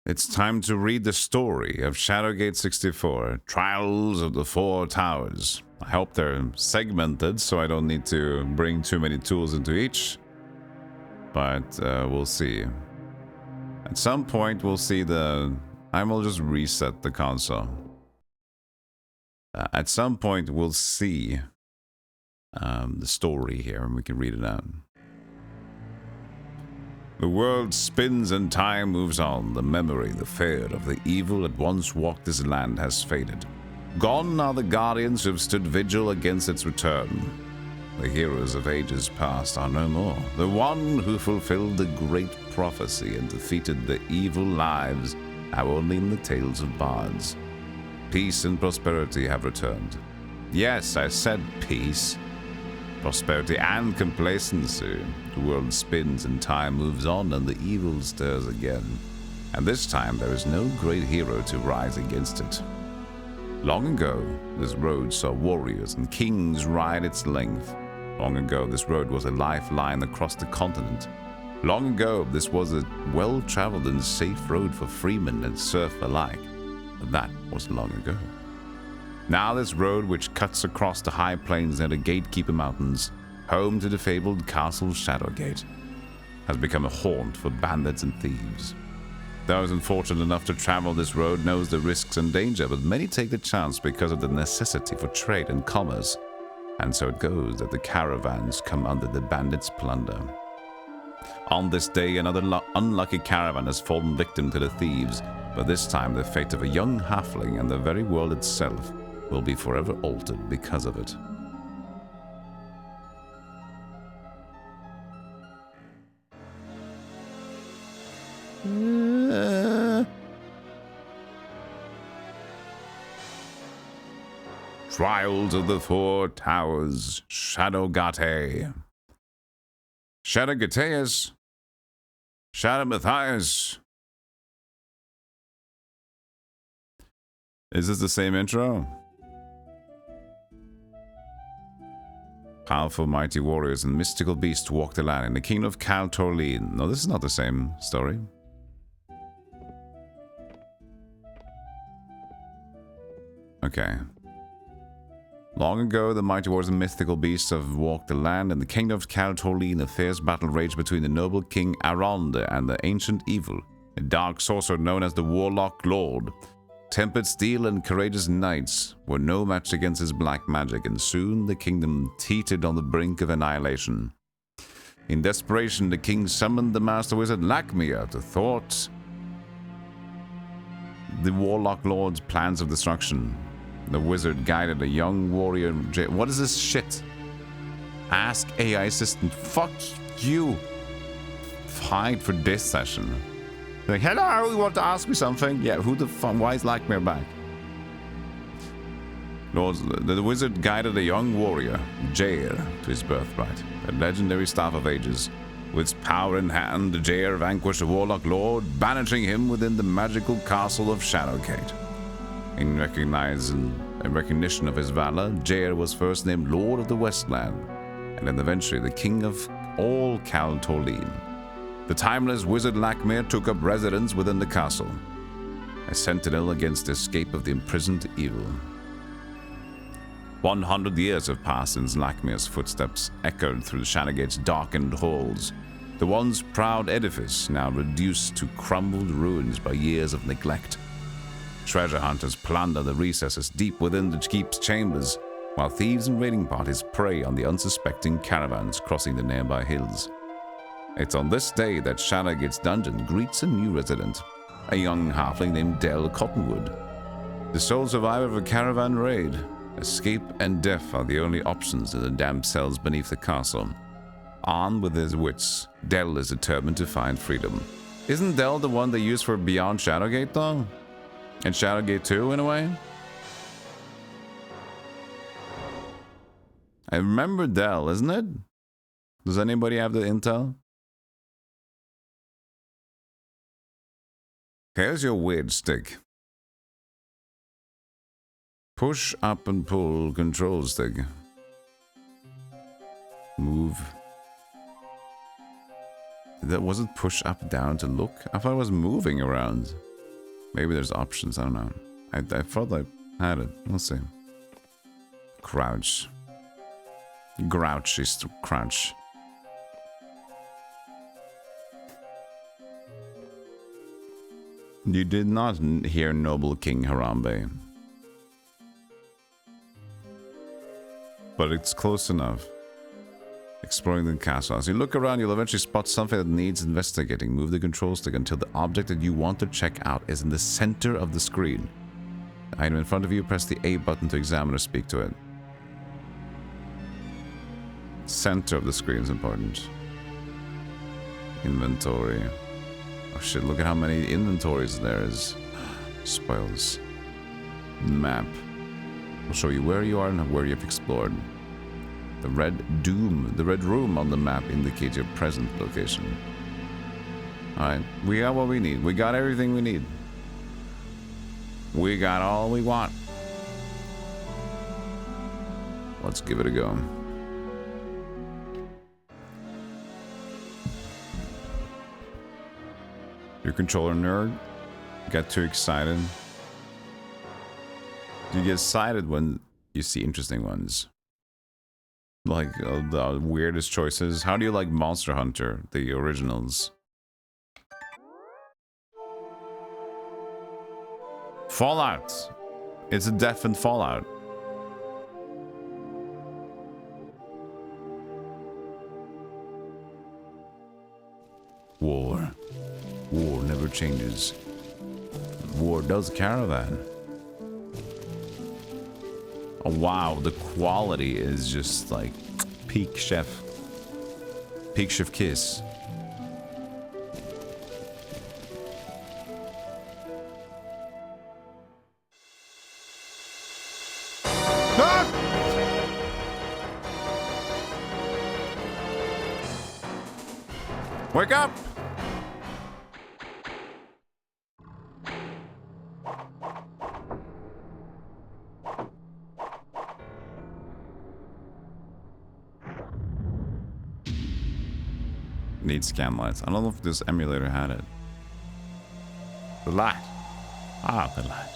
It's time to read the story of Shadowgate 64, Trials of the Four Towers. I hope they're segmented so I don't need to bring too many tools into each. But we'll see. At some point we'll see I will just reset the console. At some point we'll see the story here and we can read it out. The world spins and time moves on. The memory, the fear of the evil that once walked this land has faded. Gone are the guardians who have stood vigil against its return. The heroes of ages past are no more. The one who fulfilled the great prophecy and defeated the evil lives now only in the tales of bards. Peace and prosperity have returned. Yes, I said peace. Prosperity and complacency. The world spins and time moves on and the evil stirs again. And this time there is no great hero to rise against it. Long ago, this road saw warriors and kings ride its length. Long ago, this road was a lifeline across the continent. Long ago, this was a well-traveled and safe road for freemen and serf alike. But that was long ago. Now this road, which cuts across the high plains near the Gatekeeper Mountains, home to the fabled castle Shadowgate, has become a haunt for bandits and thieves. Those unfortunate enough to travel this road knows the risks and danger, but many take the chance because of the necessity for trade and commerce. And so it goes that the caravans come under the bandits' plunder. On this day, another unlucky caravan has fallen victim to the thieves, but this time the fate of a young halfling and the very world itself will be forever altered because of it. Trials of the Four Towers, Shadowgate. Shadowgateus. Shadowmathias. Is this the same intro? Powerful mighty warriors and mystical beasts walk the land in the kingdom of Cal Torleen. No, this is not the same story. Okay. Long ago, the mighty warriors and mythical beasts have walked the land. In the kingdom of Cal Torleen, a fierce battle raged between the noble king Aronde and the ancient evil, a dark sorcerer known as the Warlock Lord. Tempered steel and courageous knights were no match against his black magic, and soon the kingdom teetered on the brink of annihilation. In desperation, the king summoned the master wizard Lakmir to thwart the Warlock Lord's plans of destruction. The wizard guided a young warrior. What is this shit? Ask AI assistant. Fuck you. Hide for this session. Like, hello, you want to ask me something? Yeah, who the fuck? Why is Lakmir back? The wizard guided a young warrior, Jair, to his birthright, a legendary staff of ages. With its power in hand, Jair vanquished the Warlock Lord, banishing him within the magical castle of Shadowgate. In recognition of his valor, Jair was first named Lord of the Westland, and then eventually the King of all Cal Torleen. The timeless wizard Lakmir took up residence within the castle, a sentinel against the escape of the imprisoned evil. 100 years have passed since Lakmir's footsteps echoed through Shadowgate's darkened halls, the once proud edifice now reduced to crumbled ruins by years of neglect. Treasure hunters plunder the recesses deep within the keep's chambers, while thieves and raiding parties prey on the unsuspecting caravans crossing the nearby hills. It's on this day that Shadowgate's dungeon greets a new resident, a young halfling named Del Cottonwood. The sole survivor of a caravan raid, escape and death are the only options in the damp cells beneath the castle. Armed with his wits, Del is determined to find freedom. Isn't Del the one they use for Beyond Shadowgate, though? And Shadowgate 2, in a way? I remember Del, isn't it? Does anybody have the intel? Here's your weird stick. Push up and pull control stick. Move. Was it push up down to look? I thought it was moving around. Maybe there's options, I don't know. I thought I had it. We'll see. Crouch. Grouch is to crouch. You did not hear Noble King Harambe. But it's close enough. Exploring the castle. As you look around, you'll eventually spot something that needs investigating. Move the control stick until the object that you want to check out is in the center of the screen. The item in front of you, press the A button to examine or speak to it. Center of the screen is important. Inventory. Oh shit, look at how many inventories there is. Spoils. Map. Will show you where you are and where you've explored. The red room on the map indicates your present location. Alright, we got what we need. We got everything we need. We got all we want. Let's give it a go. Your controller nerd? Get too excited? Do you get excited when you see interesting ones? Like the weirdest choices? How do you like Monster Hunter, the originals? Fallout! It's a definite Fallout. War. War never changes. War does caravan. Oh wow, the quality is just like peak chef. Peak chef kiss. Ah! Wake up! Need scan lights. I don't know if this emulator had it. The light. Ah, the light.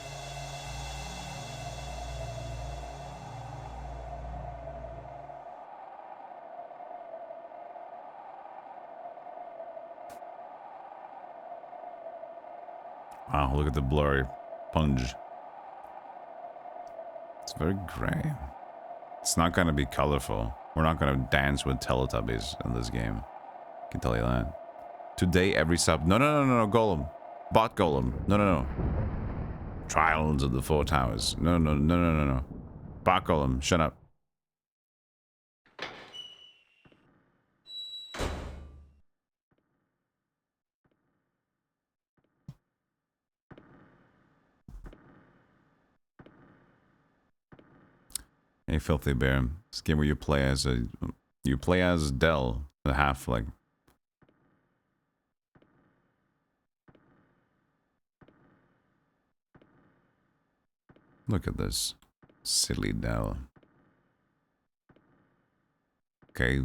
Wow, look at the blurry punch. It's very gray. It's not gonna be colorful. We're not gonna dance with Teletubbies in this game. I can tell you that. Today, every sub. No, Golem. Bot Golem. No. Trials of the Four Towers. No. Bot Golem, shut up. Hey, Filthy Bear. This game where you play as Dell, the halfling. Look at this. Silly Dell. Okay.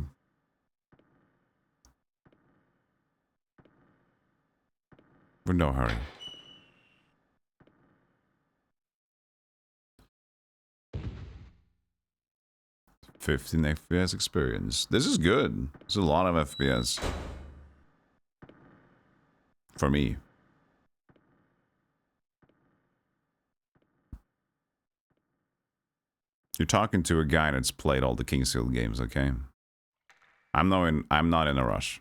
We're in no hurry. 15 FPS experience. This is good. There's a lot of FPS. For me. You're talking to a guy that's played all the Kingsfield games, okay? I'm not in a rush.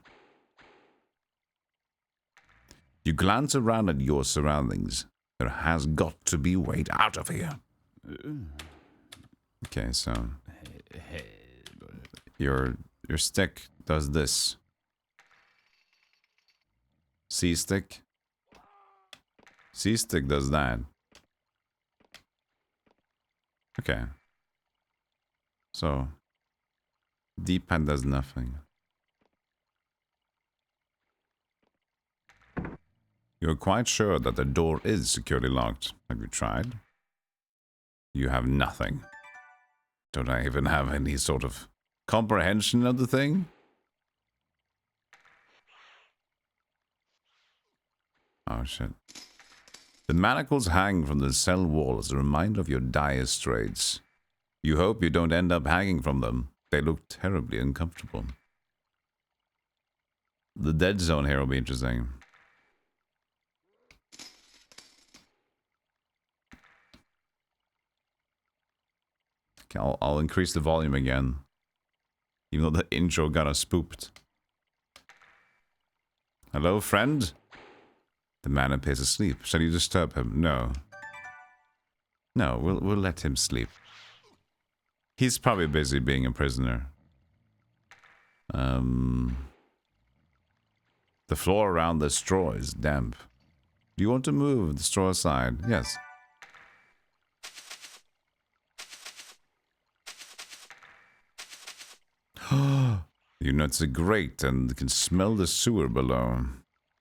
You glance around at your surroundings. There has got to be a way out of here. Okay, so your stick does this. C stick. C stick does that. Okay. So D-pad does nothing. You're quite sure that the door is securely locked. Have you tried? You have nothing. Don't I even have any sort of comprehension of the thing? Oh shit. The manacles hang from the cell wall as a reminder of your dire straits. You hope you don't end up hanging from them. They look terribly uncomfortable. The dead zone here will be interesting. Okay, I'll increase the volume again. Even though the intro got us spooked. Hello, friend? The man appears asleep. Shall you disturb him? No. No, we'll let him sleep. He's probably busy being a prisoner. The floor around the straw is damp. Do you want to move the straw aside? Yes. Your nuts are great and can smell the sewer below.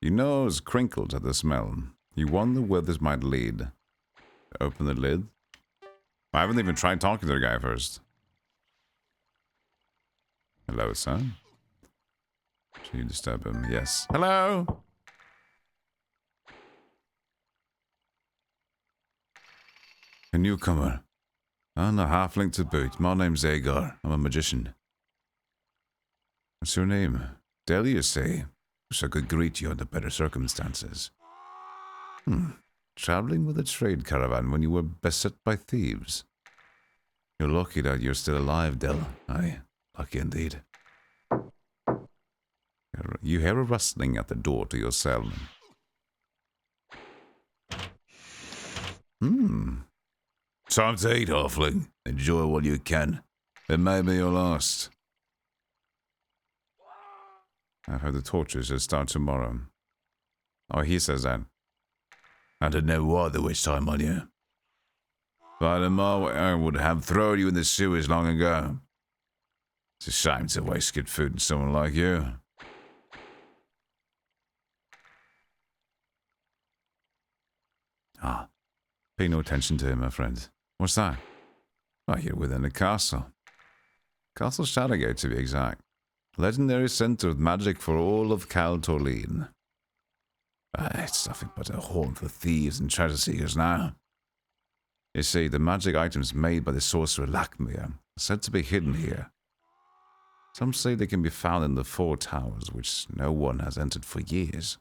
Your nose crinkles at the smell. You wonder where this might lead. Open the lid. I haven't even tried talking to the guy first. Hello, son. Should you disturb him? Yes. Hello? A newcomer. And a halfling to boot. My name's Agar. I'm a magician. What's your name? Del, you say? Wish I could greet you under better circumstances. Traveling with a trade caravan when you were beset by thieves. You're lucky that you're still alive, Del. Aye, lucky indeed. You hear a rustling at the door to your cell. Time to eat, halfling. Enjoy while you can. It may be your last. I've heard the torture should start tomorrow. Oh, he says that. I didn't know why they waste time on you. But I would have thrown you in the sewers long ago. It's a shame to waste good food on someone like you. Ah, pay no attention to him, my friend. What's that? Oh, you're within the castle. Castle Shadowgate, to be exact. Legendary center of magic for all of Cal Torleen. It's nothing but a haunt for thieves and treasure seekers now. You see, the magic items made by the sorcerer Lakmir are said to be hidden here. Some say they can be found in the 4 towers, which no one has entered for years.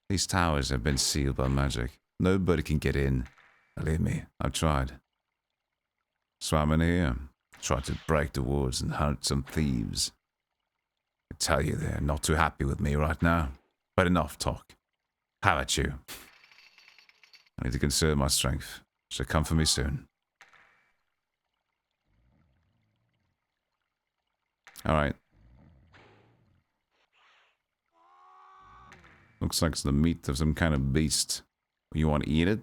These towers have been sealed by magic. Nobody can get in. Believe me, I've tried. Swam in here, tried to break the woods and hunt some thieves. I tell you, they're not too happy with me right now. But enough talk. How about you? I need to conserve my strength. She'll come for me soon. Alright. Looks like it's the meat of some kind of beast. You want to eat it?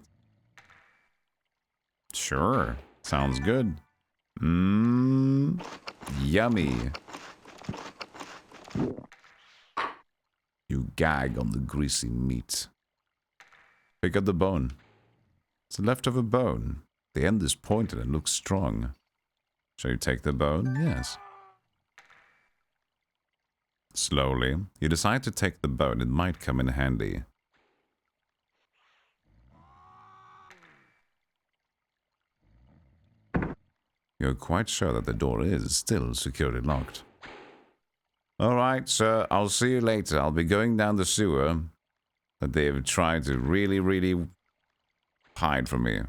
Sure. Sounds good. Yummy. You gag on the greasy meat. Pick up the bone. It's a leftover bone. The end is pointed and looks strong. Shall you take the bone? Yes. Slowly, you decide to take the bone. It might come in handy. You're quite sure that the door is still securely locked. Alright, sir, I'll see you later. I'll be going down the sewer that they've tried to really hide from me.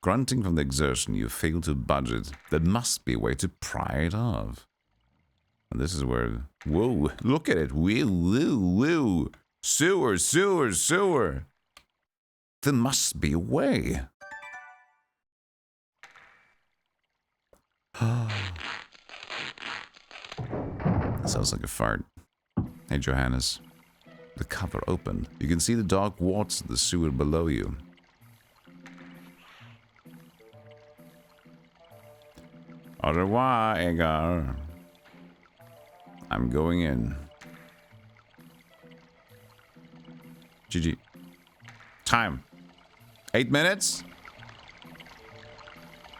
Grunting from the exertion, you fail to budge it. There must be a way to pry it off. And this is where... Whoa, look at it. Woo. Sewer. There must be a way. Sounds like a fart. Hey, Johannes. The cover opened. You can see the dark waters of the sewer below you. Au revoir, Agar. I'm going in. GG. Time. 8 minutes?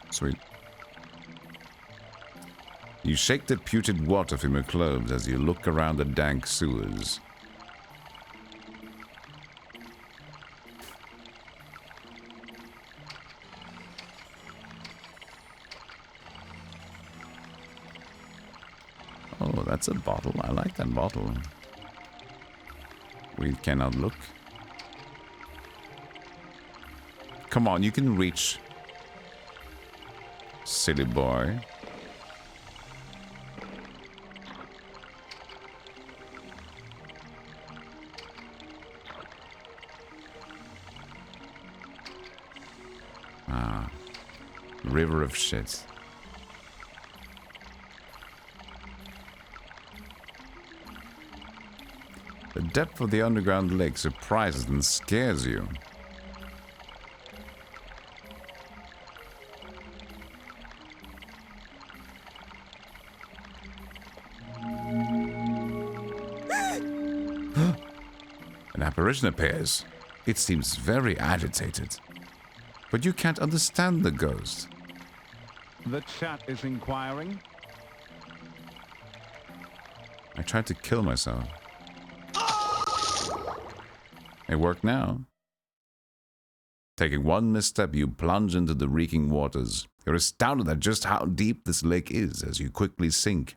Sweet. You shake the putrid water from your clothes as you look around the dank sewers. that's a bottle. I like that bottle. We cannot look. Come on, you can reach. Silly boy. Ah. River of shit. The depth of the underground lake surprises and scares you. An apparition appears. It seems very agitated. But you can't understand the ghost. The chat is inquiring. I tried to kill myself. It worked now. Taking one misstep, you plunge into the reeking waters. You're astounded at just how deep this lake is as you quickly sink.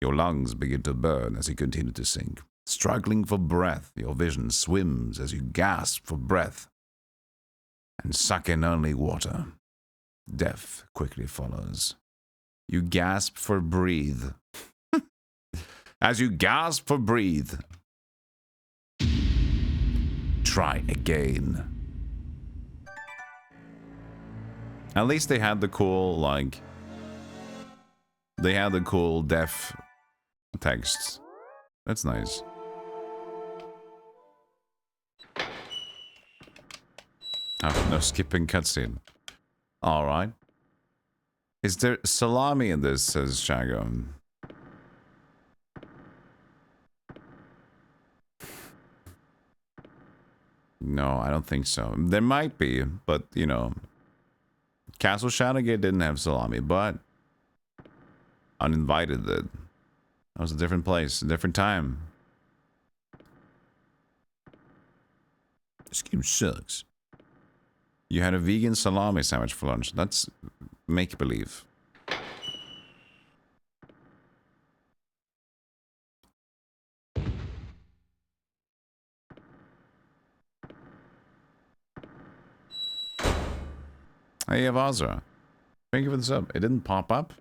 Your lungs begin to burn as you continue to sink. Struggling for breath, your vision swims as you gasp for breath and suck in only water. Death quickly follows. You gasp for breathe. As you gasp for breathe, try again. At least they had the cool, like, they had the cool deaf text. That's nice. Oh, no skipping cutscene. Alright. Is there salami in this, says Shago. No, I don't think so. There might be, but, you know, Castle Shadowgate didn't have salami, but Uninvited did. That was a different place, a different time. This game sucks. You had a vegan salami sandwich for lunch. That's make-believe. Hey, Avazra. Thank you for the sub. It didn't pop up.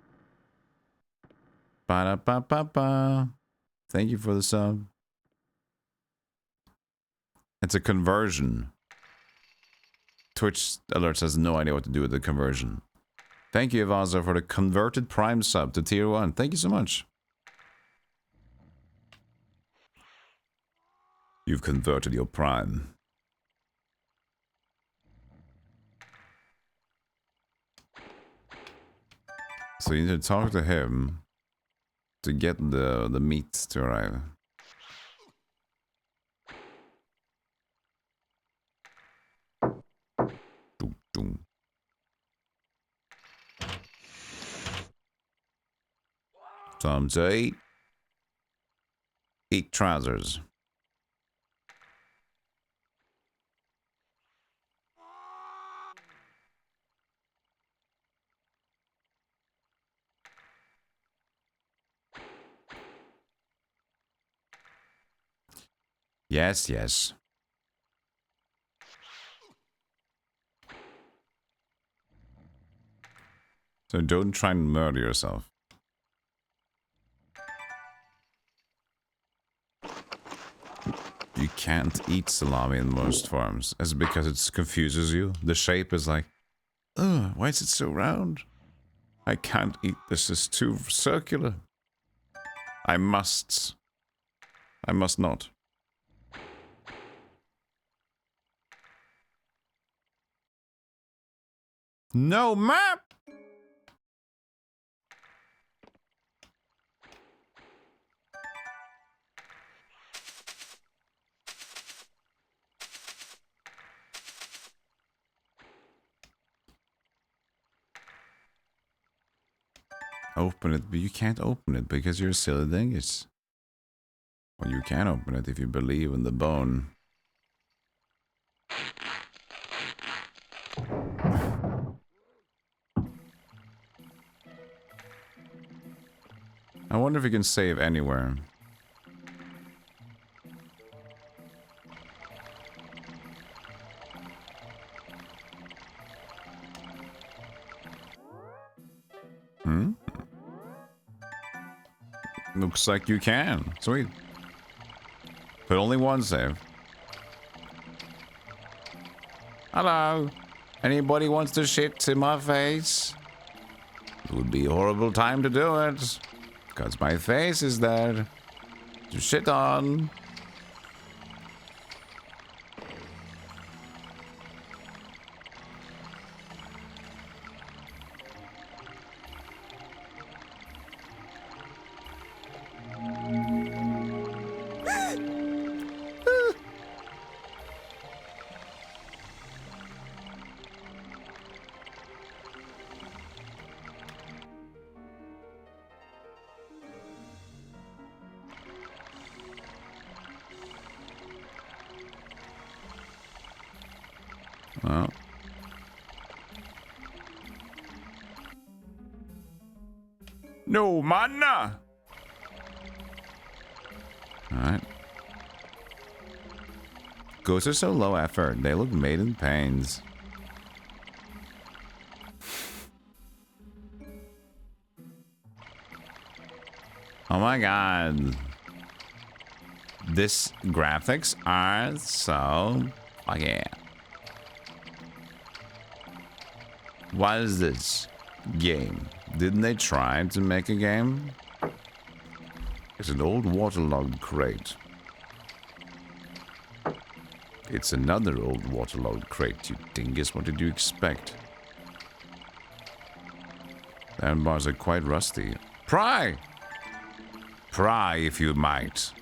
Ba-da-ba-ba-ba. Thank you for the sub. It's a conversion. Twitch Alerts has no idea what to do with the conversion. Thank you, Avazra, for the converted Prime sub to Tier 1. Thank you so much. You've converted your Prime. So you need to talk to him to get the meat to arrive. Doom, doom. Time to eat. Eat trousers. Yes, yes. So don't try and murder yourself. You can't eat salami in most forms. Is it because it confuses you? The shape is like, ugh, why is it so round? I can't eat this, it's too circular. I must not. No map! Open it, but you can't open it because you're a silly dingus. Well, you can open it if you believe in the bone. I wonder if you can save anywhere. Looks like you can. Sweet. But only one save. Hello. Anybody wants to shit to my face? It would be a horrible time to do it. Because my face is there to shit on. Well. No, man! Alright. Ghosts are so low effort. They look made in pains. Oh my god. This graphics are so... Oh yeah. What is this game? Didn't they try to make a game? It's an old waterlogged crate. It's another old waterlogged crate, you dingus. What did you expect? The iron bars are quite rusty. Pry! Pry if you might.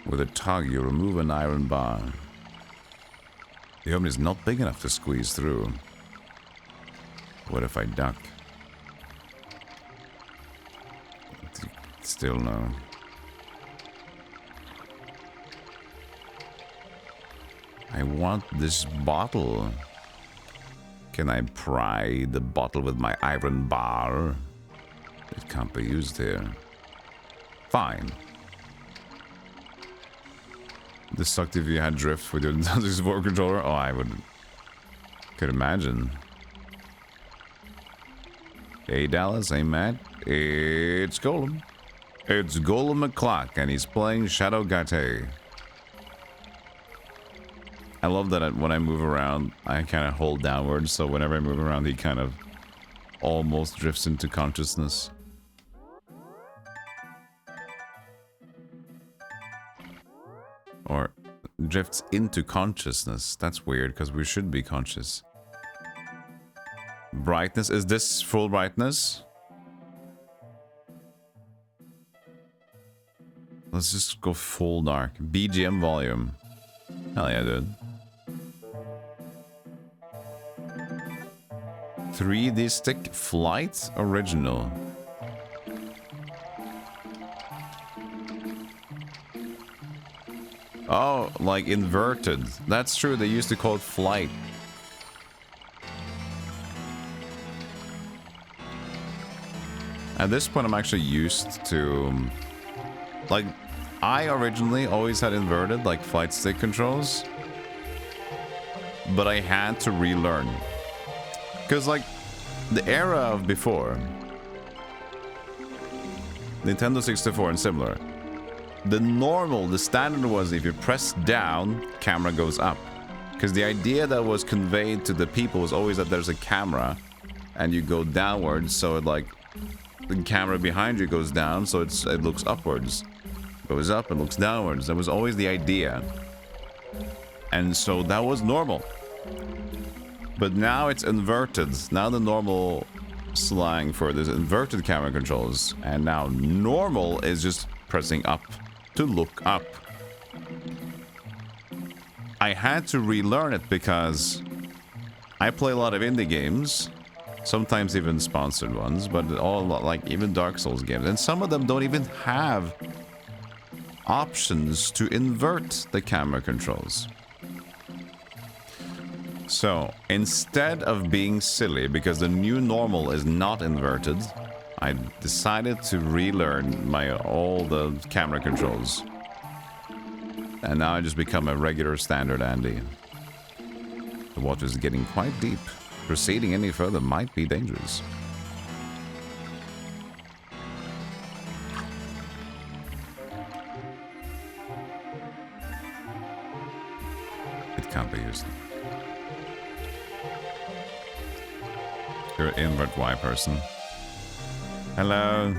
With a tug, you remove an iron bar. The oven is not big enough to squeeze through. What if I duck? Still no. I want this bottle. Can I pry the bottle with my iron bar? It can't be used here. Fine. This sucked if you had drift with your 64 controller. Oh, I could imagine. Hey Dallas, hey Matt. It's Golem. It's Golem McClock, and he's playing Shadowgate. I love that when I move around, I kind of hold downwards, so whenever I move around, he kind of almost drifts into consciousness. Or drifts into consciousness. That's weird, because we should be conscious. Brightness. Is this full brightness? Let's just go full dark. BGM volume. Hell yeah, dude. 3D stick flight original. Oh, like inverted. That's true, they used to call it flight. At this point, I'm actually used to... Like, I originally always had inverted, like, flight stick controls. But I had to relearn. Because, like, the era of before... Nintendo 64 and similar. The standard was if you press down, camera goes up. Because the idea that was conveyed to the people was always that there's a camera. And you go downwards, so it, like... The camera behind you goes down, so it looks upwards. Goes up and looks downwards. That was always the idea. And so that was normal. But now it's inverted. Now the normal slang for this inverted camera controls. And now normal is just pressing up to look up. I had to relearn it because I play a lot of indie games. Sometimes even sponsored ones, but all like even Dark Souls games. And some of them don't even have options to invert the camera controls. So instead of being silly, because the new normal is not inverted, I decided to relearn all the camera controls. And now I just become a regular standard Andy. The water is getting quite deep. Proceeding any further might be dangerous. It can't be used. You're an invert Y person. Hello.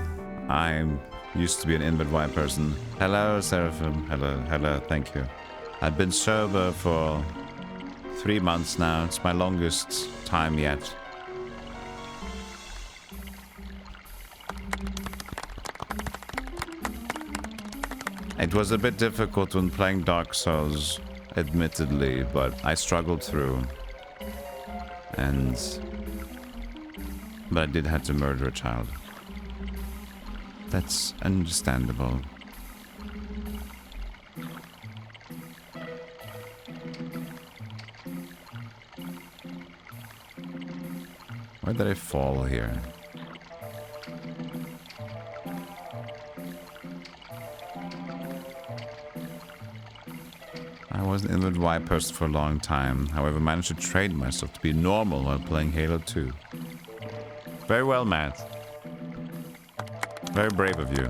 I'm used to be an invert Y person. Hello, Seraphim. Hello, thank you. I've been sober for 3 months now. It's my longest time yet. It was a bit difficult when playing Dark Souls, admittedly, but I struggled through. But I did have to murder a child. That's understandable. Where did I fall here? I was an inward Y person for a long time. However, managed to train myself to be normal while playing Halo 2. Very well, Matt. Very brave of you.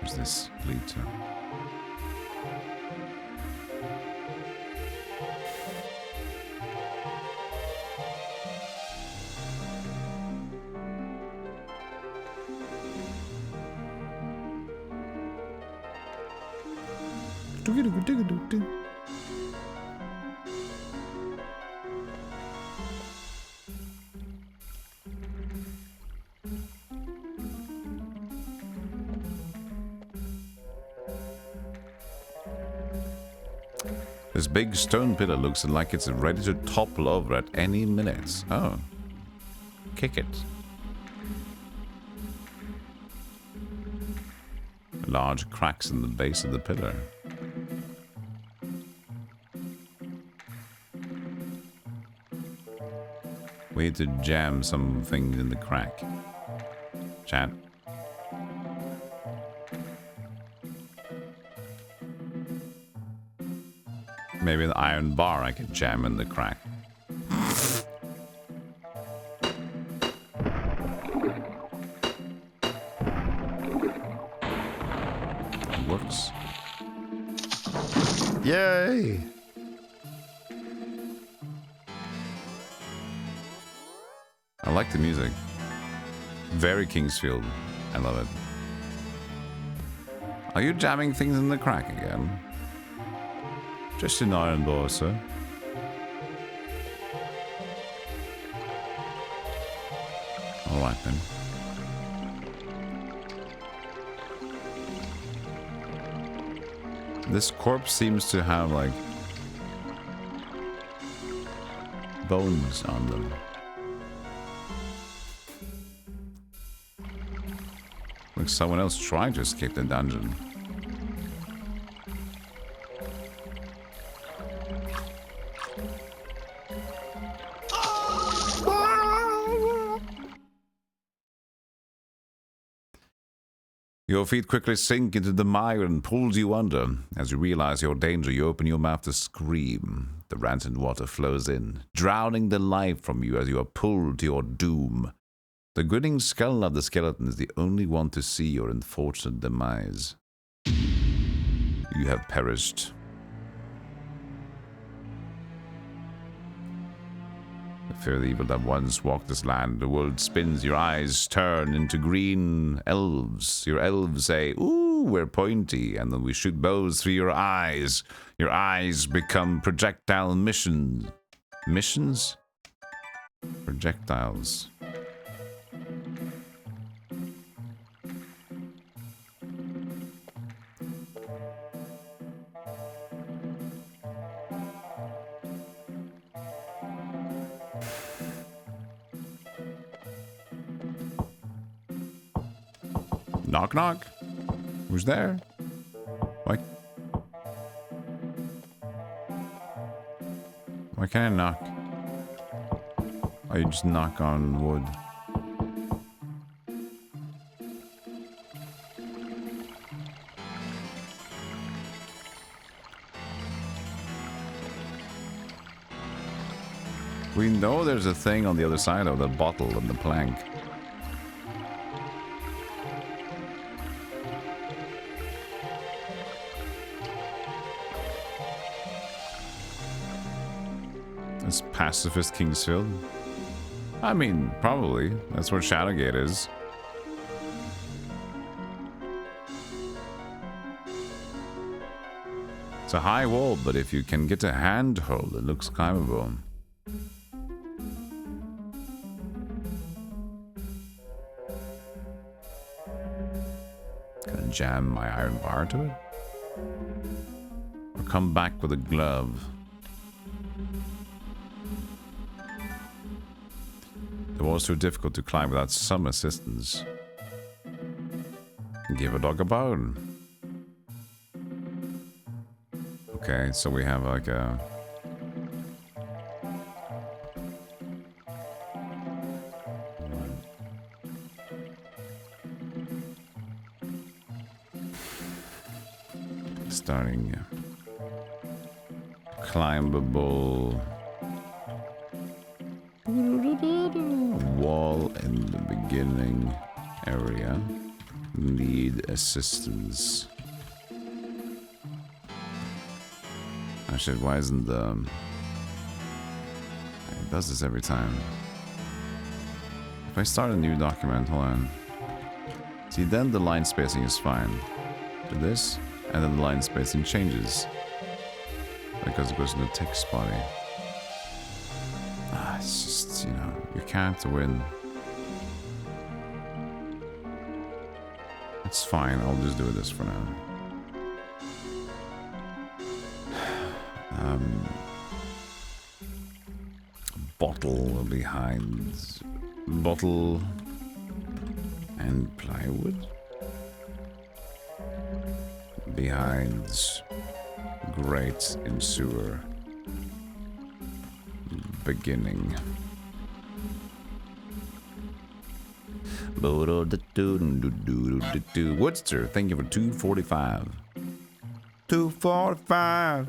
Where's this lead to? This big stone pillar looks like it's ready to topple over at any minute. Oh. Kick it. Large cracks in the base of the pillar. We need to jam some things in the crack. Chat. Maybe an iron bar I could jam in the crack. It works. Yay! I like the music. Very Kingsfield. I love it. Are you jamming things in the crack again? Just an iron bar, sir. Alright then. This corpse seems to have like bones on them. Like someone else trying to escape the dungeon. Your feet quickly sink into the mire and pulls you under. As you realize your danger, you open your mouth to scream. The rancid water flows in, drowning the life from you as you are pulled to your doom. The grinning skull of the skeleton is the only one to see your unfortunate demise. You have perished. Fear the evil that once walked this land. The world spins, your eyes turn into green elves. Your elves say, ooh, we're pointy, and then we shoot bows through your eyes. Your eyes become projectile missions. Missions? Projectiles. Knock knock. Who's there? Why can't I knock? Oh, you just knock on wood. We know there's a thing on the other side of the bottle and the plank. It's pacifist Kingsfield. I mean, probably. That's where Shadowgate is. It's a high wall, but if you can get a handhold, it looks climbable. Can I jam my iron bar to it? Or come back with a glove? It was too difficult to climb without some assistance. Give a dog a bone. Okay, so we have like a... starting climbable wall in the beginning area. Need assistance. Actually, why isn't the... It does this every time. If I start a new document, hold on. See, then the line spacing is fine. Do this, and then the line spacing changes. Because it goes into the text body. It's just, you know, you can't win. It's fine, I'll just do this for now. Bottle behind... Bottle... and plywood? Behind... grate in sewer. Beginning. Woodster, thank you for 245. 245.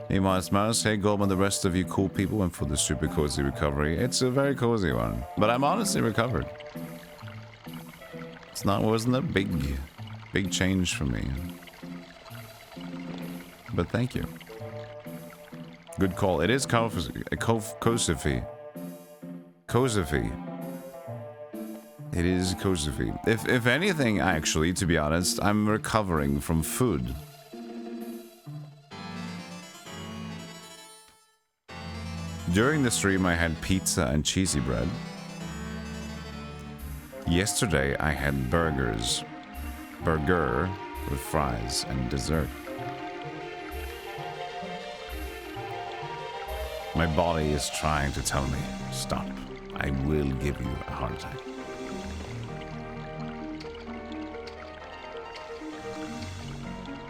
Hey, Mouse. Hey, Golem, and the rest of you cool people went for the super cozy recovery. It's a very cozy one, but I'm honestly recovered. Wasn't a big change for me. But thank you. Good call. It is Kosofi. It is Kosofi. If anything, actually, to be honest, I'm recovering from food. During the stream, I had pizza and cheesy bread. Yesterday, I had burgers. Burger with fries and dessert. My body is trying to tell me, stop. I will give you a heart attack.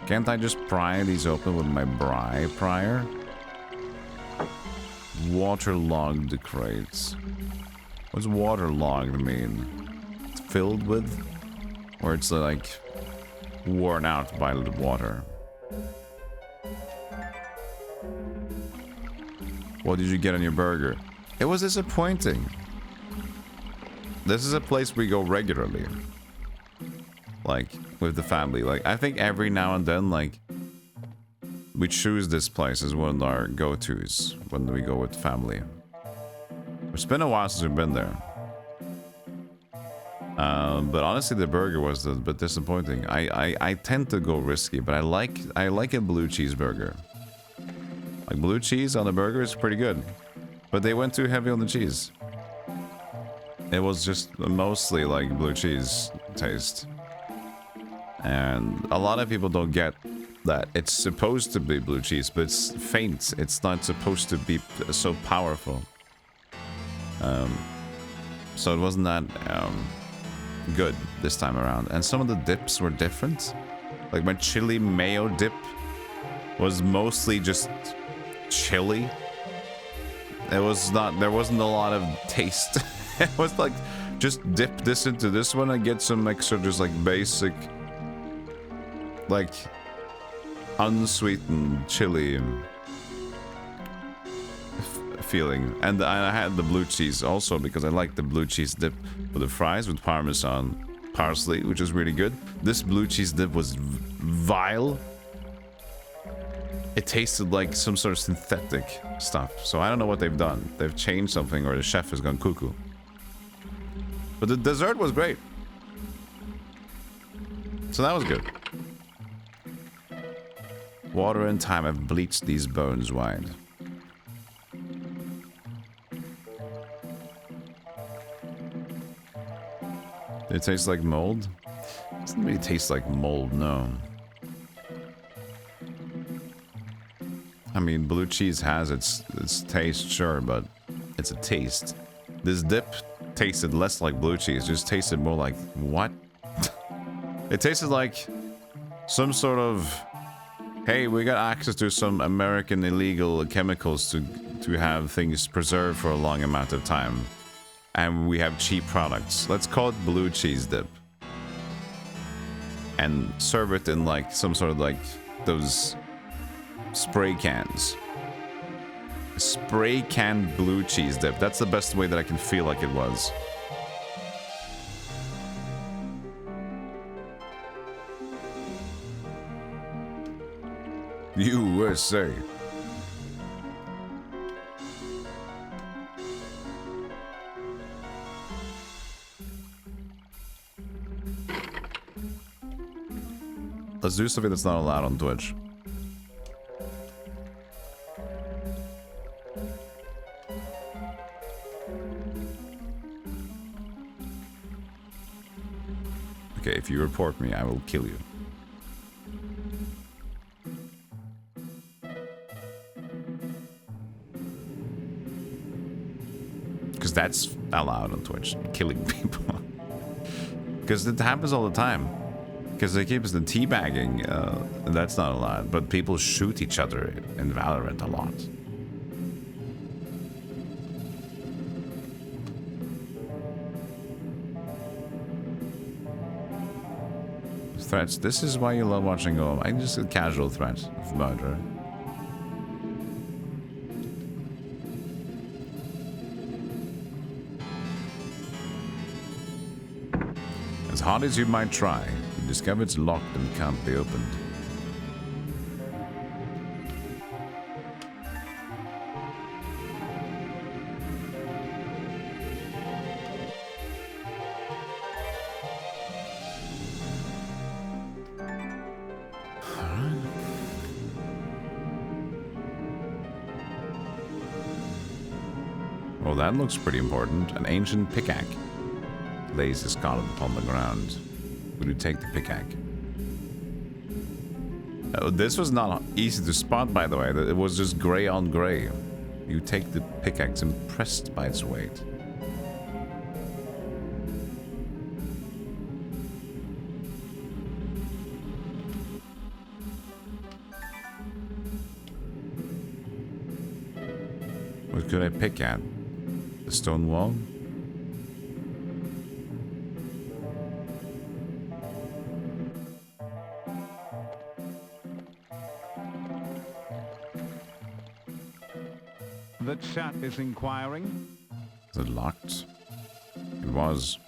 Can't I just pry these open with my bry prior? Waterlogged crates. What's waterlogged mean? It's filled with? Or it's like worn out by the water? What did you get on your burger? It was disappointing. This is a place we go regularly. Like, with the family. Like, I think every now and then, like, we choose this place as one of our go-tos when we go with family. It's been a while since we've been there. But honestly, the burger was a bit disappointing. I tend to go risky, but I like a blue cheeseburger. Like, blue cheese on a burger is pretty good. But they went too heavy on the cheese. It was just mostly like blue cheese taste. And a lot of people don't get that. It's supposed to be blue cheese, but it's faint. It's not supposed to be so powerful. So it wasn't that good this time around. And some of the dips were different. Like my chili mayo dip was mostly just chili. It was not, there wasn't a lot of taste. It was like, just dip this into this one and get some extra, just like basic, like unsweetened chili feeling. And I had the blue cheese also because I like the blue cheese dip for the fries with parmesan parsley, which is really good. This blue cheese dip was vile. It tasted like some sort of synthetic stuff. So I don't know what they've done. They've changed something or the chef has gone cuckoo. But the dessert was great. So that was good. Water and time have bleached these bones wide. Did it taste like mold? It doesn't really taste like mold, no. I mean, blue cheese has its taste, sure, but it's a taste. This dip tasted less like blue cheese, just tasted more like, what? It tasted like some sort of, hey, we got access to some American illegal chemicals to have things preserved for a long amount of time. And we have cheap products. Let's call it blue cheese dip. And serve it in like some sort of like those spray cans. Spray can blue cheese dip. That's the best way that I can feel like it was. USA. Let's do something that's not allowed on Twitch. Okay, if you report me, I will kill you. Because that's allowed on Twitch, killing people. Because it happens all the time. Because they keep us the teabagging, that's not allowed. But people shoot each other in Valorant a lot. Threats. This is why you love watching Golem. I just a casual threat of murder. As hard as you might try, you discover it's locked and can't be opened. Well, that looks pretty important. An ancient pickaxe lays discarded upon the ground. Will you take the pickaxe? This was not easy to spot, by the way. It was just gray on gray. You take the pickaxe, impressed by its weight. What could I pick at? The stone wall? The chat is inquiring. Is it locked? It was.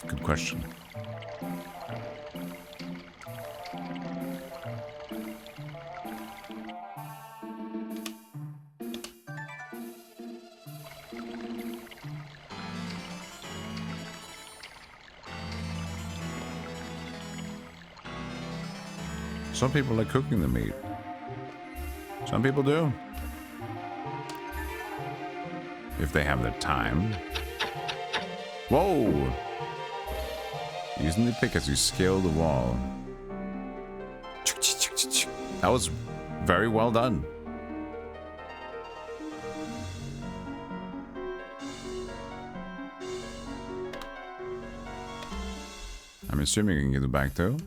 Good question. Some people like cooking the meat. Some people do. If they have the time. Whoa! Using the pick as you scale the wall. That was very well done. I'm assuming you can get it back too.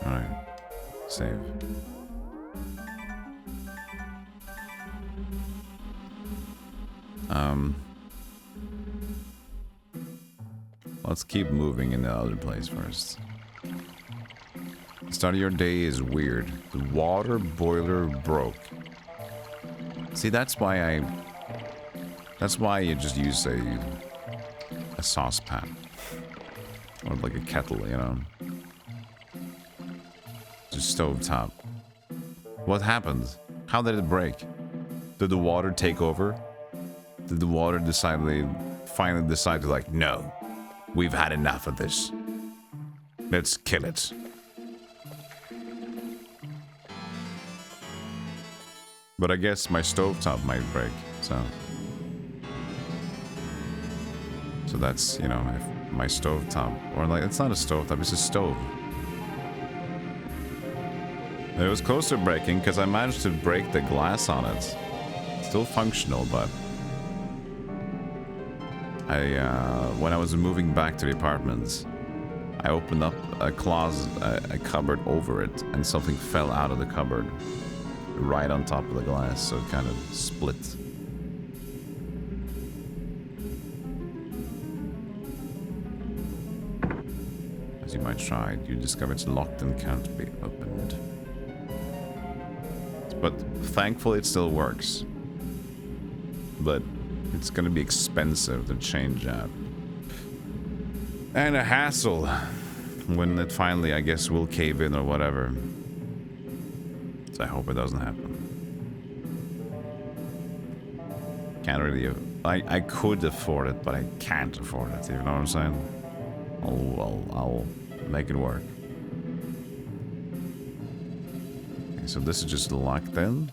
Alright. Save. Let's keep moving in the other place first. The start of your day is weird. The water boiler broke. See, that's why you just use a saucepan. Or like a kettle, you know. Just stovetop. What happened? How did it break? Did the water take over? Did the water finally decide to like, no, we've had enough of this. Let's kill it. But I guess my stovetop might break, so that's, you know, if my stovetop, or like, it's not a stovetop, it's a stove. It was close to breaking because I managed to break the glass on it. Still functional, but when I was moving back to the apartments, I opened up a closet, a cupboard over it, and something fell out of the cupboard right on top of the glass, so it kind of split. As you might try, you discover it's locked and can't be opened. But thankfully it still works. But it's gonna be expensive to change that. And a hassle when it finally, I guess, will cave in or whatever. So I hope it doesn't happen. Can't really... I could afford it, but I can't afford it, you know what I'm saying? I'll make it work. Okay, so this is just locked in.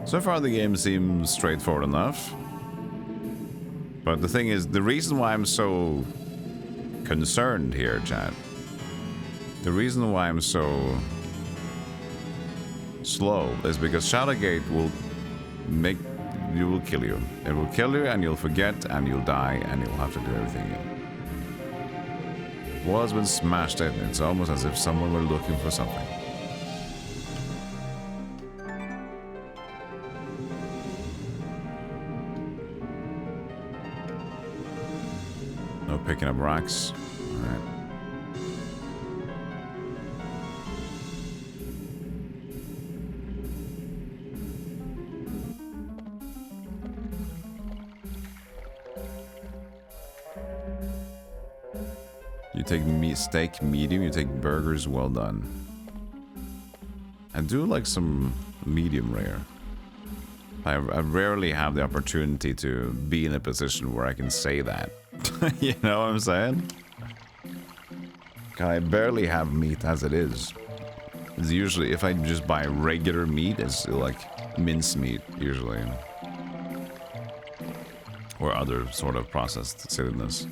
So far the game seems straightforward enough. But the thing is, the reason why I'm so concerned here, chat, the reason why I'm so slow is because Shadowgate will kill you. It will kill you and you'll forget and you'll die and you'll have to do everything again. The wall has been smashed in. It's almost as if someone were looking for something. No picking up rocks. Alright. You take steak medium, you take burgers well done. I do like some medium rare. I rarely have the opportunity to be in a position where I can say that. You know what I'm saying? I barely have meat as it is. It's usually, if I just buy regular meat, it's like minced meat, usually. Or other sort of processed silliness.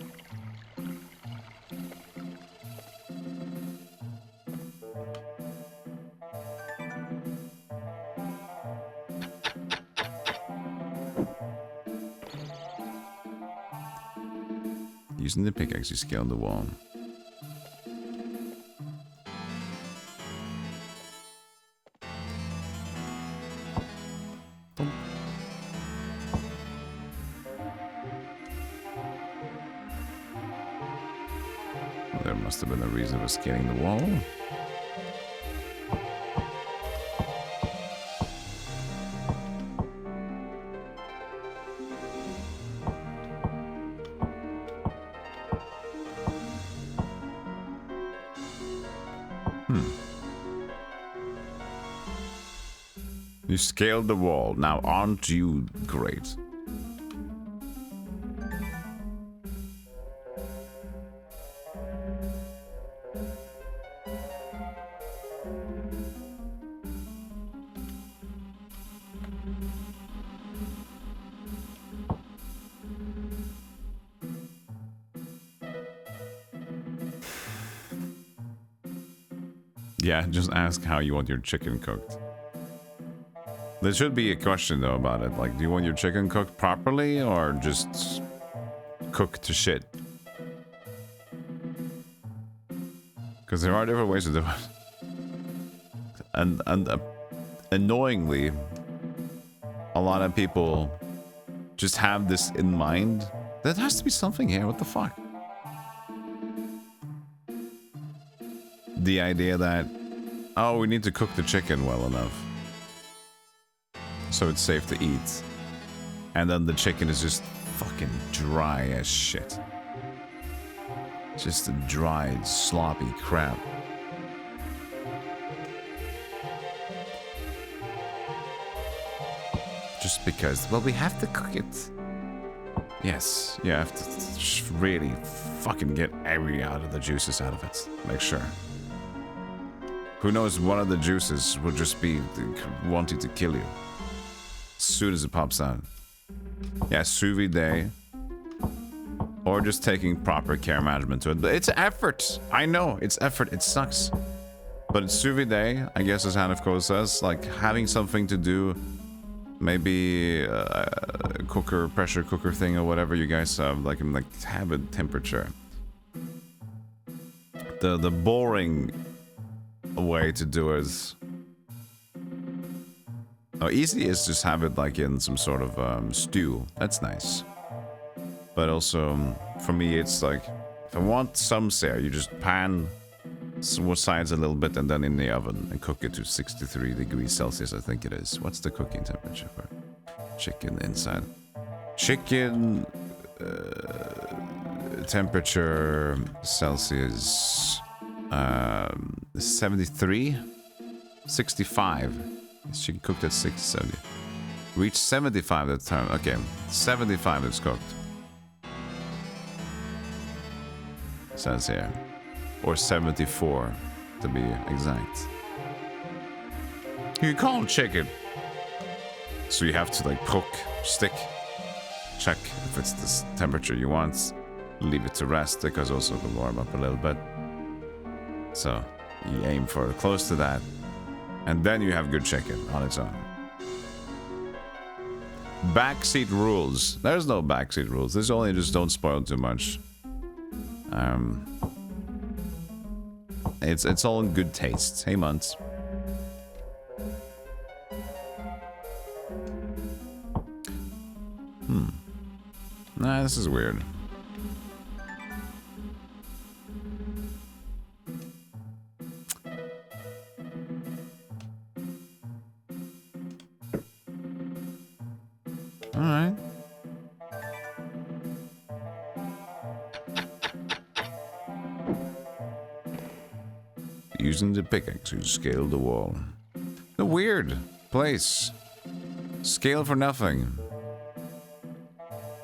Using the pickaxe, you scale the wall. Boom. Well, there must have been a reason for scaling the wall. You scaled the wall. Now, aren't you great? Yeah, just ask how you want your chicken cooked. There should be a question though about it. Like, do you want your chicken cooked properly or just cooked to shit? Because there are different ways to do it. And annoyingly, a lot of people just have this in mind. There has to be something here. What the fuck? The idea that, oh, we need to cook the chicken well enough so it's safe to eat. And then the chicken is just fucking dry as shit. Just a dried, sloppy crap. Just because, well, we have to cook it. Yes, you have to just really fucking get every out of the juices out of it. Make sure. Who knows, one of the juices will just be wanting to kill you as soon as it pops out. Yeah, sous vide. Or just taking proper care management to it. But it's effort. I know, it's effort. It sucks. But it's sous vide, I guess, as Hanifko says. Like, having something to do, maybe a cooker, pressure cooker thing or whatever you guys have, like, in like habit temperature. The boring way to do it. Oh, easy is just have it like in some sort of stew. That's nice. But also, for me, it's like, if I want some sear, you just pan some sides a little bit and then in the oven and cook it to 63 degrees Celsius, I think it is. What's the cooking temperature for chicken inside? Chicken temperature Celsius 73, 65. She cooked at 670. Reached 75 at the time. Okay, 75 it's cooked. Says here. Or 74 to be exact. You can't check it. So you have to like poke, stick, check if it's this temperature you want. Leave it to rest because also it will warm up a little bit. So you aim for close to that. And then you have good chicken on its own. Backseat rules. There's no backseat rules. There's only just don't spoil too much. It's all in good taste. Hey, Muntz. Nah, this is weird. Alright. Using the pickaxe to scale the wall. A weird place. Scale for nothing.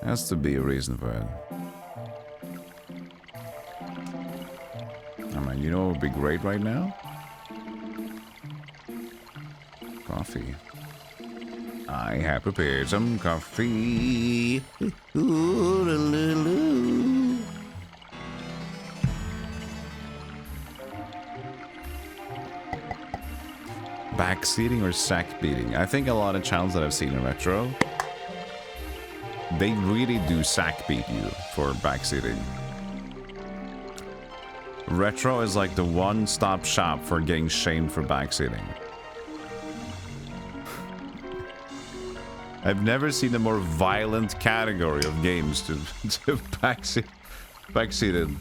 Has to be a reason for it. I mean, you know what would be great right now? Coffee. I have prepared some coffee. Backseating or sack beating? I think a lot of channels that I've seen in retro, they really do sack beat you for backseating. Retro is like the one-stop shop for getting shamed for backseating. I've never seen a more violent category of games to backseat in.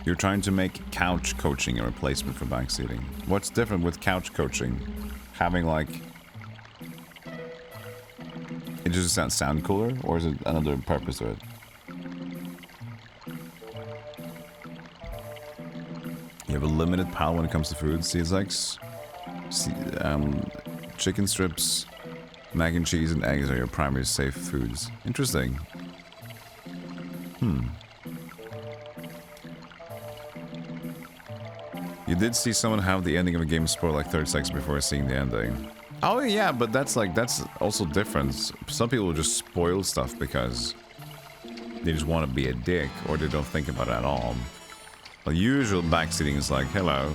You're trying to make couch coaching a replacement for backseating. What's different with couch coaching? Having like... It just sound cooler, or is it another purpose to it? You have a limited palate when it comes to food. CSX, chicken strips, mac and cheese, and eggs are your primary safe foods. Interesting. You did see someone have the ending of a game spoiled like 30 seconds before seeing the ending. Oh yeah, but that's also different. Some people just spoil stuff because they just want to be a dick or they don't think about it at all. The usual backseating is like, hello,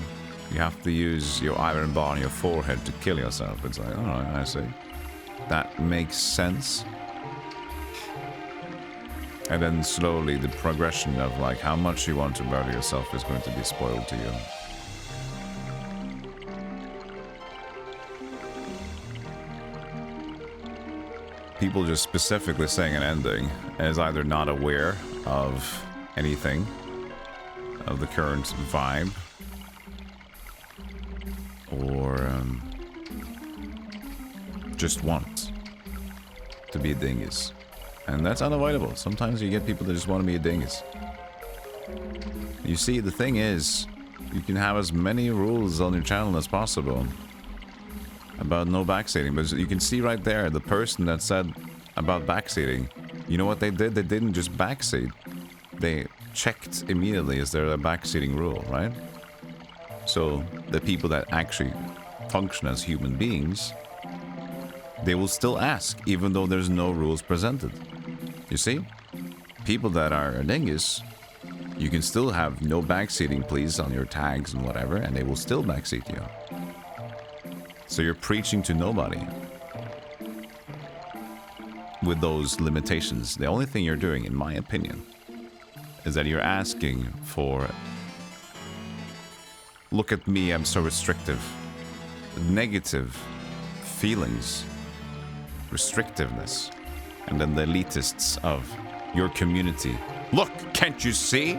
you have to use your iron bar on your forehead to kill yourself. It's like, alright, I see. That makes sense. And then slowly the progression of like how much you want to murder yourself is going to be spoiled to you. People just specifically saying an ending is either not aware of anything, of the current vibe, or just want to be a dingus. And that's unavoidable. Sometimes you get people that just want to be a dingus. You see, the thing is, you can have as many rules on your channel as possible about no backseating, but you can see right there, the person that said about backseating, you know what they did? They didn't just backseat. They checked immediately, is there a backseating rule, right? So the people that actually function as human beings, they will still ask, even though there's no rules presented. You see? People that are a dingus, you can still have no backseating, please, on your tags and whatever, and they will still backseat you. So you're preaching to nobody with those limitations. The only thing you're doing, in my opinion, is that you're asking for, look at me, I'm so restrictive. Negative feelings, restrictiveness, and then the elitists of your community. Look, can't you see?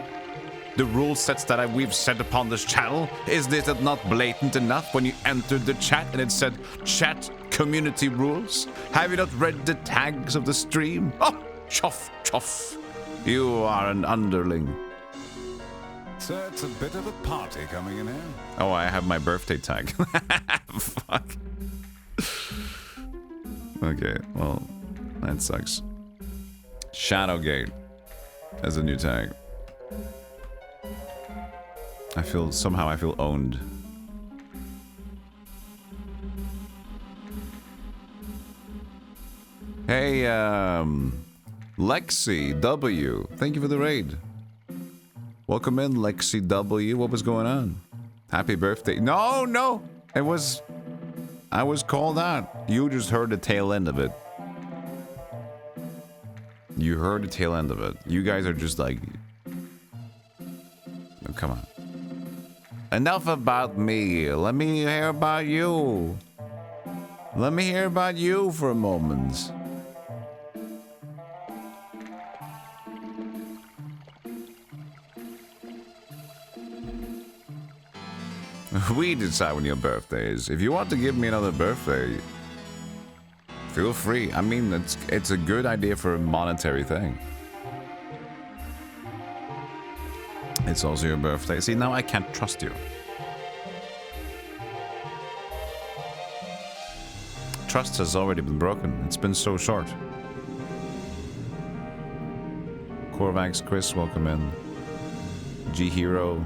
The rule sets that we've set upon this channel. Is this not blatant enough when you entered the chat and it said chat community rules? Have you not read the tags of the stream? Oh, chuff, chuff. You are an underling. So it's a bit of a party coming in here. Oh, I have my birthday tag. Fuck. Okay, well, that sucks. Shadowgate as a new tag. Somehow I feel owned. Hey, Lexi W. Thank you for the raid. Welcome in, Lexi W. What was going on? Happy birthday. No. I was called out. You just heard the tail end of it. You heard the tail end of it. You guys are just like... Oh, come on. Enough about me. Let me hear about you. Let me hear about you for a moment. We decide when your birthday is. If you want to give me another birthday, feel free. I mean, it's a good idea for a monetary thing. It's also your birthday. See, now I can't trust you. Trust has already been broken. It's been so short. Corvax Chris, welcome in. G Hero,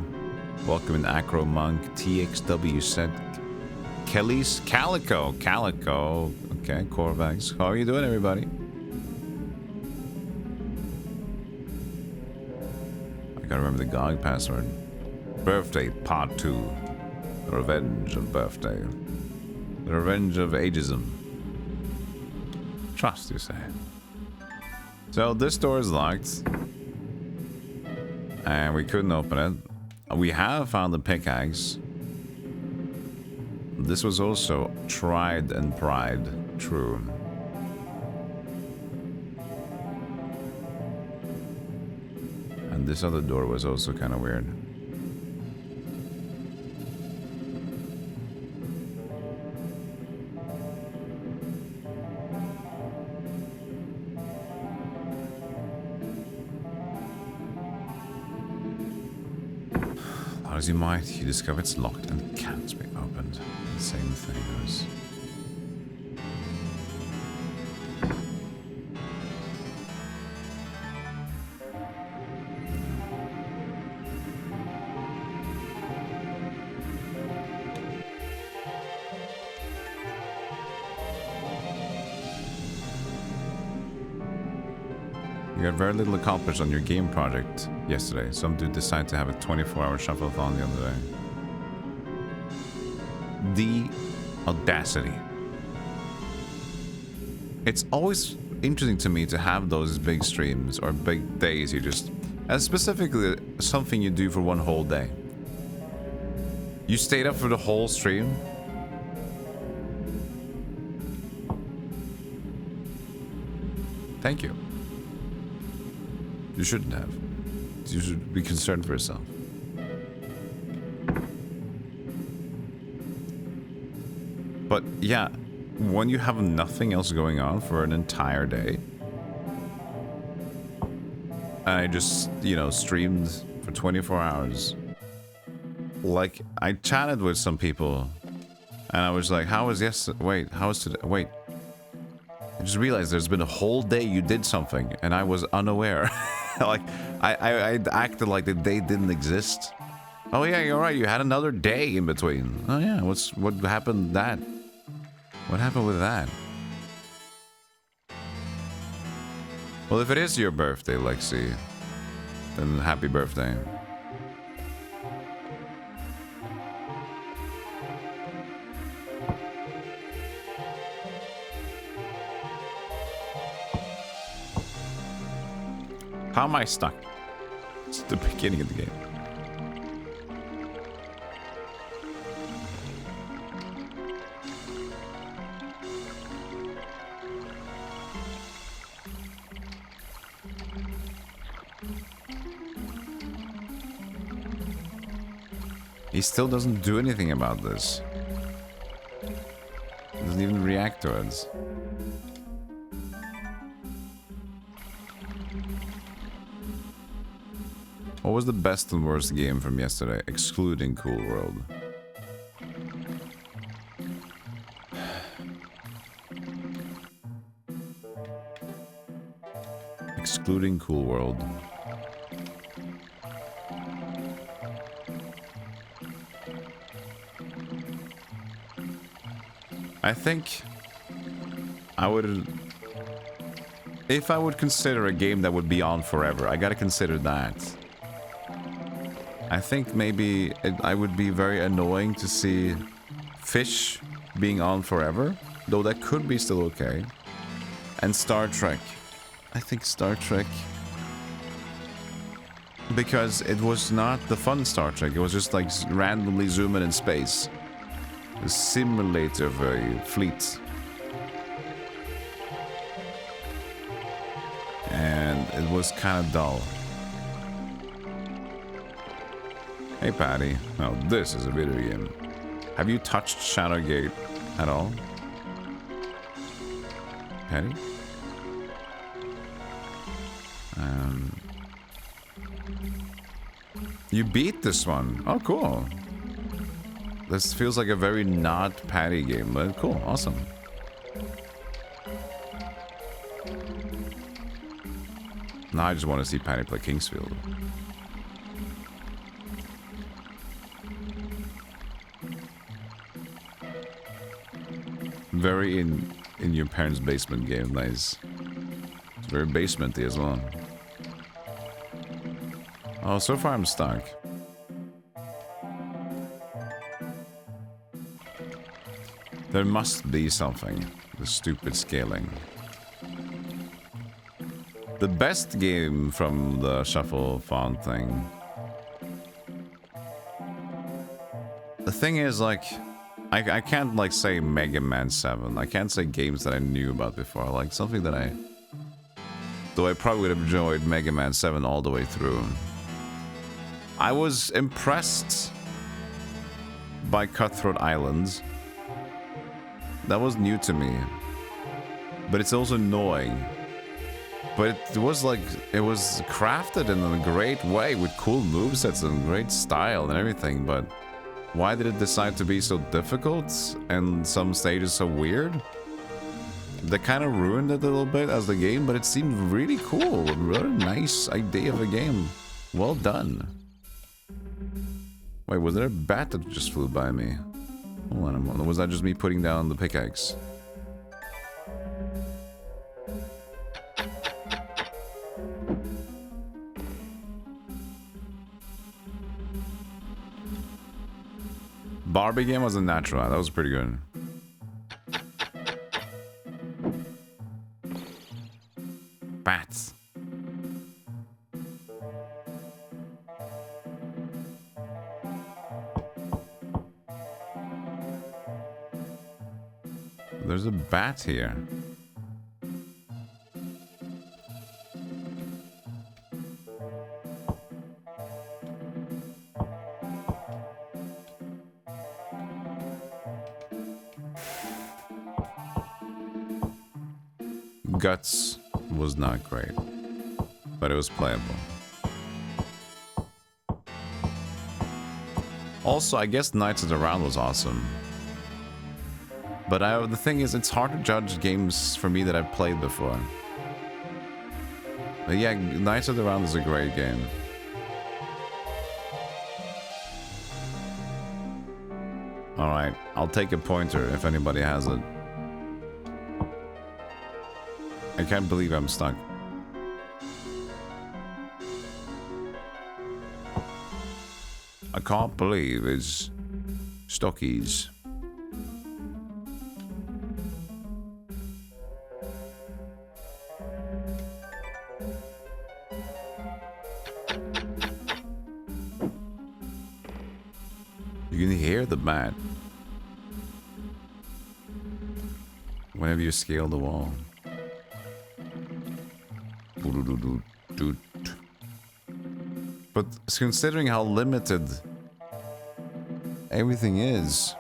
welcome in. Acro Monk, TXW said. Kelly's Calico. Okay, Corvax. How are you doing, everybody? I gotta remember the GOG password. Birthday Part 2. The Revenge of Birthday. The Revenge of Ageism. Trust, you say. So this door is locked. And we couldn't open it. We have found the pickaxe. This was also tried and pried true. And this other door was also kind of weird. Loud as you might, you discover it's locked and can't be opened. The same thing as... You had very little accomplished on your game project yesterday. Some dude decided to have a 24-hour shuffle-a-thon the other day. The audacity. It's always interesting to me to have those big streams or big days you just... As specifically something you do for one whole day. You stayed up for the whole stream? Thank you. You shouldn't have. You should be concerned for yourself. But yeah, when you have nothing else going on for an entire day, and I just, you know, streamed for 24 hours. Like, I chatted with some people, and I was like, how was yesterday? Wait, how was today? Wait. I just realized there's been a whole day you did something, and I was unaware. Like, I acted like the day didn't exist. Oh yeah, you're right, you had another day in between. Oh yeah, what happened that? What happened with that? Well, if it is your birthday, Lexi, then happy birthday. How am I stuck? It's the beginning of the game. He still doesn't do anything about this. Doesn't even react to it. What was the best and worst game from yesterday, excluding Cool World? Excluding Cool World. I think I would... If I would consider a game that would be on forever, I gotta consider that. I think maybe I would be very annoying to see Fish being on forever, though that could be still okay. And Star Trek. I think Star Trek... Because it was not the fun Star Trek, it was just like randomly zooming in space. A simulator of a fleet. And it was kind of dull. Hey Patty. Oh, this is a video game. Have you touched Shadowgate at all? Patty? You beat this one. Oh, cool. This feels like a very not Patty game, but cool. Awesome. Now I just want to see Patty play Kingsfield. Very in your parents' basement game. Nice. It's very basementy as well. Oh, so far I'm stuck. There must be something. The stupid scaling. The best game from the shuffle font thing. The thing is, like, I can't, like, say Mega Man 7. I can't say games that I knew about before. Like, something that I... Though I probably would have enjoyed Mega Man 7 all the way through. I was impressed by Cutthroat Island. That was new to me. But it's also annoying. But it was like, it was crafted in a great way with cool movesets and great style and everything, but why did it decide to be so difficult and some stages so weird? They kind of ruined it a little bit as the game, but it seemed really cool. A really nice idea of a game. Well done. Wait, was there a bat that just flew by me? Hold on a moment. Was that just me putting down the pickaxe? Barbie game was a natural. That was pretty good. Bats. There's a bat here. Guts was not great, but it was playable. Also, I guess Knights of the Round was awesome. But the thing is, it's hard to judge games for me that I've played before. But yeah, Knights of the Round is a great game. Alright, I'll take a pointer if anybody has it. I can't believe I'm stuck. I can't believe it's stockies. You can hear the bat whenever you scale the wall. But considering how limited everything is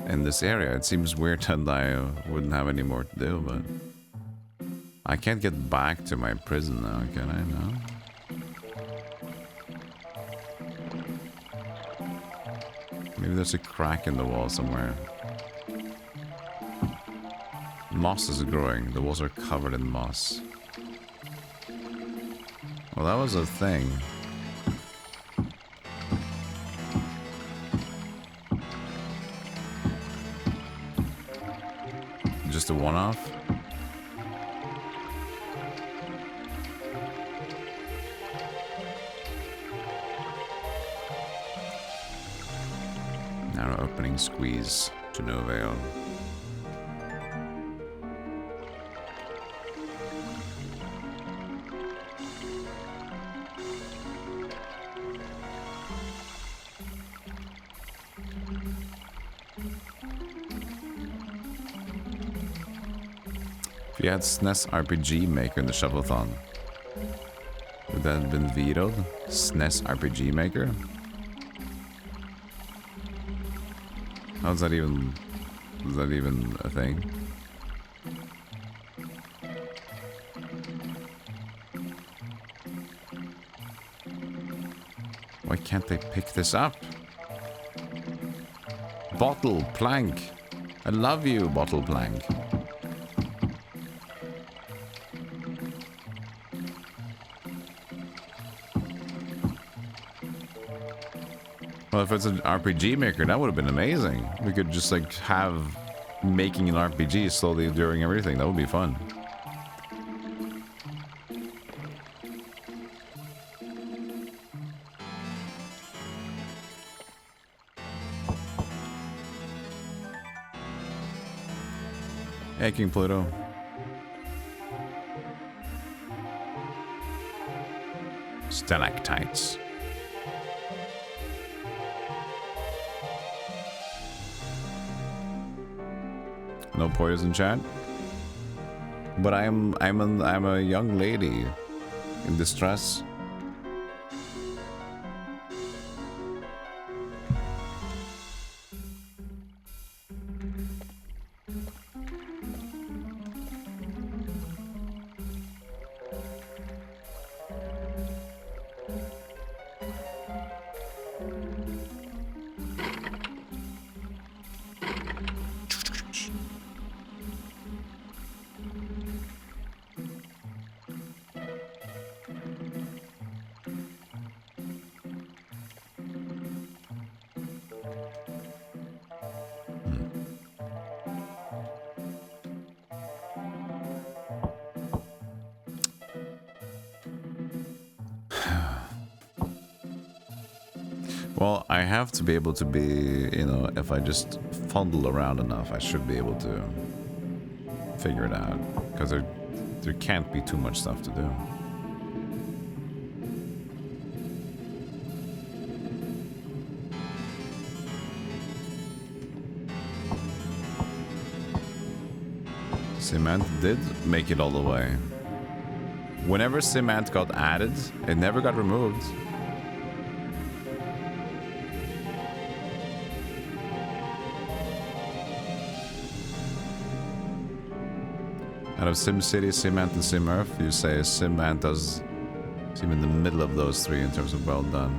in this area, it seems weird that I wouldn't have any more to do, but I can't get back to my prison now, can I? No? Maybe there's a crack in the wall somewhere. Moss is growing. The walls are covered in moss. Well, that was a thing. Just a one-off? Narrow opening squeeze to no avail. If you had SNES RPG Maker in the Shovel-thon, would that have been vetoed? SNES RPG Maker? How's that even... is that even a thing? Why can't they pick this up? Bottle Plank. I love you, Bottle Plank. Well, if it's an RPG Maker, that would have been amazing. We could just like have making an RPG slowly during everything. That would be fun. Hey, King Pluto. Stalactites. No poison, chat. But I'm a young lady in distress. Well, I have to be able to be, you know, if I just fondle around enough, I should be able to figure it out. Because there can't be too much stuff to do. Cement did make it all the way. Whenever cement got added, it never got removed. Out of SimCity, Cement, and SimEarth, you say Cement does seem in the middle of those three in terms of well done.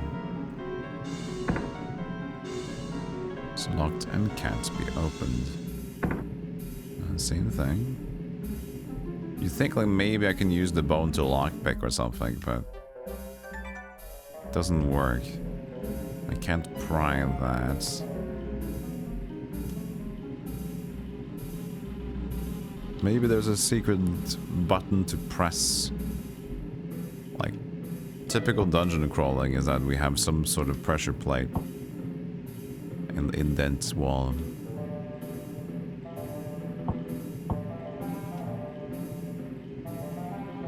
It's locked and can't be opened. Same thing. You think like maybe I can use the bone to lockpick or something, but it doesn't work. I can't pry that. Maybe there's a secret button to press. Like, typical dungeon crawling is that we have some sort of pressure plate in the indent wall.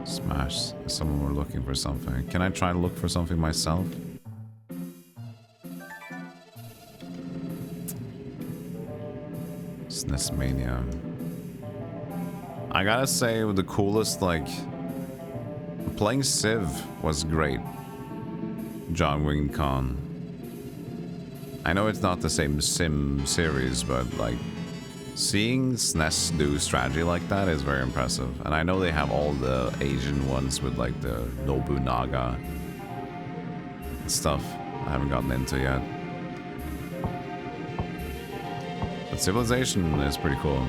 Smash. Someone were looking for something. Can I try to look for something myself? SNES Mania. I gotta say, the coolest, like, playing Civ was great. John Wing Con. I know it's not the same Sim series, but like, seeing SNES do strategy like that is very impressive. And I know they have all the Asian ones with like the Nobunaga stuff I haven't gotten into yet. But Civilization is pretty cool.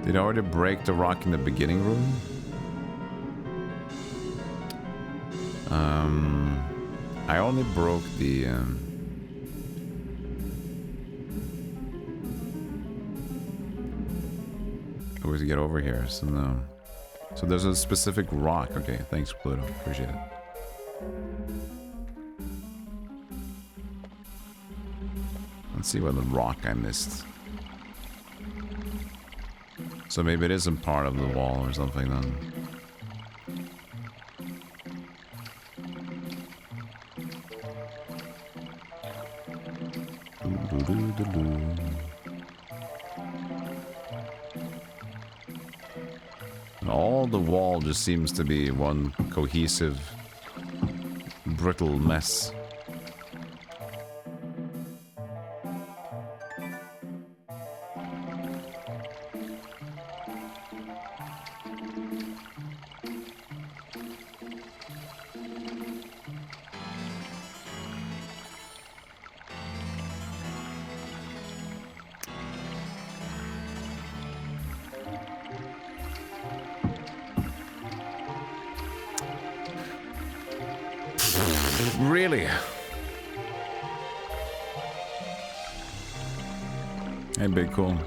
Did I already break the rock in the beginning room? I only broke the I was to get over here, so no. So there's a specific rock. Okay, thanks Pluto, appreciate it. Let's see what the rock I missed. So maybe it isn't part of the wall or something then. And all the wall just seems to be one cohesive, brittle mess. Really? Hey, big cool.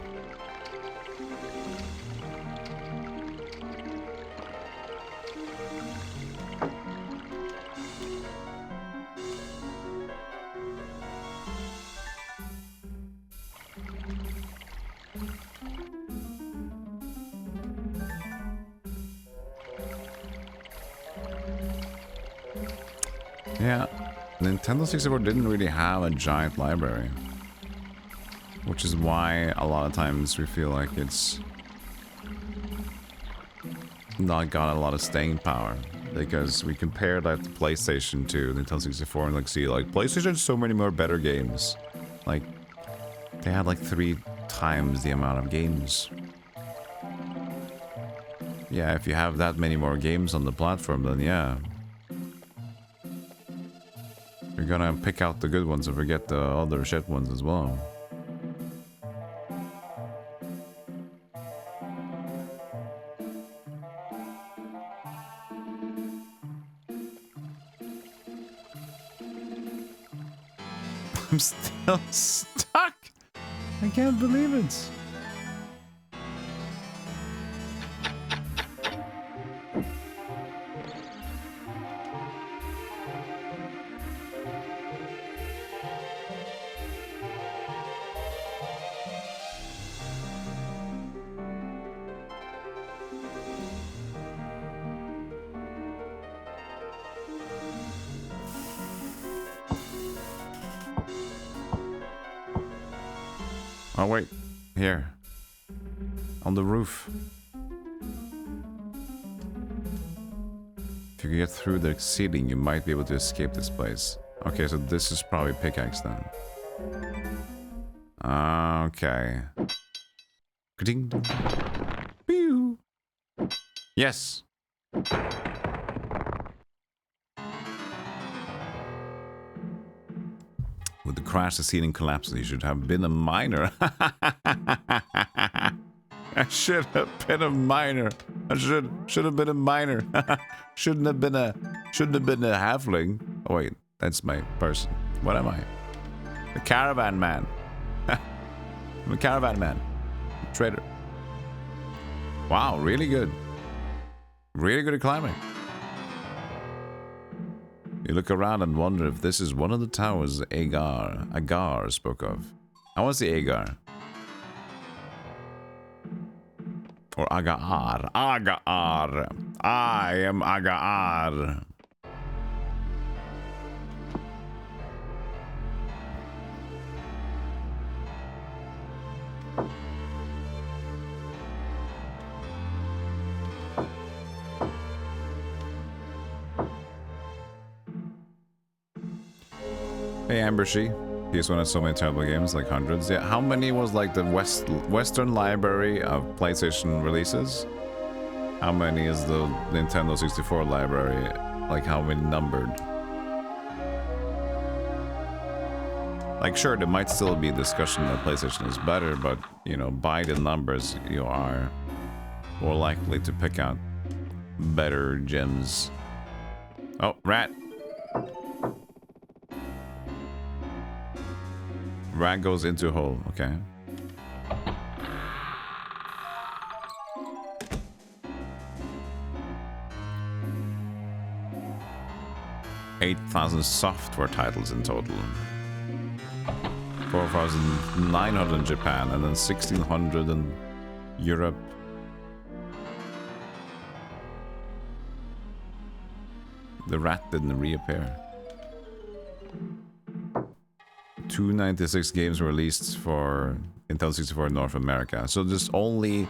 Yeah, Nintendo 64 didn't really have a giant library, which is why a lot of times we feel like it's not got a lot of staying power, because we compare that to PlayStation 2, Nintendo 64, and like see like PlayStation has so many more better games. Like they had like 3 times the amount of games. Yeah, if you have that many more games on the platform, then yeah. You're gonna pick out the good ones and forget the other shit ones as well. I'm still stuck! I can't believe it! Oh, wait. Here. On the roof. If you get through the ceiling, you might be able to escape this place. Okay, so this is probably pickaxe then. Okay. Ka-ding. Pew. Yes. With the crash, the ceiling collapses. You should have been a miner. I should have been a miner. I should have been a miner. shouldn't have been a halfling. Oh wait, that's my person. What am I? The caravan man. I'm a caravan man. Trader. Wow, really good. Really good at climbing. You look around and wonder if this is one of the towers Agar spoke of. I want to see Agar. Or Agar. Agar. I am Agar. Hey Ambershy, PS1 had so many terrible games, like hundreds. Yeah, how many was like the Western library of PlayStation releases? How many is the Nintendo 64 library? Like how many numbered? Like sure, there might still be discussion that PlayStation is better, but you know, by the numbers, you are more likely to pick out better gems. Oh, rat! Rat goes into hole, okay. $8,000 software titles in total. 4,900 in Japan, and then 1,600 in Europe. The rat didn't reappear. 296 games were released for Nintendo 64 in North America. So just only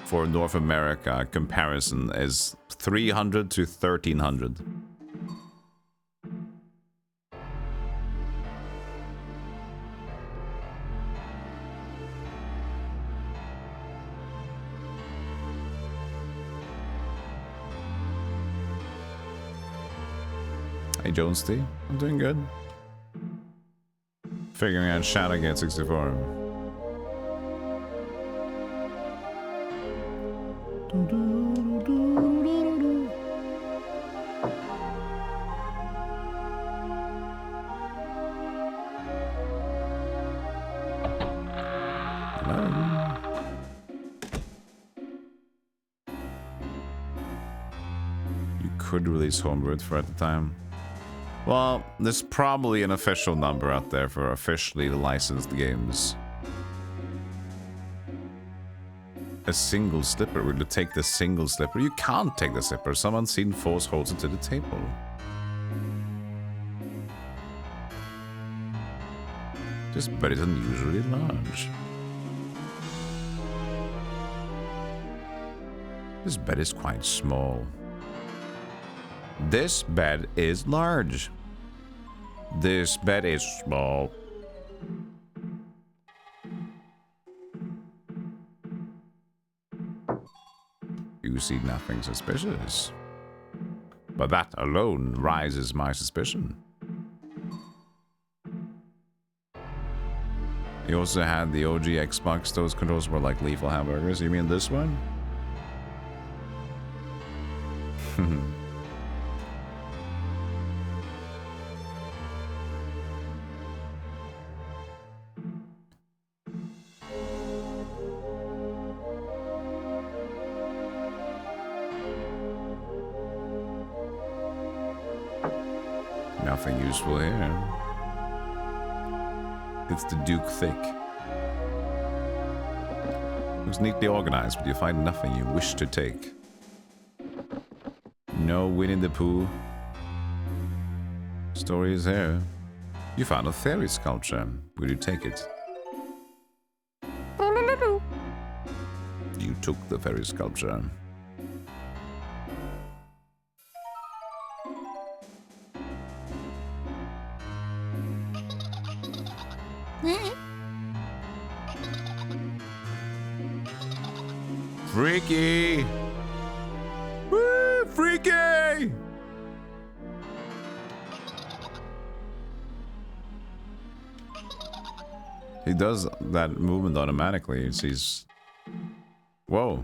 for North America comparison is 300 to 1,300. Hey Jones T, I'm doing good. Figuring out Shadowgate 64. Hello. You could release Homebrew for at the time. Well, there's probably an official number out there for officially licensed games. A single slipper. Will you take the single slipper? You can't take the slipper. Some unseen force holds it to the table. This bed is unusually large. This bed is quite small. This bed is large. This bed is small. You see nothing suspicious. But that alone rises my suspicion. You also had the OG Xbox. Those controls were like lethal hamburgers. You mean this one? Nothing useful here. It's the Duke Thick. Looks neatly organized, but you find nothing you wish to take. No Winnie the Pooh. Story is here. You found a fairy sculpture. Will you take it? took the fairy sculpture. Freaky! Woo! Freaky! He does that movement automatically. It sees... Whoa.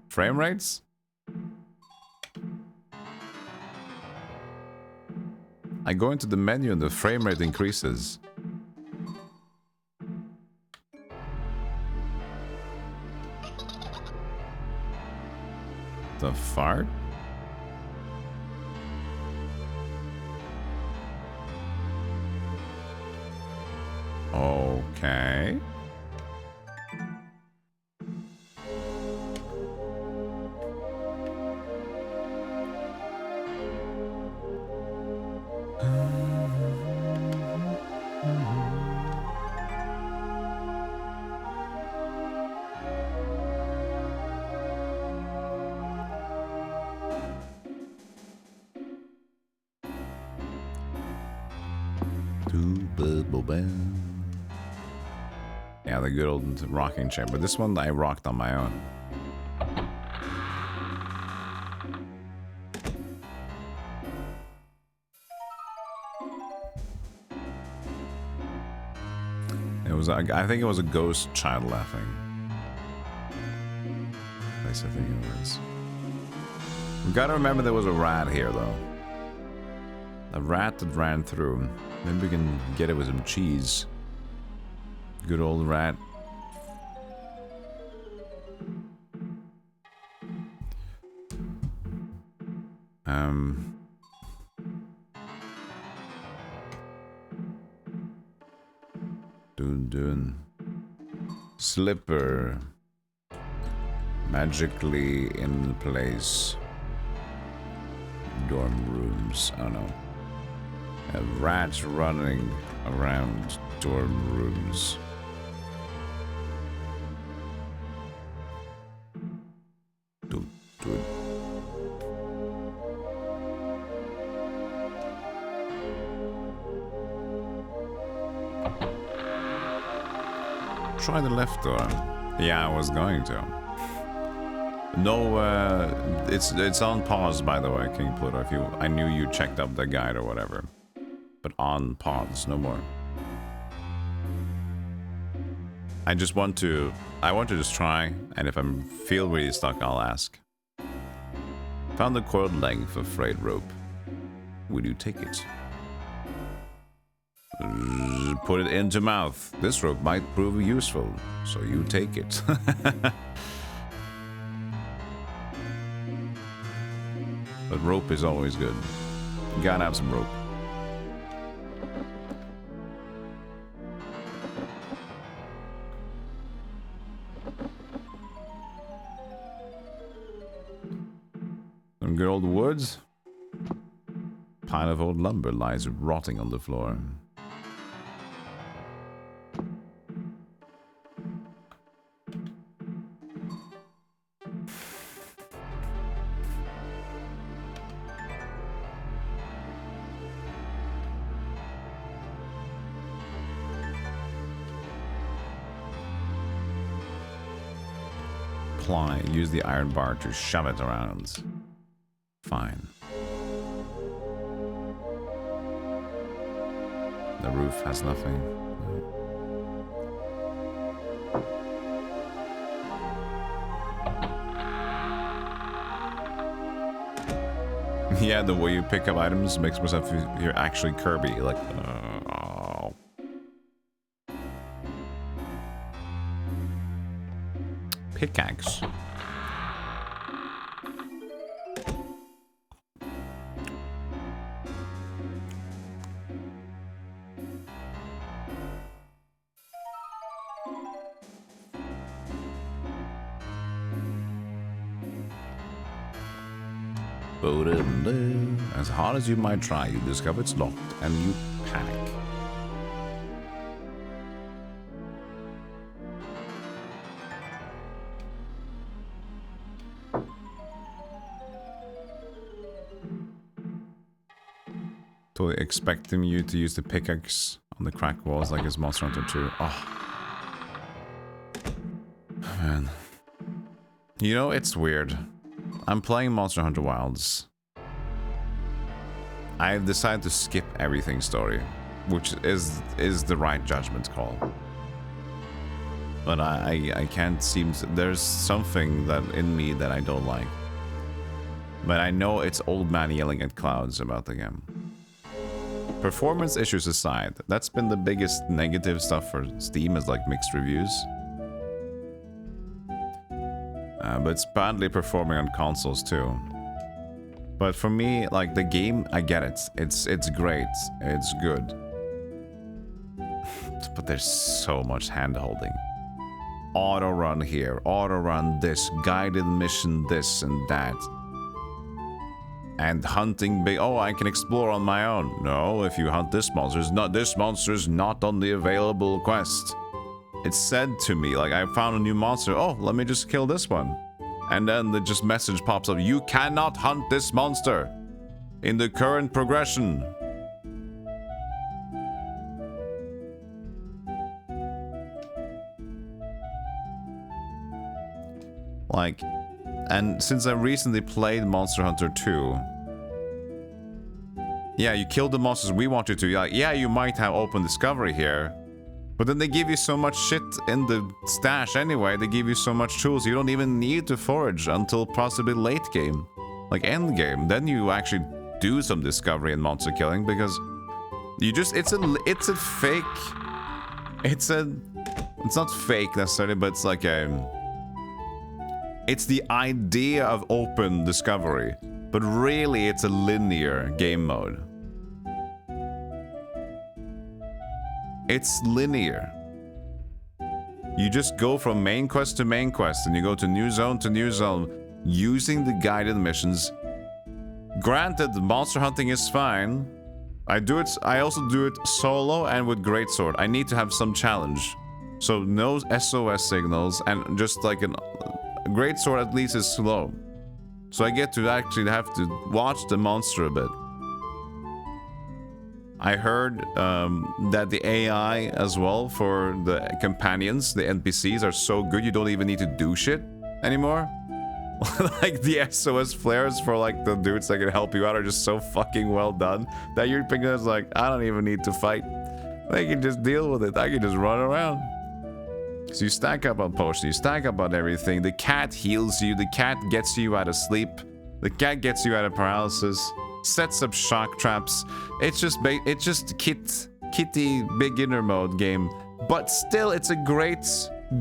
Frame rates? I go into the menu and the frame rate increases. The fart? Okay. Yeah, the good old rocking chair, but this one I rocked on my own. It was, I think it was a ghost child laughing. At least I think it was. We gotta remember there was a rat here, though. A rat that ran through. Maybe we can get it with some cheese. Good old rat. Doon. Slipper. Magically in place. Dorm rooms. I don't know. Rats running around dorm rooms. Do it. Try the left door. Yeah, I was going to. No, it's on pause, by the way, King Pluto. If I knew you checked up the guide or whatever, but on pause, no more. I want to just try, and if I feel really stuck, I'll ask. Found the coiled length of frayed rope. Will you take it? Put it into mouth. This rope might prove useful, so you take it. But rope is always good. You gotta have some rope. Some good old woods. Pile of old lumber lies rotting on the floor. Use the iron bar to shove it around. Fine. The roof has nothing. Yeah, the way you pick up items makes myself feel you're actually Kirby. Like, oh. Pickaxe. As hard as you might try, you discover it's locked and you panic. Totally expecting you to use the pickaxe on the crack walls like it's Monster Hunter 2. Oh. Man. You know, it's weird. I'm playing Monster Hunter Wilds. I've decided to skip everything story, which is the right judgment call. But I can't seem to... There's something that in me that I don't like. But I know it's old man yelling at clouds about the game. Performance issues aside, that's been the biggest negative stuff for Steam, is like mixed reviews. But it's badly performing on consoles too. But for me, like the game, I get it. It's great. It's good. But there's so much hand-holding. Auto run here, auto run this, guided mission this and that. And hunting big. Oh, I can explore on my own. No, if you hunt this monster, this monster is not on the available quest. It's said to me, like, I found a new monster. Oh, let me just kill this one. And then the just message pops up. You cannot hunt this monster in the current progression. Like, and since I recently played Monster Hunter 2, yeah, you killed the monsters we want you to. Like, yeah, you might have open discovery here, but then they give you so much shit in the stash anyway. They give you so much tools. You don't even need to forage until possibly late game, like end game. Then you actually do some discovery and monster killing, because you just it's a fake. It's not fake necessarily, but it's like it's the idea of open discovery, but really it's a linear game mode. It's linear. You just go from main quest to main quest, and you go to new zone to new zone, using the guided missions. Granted, monster hunting is fine. I also do it solo and with greatsword. I need to have some challenge. So no SOS signals, and just like a greatsword at least is slow. So I get to actually have to watch the monster a bit. I heard that the AI as well for the companions, the NPCs, are so good you don't even need to do shit anymore. Like the SOS flares for like the dudes that can help you out are just so fucking well done that you're picking us like, I don't even need to fight. I can just deal with it. I can just run around. So you stack up on potions, you stack up on everything. The cat heals you, the cat gets you out of sleep, the cat gets you out of paralysis, sets up shock traps. It's just kitty beginner mode game, but still it's a great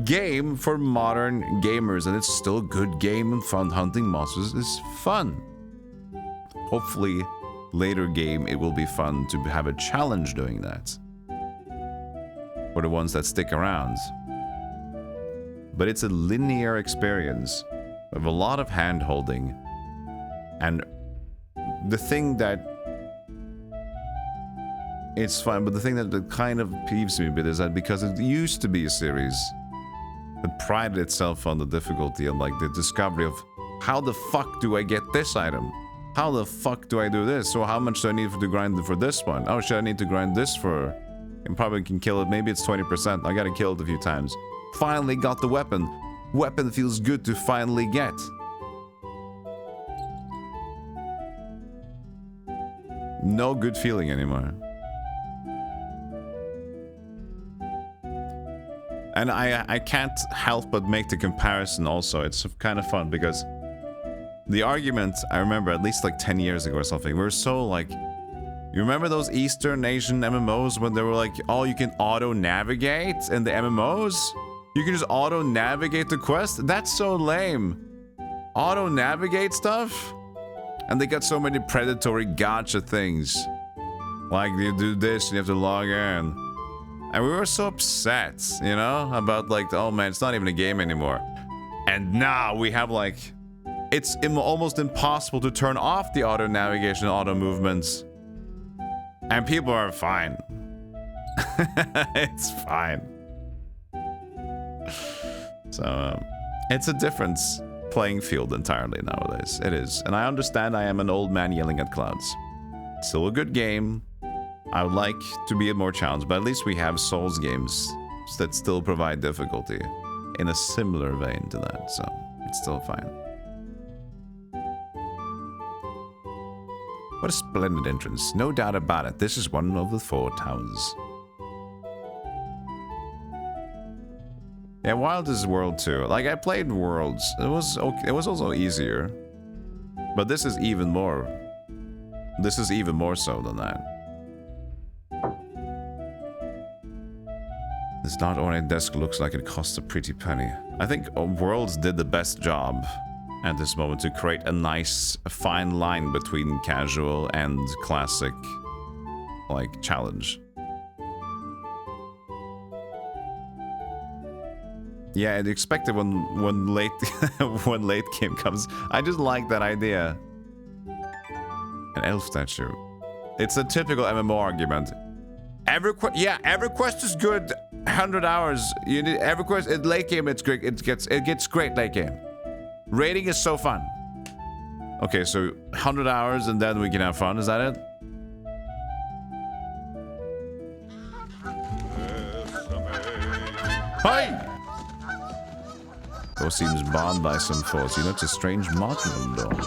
game for modern gamers, and it's still a good game, and fun. Hunting monsters is fun. Hopefully later game it will be fun to have a challenge doing that for the ones that stick around. But it's a linear experience with a lot of hand holding, and the thing that it's fun, but the thing that kind of peeves me a bit is that because it used to be a series that prided itself on the difficulty and like the discovery of how the fuck do I get this item? How the fuck do I do this? So how much do I need to grind for this one? Oh shit, I need to grind this for... I probably can kill it. Maybe it's 20%. I gotta kill it a few times. Finally got the weapon. Weapon feels good to finally get. No good feeling anymore. And I can't help but make the comparison also. It's kind of fun because the argument, I remember at least like 10 years ago or something, we were so like... You remember those Eastern Asian MMOs when they were like, oh, you can auto-navigate in the MMOs? You can just auto-navigate the quest? That's so lame. Auto-navigate stuff? And they got so many predatory gacha things. Like, you do this and you have to log in. And we were so upset, you know? About like, oh man, it's not even a game anymore. And now we have like... It's almost impossible to turn off the auto-navigation, auto-movements. And people are fine. It's fine. So, it's a different playing field entirely nowadays. It is. And I understand I am an old man yelling at clouds. Still a good game. I would like to be more challenged, but at least we have Souls games that still provide difficulty in a similar vein to that, so it's still fine. What a splendid entrance, no doubt about it. This is one of the 4 towers. Yeah, Wild is World 2. Like, I played Worlds. It was okay. It was also easier. But this is even more. This is even more so than that. This not ornate desk looks like it costs a pretty penny. I think Worlds did the best job at this moment to create a nice, fine line between casual and classic, like, challenge. Yeah, I'd expect it when late when late game comes. I just like that idea. An elf statue. It's a typical MMO argument. Every quest is good. 100 hours. You need every quest. At late game, it's great. It gets great late game. Raiding is so fun. Okay, so 100 hours and then we can have fun. Is that it? Hi. Door seems barred by some force. You notice a strange marking on the door.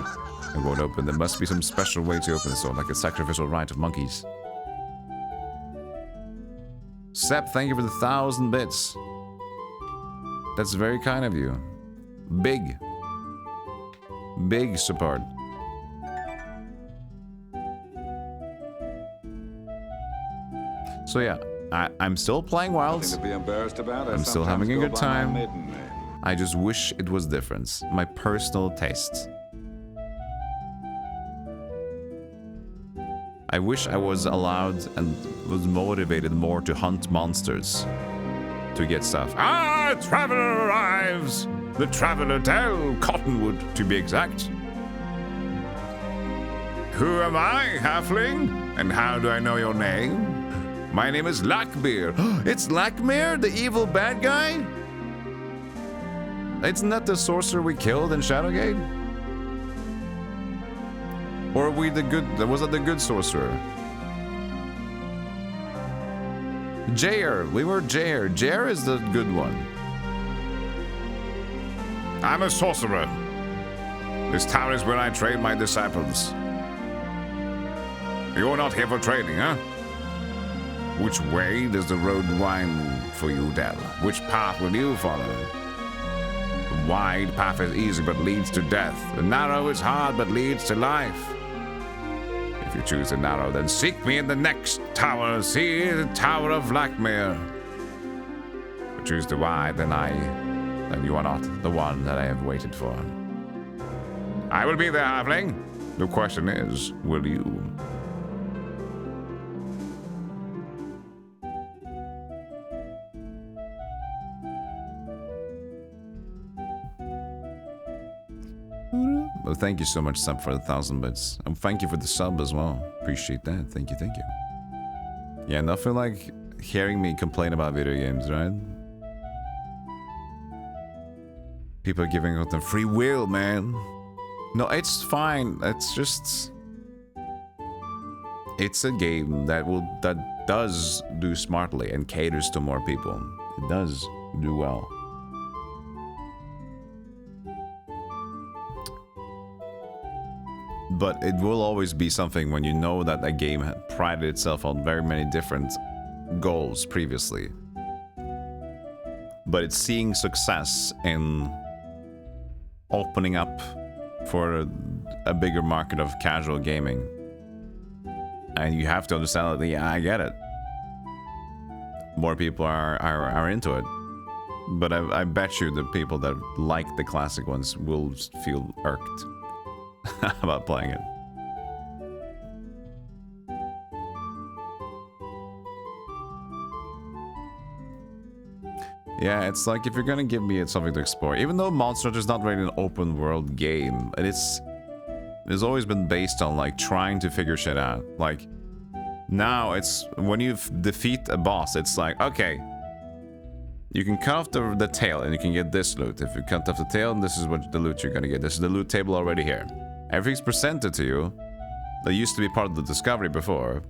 It won't open. There must be some special way to open this door, like a sacrificial rite of monkeys. Sep, thank you for the 1,000 bits. That's very kind of you. Big support. So yeah, I'm still playing Wilds. Nothing to be embarrassed about. I'm still having a good time. I just wish it was different. My personal tastes. I wish I was allowed and was motivated more to hunt monsters. To get stuff. Ah, traveler arrives! The traveler Del Cottonwood, to be exact. Who am I, halfling? And how do I know your name? My name is Lackbeard. It's Lackbeard, the evil bad guy? Isn't that the sorcerer we killed in Shadowgate? Or are we the good... Was that the good sorcerer? Jair. We were Jair. Jair is the good one. I'm a sorcerer. This tower is where I train my disciples. You're not here for training, huh? Which way does the road wind for you, Del? Which path will you follow? The wide path is easy but leads to death. The narrow is hard but leads to life. If you choose the narrow, then seek me in the next tower. See the Tower of Blackmere. If you choose the wide, then you are not the one that I have waited for. I will be there, halfling. The question is, will you? Well, thank you so much, Sub, for the 1,000 bits. And thank you for the sub as well. Appreciate that. Thank you, thank you. Yeah, nothing like hearing me complain about video games, right? People are giving out the free will, man. No, it's fine. It's just... It's a game that does do smartly and caters to more people. It does do well. But it will always be something when you know that a game had prided itself on very many different goals previously. But it's seeing success in opening up for a bigger market of casual gaming. And you have to understand that, yeah, I get it. More people are into it. But I bet you the people that like the classic ones will feel irked about playing it. Yeah, it's like if you're gonna give me something to explore, even though Monster Hunter is not really an open world game, it's always been based on like trying to figure shit out. Like now it's when you defeat a boss, it's like, okay, you can cut off the tail and you can get this loot. If you cut off the tail, this is what the loot you're gonna get. This is the loot table already here. Everything's presented to you. That used to be part of the discovery before.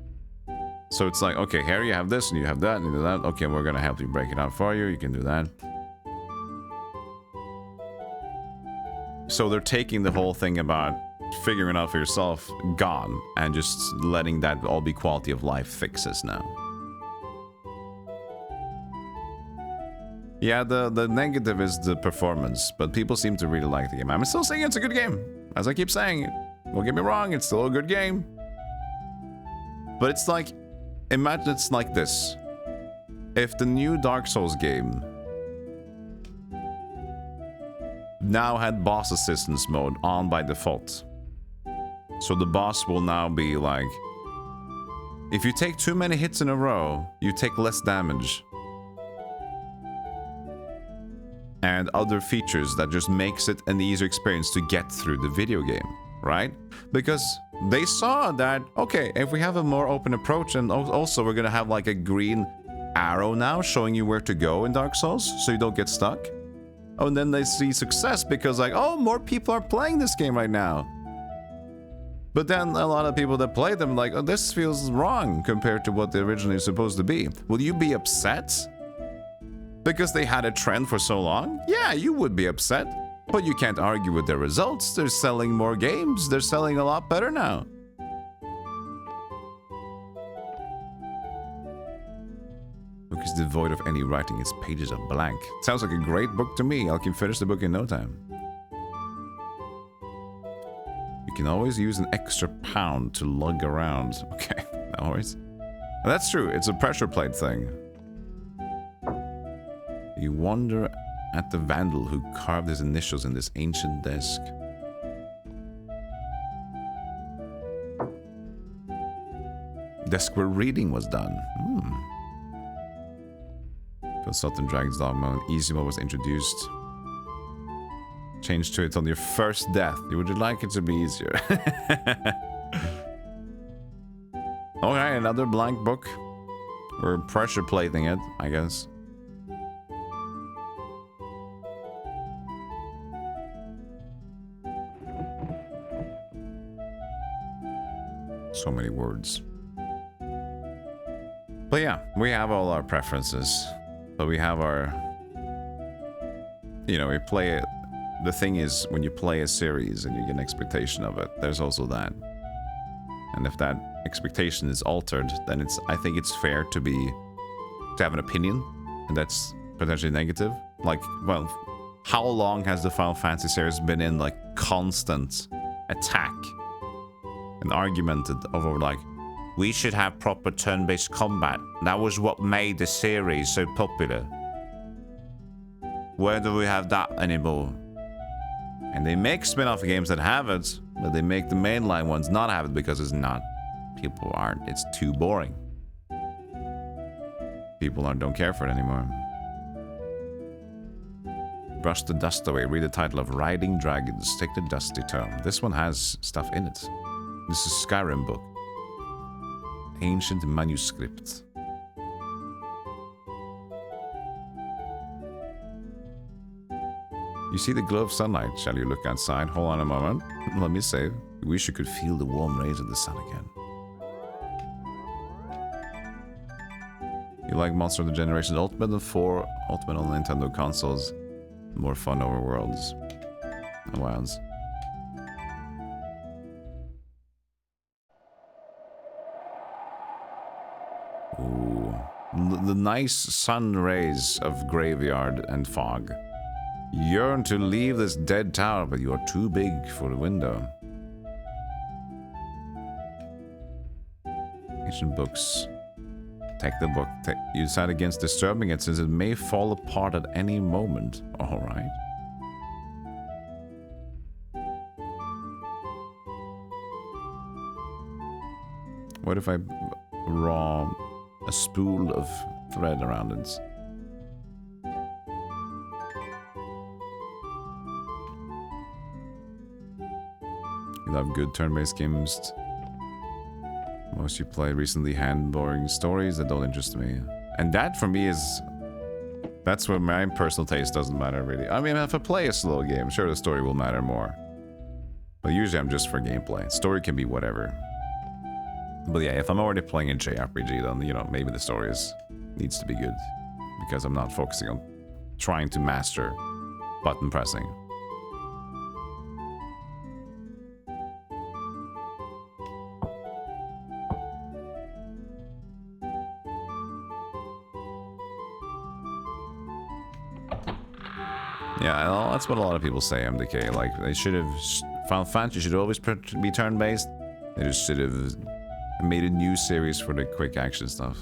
So it's like, okay, here you have this and you have that and you do that. Okay, we're gonna help you break it out for you. You can do that. So they're taking the whole thing about figuring out for yourself gone and just letting that all be quality of life fixes now. Yeah, the negative is the performance, but people seem to really like the game. I'm still saying it's a good game. As I keep saying, don't get me wrong, it's still a good game. But it's like, imagine it's like this. If the new Dark Souls game now had boss assistance mode on by default. So the boss will now be like, if you take too many hits in a row, you take less damage. And other features that just makes it an easier experience to get through the video game, right? Because they saw that, okay, if we have a more open approach, and also we're gonna have like a green arrow now showing you where to go in Dark Souls so you don't get stuck. Oh, and then they see success because like, oh, more people are playing this game right now. But then a lot of people that play them like, oh, this feels wrong compared to what they originally were supposed to be. Will you be upset? Because they had a trend for so long? Yeah, you would be upset. But you can't argue with their results. They're selling more games. They're selling a lot better now. Book is devoid of any writing. Its pages are blank. Sounds like a great book to me. I can finish the book in no time. You can always use an extra pound to lug around. Okay, no worries. That's true. It's a pressure plate thing. You wonder at the vandal who carved his initials in this ancient desk. Desk where reading was done. Consultant Dragon's Dogma. Easy mode was introduced. Change to it on your first death. Would you like it to be easier? Okay, another blank book. We're pressure plating it, I guess. So many words. But yeah, we have all our preferences. But we have our... You know, we play it. The thing is, when you play a series and you get an expectation of it, there's also that. And if that expectation is altered, then I think it's fair to have an opinion, and that's potentially negative. Like, well, how long has the Final Fantasy series been in like constant attack and argumented over like, we should have proper turn-based combat. That was what made the series so popular. Where do we have that anymore? And they make spin-off games that have it, but they make the mainline ones not have it because it's not. People aren't. It's too boring. People don't care for it anymore. Brush the dust away. Read the title of Riding Dragons. Take the dusty tome. This one has stuff in it. This is Skyrim book. Ancient manuscript. You see the glow of sunlight. Shall you look outside? Hold on a moment. Let me save. I wish you could feel the warm rays of the sun again. You like Monster of the Generation Ultimate and 4 Ultimate on Nintendo consoles. More fun over worlds and wilds. Ooh. The nice sun rays of graveyard and fog. Yearn to leave this dead tower, but you are too big for the window. Ancient books. Take the book. You decide against disturbing it since it may fall apart at any moment. Alright. What if I draw a spool of thread around it? You love good turn-based games. Most you play recently hand-boring stories that don't interest me. And that for me is... That's where my personal taste doesn't matter really. I mean, if I play a slow game, sure the story will matter more. But usually I'm just for gameplay. Story can be whatever. But yeah, if I'm already playing a JRPG, then, you know, maybe the story needs to be good. Because I'm not focusing on trying to master button pressing. Yeah, well, that's what a lot of people say, MDK. Like, they should have... Final Fantasy should always be turn-based. They just should have made a new series for the quick action stuff.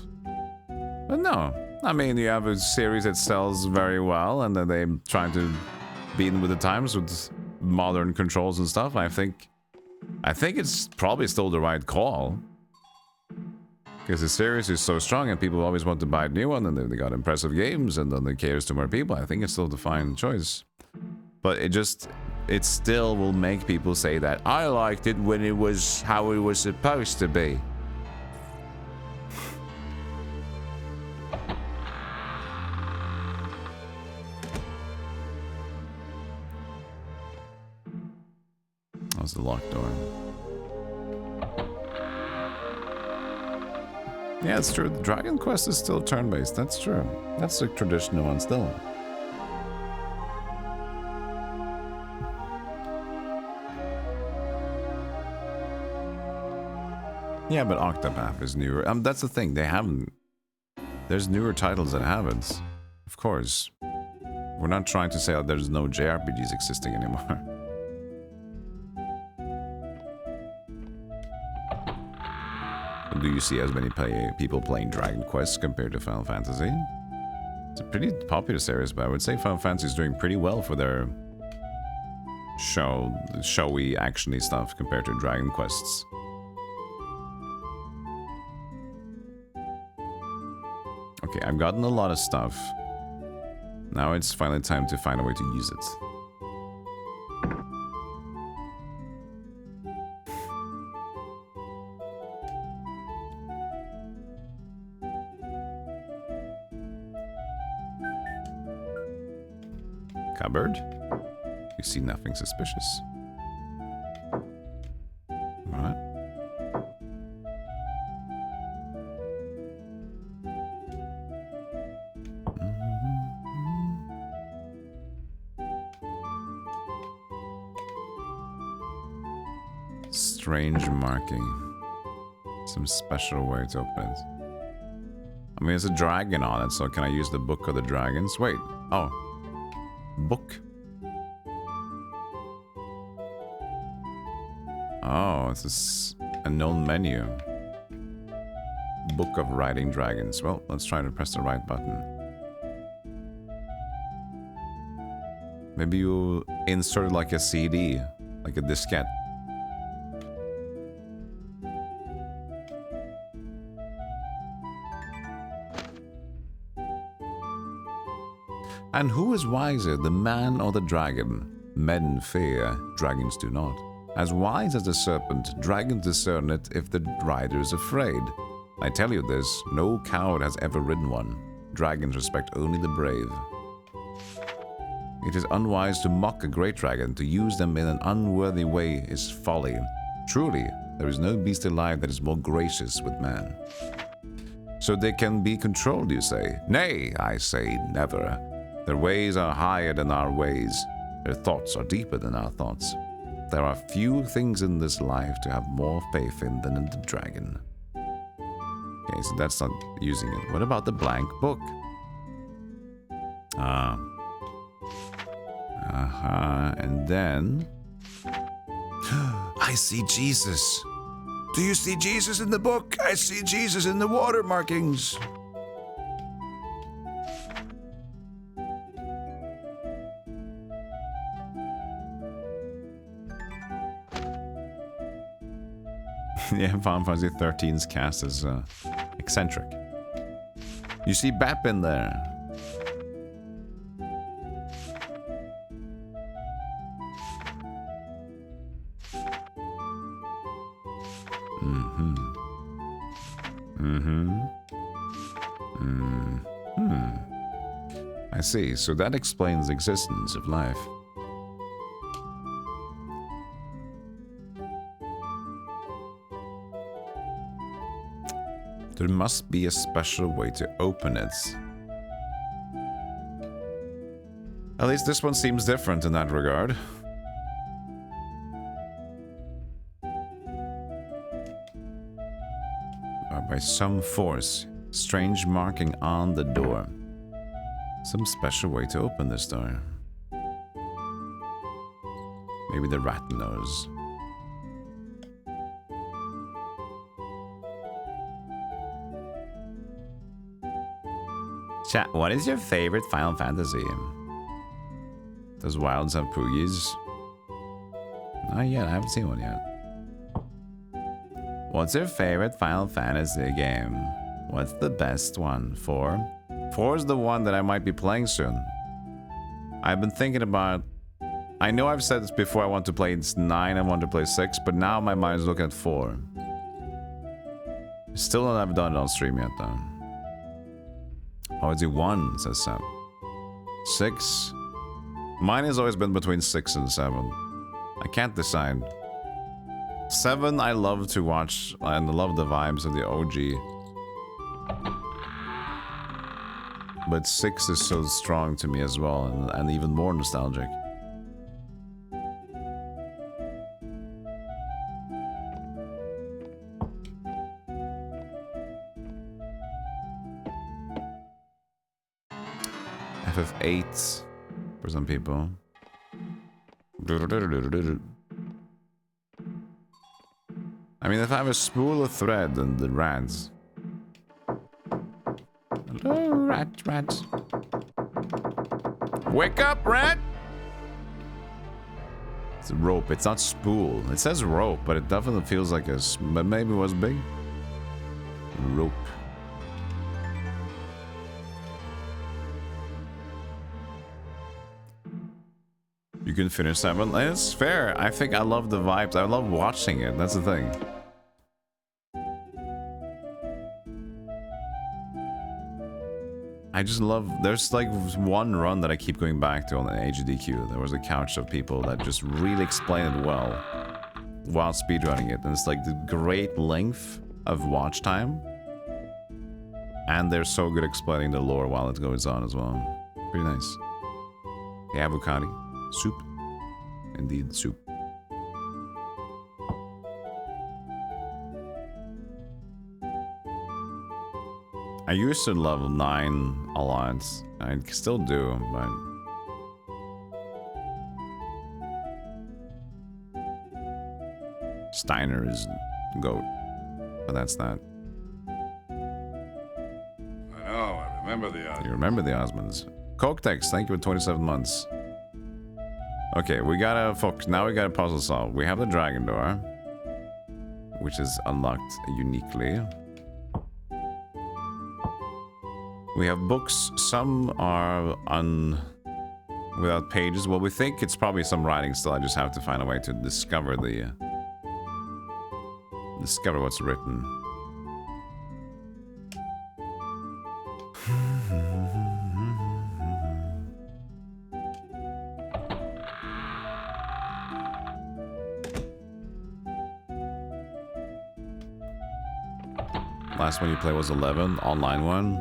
But no. I mean, you have a series that sells very well, and then they're trying to be in with the times with modern controls and stuff. I think it's probably still the right call. Because the series is so strong and people always want to buy a new one, and then they got impressive games, and then it caters to more people. I think it's still the fine choice. But it still will make people say that I liked it when it was how it was supposed to be. That was the locked door. Yeah, it's true. Dragon Quest is still turn-based. That's true. That's the traditional one still. Yeah, but Octopath is newer. That's the thing. They haven't... There's newer titles that haven't. Of course. We're not trying to say that there's no JRPGs existing anymore. Do you see as many people playing Dragon Quest compared to Final Fantasy? It's a pretty popular series, but I would say Final Fantasy is doing pretty well for their showy, actiony stuff compared to Dragon Quests. Okay, I've gotten a lot of stuff. Now it's finally time to find a way to use it. Cupboard? You see nothing suspicious. Alright. Strange marking. Some special way to open it. I mean, there's a dragon on it, so can I use the Book of the Dragons? Wait. Oh. Book. Oh, it's a known menu. Book of Riding Dragons. Well, let's try to press the right button. Maybe you insert like a CD, like a diskette. And who is wiser, the man or the dragon? Men fear, dragons do not. As wise as the serpent, dragons discern it if the rider is afraid. I tell you this, no coward has ever ridden one. Dragons respect only the brave. It is unwise to mock a great dragon. To use them in an unworthy way is folly. Truly, there is no beast alive that is more gracious with man. So they can be controlled, you say? Nay, I say never. Their ways are higher than our ways. Their thoughts are deeper than our thoughts. There are few things in this life to have more faith in than in the dragon. Okay, so that's not using it. What about the blank book? And then... I see Jesus. Do you see Jesus in the book? I see Jesus in the water markings. Yeah, Final Fantasy 13's cast is eccentric. You see Bap in there. I see, so that explains the existence of life. There must be a special way to open it. At least this one seems different in that regard. By some force, strange marking on the door. Some special way to open this door. Maybe the rat knows. Chat, what is your favorite Final Fantasy? Does Wilds have Poogies? Not yet, I haven't seen one yet. What's your favorite Final Fantasy game? What's the best one? 4? 4 is the one that I might be playing soon. I've been thinking about... I know I've said this before, I want to play 9, I want to play 6, but now my mind is looking at 4. Still don't have done it on stream yet though. Oh, it's 1, says Sam. 6. Mine has always been between 6 and 7. I can't decide. 7 I love to watch and I love the vibes of the OG. But 6 is so strong to me as well and even more nostalgic. FF8 for some people. I mean, if I have a spool of thread and the rats. Hello, rat. Wake up, rat! It's a rope. It's not spool. It says rope, but it definitely feels like a... But maybe it was big. Rope. You can finish 7. It's fair. I think I love the vibes. I love watching it. That's the thing. I just love... There's like one run that I keep going back to on the HDQ. There was a couch of people that just really explained it well while speedrunning it. And it's like the great length of watch time. And they're so good explaining the lore while it goes on as well. Pretty nice. The avocado. Soup. Indeed, soup. I used to love 9 a lot. I still do, but... Steiner is GOAT. But that's that. I know, I remember the Osmonds. You remember the Osmonds. Coketex, thank you for 27 months. Okay, we got a focus. Now we got a puzzle solve. We have the dragon door, which is unlocked uniquely. We have books. Some are without pages. Well, we think it's probably some writing still. I just have to find a way to discover what's written. Last one you played was 11, online one.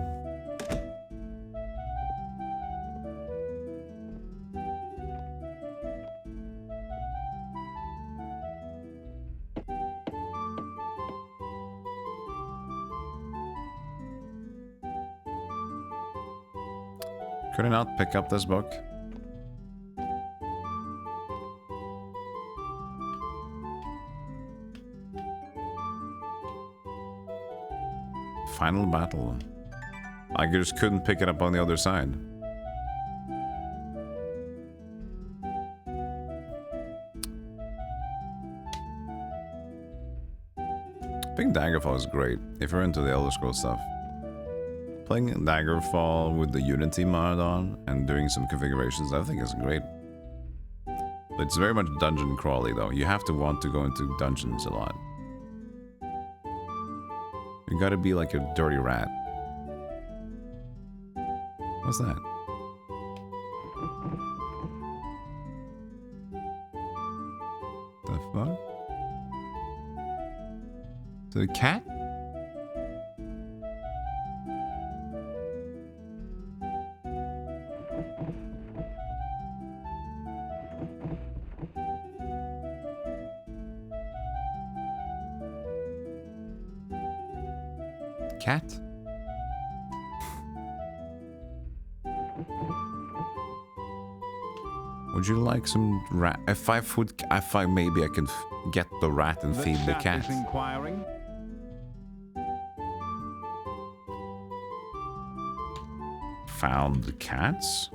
Could I not pick up this book? Final battle. I just couldn't pick it up on the other side. I think Daggerfall is great if you're into the Elder Scrolls stuff. Playing Daggerfall with the Unity mod on and doing some configurations, I think is great. It's very much dungeon crawly though. You have to want to go into dungeons a lot. You gotta be like a dirty rat. What's that? The fuck? Is it a cat? cat? Would you like some rat? If I maybe I can get the rat and feed the cat. Is inquiring. Found the cats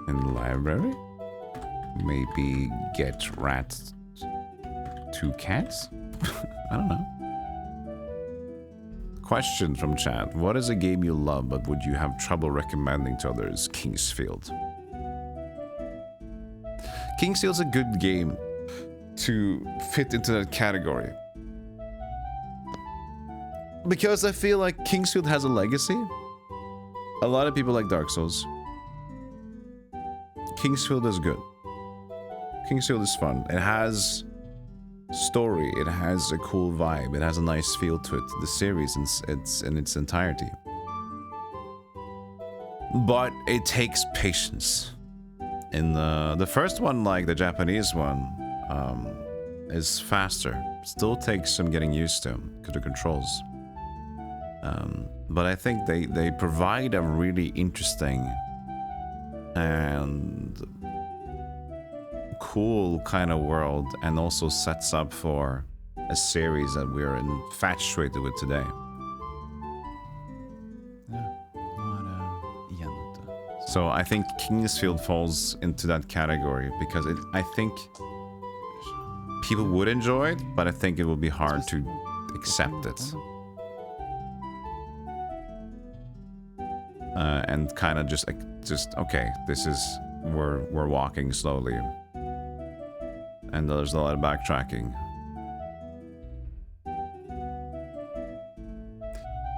in the library. Maybe get rat 2 cats? I don't know. Question from chat. What is a game you love but would you have trouble recommending to others? Kingsfield. Kingsfield's a good game to fit into that category. Because I feel like Kingsfield has a legacy. A lot of people like Dark Souls. Kingsfield is good. Kingsfield is fun. It has story. It has a cool vibe. It has a nice feel to it. The series it's in its entirety. But it takes patience. In the first one, like the Japanese one, is faster. Still takes some getting used to the controls. But I think they provide a really interesting and cool kind of world, and also sets up for a series that we're infatuated with today. So I think Kingsfield falls into that category because I think people would enjoy it, but I think it will be hard to accept it. And kind of just okay, this is we're walking slowly, and there's a lot of backtracking.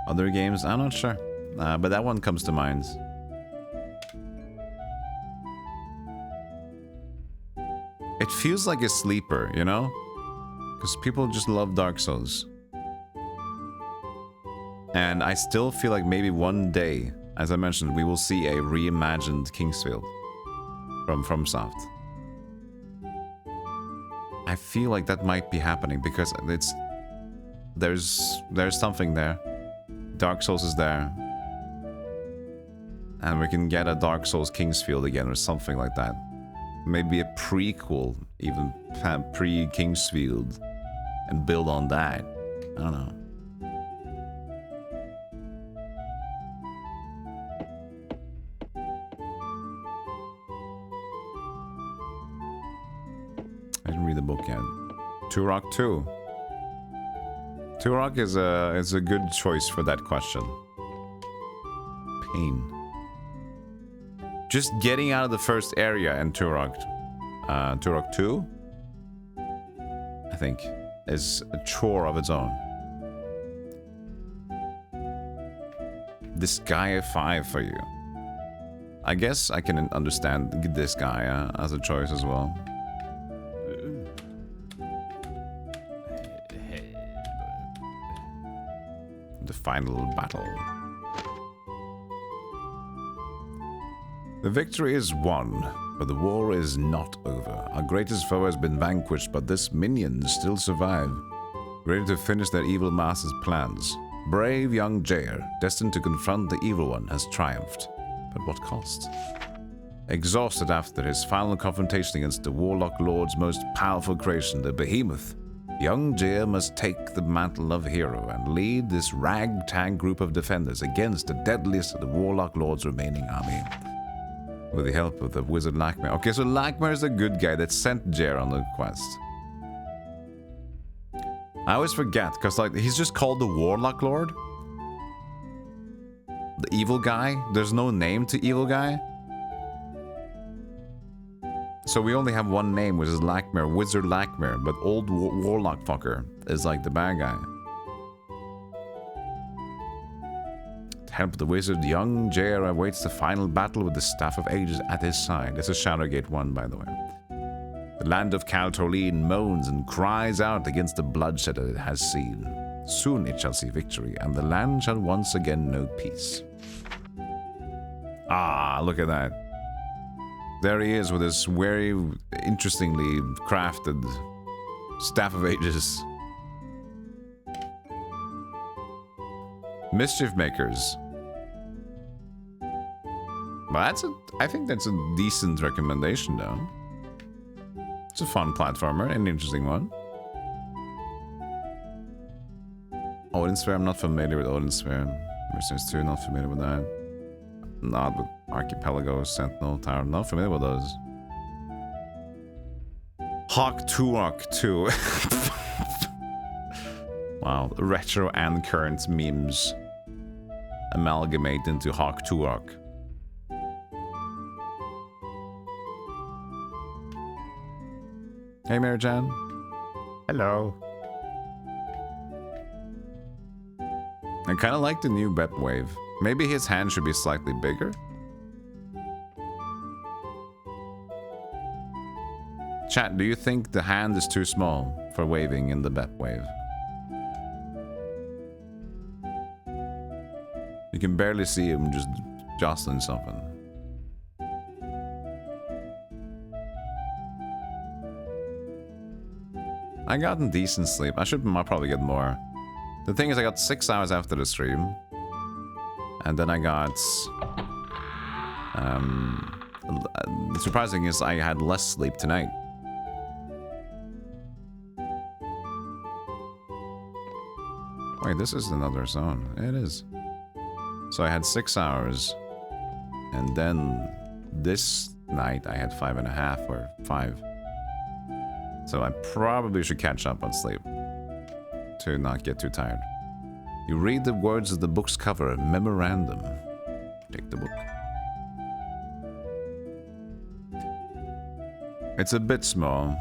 Other games, I'm not sure, but that one comes to mind. It feels like a sleeper, you know? Because people just love Dark Souls. And I still feel like maybe one day, as I mentioned, we will see a reimagined Kingsfield from FromSoft. I feel like that might be happening because there's something there. Dark Souls is there. And we can get a Dark Souls Kingsfield again or something like that. Maybe a prequel, even pre-Kingsfield, and build on that. I don't know. I didn't read the book yet. Turok 2. Turok is a good choice for that question. Pain. Just getting out of the first area in Turok 2, I think, is a chore of its own. Disgaea 5 for you. I guess I can understand Disgaea as a choice as well. The final battle. The victory is won, but the war is not over. Our greatest foe has been vanquished, but this minions still survive, ready to finish their evil master's plans. Brave young Jair, destined to confront the evil one, has triumphed. But what cost? Exhausted after his final confrontation against the Warlock Lord's most powerful creation, the Behemoth, young Jair must take the mantle of hero and lead this ragtag group of defenders against the deadliest of the Warlock Lord's remaining army. With the help of the wizard Lakmir. Okay, so Lakmir is the good guy that sent Jair on the quest. I always forget, because like he's just called the Warlock Lord. The evil guy. There's no name to evil guy. So we only have one name, which is Lakmir, Wizard Lakmir, but old Warlock fucker is like the bad guy. Help the wizard, young Jair awaits the final battle with the Staff of Ages at his side. This is Shadowgate 1, by the way. The land of Kaltorline moans and cries out against the bloodshed that it has seen. Soon it shall see victory, and the land shall once again know peace. Ah, look at that. There he is with his very interestingly crafted Staff of Ages. Mischief Makers. Well, I think that's a decent recommendation, though. It's a fun platformer, an interesting one. Odin Sphere, I'm not familiar with Odin Sphere. Mercenaries 2, not familiar with that. Not with Archipelago, Sentinel Tower, not familiar with those. Hawk Turok 2. Wow, retro and current memes amalgamate into Hawk Turok. Hey, Mary-Jan. Hello. I kind of like the new Bep Wave. Maybe his hand should be slightly bigger? Chat, do you think the hand is too small for waving in the Bep Wave? You can barely see him just jostling something. I gotten decent sleep. I might probably get more. The thing is, I got 6 hours after the stream. And then I got... the surprising thing is I had less sleep tonight. Wait, this is another zone. It is. So I had 6 hours. And then this night I had 5.5 or 5. So I probably should catch up on sleep to not get too tired. You read the words of the book's cover, memorandum. Take the book. It's a bit small.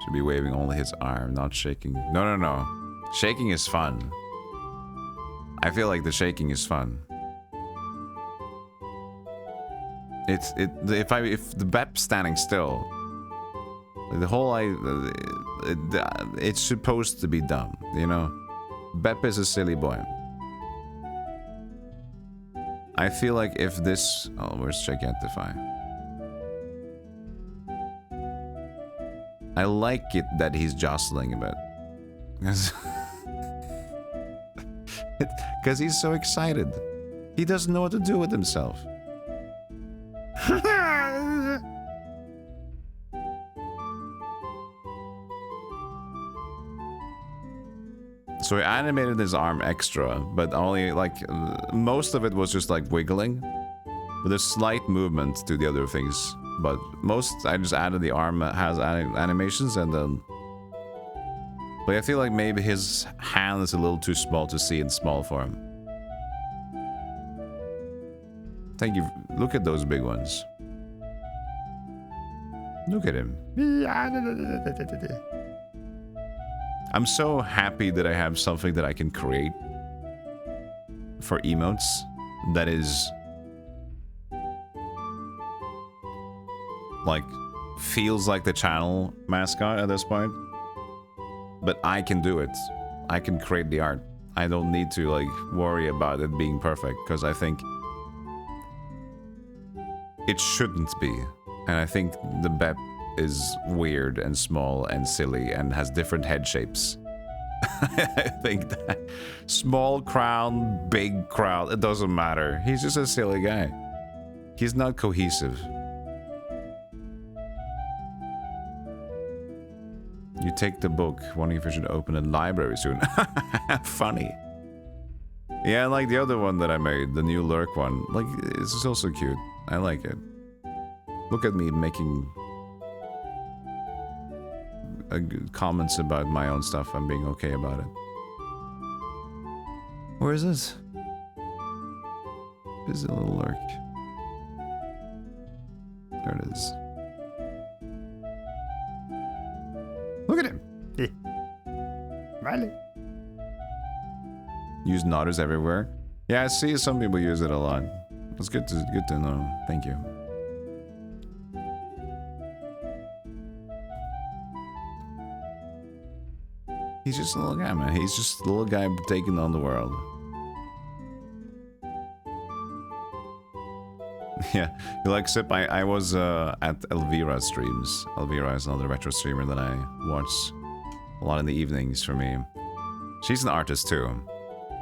Should be waving only his arm, not shaking. No. Shaking is fun. I feel like the shaking is fun. If the Bep's standing still, the whole it's supposed to be dumb, you know? Bep is a silly boy. I feel like if this... Oh, where's Gigantify? I like it that he's jostling a bit. Because he's so excited. He doesn't know what to do with himself. So he animated his arm extra, but only like most of it was just like wiggling with a slight movement to the other things. But most I just added the arm has animations and then. But I feel like maybe his hand is a little too small to see in small form. Thank you. Look at those big ones. Look at him. I'm so happy that I have something that I can create for emotes that is like feels like the channel mascot at this point, but I can do it. I can create the art. I don't need to like worry about it being perfect because I think it shouldn't be, and I think the Bep is weird and small and silly and has different head shapes. I think that small crown, big crown, it doesn't matter. He's just a silly guy. He's not cohesive. You take the book, wondering if you should open a library soon. Funny. Yeah, like the other one that I made, the new Lurk one. Like, it's also cute. I like it. Look at me making comments about my own stuff. I'm being okay about it. Where is this? Busy little Lurk. There it is. Look at him. Riley. Use nodders everywhere. Yeah, I see some people use it a lot. It's good to know. Thank you. He's just a little guy, man. He's just a little guy taking on the world. Yeah, you like Sip? I was at Elvira's streams. Elvira is another retro streamer that I watch a lot in the evenings for me. She's an artist too.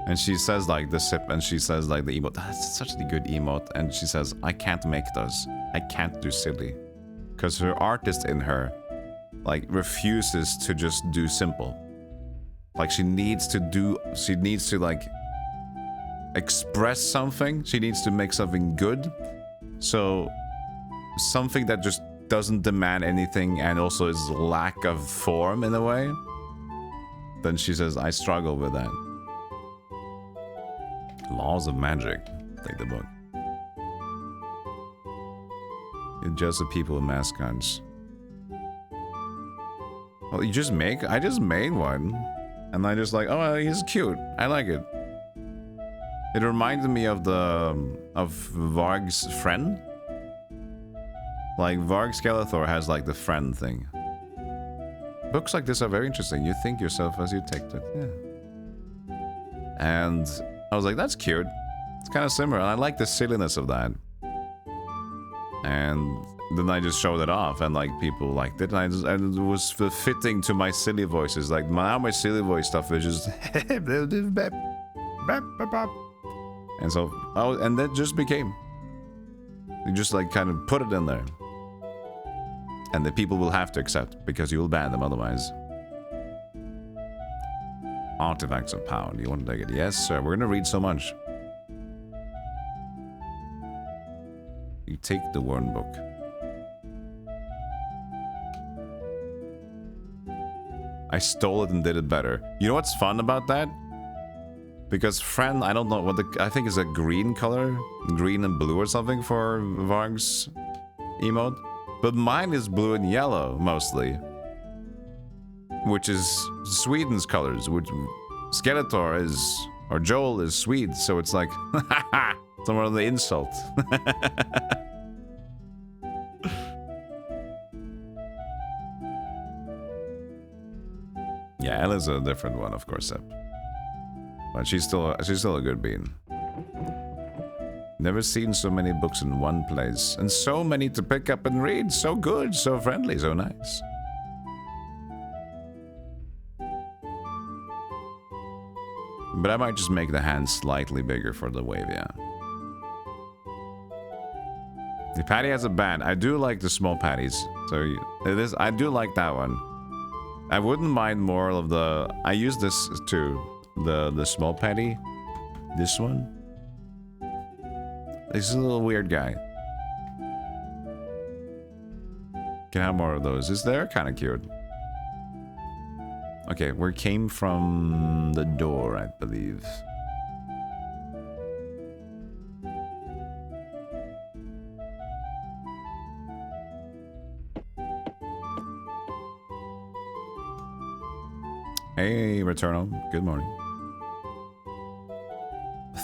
And she says like the sip, and she says like the emote. That's such a good emote. And she says, I can't make those. I can't do silly. Because her artist in her, like, refuses to just do simple. Like, she needs to like express something. She needs to make something good. So something that just doesn't demand anything and also is lack of form in a way. Then she says, I struggle with that. Laws of Magic. Take the book. It's just the people with mascots. Well, you just make... I just made one. And I just like, oh, he's cute. I like it. It reminded me of the... of Varg's friend. Like, Varg Skeletor has like the friend thing. Books like this are very interesting. You think yourself as you take it. Yeah. And I was like, that's cute. It's kind of similar. And I like the silliness of that. And then I just showed it off, and like people liked it, and it was fitting to my silly voices. Like now my silly voice stuff is just and so and that just became. You just like kind of put it in there, and the people will have to accept because you will ban them otherwise. Artifacts of power. Do you want to take it? Yes, sir. We're gonna read so much. You take the Wern book. I stole it and did it better. You know what's fun about that? Because friend, I don't know what I think is a green color, green and blue or something for Varg's emote, but mine is blue and yellow mostly, which is Sweden's colors. Which Skeletor is, or Joel is Swede, so it's like, somewhere on the insult. Yeah, Ella's a different one, of course, Sep. But she's still a good bean. Never seen so many books in one place, and so many to pick up and read. So good, so friendly, so nice. But I might just make the hand slightly bigger for the wave, yeah. The patty has a band. I do like the small patties. So it is. I do like that one. I wouldn't mind more of the... I use this too. The small patty. This one. This is a little weird guy. Can have more of those. Is there? Kind of cute. Okay, we came from the door, I believe. Hey, Returnal. Good morning.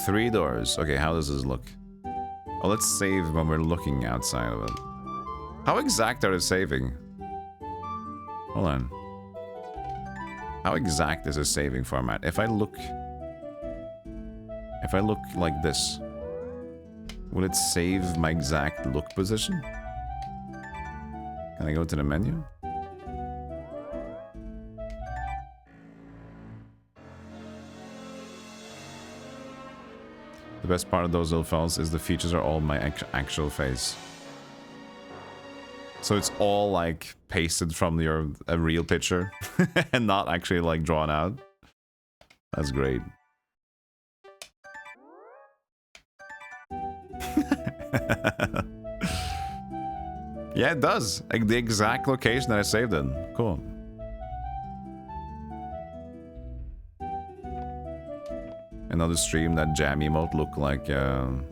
3 doors. Okay, how does this look? Oh, let's save when we're looking outside of it. How exact are they saving? Hold on. How exact is a saving format? If I look like this, will it save my exact look position? Can I go to the menu? The best part of those little files is the features are all my actual face. So it's all like pasted from a real picture and not actually like drawn out. That's great. Yeah, it does. Like the exact location that I saved in. Cool. Another stream that jam emote look like, so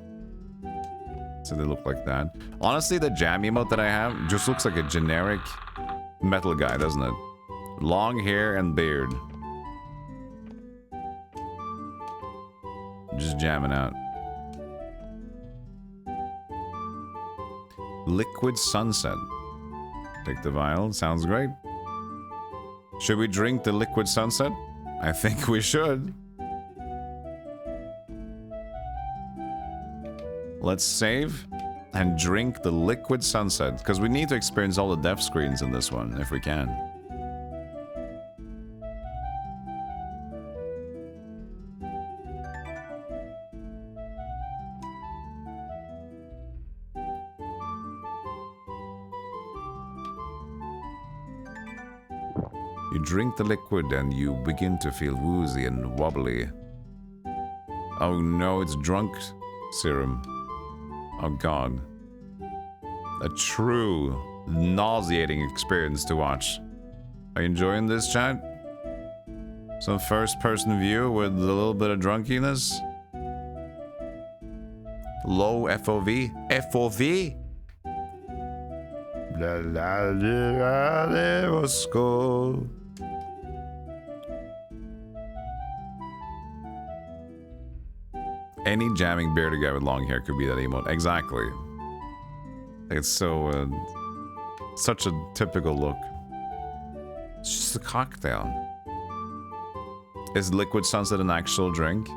they look like that. Honestly, the jam emote that I have just looks like a generic metal guy, doesn't it? Long hair and beard. Just jamming out. Liquid Sunset. Take the vial, sounds great. Should we drink the Liquid Sunset? I think we should. Let's save and drink the Liquid Sunset, because we need to experience all the death screens in this one, if we can. You drink the liquid and you begin to feel woozy and wobbly. Oh no, it's drunk serum. Oh god. A true nauseating experience to watch. Are you enjoying this, chat? Some first-person view with a little bit of drunkiness? Low FOV? FOV? Let's go. Any jamming bearded guy with long hair could be that emote. Exactly. It's so, such a typical look. It's just a cocktail. Is Liquid Sunset an actual drink?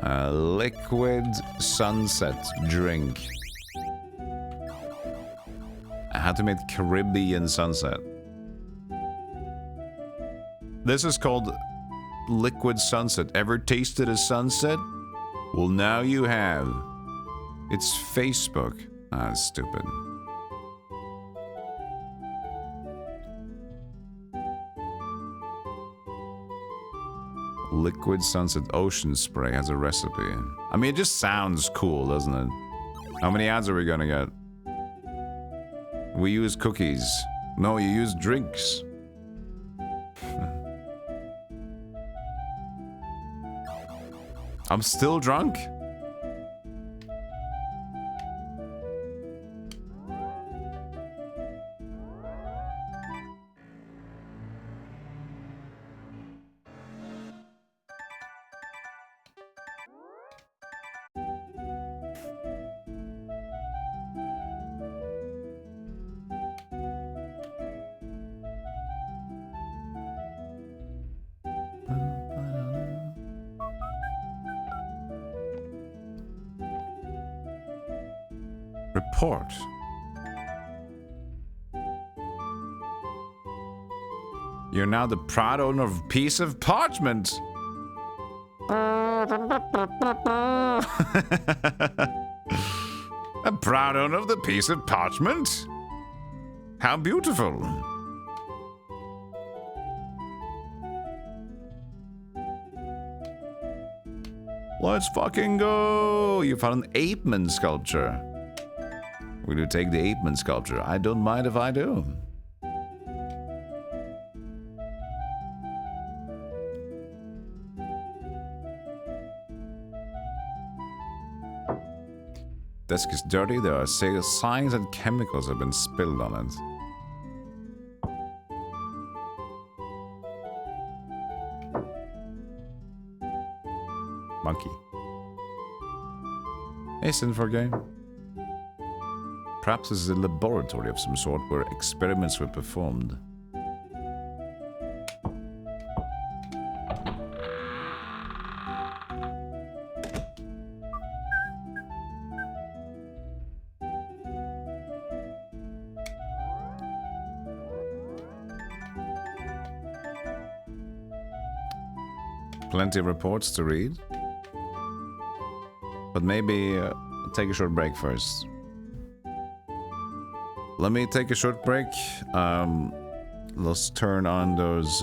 A Liquid Sunset drink. I had to make Caribbean Sunset. This is called Liquid Sunset. Ever tasted a sunset? Well, now you have. It's Facebook. Ah, stupid. Liquid Sunset Ocean Spray has a recipe. I mean, it just sounds cool, doesn't it? How many ads are we gonna get? We use cookies. No, you use drinks. I'm still drunk? Report. You're now the proud owner of a piece of parchment. A proud owner of the piece of parchment? How beautiful. Let's fucking go. You found an ape-man sculpture. Will you take the ape-man sculpture? I don't mind if I do. Desk is dirty. There are signs that chemicals have been spilled on it. Monkey. Hey, Sin4 game. Perhaps this is a laboratory of some sort where experiments were performed. Plenty of reports to read. But maybe take a short break first. Let me take a short break. Let's turn on those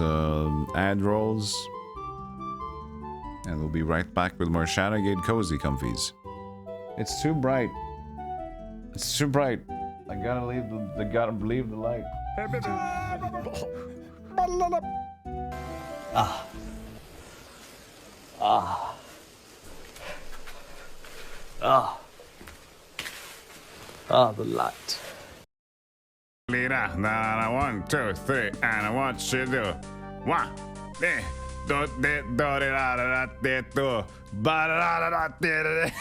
ad rolls. And we'll be right back with more Shadowgate cozy comfies. It's too bright. It's too bright. I gotta leave the light. Ah. Ah. Ah. Ah, the light. Leader, now 1, 2, 3, and I want you to do 1, 2, 3, 4, 5, 6,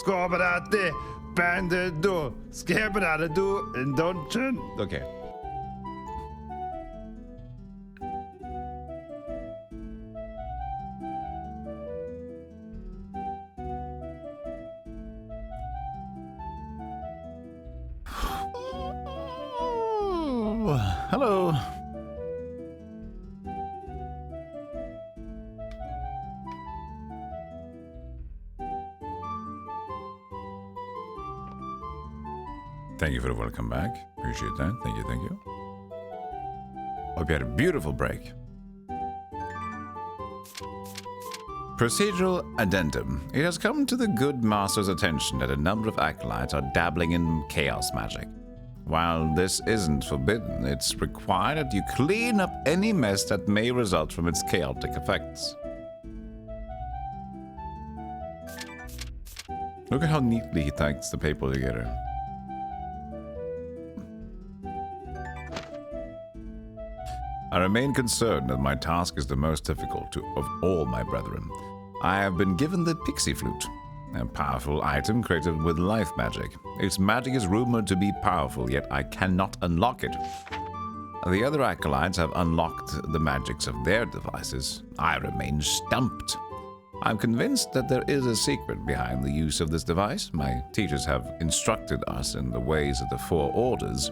Skabadati, banded do, skabadati do, and don't turn. Okay. Hello. Thank you for the welcome back. Appreciate that. Thank you, thank you. Hope you had a beautiful break. Procedural addendum. It has come to the good master's attention that a number of acolytes are dabbling in chaos magic. While this isn't forbidden, it's required that you clean up any mess that may result from its chaotic effects. Look at how neatly he ties the paper together. I remain concerned that my task is the most difficult of all my brethren. I have been given the pixie flute, a powerful item created with life magic. Its magic is rumored to be powerful, yet I cannot unlock it. The other acolytes have unlocked the magics of their devices. I remain stumped. I'm convinced that there is a secret behind the use of this device. My teachers have instructed us in the ways of the four orders,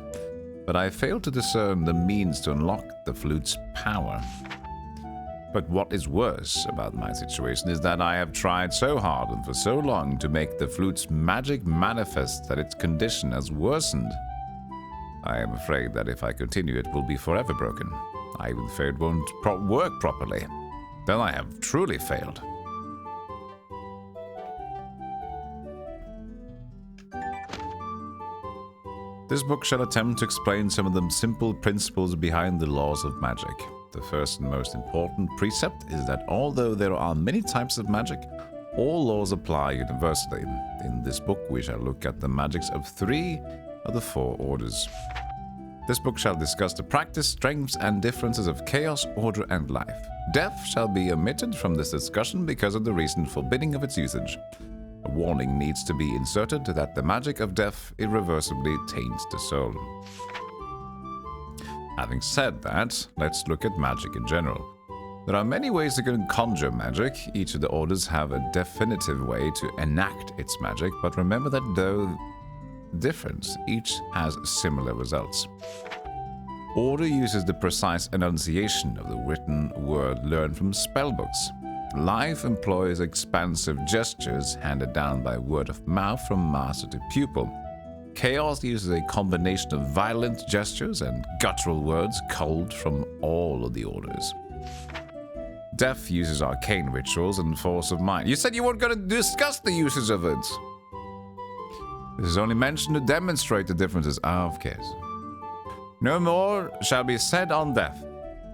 but I fail to discern the means to unlock the flute's power. But what is worse about my situation is that I have tried so hard and for so long to make the flute's magic manifest that its condition has worsened. I am afraid that if I continue, it will be forever broken. I even fear it won't work properly. Then I have truly failed. This book shall attempt to explain some of the simple principles behind the laws of magic. The first and most important precept is that although there are many types of magic, all laws apply universally. In this book we shall look at the magics of 3 of the 4 orders. This book shall discuss the practice, strengths, and differences of chaos, order, and life. Death shall be omitted from this discussion because of the recent forbidding of its usage. A warning needs to be inserted that the magic of death irreversibly taints the soul. Having said that, let's look at magic in general. There are many ways to conjure magic. Each of the orders have a definitive way to enact its magic, but remember that though different, each has similar results. Order uses the precise enunciation of the written word learned from spellbooks. Life employs expansive gestures handed down by word of mouth from master to pupil. Chaos uses a combination of violent gestures and guttural words culled from all of the orders. Death uses arcane rituals and force of mind. You said you weren't going to discuss the uses of it. This is only mentioned to demonstrate the differences. Of course. No more shall be said on death.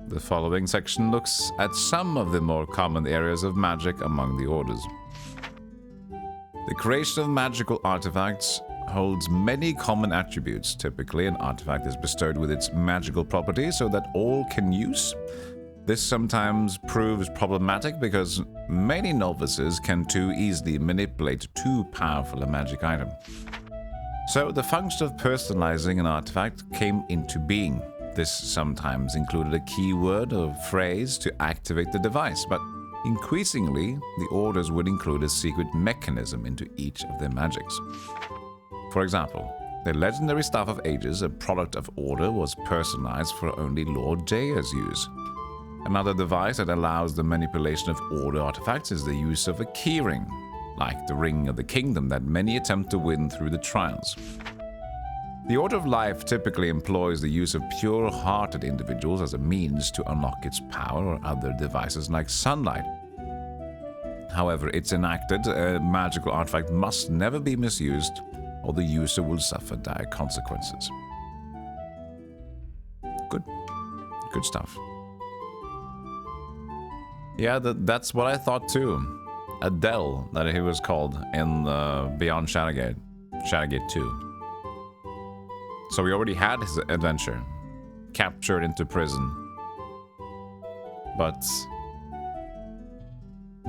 The following section looks at some of the more common areas of magic among the orders. The creation of magical artifacts holds many common attributes. Typically, an artifact is bestowed with its magical properties so that all can use. This sometimes proves problematic because many novices can too easily manipulate too powerful a magic item. So the function of personalizing an artifact came into being. This sometimes included a keyword or phrase to activate the device, but increasingly, the orders would include a secret mechanism into each of their magics. For example, the legendary Staff of Ages, a product of Order, was personalized for only Lord Jaya's use. Another device that allows the manipulation of Order artifacts is the use of a keyring, like the Ring of the Kingdom that many attempt to win through the trials. The Order of Life typically employs the use of pure-hearted individuals as a means to unlock its power or other devices like sunlight. However, it's enacted a magical artifact must never be misused or the user will suffer dire consequences. Good stuff. Yeah, that's what I thought too. Adele, that he was called in Beyond Shadowgate. Shadowgate 2. So we already had his adventure. Captured into prison. But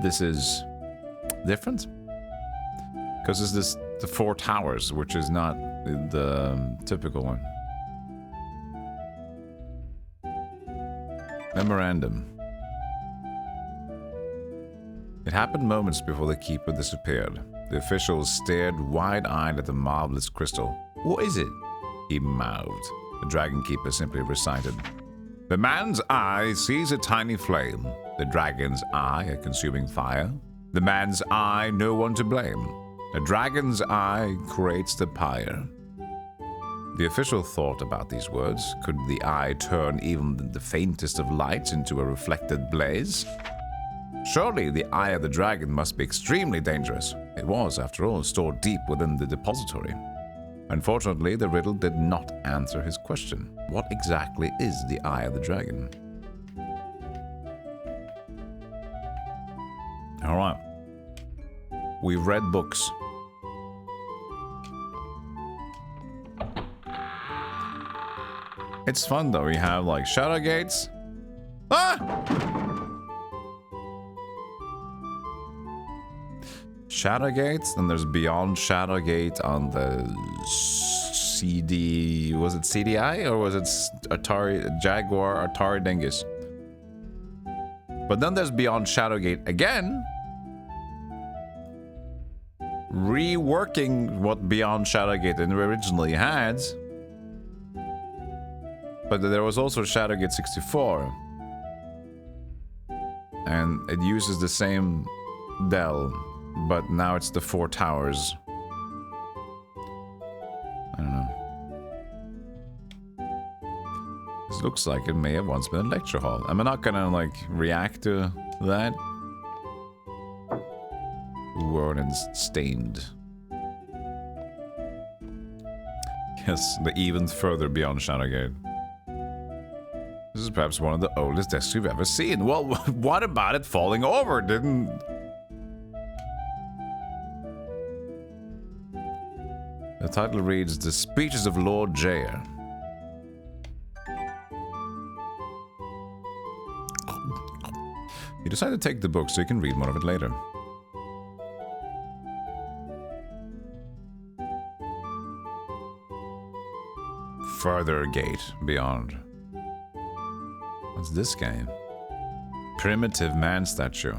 this is different. Because this is the 4 towers, which is not the typical one. Memorandum. It happened moments before the keeper disappeared. The officials stared wide-eyed at the marvelous crystal. What is it? He mouthed. The dragon keeper simply recited. The man's eye sees a tiny flame. The dragon's eye a consuming fire. The man's eye no one to blame. The dragon's eye creates the pyre. The official thought about these words, could the eye turn even the faintest of lights into a reflected blaze? Surely the eye of the dragon must be extremely dangerous. It was, after all, stored deep within the depository. Unfortunately, the riddle did not answer his question. What exactly is the eye of the dragon? Alright. We've read books. It's fun though, we have like Shadowgates. Ah! Shadowgate, and there's Beyond Shadowgate on the CD... Was it CDI or was it Atari Jaguar Atari Dingus? But then there's Beyond Shadowgate again, reworking what Beyond Shadowgate originally had. But there was also Shadowgate 64. And it uses the same Dell, but now it's the 4 towers. I don't know. This looks like it may have once been a lecture hall. I'm not gonna, like, react to that. Worn and stained. Yes, the even further Beyond Shadowgate. This is perhaps one of the oldest desks we've ever seen. Well, what about it falling over? Didn't... The title reads, The Speeches of Lord Jair. You decide to take the book so you can read more of it later. Further gate beyond. What's this game? Primitive man statue.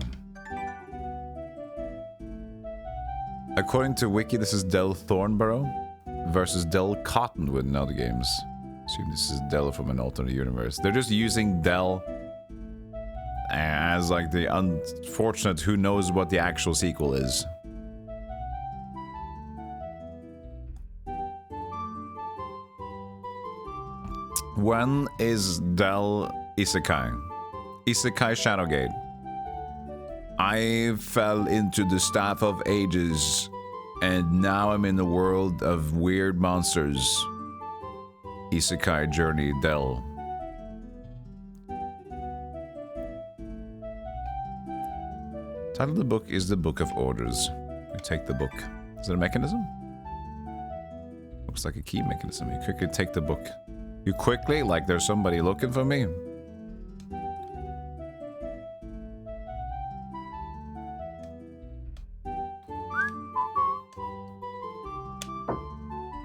According to Wiki, this is Del Thornborough versus Del Cottonwood in other games. Assume this is Del from an alternate universe. They're just using Del as like the unfortunate who knows what the actual sequel is. When is Del Isekai? Isekai Shadowgate. I fell into the Staff of Ages, and now I'm in the world of weird monsters. Isekai Journey Del. Title of the book is The Book of Orders. We take the book. Is it a mechanism? Looks like a key mechanism. You quickly take the book. You quickly? Like there's somebody looking for me?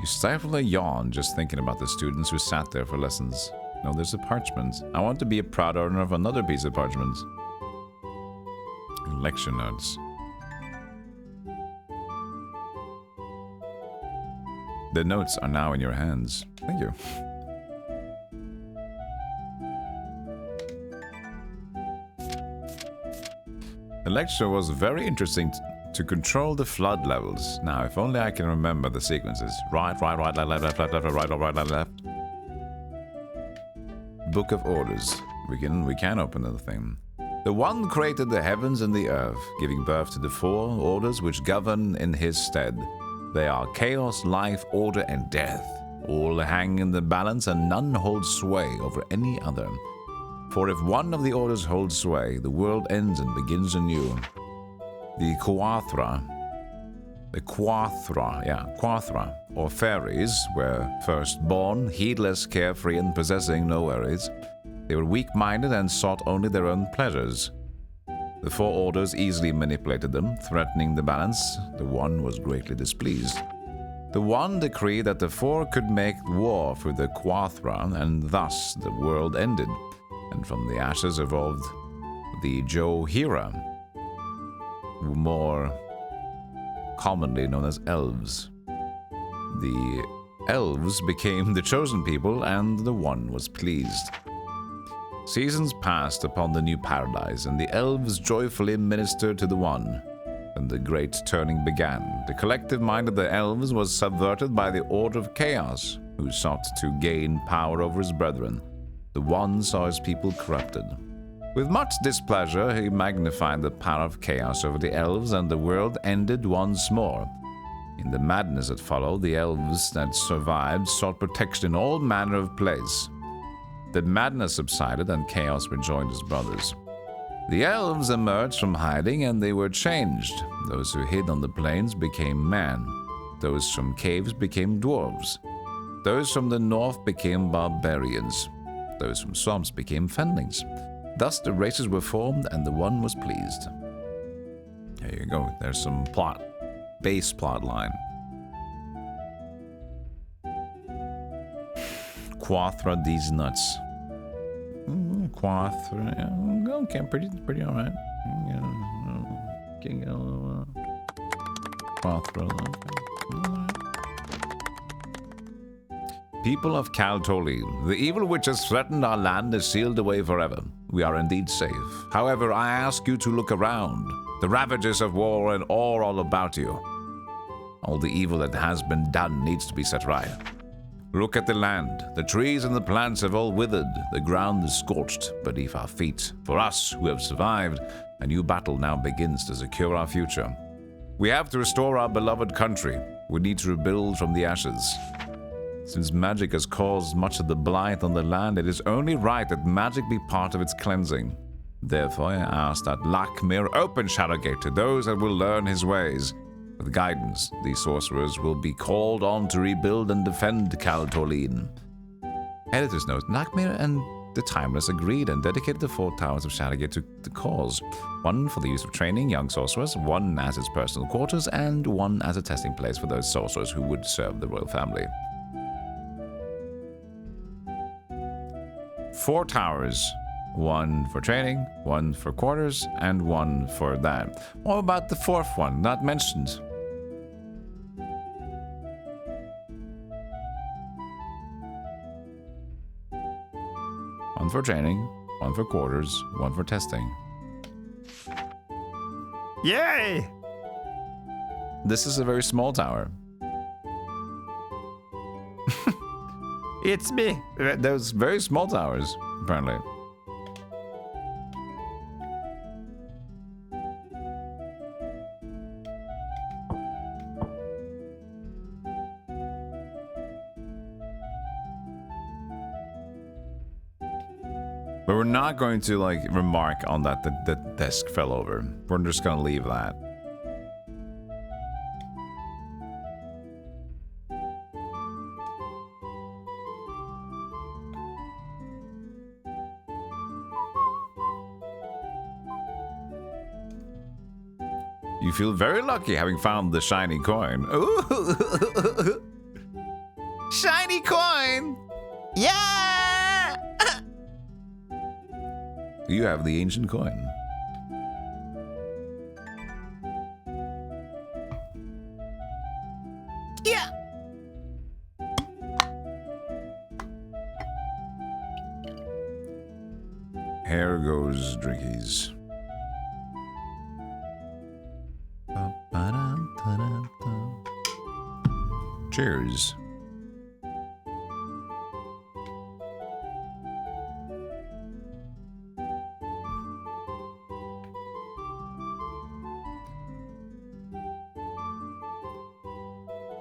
You stifle a yawn just thinking about the students who sat there for lessons. No, there's a parchment. I want to be a proud owner of another piece of parchment. Lecture notes. The notes are now in your hands. Thank you. The lecture was very interesting to control the flood levels. Now, if only I can remember the sequences. Right, left, left. Book of Orders. We can open the thing. The One created the heavens and the earth, giving birth to the 4 orders which govern in his stead. They are chaos, life, order, and death. All hang in the balance, and none hold sway over any other. For if one of the orders holds sway, the world ends and begins anew. The Quathra, or fairies, were first born, heedless, carefree, and possessing no worries. They were weak-minded and sought only their own pleasures. The 4 orders easily manipulated them, threatening the balance. The One was greatly displeased. The One decreed that the 4 could make war for the Quathra, and thus the world ended. And from the ashes evolved the Johira, more commonly known as elves. The elves became the chosen people, and the One was pleased. Seasons passed upon the new paradise, and the elves joyfully ministered to the One. And the great turning began. The collective mind of the elves was subverted by the order of chaos. who sought to gain power over his brethren. The one saw his people corrupted. With much displeasure, he magnified the power of chaos over the elves, and the world ended once more. In the madness that followed, the elves that survived sought protection in all manner of place. The madness subsided, and chaos rejoined his brothers. The elves emerged from hiding, and they were changed. Those who hid on the plains became man. Those from caves became dwarves. Those from the north became barbarians. Those from swamps became fenlings. Thus the races were formed, and the one was pleased. There you go. There's some plot. Base plot line. Quathra these nuts. Quathra. Okay, pretty alright. Quathra. People of Kaltoli, the evil which has threatened our land is sealed away forever. We are indeed safe. However, I ask you to look around. The ravages of war and all about you. All the evil that has been done needs to be set right. Look at the land. The trees and the plants have all withered. The ground is scorched beneath our feet. For us who have survived, a new battle now begins to secure our future. We have to restore our beloved country. We need to rebuild from the ashes. Since magic has caused much of the blight on the land, it is only right that magic be part of its cleansing. Therefore, I ask that Lakmir open Shadowgate to those that will learn his ways. With guidance, these sorcerers will be called on to rebuild and defend Kaltolin. Editor's note, Lakmir and the Timeless agreed and dedicated the 4 towers of Shadowgate to the cause. One for the use of training young sorcerers, one as its personal quarters, and one as a testing place for those sorcerers who would serve the royal family. 4 towers. 1 for training, 1 for quarters, and 1 for that. What about the 4th one? Not mentioned. One for training, 1 for quarters, 1 for testing. Yay! This is a very small tower. It's me. Those very small towers, apparently. But we're not going to, like, remark on that the desk fell over. We're just gonna leave that. You feel very lucky having found the shiny coin. Ooh! Shiny coin! Yeah! You have the ancient coin. Yeah! Here goes drinkies. Cheers.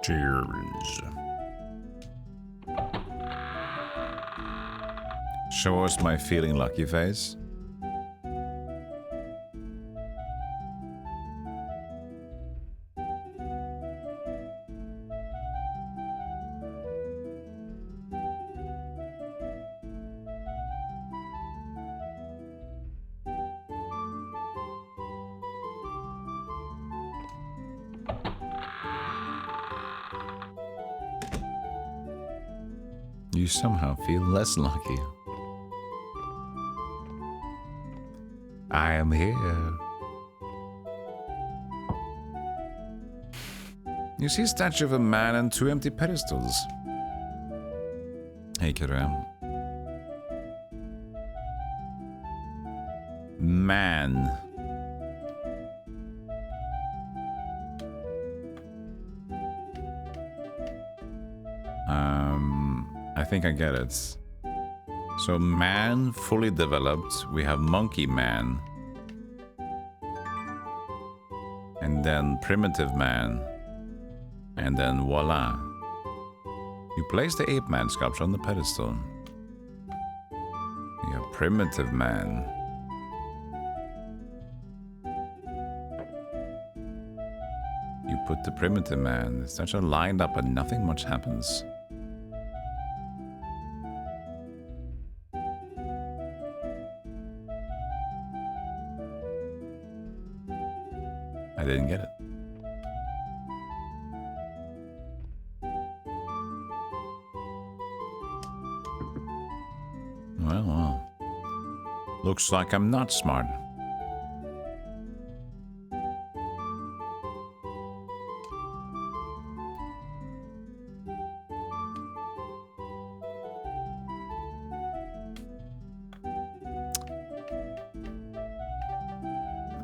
Cheers. Show us my feeling lucky face. You somehow feel less lucky. I am here. You see a statue of a man and 2 empty pedestals. Hey, Kiram. Man. I think I get it. So man, fully developed. We have monkey man. And then primitive man. And then voila. You place the ape man sculpture on the pedestal. You have primitive man. You put the primitive man. It's such a lined up and nothing much happens. I didn't get it. Well. Looks like I'm not smart.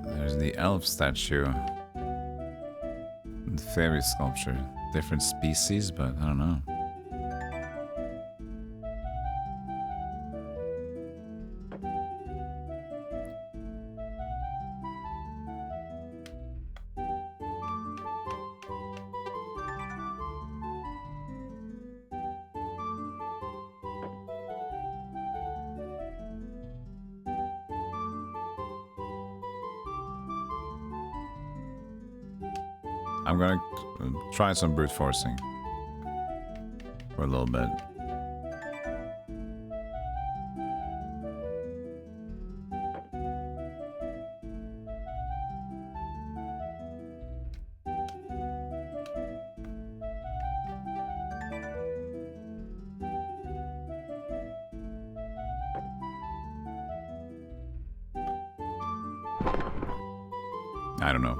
There's the elf statue. The fairy sculpture. Different species, but I don't know. I'm gonna try some brute forcing for a little bit. I don't know.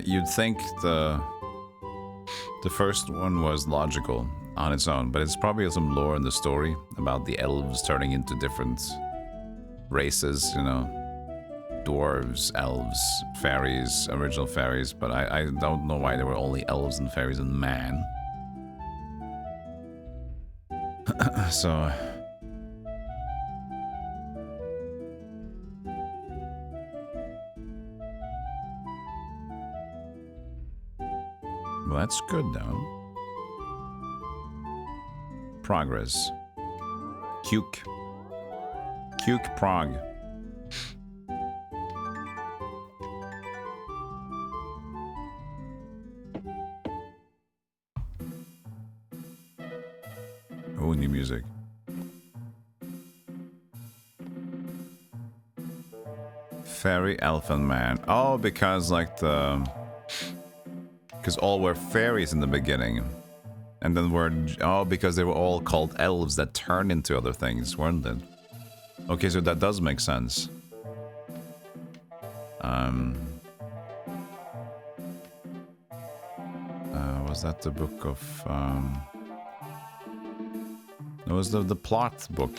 You'd think the first one was logical on its own, but it's probably some lore in the story about the elves turning into different races, you know, dwarves, elves, fairies, original fairies, but I don't know why there were only elves and fairies and man. So... Well, that's good, though. Progress. Cuke. Cuke Prague. Oh, new music. Fairy, elf, and man. Oh, because like the... Because all were fairies in the beginning. And then were... Oh, because they were all called elves that turned into other things, weren't they? Okay, so that does make sense. Was that the book of... It was the plot book.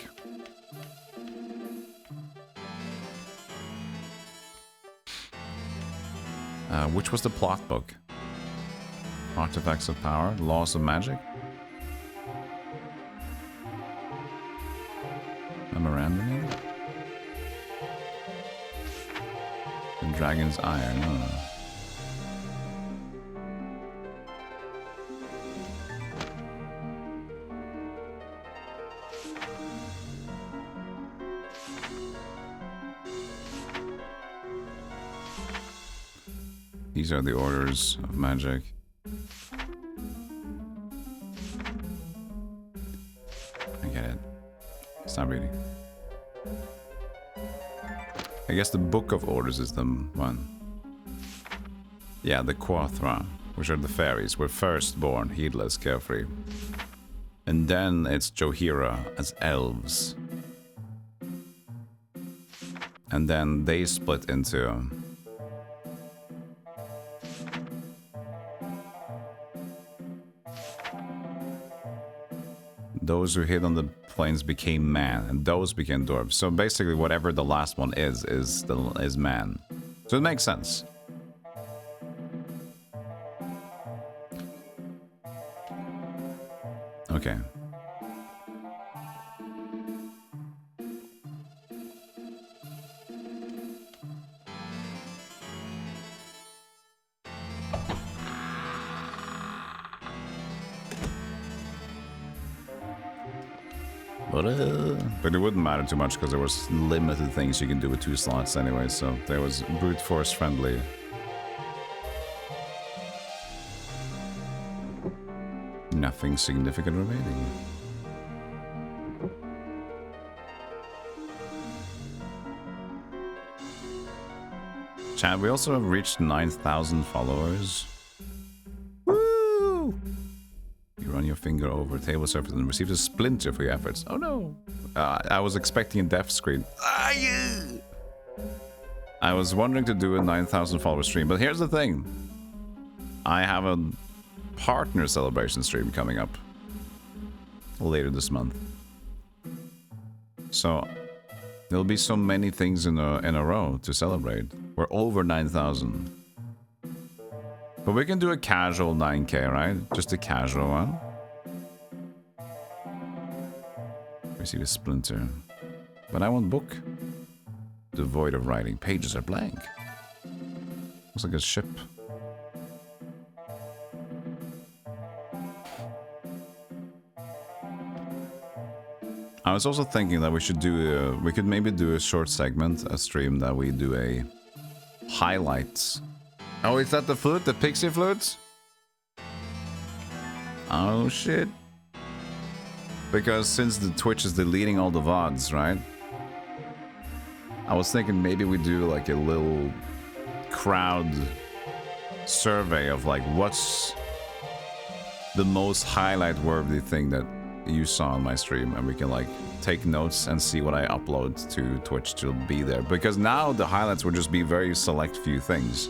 Which was the plot book? Artifacts of Power, Laws of Magic? Memorandum? The Dragon's Ire, no. These are the orders of magic. I get it. Stop reading. I guess the Book of Orders is the one. Yeah, the Quathra, which are the fairies, were first born, heedless, carefree. And then it's Johira as elves. And then they split into... Those who hid on the plains became man, and those became dwarves. So basically, whatever the last one is man. So it makes sense. Okay. But it wouldn't matter too much because there was limited things you can do with 2 slots anyway, so there was brute force friendly. Nothing significant remaining. Chat, we also have reached 9,000 followers. Woo! You run your finger over a table surface and receive a splinter for your efforts. Oh no! I was expecting a death screen. I was wondering to do a 9,000 follower stream, but here's the thing. I have a partner celebration stream coming up later this month. So there'll be so many things in a row to celebrate. We're over 9,000. But we can do a casual 9K, right? Just a casual one. Receive a splinter. But I want book. Devoid of writing. Pages are blank. Looks like a ship. I was also thinking that we should do we could maybe do a short segment, a stream that we do a highlights. Oh, is that the flute? The pixie flute? Oh shit. Because since the Twitch is deleting all the VODs, right? I was thinking maybe we do like a little crowd survey of like what's the most highlight worthy thing that you saw on my stream, and we can like take notes and see what I upload to Twitch to be there, because now the highlights will just be very select few things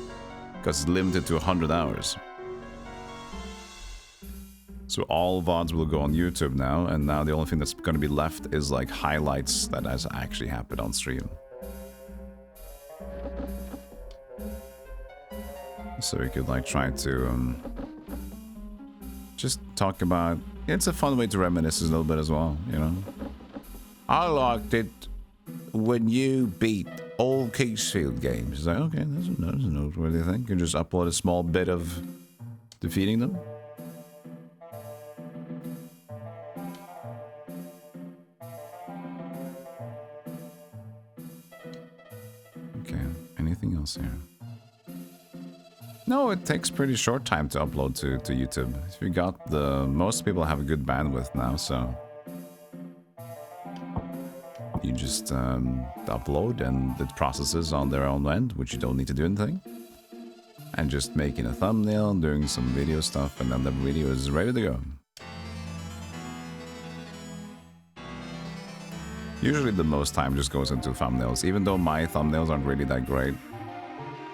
because it's limited to 100 hours. So all VODs will go on YouTube now, and now the only thing that's going to be left is like highlights that has actually happened on stream. So we could like try to just talk about. It's a fun way to reminisce a little bit as well, you know. I liked it when you beat all Kingsfield games. It's like, okay, that's a noteworthy thing. You can just upload a small bit of defeating them. Okay, anything else here? No, it takes pretty short time to upload to YouTube. If you got most people have a good bandwidth now, so you just upload and it processes on their own end, which you don't need to do anything. And just making a thumbnail, doing some video stuff, and then the video is ready to go. Usually the most time just goes into thumbnails, even though my thumbnails aren't really that great.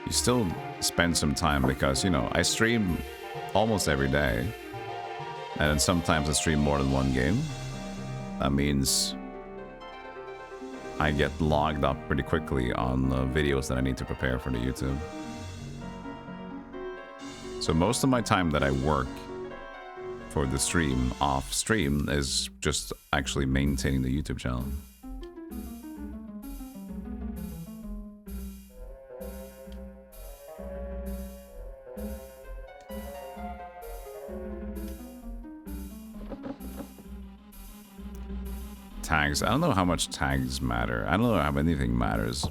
You still spend some time because, you know, I stream almost every day. And then sometimes I stream more than one game. That means I get logged up pretty quickly on videos that I need to prepare for the YouTube. So most of my time that I work for the stream, off stream, is just actually maintaining the YouTube channel. Tags. I don't know how much tags matter. I don't know how anything matters.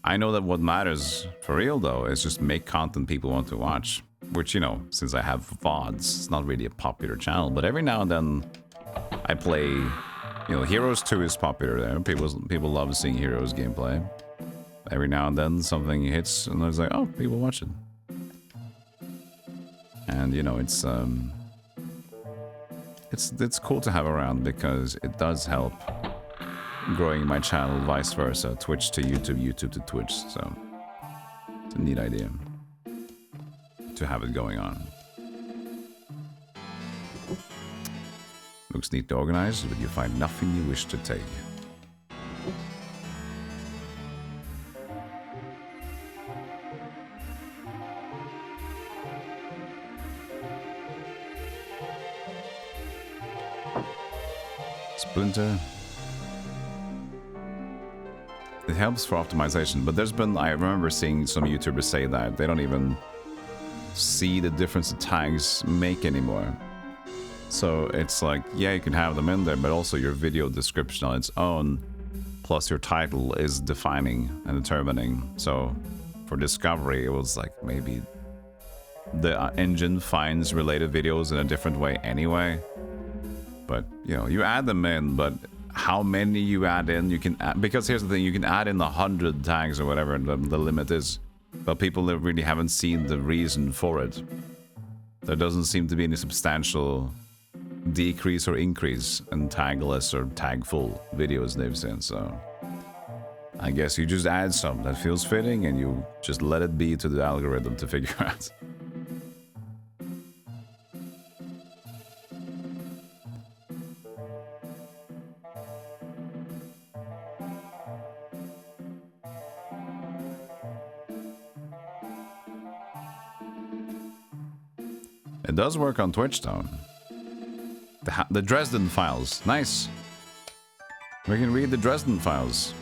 I know that what matters for real though is just make content people want to watch. Which, you know, since I have VODs, it's not really a popular channel. But every now and then I play, you know, Heroes 2 is popular there. People love seeing Heroes gameplay. Every now and then something hits and it's like, oh, people watch it. And, you know, it's cool to have around because it does help growing my channel, vice versa. Twitch to YouTube, YouTube to Twitch. So it's a neat idea to have it going on. Looks neatly organized, but you find nothing you wish to take. Splinter. It helps for optimization, but I remember seeing some YouTubers say that they don't even see the difference the tags make anymore. So it's like, yeah, you can have them in there, but also your video description on its own, plus your title is defining and determining. So for discovery, it was like maybe the engine finds related videos in a different way anyway. But, you know, you add them in, but how many you add in, you can add, because here's the thing, you can add in 100 tags or whatever the limit is, but people that really haven't seen the reason for it. There doesn't seem to be any substantial decrease or increase in tagless or tag full videos they've seen, so I guess you just add some that feels fitting and you just let it be to the algorithm to figure out. It does work on Twitch though. The Dresden Files. Nice. We can read the Dresden Files.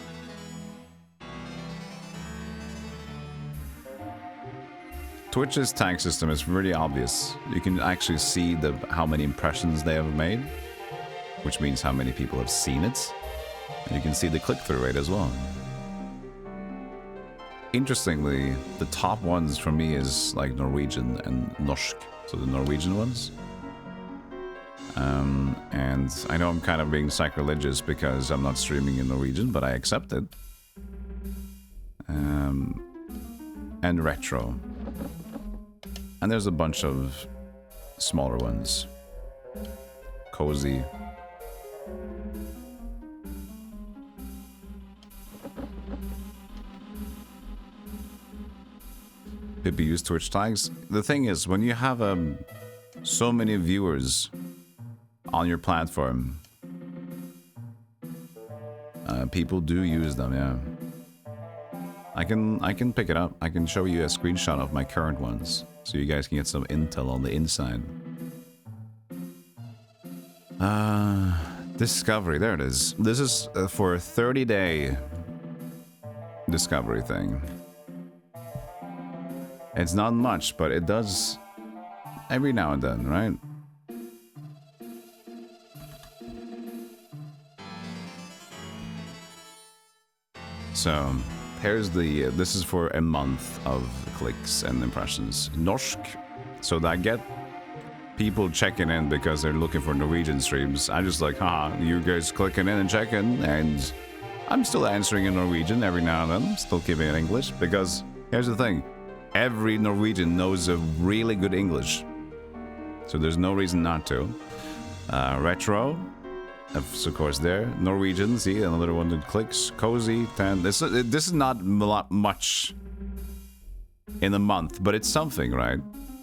Twitch's tag system is really obvious. You can actually see how many impressions they have made, which means how many people have seen it. And you can see the click-through rate as well. Interestingly, the top ones for me is like Norwegian and Norsk, so the Norwegian ones. And I know I'm kind of being sacrilegious because I'm not streaming in Norwegian, but I accept it. And retro. And there's a bunch of smaller ones. Cozy. People use Twitch tags. The thing is, when you have so many viewers on your platform, people do use them, yeah. I can pick it up. I can show you a screenshot of my current ones, so you guys can get some intel on the inside. Discovery, there it is. This is for a 30-day discovery thing. It's not much, but it does every now and then, right? So, here's this is for a month of clicks and impressions. Norsk, so that I get people checking in because they're looking for Norwegian streams. I'm just like, haha, you guys clicking in and checking, and I'm still answering in Norwegian every now and then, still keeping it English, because here's the thing, every Norwegian knows a really good English, so there's no reason not to. Retro, of course, there. Norwegian, see, another one that clicks. Cozy, 10. This is not much in a month, but it's something, right?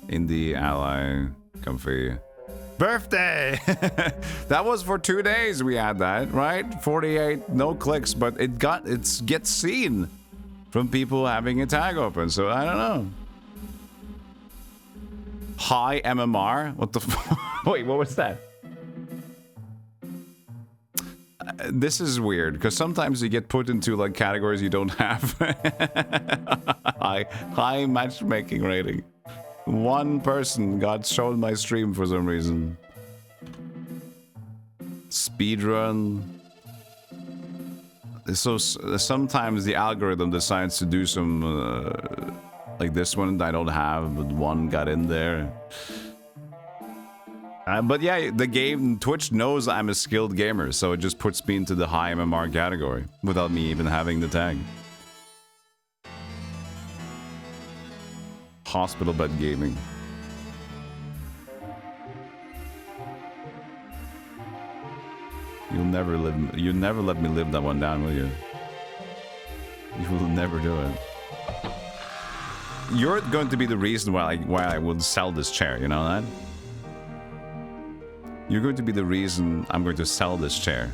Indie, ally, comfy. Birthday! That was for 2 days we had that, right? 48, no clicks, but it gets seen from people having a tag open, so I don't know. High MMR? What the wait, what was that? This is weird, because sometimes you get put into like categories you don't have. High matchmaking rating. One person got shown my stream for some reason. Speedrun. So sometimes the algorithm decides to do some like this one I don't have, but one got in there. But yeah, the game, Twitch knows I'm a skilled gamer, so it just puts me into the high MMR category without me even having the tag. Hospital bed gaming. You'll never let me live that one down, will you? You will never do it. You're going to be the reason why I would sell this chair, you know that? You're going to be the reason I'm going to sell this chair.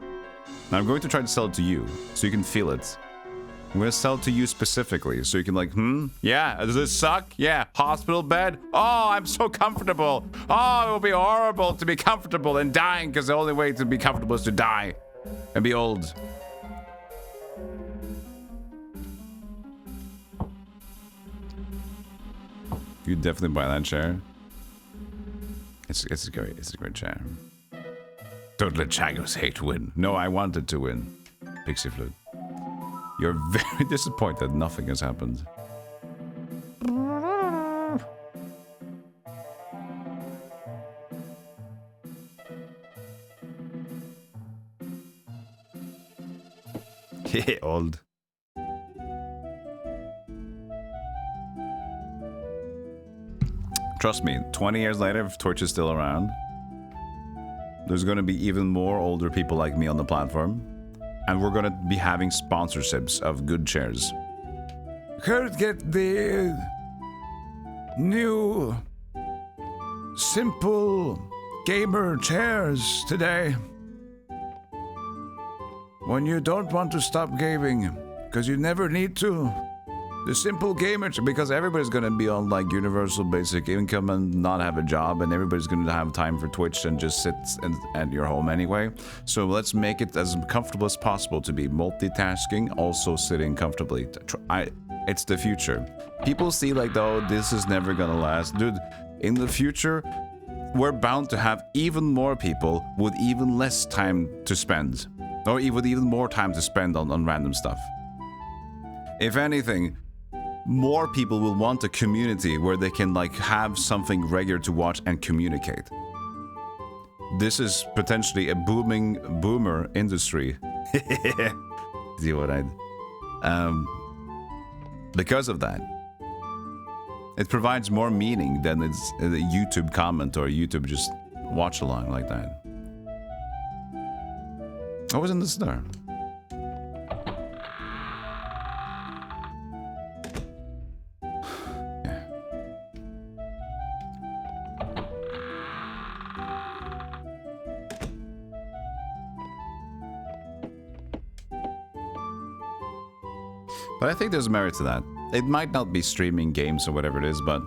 And I'm going to try to sell it to you, so you can feel it. I'm gonna sell to you specifically, so you can like, yeah, does this suck? Yeah, hospital bed? Oh, I'm so comfortable. Oh, it will be horrible to be comfortable and dying, because the only way to be comfortable is to die and be old. You definitely buy that chair. It's a great chair. Don't let Chagos hate win. No, I wanted to win. Pixie Flute. You're very disappointed nothing has happened. Old. Trust me, 20 years later, if Twitch is still around, there's going to be even more older people like me on the platform. And we're going to be having sponsorships of good chairs. Could get the new simple gamer chairs today. When you don't want to stop gaming, because you never need to. The simple gamer, because everybody's going to be on like universal basic income and not have a job, and everybody's going to have time for Twitch and just sit at your home anyway. So let's make it as comfortable as possible to be multitasking, also sitting comfortably. It's the future. People see like, oh, this is never going to last. Dude, in the future, we're bound to have even more people with even less time to spend. Or with even more time to spend on random stuff. If anything, more people will want a community where they can like have something regular to watch and communicate. This is potentially a boomer industry. See what I because of that. It provides more meaning than it's a YouTube comment or a YouTube just watch along like that. What was in the store? But I think there's merit to that. It might not be streaming games or whatever it is, but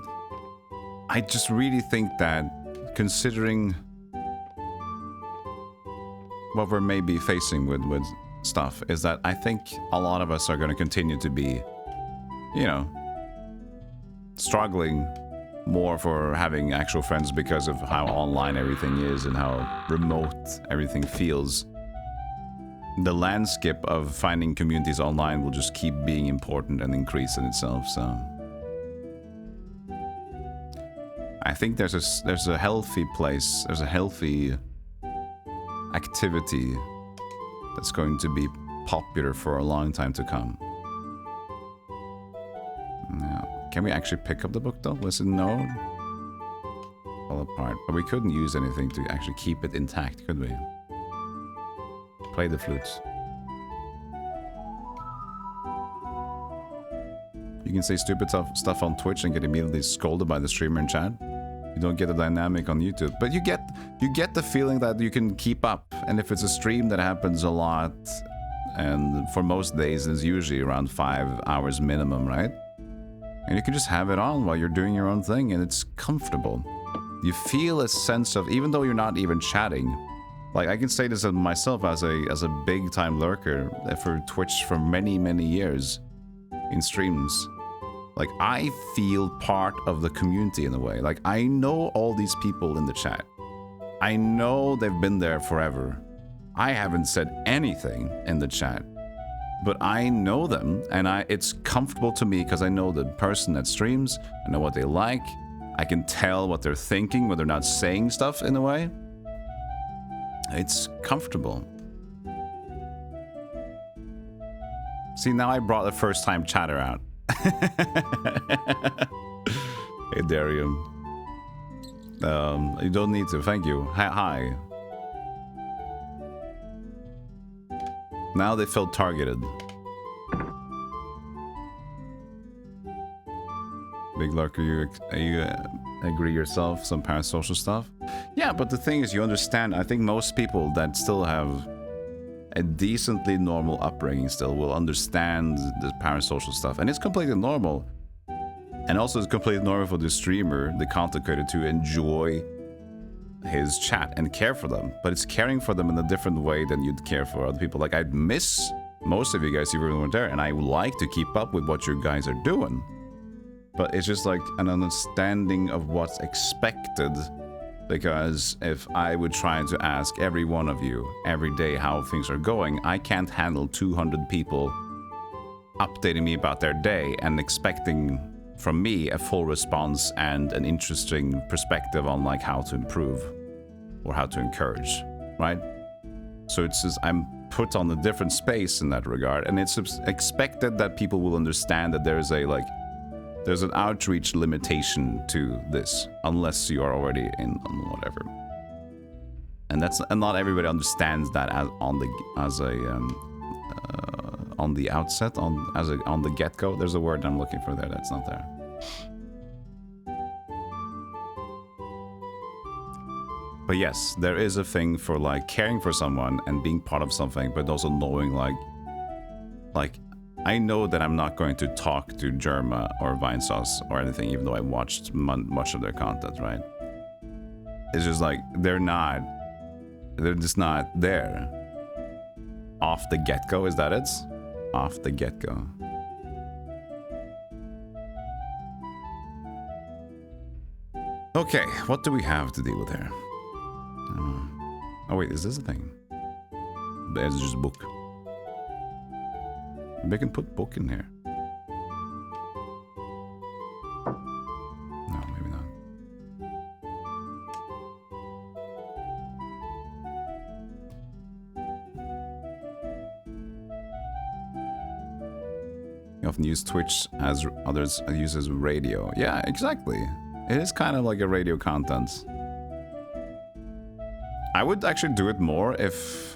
I just really think that considering what we're maybe facing with stuff is that I think a lot of us are going to continue to be, you know, struggling more for having actual friends because of how online everything is and how remote everything feels. The landscape of finding communities online will just keep being important and increase in itself. So I think there's a healthy place, there's a healthy activity that's going to be popular for a long time to come. Now, can we actually pick up the book though? Was it no? Fall apart. But we couldn't use anything to actually keep it intact, could we? Play the flutes. You can say stupid stuff on Twitch and get immediately scolded by the streamer in chat. You don't get the dynamic on YouTube, but you get the feeling that you can keep up. And if it's a stream that happens a lot, and for most days it's usually around 5 hours minimum, right? And you can just have it on while you're doing your own thing, and it's comfortable. You feel a sense of, even though you're not even chatting. Like, I can say this of myself as a big time lurker for Twitch for many, many years in streams. Like, I feel part of the community in a way. Like, I know all these people in the chat. I know they've been there forever. I haven't said anything in the chat, but I know them, and it's comfortable to me because I know the person that streams. I know what they like. I can tell what they're thinking when they're not saying stuff in a way. It's comfortable. See, now I brought the first time chatter out. Hey, Darium. You don't need to, thank you. Hi. Now they felt targeted. Big Lurker, you agree yourself, some parasocial stuff? Yeah, but the thing is, you understand, I think most people that still have a decently normal upbringing still will understand the parasocial stuff. And it's completely normal. And also it's completely normal for the streamer, the content creator, to enjoy his chat and care for them. But it's caring for them in a different way than you'd care for other people. Like, I'd miss most of you guys if you weren't there, and I would like to keep up with what you guys are doing. But it's just like an understanding of what's expected. Because if I would try to ask every one of you every day how things are going, I can't handle 200 people updating me about their day and expecting from me a full response and an interesting perspective on like how to improve or how to encourage, right? So it's just, I'm put on a different space in that regard, and it's expected that people will understand that there's an outreach limitation to this, unless you are already in on whatever. And not everybody understands that on the outset, on the get-go. There's a word I'm looking for there that's not there. But yes, there is a thing for like caring for someone and being part of something, but also knowing like I know that I'm not going to talk to Germa or Vinesauce or anything, even though I watched much of their content, right? It's just like they're just not there. Off the get-go, is that it? Off the get-go. Okay, what do we have to deal with here? Oh wait, is this a thing? It's just book. Maybe I can put book in here. No, maybe not. You often use Twitch as others use as radio. Yeah, exactly. It is kind of like a radio content. I would actually do it more if...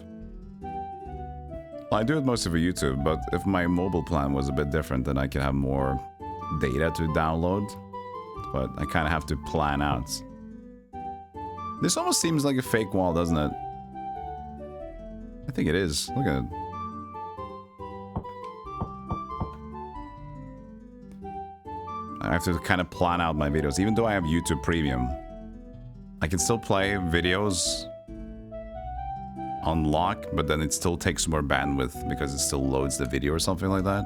Well, I do it mostly for YouTube, but if my mobile plan was a bit different, then I could have more data to download. But I kind of have to plan out. This almost seems like a fake wall, doesn't it? I think it is. Look at it. I have to kind of plan out my videos. Even though I have YouTube Premium, I can still play videos on lock, but then it still takes more bandwidth because it still loads the video or something like that.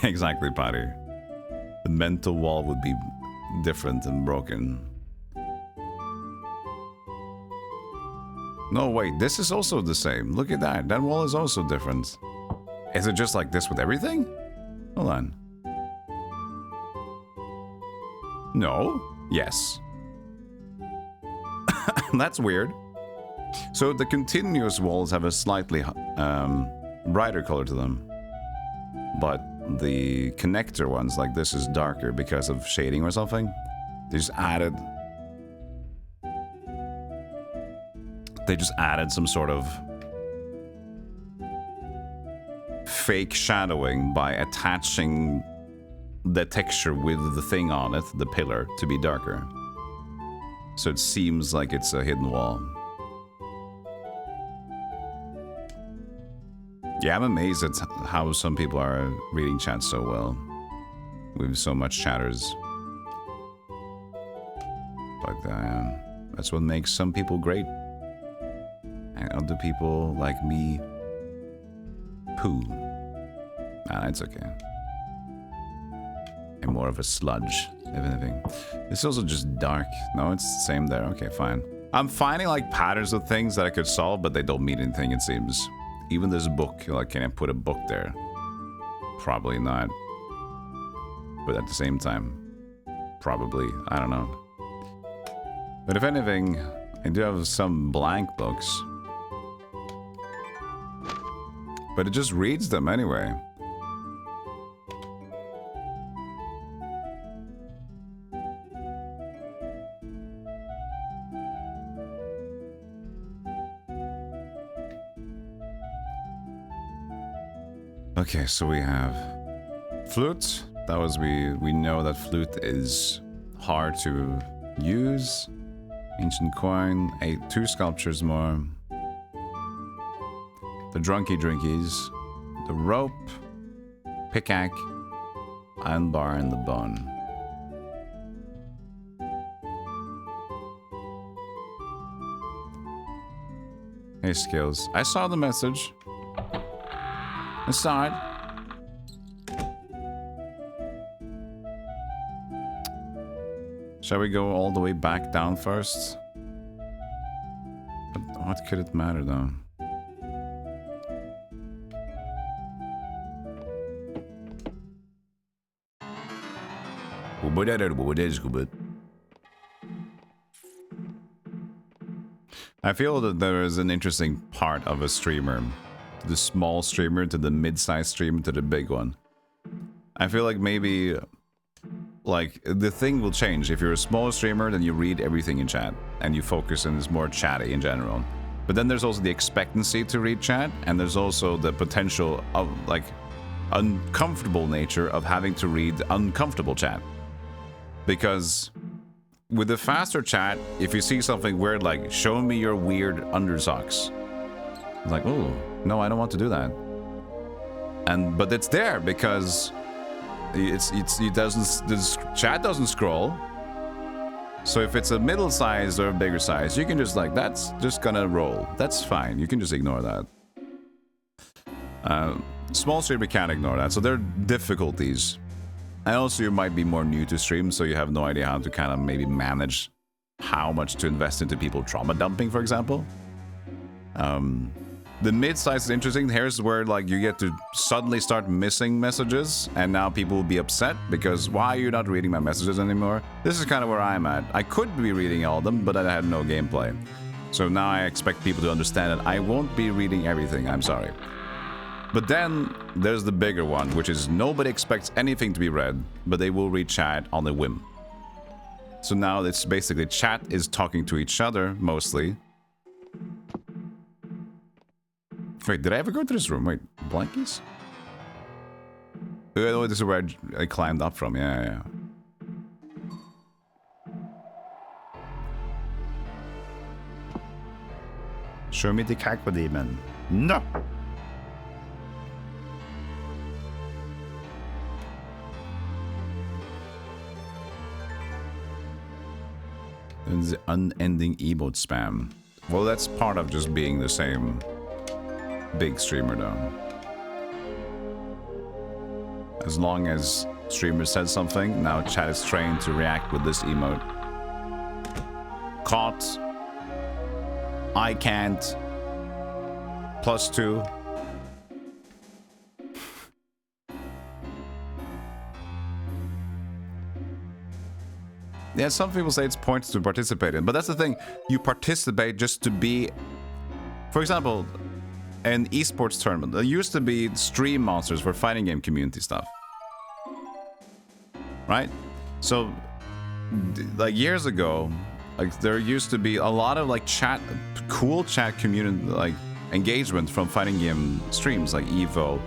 Exactly, Patty. The mental wall would be different and broken. No, wait, this is also the same. Look at that. That wall is also different. Is it just like this with everything? Hold on. No. Yes. That's weird. So the continuous walls have a slightly brighter color to them. But the connector ones, like this, is darker because of shading or something. They just added some sort of fake shadowing by attaching the texture with the thing on it, the pillar, to be darker. So it seems like it's a hidden wall. Yeah, I'm amazed at how some people are reading chat so well. With so much chatters. But that's what makes some people great. And other people like me, poo. Nah, it's okay. I'm more of a sludge, if anything. It's also just dark. No, it's the same there. Okay, fine. I'm finding like patterns of things that I could solve, but they don't mean anything, it seems. Even this book, like, can I put a book there? Probably not. But at the same time, probably. I don't know. But if anything, I do have some blank books. But it just reads them anyway. Okay, so we have flute. That was we know that flute is hard to use. Ancient coin, 2 sculptures more. The drunky drinkies, the rope, pickaxe, iron bar, and the bone. Hey, skills. I saw the message. I saw it. Shall we go all the way back down first? But what could it matter though? I feel that there is an interesting part of a streamer. The small streamer to the mid-sized streamer to the big one. I feel like maybe like the thing will change. If you're a small streamer, then you read everything in chat and you focus and it's more chatty in general. But then there's also the expectancy to read chat, and there's also the potential of like uncomfortable nature of having to read uncomfortable chat. Because with the faster chat, if you see something weird like show me your weird undersocks, it's like, oh no, I don't want to do that. But it's there because this chat doesn't scroll. So if it's a middle size or a bigger size, you can just like, that's just gonna roll. That's fine. You can just ignore that. Small streamer can't ignore that. So there are difficulties. And also you might be more new to stream, so you have no idea how to kind of maybe manage how much to invest into people trauma dumping, for example. The mid-size is interesting. Here's where like you get to suddenly start missing messages, and now people will be upset because why are you not reading my messages anymore? This is kind of where I'm at. I could be reading all of them, but I had no gameplay. So now I expect people to understand that I won't be reading everything. I'm sorry. But then there's the bigger one, which is nobody expects anything to be read, but they will read chat on a whim. So now it's basically chat is talking to each other mostly. Wait, did I ever go to this room? Wait, blankies? Oh, this is where I climbed up from. Yeah. Show me the Kakwa-demon. No! And the unending emote spam. Well, that's part of just being the same big streamer though. As long as streamer says something, now chat is trained to react with this emote. Caught. I can't. +2. Yeah, some people say it's pointless to participate in, but that's the thing. You participate just to be... For example, an esports tournament. There used to be stream monsters for fighting game community stuff. Right? So, like years ago, like there used to be a lot of like chat, cool chat community, like engagement from fighting game streams like Evo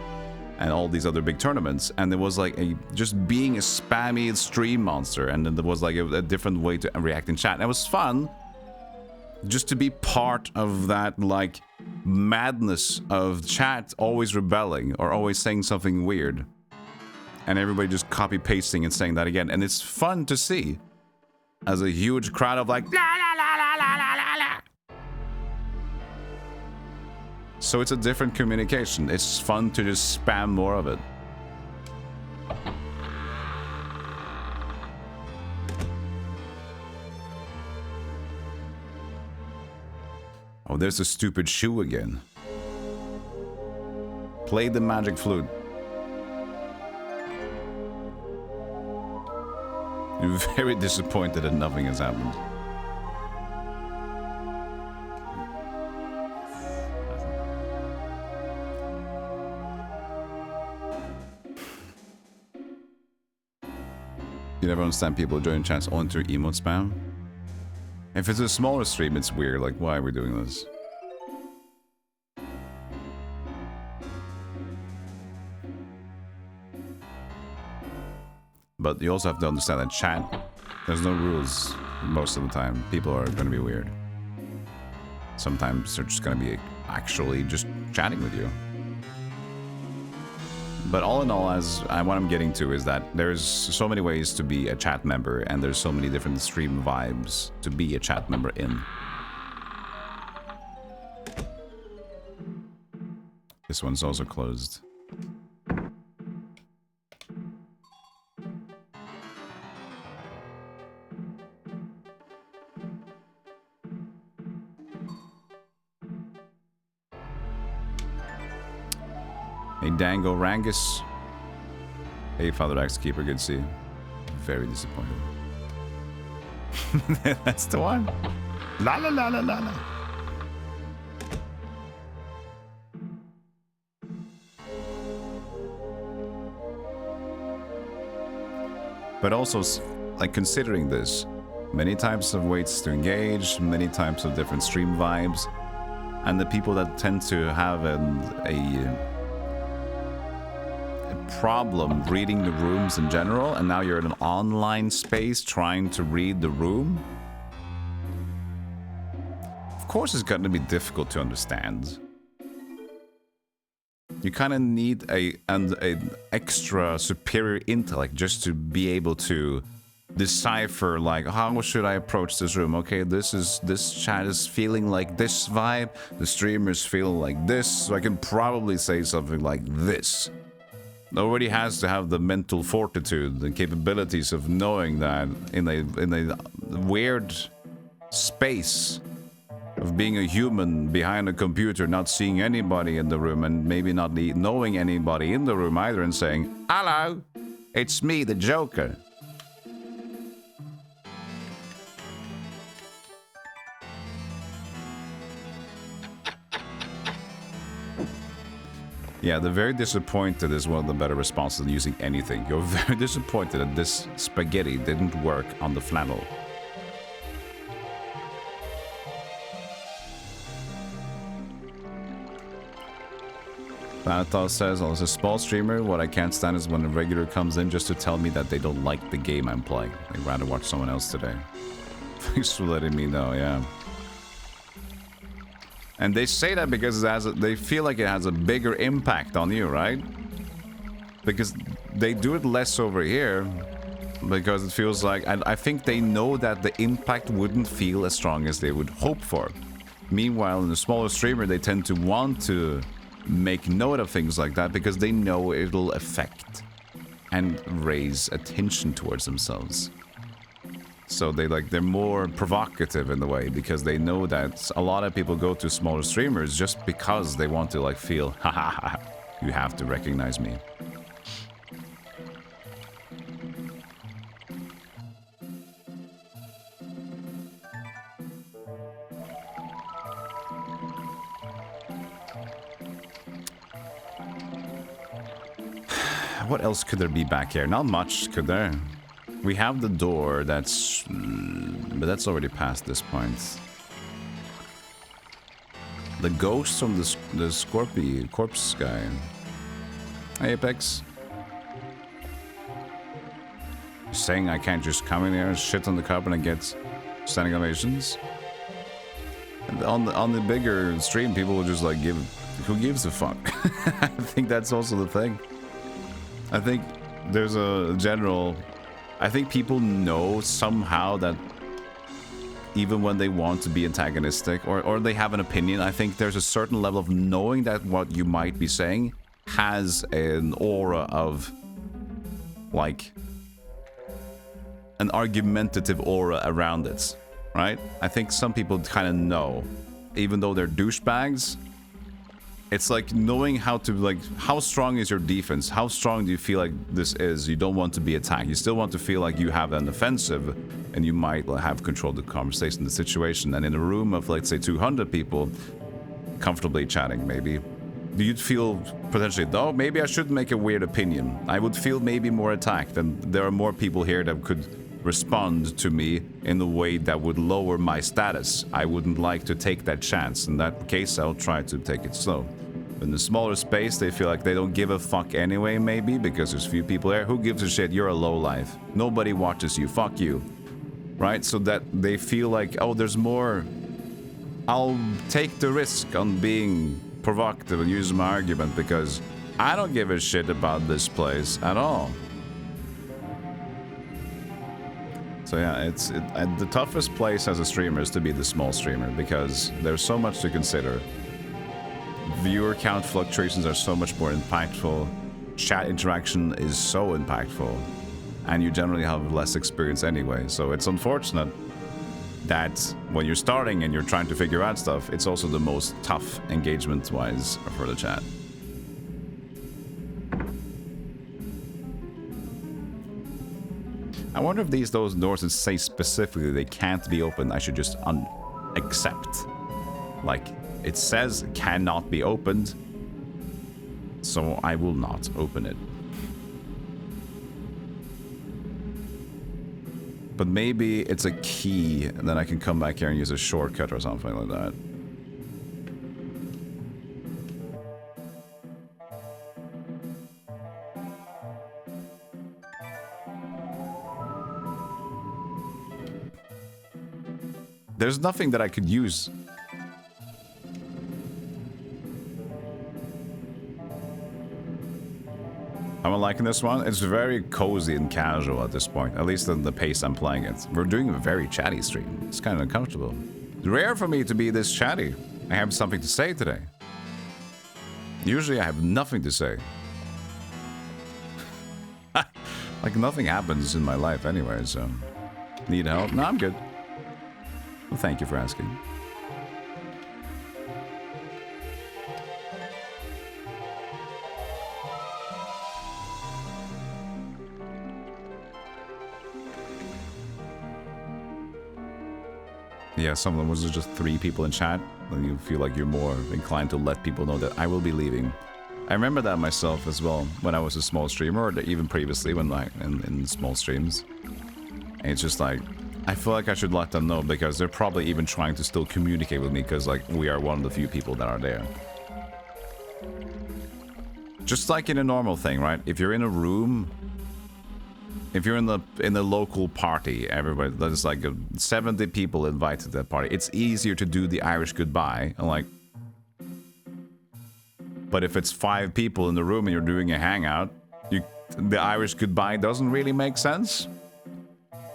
and all these other big tournaments. And there was like just being a spammy stream monster. And then there was like a different way to react in chat. And it was fun just to be part of that like madness of chat always rebelling or always saying something weird. And everybody just copy pasting and saying that again. And it's fun to see as a huge crowd of like, la, la, la, la, la, la, la, la. So it's a different communication. It's fun to just spam more of it. Oh, there's a stupid shoe again. Play the magic flute. I'm very disappointed that nothing has happened. You never understand people joining chats only through emote spam. If it's a smaller stream, it's weird. Like, why are we doing this? But you also have to understand that chat There's no rules most of the time. People are going to be weird. Sometimes they're just going to be actually just chatting with you. But all in all, what I'm getting to is that there's so many ways to be a chat member, and there's so many different stream vibes to be a chat member in. This one's also closed. Hey, Dango Rangus. Hey, Father Axe Keeper, good to see you. Very disappointed. That's the one. La la la la la la. But also, like, considering this, many types of ways to engage, many types of different stream vibes, and the people that tend to have a problem reading the rooms in general, and now you're in an online space trying to read the room. Of course it's going to be difficult to understand. You kind of need an extra superior intellect just to be able to decipher, like, how should I approach this room? Okay, this chat is feeling like this vibe, the streamer's feeling like this, so I can probably say something like this. Nobody has to have the mental fortitude and capabilities of knowing that in a weird space of being a human behind a computer, not seeing anybody in the room, and maybe not knowing anybody in the room either, and saying, "Hello, it's me, the Joker." Yeah, the very disappointed is one of the better responses than using anything. You're very disappointed that this spaghetti didn't work on the flannel. Thanatos says, as a small streamer, what I can't stand is when a regular comes in just to tell me that they don't like the game I'm playing. I'd rather watch someone else today. Thanks for letting me know, yeah. And they say that because they feel like it has a bigger impact on you, right? Because they do it less over here, because it feels like, and I think they know that the impact wouldn't feel as strong as they would hope for. Meanwhile, in a smaller streamer, they tend to want to make note of things like that because they know it'll affect and raise attention towards themselves. So they're more provocative in the way, because they know that a lot of people go to smaller streamers just because they want to like feel, ha ha ha, you have to recognize me. What else could there be back here? Not much, could there? We have the door, but that's already past this point. The ghost from the Scorpio corpse guy. Hey, Apex. You're saying I can't just come in here and shit on the carpet and get standing ovations? And on the bigger stream, people will just like give. Who gives a fuck? I think that's also the thing. I think there's a general. I think people know somehow that even when they want to be antagonistic or they have an opinion, I think there's a certain level of knowing that what you might be saying has an aura of, like, an argumentative aura around it, right? I think some people kind of know, even though they're douchebags. It's like knowing how to, like, how strong is your defense? How strong do you feel like this is? You don't want to be attacked. You still want to feel like you have an offensive and you might have control of the conversation, the situation. And in a room of, let's say, 200 people, comfortably chatting, maybe, you'd feel potentially, though, maybe I should make a weird opinion. I would feel maybe more attacked, and there are more people here that could respond to me in a way that would lower my status. I wouldn't like to take that chance. In that case, I'll try to take it slow. In the smaller space, they feel like they don't give a fuck anyway, maybe, because there's few people there. Who gives a shit? You're a lowlife. Nobody watches you. Fuck you. right? So that they feel like, oh, there's more. I'll take the risk on being provocative and use my argument because I don't give a shit about this place at all. So yeah, the toughest place as a streamer is to be the small streamer because there's so much to consider. Viewer count fluctuations are so much more impactful. Chat interaction is so impactful. And you generally have less experience anyway. So it's unfortunate that when you're starting and you're trying to figure out stuff, it's also the most tough engagement-wise for the chat. I wonder if those doors that say specifically they can't be opened, I should just accept. Like, it says cannot be opened, so I will not open it. But maybe it's a key, and then I can come back here and use a shortcut or something like that. There's nothing that I could use. I'm liking this one. It's very cozy and casual at this point, at least in the pace I'm playing it. We're doing a very chatty stream. It's kind of uncomfortable. It's rare for me to be this chatty. I have something to say today. Usually I have nothing to say. Like nothing happens in my life anyway, so... Need help? No, I'm good. Well, thank you for asking. Yeah, some of them was just 3 people in chat, and you feel like you're more inclined to let people know that I will be leaving. I remember that myself as well when I was a small streamer, or even previously when in small streams. And it's just like, I feel like I should let them know because they're probably even trying to still communicate with me because like we are one of the few people that are there. Just like in a normal thing, right? If you're in a room, if you're in the local party, everybody, there's like 70 people invited to that party. It's easier to do the Irish goodbye, and like. But if it's 5 people in the room and you're doing a hangout, the Irish goodbye doesn't really make sense.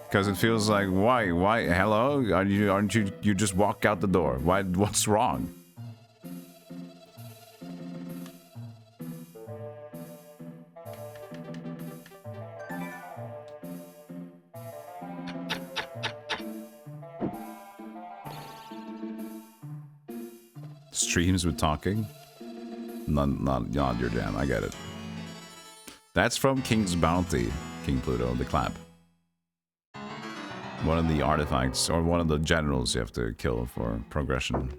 Because it feels like, why, hello? Aren't you just walk out the door? What's wrong? Streams with talking? Not your jam, I get it. That's from King's Bounty, King Pluto, the clap. One of the artifacts, or one of the generals you have to kill for progression.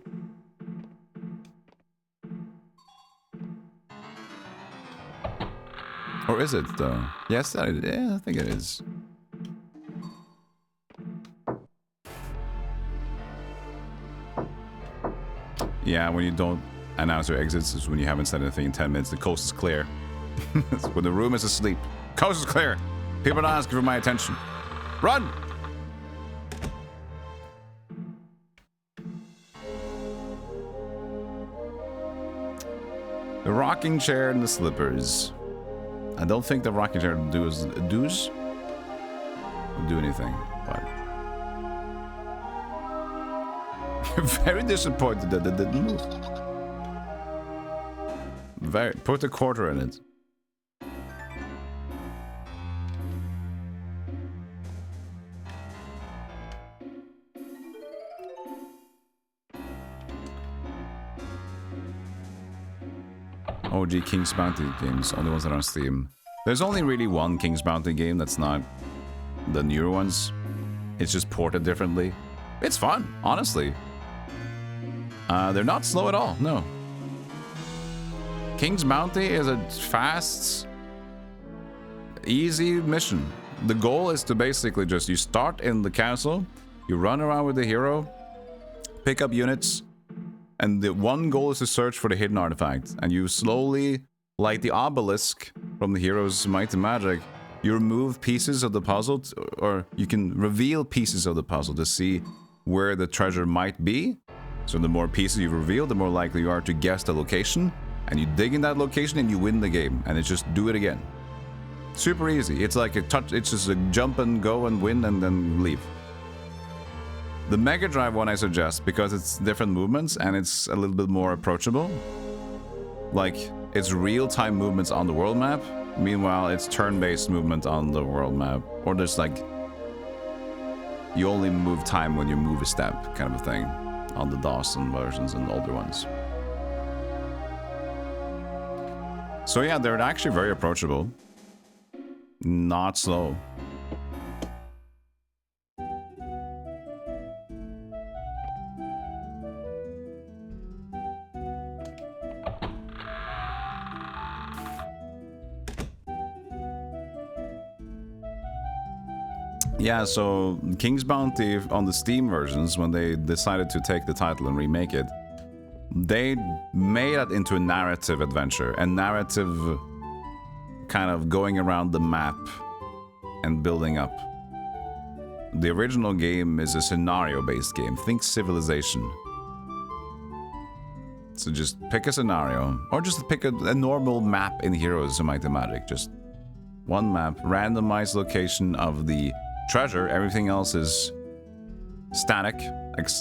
Or is it, though? Yes, yeah, I think it is. Yeah, when you don't announce your exits is when you haven't said anything in 10 minutes. The coast is clear. When the room is asleep. Coast is clear. People are not asking for my attention. Run! The rocking chair and the slippers. I don't think the rocking chair will do anything, but you're very disappointed that it didn't move. Put a quarter in it. OG King's Bounty games, only ones that are on Steam. There's only really one King's Bounty game that's not the newer ones. It's just ported differently. It's fun, honestly. They're not slow at all, no. King's Bounty is a fast, easy mission. The goal is to basically just, you start in the castle, you run around with the hero, pick up units, and the one goal is to search for the hidden artifact. And you slowly, like the obelisk from the hero's Might and Magic, You remove pieces of the puzzle, or you can reveal pieces of the puzzle to see where the treasure might be. So the more pieces you reveal, the more likely you are to guess the location. And you dig in that location and you win the game. And it's just do it again. Super easy. It's like it's just a jump and go and win and then leave. The Mega Drive one I suggest because it's different movements and it's a little bit more approachable. Like, it's real-time movements on the world map. Meanwhile, it's turn-based movement on the world map. Or there's like, you only move time when you move a step kind of a thing on the Dawson versions and older ones. So yeah, they're actually very approachable. Not slow. Yeah, so King's Bounty on the Steam versions, when they decided to take the title and remake it, they made it into a narrative adventure, a narrative kind of going around the map and building up. The original game is a scenario-based game. Think Civilization. So just pick a scenario, or just pick a normal map in Heroes of Might and Magic. Just one map, randomized location of the treasure. Everything else is static,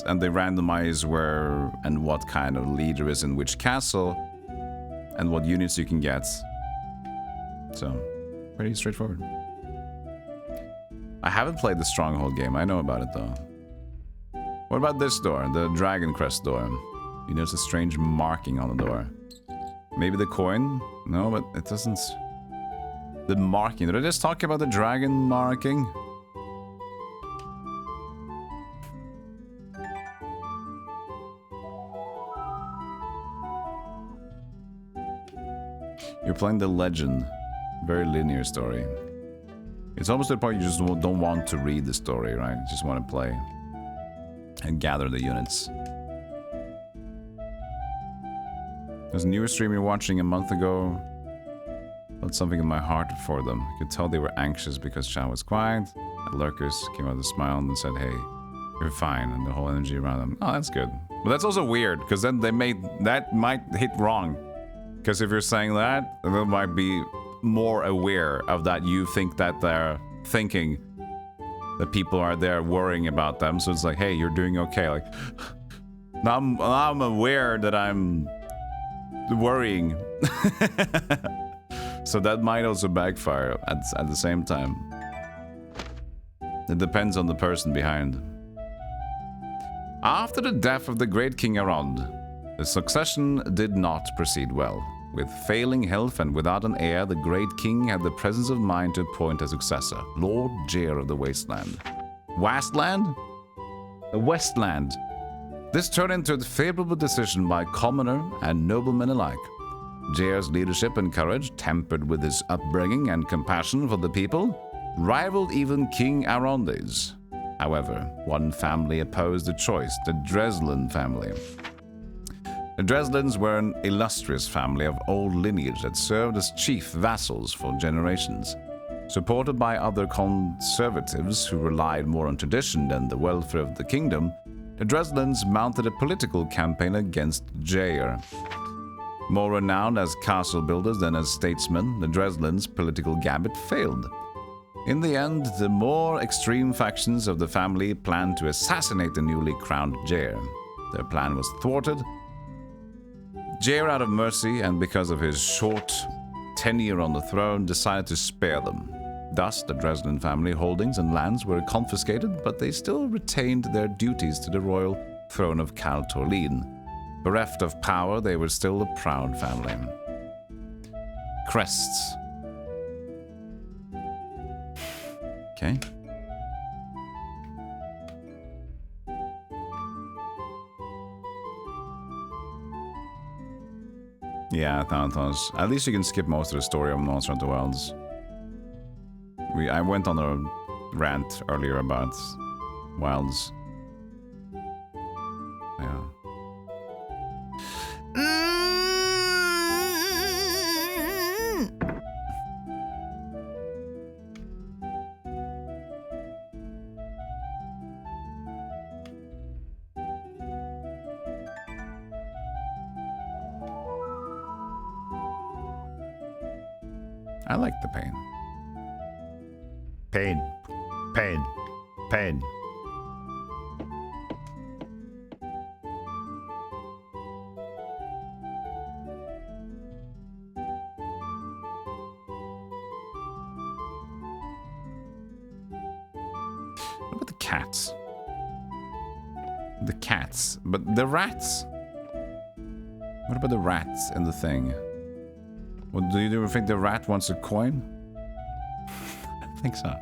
and they randomize where and what kind of leader is in which castle, and what units you can get. So, pretty straightforward. I haven't played the Stronghold game. I know about it though. What about this door? The Dragon Crest door. You notice a strange marking on the door. Maybe the coin? No, but it doesn't. The marking. Did I just talk about the dragon marking? You're playing the Legend. Very linear story. It's almost to the point you just don't want to read the story, right? You just want to play and gather the units. There's a newer stream you're watching a month ago. Felt something in my heart for them. I could tell they were anxious because Chan was quiet. The lurkers came out with a smile and said, "Hey, you're fine," and the whole energy around them. Oh, that's good. But that's also weird, because then they made... That might hit wrong. Because if you're saying that, they might be more aware of that. You think that they're thinking that people are there worrying about them. So it's like, hey, you're doing okay. Like, now I'm aware that I'm worrying. So that might also backfire at the same time. It depends on the person behind. After the death of the great King Arond, the succession did not proceed well. With failing health and without an heir, the great king had the presence of mind to appoint a successor, Lord Jair of the Wasteland. Wastland? A Westland. This turned into a favorable decision by commoner and nobleman alike. Jair's leadership and courage, tempered with his upbringing and compassion for the people, rivaled even King Aronde's. However, one family opposed the choice, the Dresden family. The Dreslins were an illustrious family of old lineage that served as chief vassals for generations. Supported by other conservatives who relied more on tradition than the welfare of the kingdom, the Dreslins mounted a political campaign against Jair. More renowned as castle builders than as statesmen, the Dreslins' political gambit failed. In the end, the more extreme factions of the family planned to assassinate the newly crowned Jair. Their plan was thwarted. Jair, out of mercy and because of his short tenure on the throne, decided to spare them. Thus, the Dresden family holdings and lands were confiscated, but they still retained their duties to the royal throne of Cal Torlin. Bereft of power, they were still a proud family. Crests. Okay. Yeah, Thanatos. At least you can skip most of the story of Monster Hunter Wilds. I went on a rant earlier about Wilds. Yeah. I like the pain. Pain. Pain. Pain. What about the cats? The cats. But the rats? What about the rats in the thing? Well, do you ever think the rat wants a coin? I think so.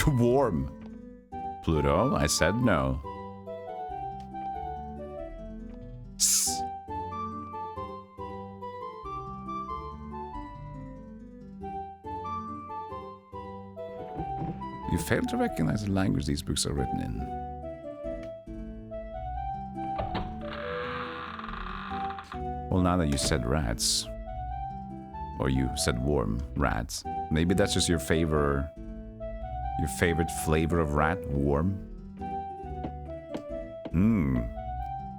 Warm. Pluto, I said no. You fail to recognize the language these books are written in. Well, now that you said rats, or you said warm rats, maybe that's just your favorite flavor of rat, warm.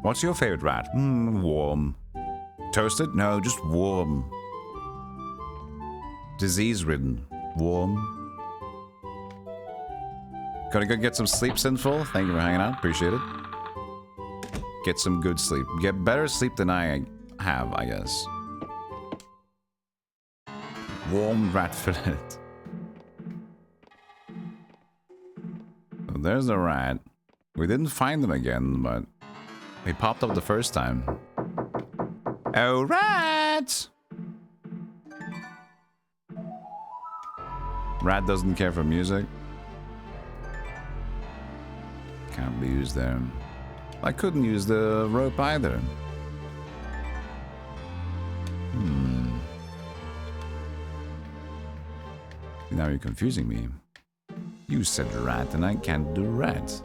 What's your favorite rat? Warm. Toasted? No, just warm. Disease-ridden. Warm. Gotta go get some sleep, Sinful. Thank you for hanging out. Appreciate it. Get some good sleep. Get better sleep than I have, I guess. Warm rat fillet. So there's the rat. We didn't find them again, but he popped up the first time. Oh, rat! Rat doesn't care for music. Can't be used there. I couldn't use the rope either. Now you're confusing me. You said rat and I can't do rat.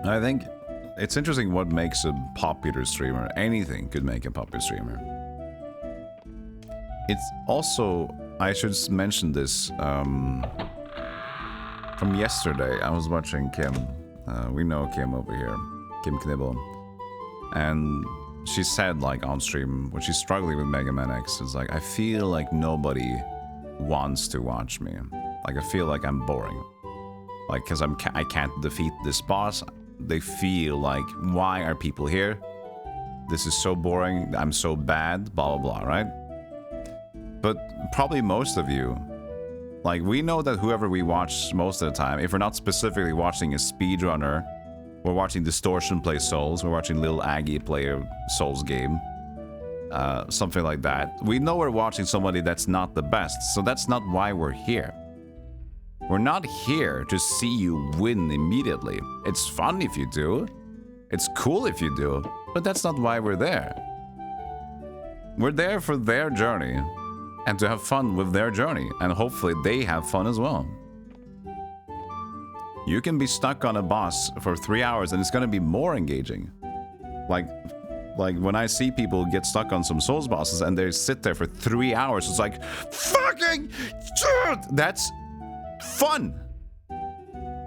I think it's interesting what makes a popular streamer. Anything could make a popular streamer. It's also, I should mention this, from yesterday. I was watching Kim. We know Kim over here, Kim Knibble. And she said, like, on stream, when she's struggling with Mega Man X, it's like, I feel like nobody wants to watch me. Like, I feel like I'm boring. Like, because I can't defeat this boss. They feel like, why are people here? This is so boring. I'm so bad, blah, blah, blah, right? But probably most of you, like, we know that whoever we watch most of the time, if we're not specifically watching a speedrunner, we're watching Distortion play Souls, we're watching Lil Aggie play a Souls game, something like that. We know we're watching somebody that's not the best, so that's not why we're here. We're not here to see you win immediately. It's fun if you do. It's cool if you do. But that's not why we're there. We're there for their journey. And to have fun with their journey. And hopefully they have fun as well. You can be stuck on a boss for 3 hours and it's going to be more engaging. Like when I see people get stuck on some Souls bosses and they sit there for 3 hours, it's like, fucking shit! That's fun.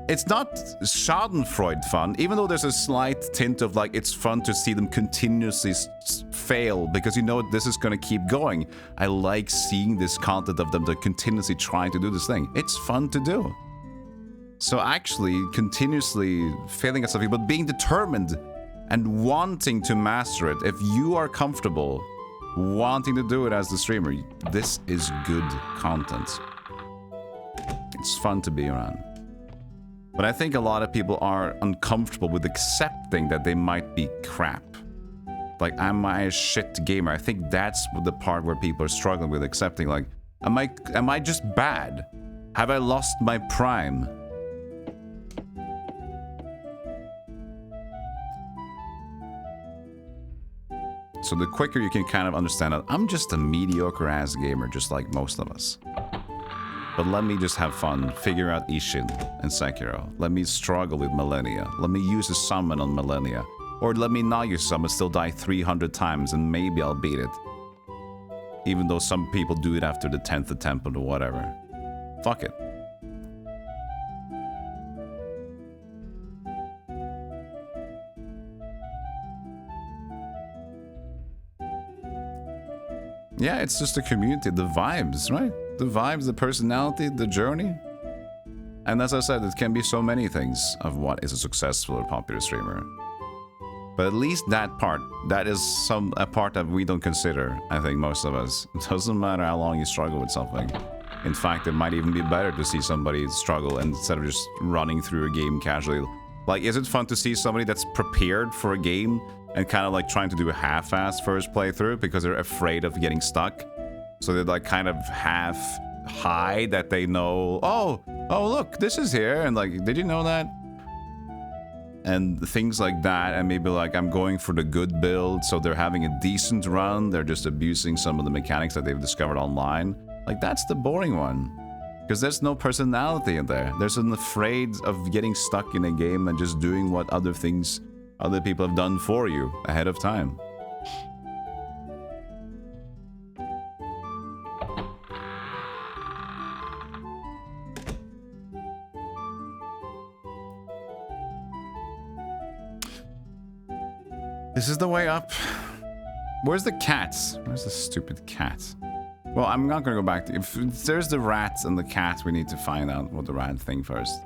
It's not Schadenfreude fun, even though there's a slight tint of like, it's fun to see them continuously fail because you know this is going to keep going. I like seeing this content of them that continuously trying to do this thing. It's fun to do. So actually continuously failing at something, but being determined and wanting to master it. If you are comfortable wanting to do it as the streamer, this is good content. It's fun to be around. But I think a lot of people are uncomfortable with accepting that they might be crap. Like, am I a shit gamer? I think that's the part where people are struggling with accepting, like, am I just bad? Have I lost my prime? So the quicker you can kind of understand that I'm just a mediocre ass gamer, just like most of us. But let me just have fun, figure out Ishin and Sekiro. Let me struggle with Millennia. Let me use a summon on Millennia. Or let me not use summon, still die 300 times, and maybe I'll beat it. Even though some people do it after the 10th attempt or whatever. Fuck it. Yeah, it's just the community, the vibes, right? The vibes, the personality, the journey. And as I said, it can be so many things of what is a successful or popular streamer. But at least that part, that is a part that we don't consider, I think, most of us. It doesn't matter how long you struggle with something. In fact, it might even be better to see somebody struggle instead of just running through a game casually. Like, is it fun to see somebody that's prepared for a game and kind of like trying to do a half-assed first playthrough because they're afraid of getting stuck? So they like kind of half hide that they know, oh look, this is here, and like, did you know that? And things like that, and maybe like I'm going for the good build, so they're having a decent run, they're just abusing some of the mechanics that they've discovered online. Like, that's the boring one. Because there's no personality in there. There's an afraid of getting stuck in a game and just doing what other things other people have done for you ahead of time. This is the way up. Where's the cats? Where's the stupid cat? Well, I'm not gonna go back to... If there's the rats and the cat, we need to find out what the rat thing first.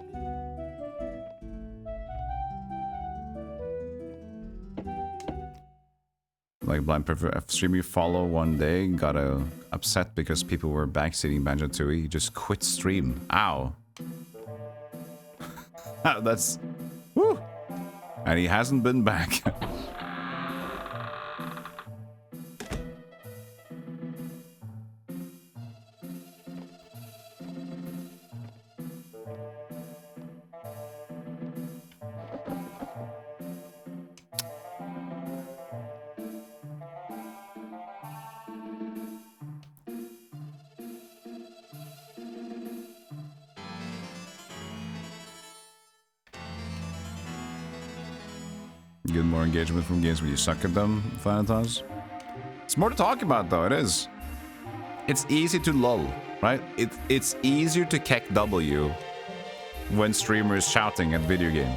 Like Blind Perfect, a streamer you follow one day got upset because people were backseating Banjo-Tooie. He just quit stream. Ow. That's... Woo! And he hasn't been back. Get more engagement from games where you suck at them, Thanatos. It's more to talk about, though. It is. It's easy to lull, right? It's easier to kick W when streamers shouting at video game.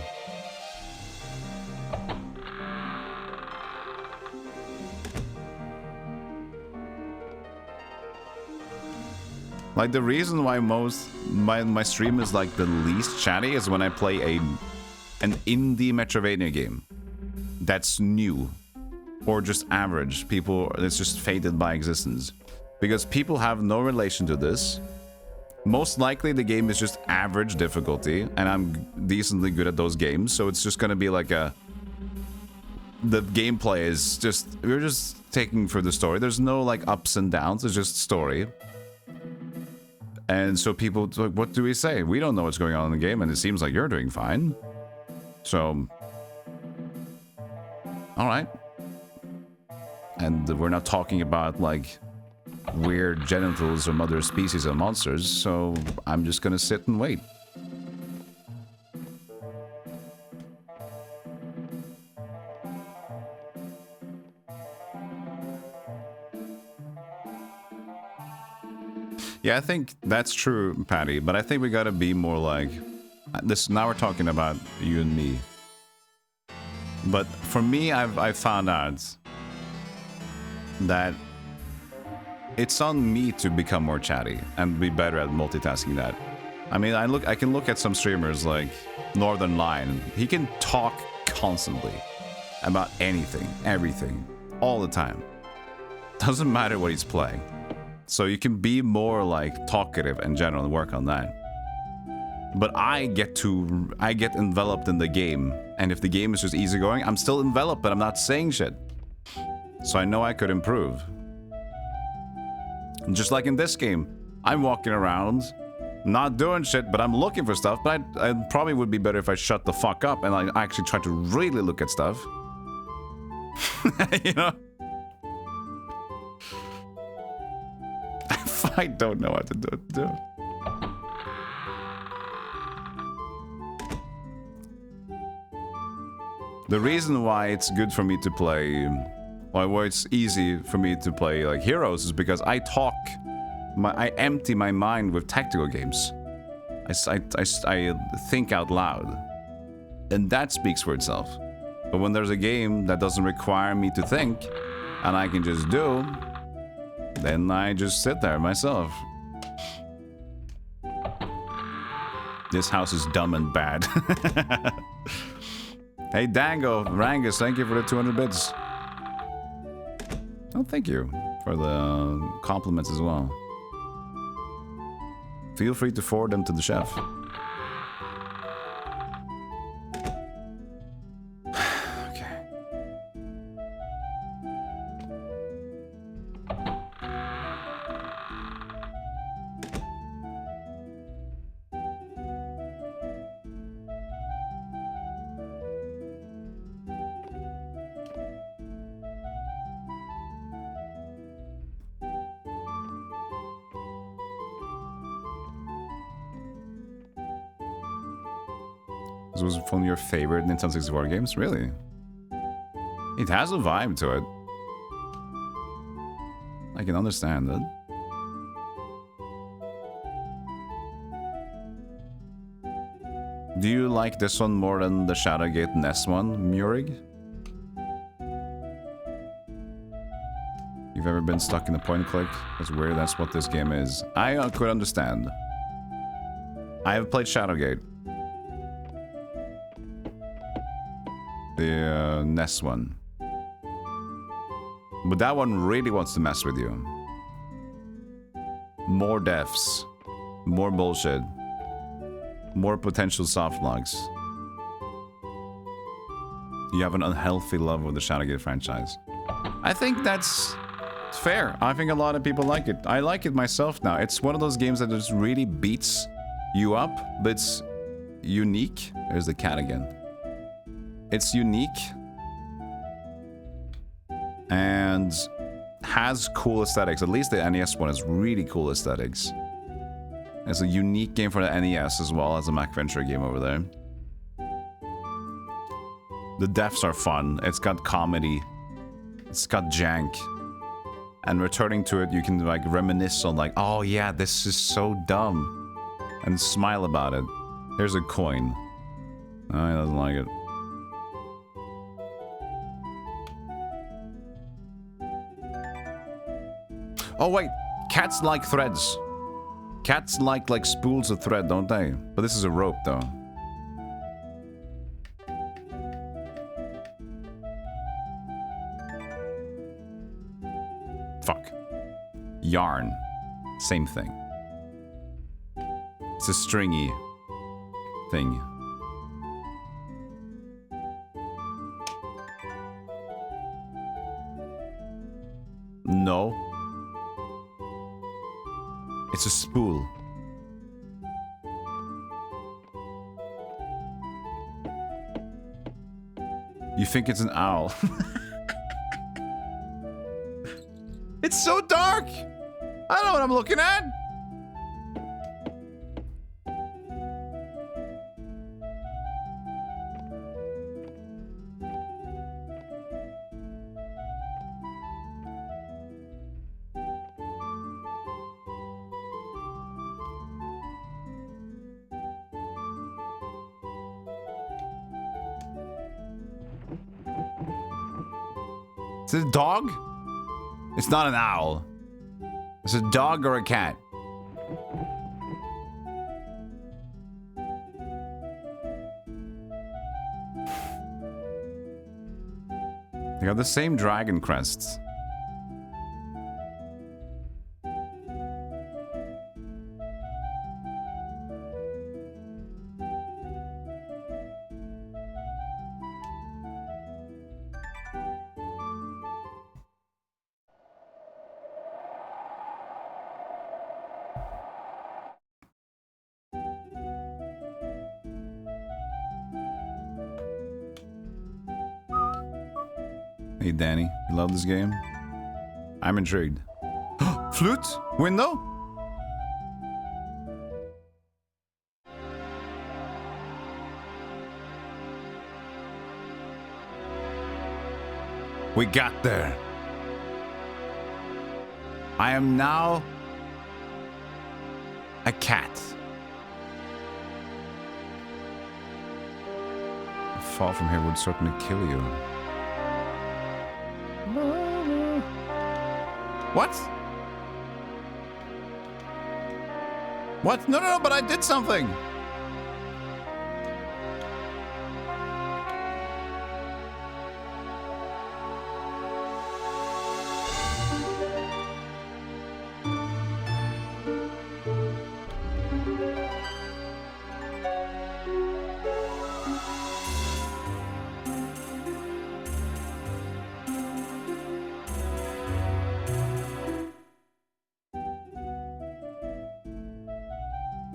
Like, the reason why my stream is like the least chatty is when I play an indie Metroidvania game that's new or just average. People, it's just fated by existence because people have no relation to this. Most likely the game is just average difficulty and I'm decently good at those games, so it's just gonna be like the gameplay is just, we're just taking for the story. There's no like ups and downs, it's just story. And so people, like, what do we say? We don't know what's going on in the game, and it seems like you're doing fine. So, all right. And we're not talking about, like, weird genitals from other species of monsters, so I'm just gonna sit and wait. Yeah, I think that's true, Patty, but I think we gotta be more like this. Now we're talking about you and me. But for me, I've found out that it's on me to become more chatty and be better at multitasking that. I mean, I can look at some streamers like Northern Lion. He can talk constantly about anything, everything, all the time. Doesn't matter what he's playing. So you can be more like talkative in general and work on that. But I get enveloped in the game, and if the game is just easygoing, I'm still enveloped, but I'm not saying shit. So I know I could improve. And just like in this game, I'm walking around, not doing shit, but I'm looking for stuff. But I probably would be better if I shut the fuck up and I actually try to really look at stuff. You know? I don't know what to do. The reason why it's good for me to play, why it's easy for me to play like Heroes, is because I empty my mind with tactical games. I think out loud, and that speaks for itself. But when there's a game that doesn't require me to think, and I can just do, then I just sit there myself. This house is dumb and bad. Hey, Dango, Rangus, thank you for the 200 bits. Oh, thank you for the compliments as well. Feel free to forward them to the chef. Okay. This was one of your favorite Nintendo 64 games? Really? It has a vibe to it. I can understand it. Do you like this one more than the Shadowgate NES one, Murig? You've ever been stuck in a point and click? That's weird, that's what this game is. I could understand. I have played Shadowgate. The NES one. But that one really wants to mess with you. More deaths. More bullshit. More potential soft logs. You have an unhealthy love with the Shadowgate franchise. I think that's fair. I think a lot of people like it. I like it myself now. It's one of those games that just really beats you up, but it's unique. There's the cat again. It's unique and has cool aesthetics. At least the NES one has really cool aesthetics. It's a unique game for the NES as well as a MacVenture game over there. The deaths are fun. It's got comedy. It's got jank. And returning to it, you can like reminisce on like, oh yeah, this is so dumb. And smile about it. Here's a coin. Oh, he doesn't like it. Oh wait, cats like threads. Cats like spools of thread, don't they? But this is a rope though. Fuck. Yarn. Same thing. It's a stringy thing. No. It's a spool. You think it's an owl. It's so dark! I don't know what I'm looking at! Is it a dog? It's not an owl. It's a dog or a cat. They got the same dragon crests. Hey Danny, you love this game? I'm intrigued. Flute? Window? We got there. I am now a cat. A fall from here would certainly kill you. What? What? No, no, no, but I did something.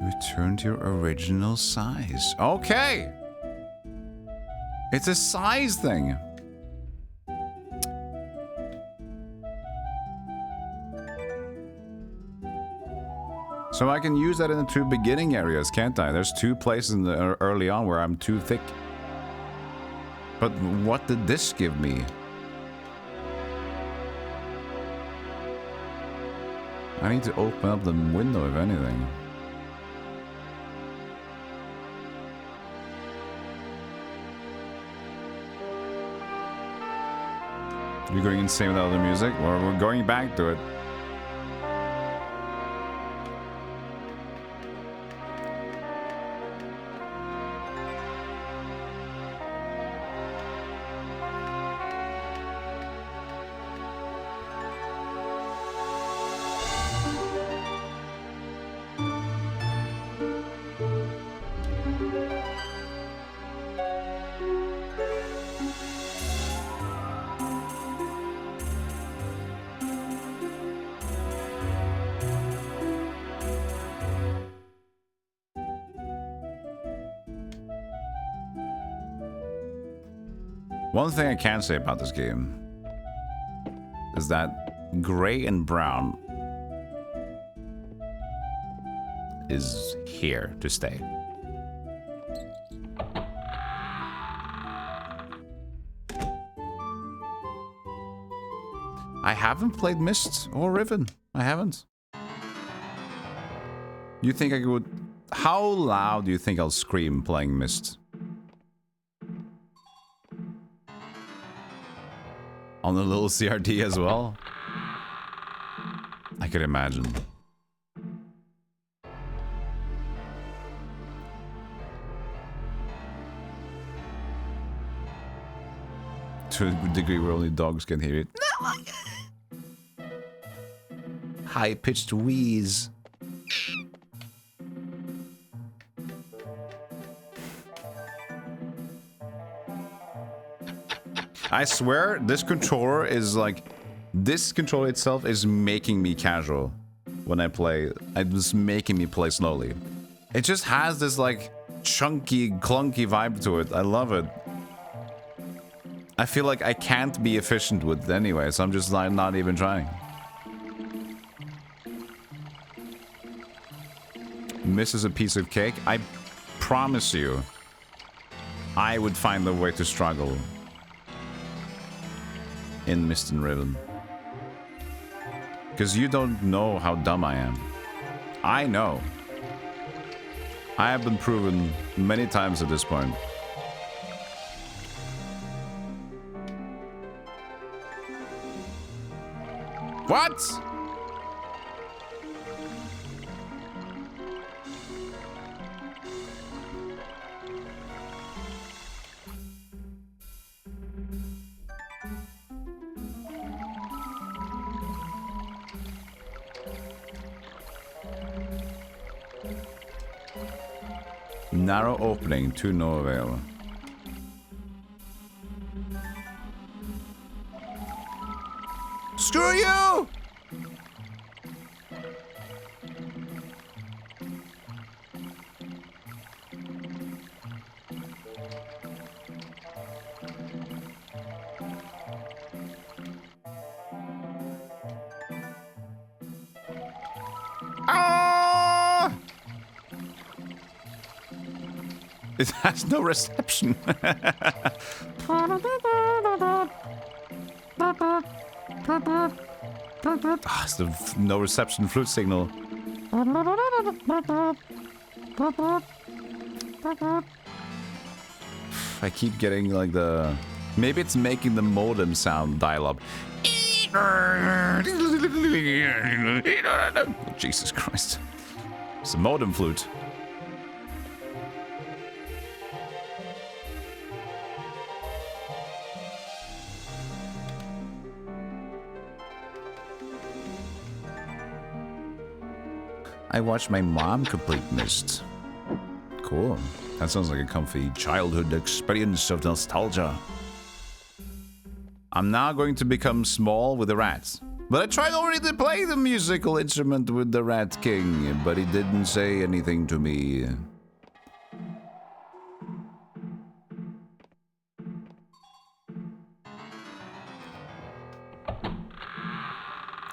Return to your original size. Okay. It's a size thing. So I can use that in the two beginning areas, can't I? There's two places in the early on where I'm too thick. But what did this give me? I need to open up the window, if anything. You're going insane without the music? Or we're going back to it. One thing I can say about this game is that gray and brown is here to stay. I haven't played Myst or Riven. I haven't. You think I would... How loud do you think I'll scream playing Myst? On the little CRT as well? I could imagine. To a degree where only dogs can hear it. High-pitched wheeze. I swear, this controller is like... This controller itself is making me casual when I play. It's making me play slowly. It just has this like chunky, clunky vibe to it. I love it. I feel like I can't be efficient with it anyway, so I'm just like not even trying. Myst is a piece of cake. I promise you, I would find a way to struggle in Myst and Riven. Because you don't know how dumb I am. I know. I have been proven many times at this point. What? Narrow opening to no avail. Screw you! It has no reception. It's the no reception flute signal. I keep getting like the... Maybe it's making the modem sound dial up. Jesus Christ. It's a modem flute. I watched my mom complete Myst. Cool. That sounds like a comfy childhood experience of nostalgia. I'm now going to become small with the rats. But I tried already to play the musical instrument with the Rat King, but he didn't say anything to me.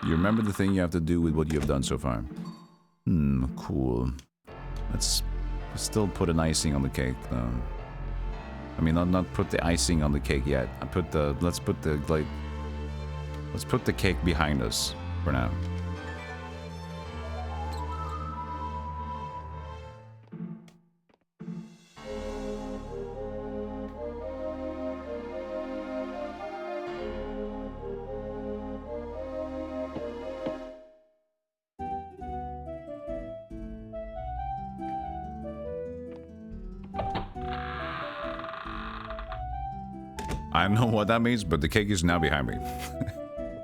You remember the thing you have to do with what you have done so far? Cool. Let's still put an icing on the cake, though. I mean, not put the icing on the cake yet. Let's put the cake behind us for now. I don't know what that means, but the cake is now behind me.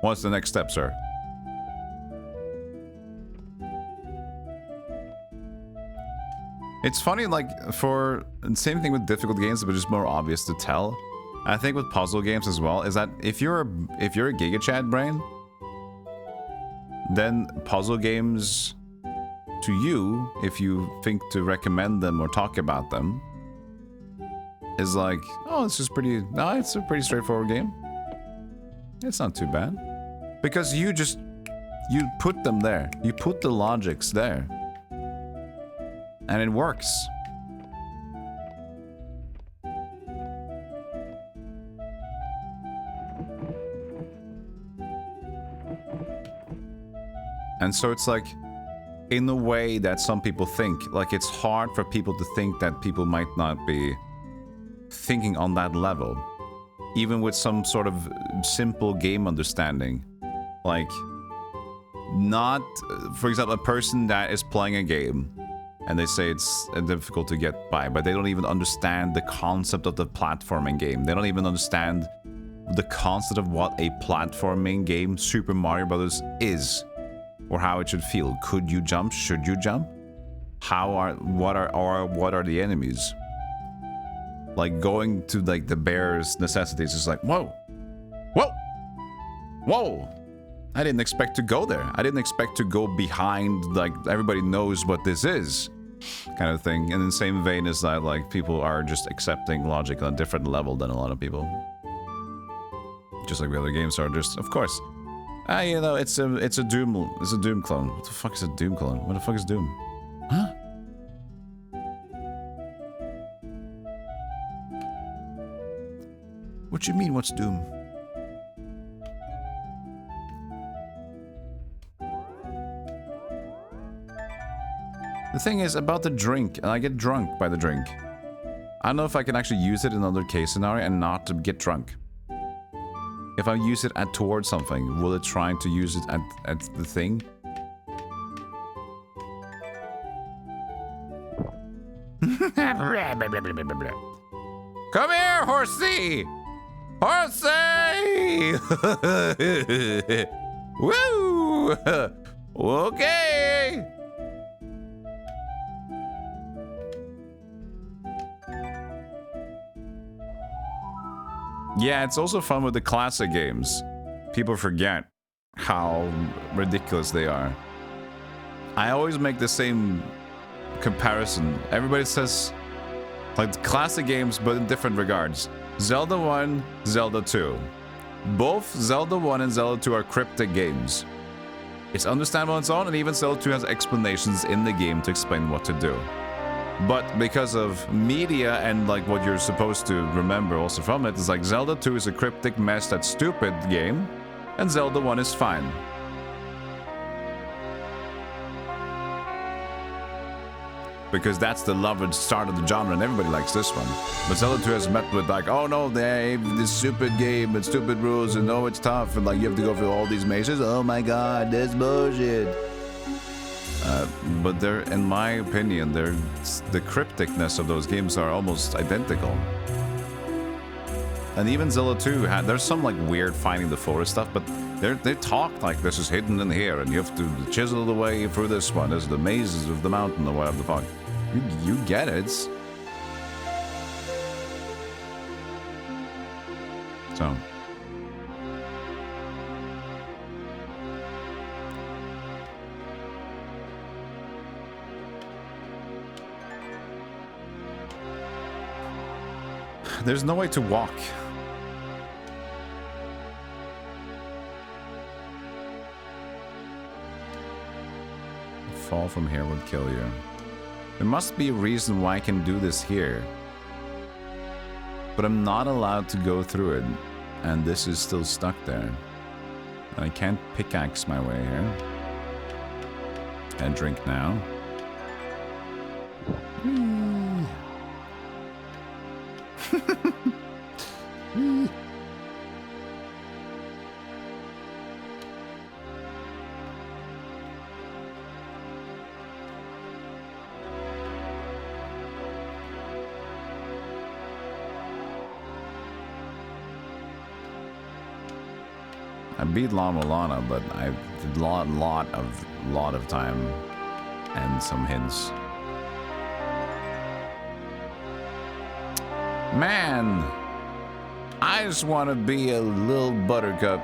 What's the next step, sir? It's funny, like, for the same thing with difficult games, but just more obvious to tell. I think with puzzle games as well, is that if you're a Giga Chad brain, then puzzle games to you, if you think to recommend them or talk about them, is like, oh, it's just pretty... No, it's a pretty straightforward game. It's not too bad. Because you put them there. You put the logics there. And it works. And so it's like, in a way that some people think, like it's hard for people to think that people might not be thinking on that level, even with some sort of simple game understanding. Like, not, for example, a person that is playing a game and they say it's difficult to get by, but they don't even understand the concept of the platforming game. They don't even understand the concept of what a platforming game, Super Mario Brothers, is, or how it should feel. Could you jump? Should you jump? What are the enemies? Like, going to, like, the bear's necessities is like, whoa! Whoa! Whoa! I didn't expect to go there. I didn't expect to go behind, like, everybody knows what this is, kind of thing. And in the same vein as that, like, people are just accepting logic on a different level than a lot of people. Just like the other games are just, of course. You know, it's a Doom clone. What the fuck is a Doom clone? What the fuck is Doom? Huh? What you mean, what's Doom? The thing is about the drink, and I get drunk by the drink. I don't know if I can actually use it in another case scenario and not to get drunk. If I use it towards something, will it try to use it at the thing? Come here, horsey! Horsey! Woo! Okay! Yeah, it's also fun with the classic games. People forget how ridiculous they are. I always make the same comparison. Everybody says, like, classic games, but in different regards. Zelda 1, Zelda 2. Both Zelda 1 and Zelda 2 are cryptic games. It's understandable on its own, and even Zelda 2 has explanations in the game to explain what to do. But because of media and, like, what you're supposed to remember also from it, is like Zelda 2 is a cryptic mess, that stupid game. And Zelda 1 is fine. Because that's the loved start of the genre and everybody likes this one. But Zelda 2 has met with like, oh no, they have this stupid game and stupid rules and oh, it's tough and like you have to go through all these mazes. Oh my god, that's bullshit. But they're, in my opinion, the crypticness of those games are almost identical. And even Zelda 2 there's some like weird finding the forest stuff, but they talk like this is hidden in here and you have to chisel the way through this one. This is the mazes of the mountain or whatever the fuck. You get it. So. There's no way to walk. Fall from here would kill you. There must be a reason why I can do this here. But I'm not allowed to go through it. And this is still stuck there. And I can't pickaxe my way here. And drink now. I beat Lama Lana, but I did lot of time and some hints. Man, I just want to be a little buttercup.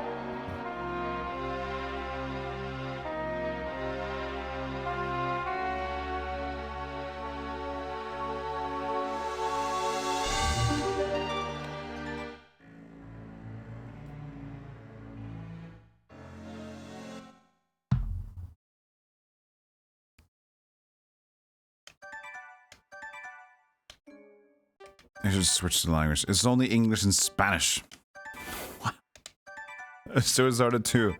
I should switch to language. It's only English and Spanish. What? So those are the two.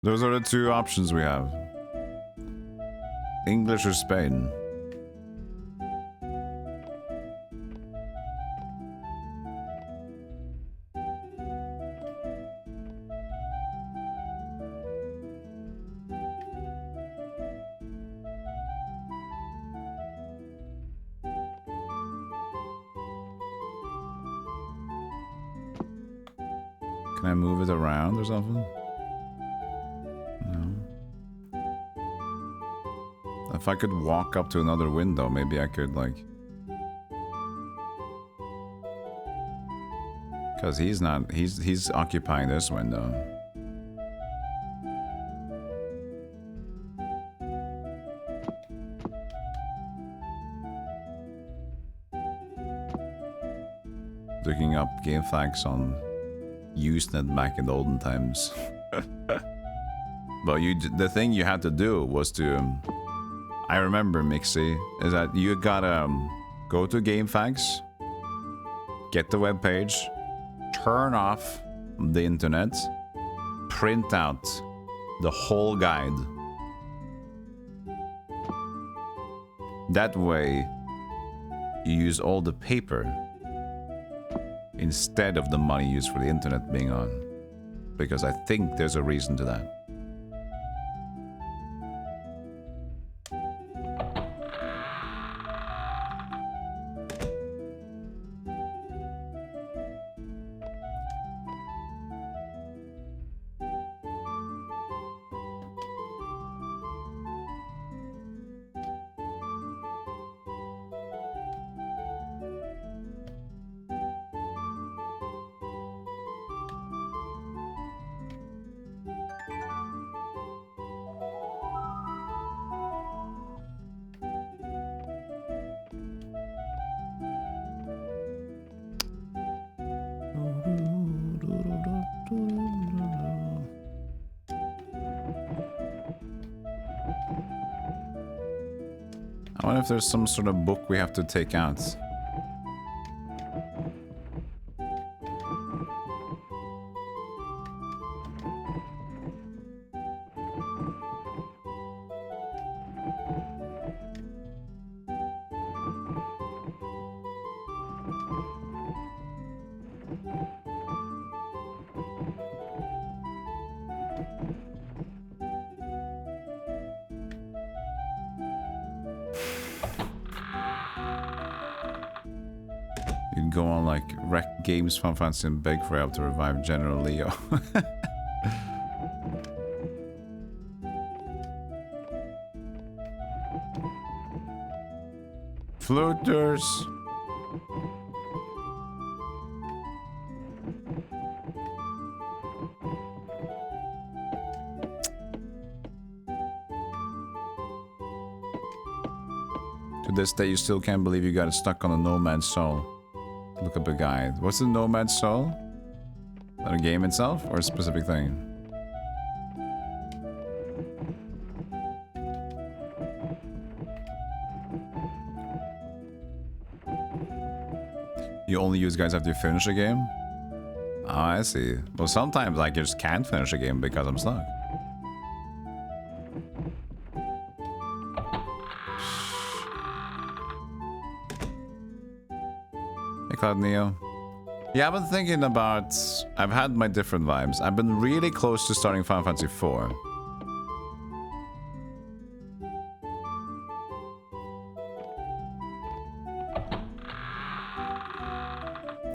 Those are the two options we have. English or Spain. Can I move it around or something? No. If I could walk up to another window, maybe I could, like... Because he's not... He's occupying this window. Looking up game facts on... Usenet back in the olden times. But the thing you had to do was to... I remember, Mixie, is that you gotta go to GameFAQs, get the webpage, turn off the internet, print out the whole guide. That way, you use all the paper instead of the money used for the internet being on. Because I think there's a reason to that. I wonder if there's some sort of book we have to take out. You'd go on like Rec Games, Fun Fantasy, and beg for help to revive General Leo. Fluters. To this day, you still can't believe you got stuck on a Nomad's Soul. Look up a guide. What's the Nomad's Soul? Is that a game itself or a specific thing? You only use guides after you finish a game? Oh, I see. Well, sometimes I just can't finish a game because I'm stuck. Hey, Cloud Neo. Yeah, I've been thinking about... I've had my different vibes. I've been really close to starting Final Fantasy IV.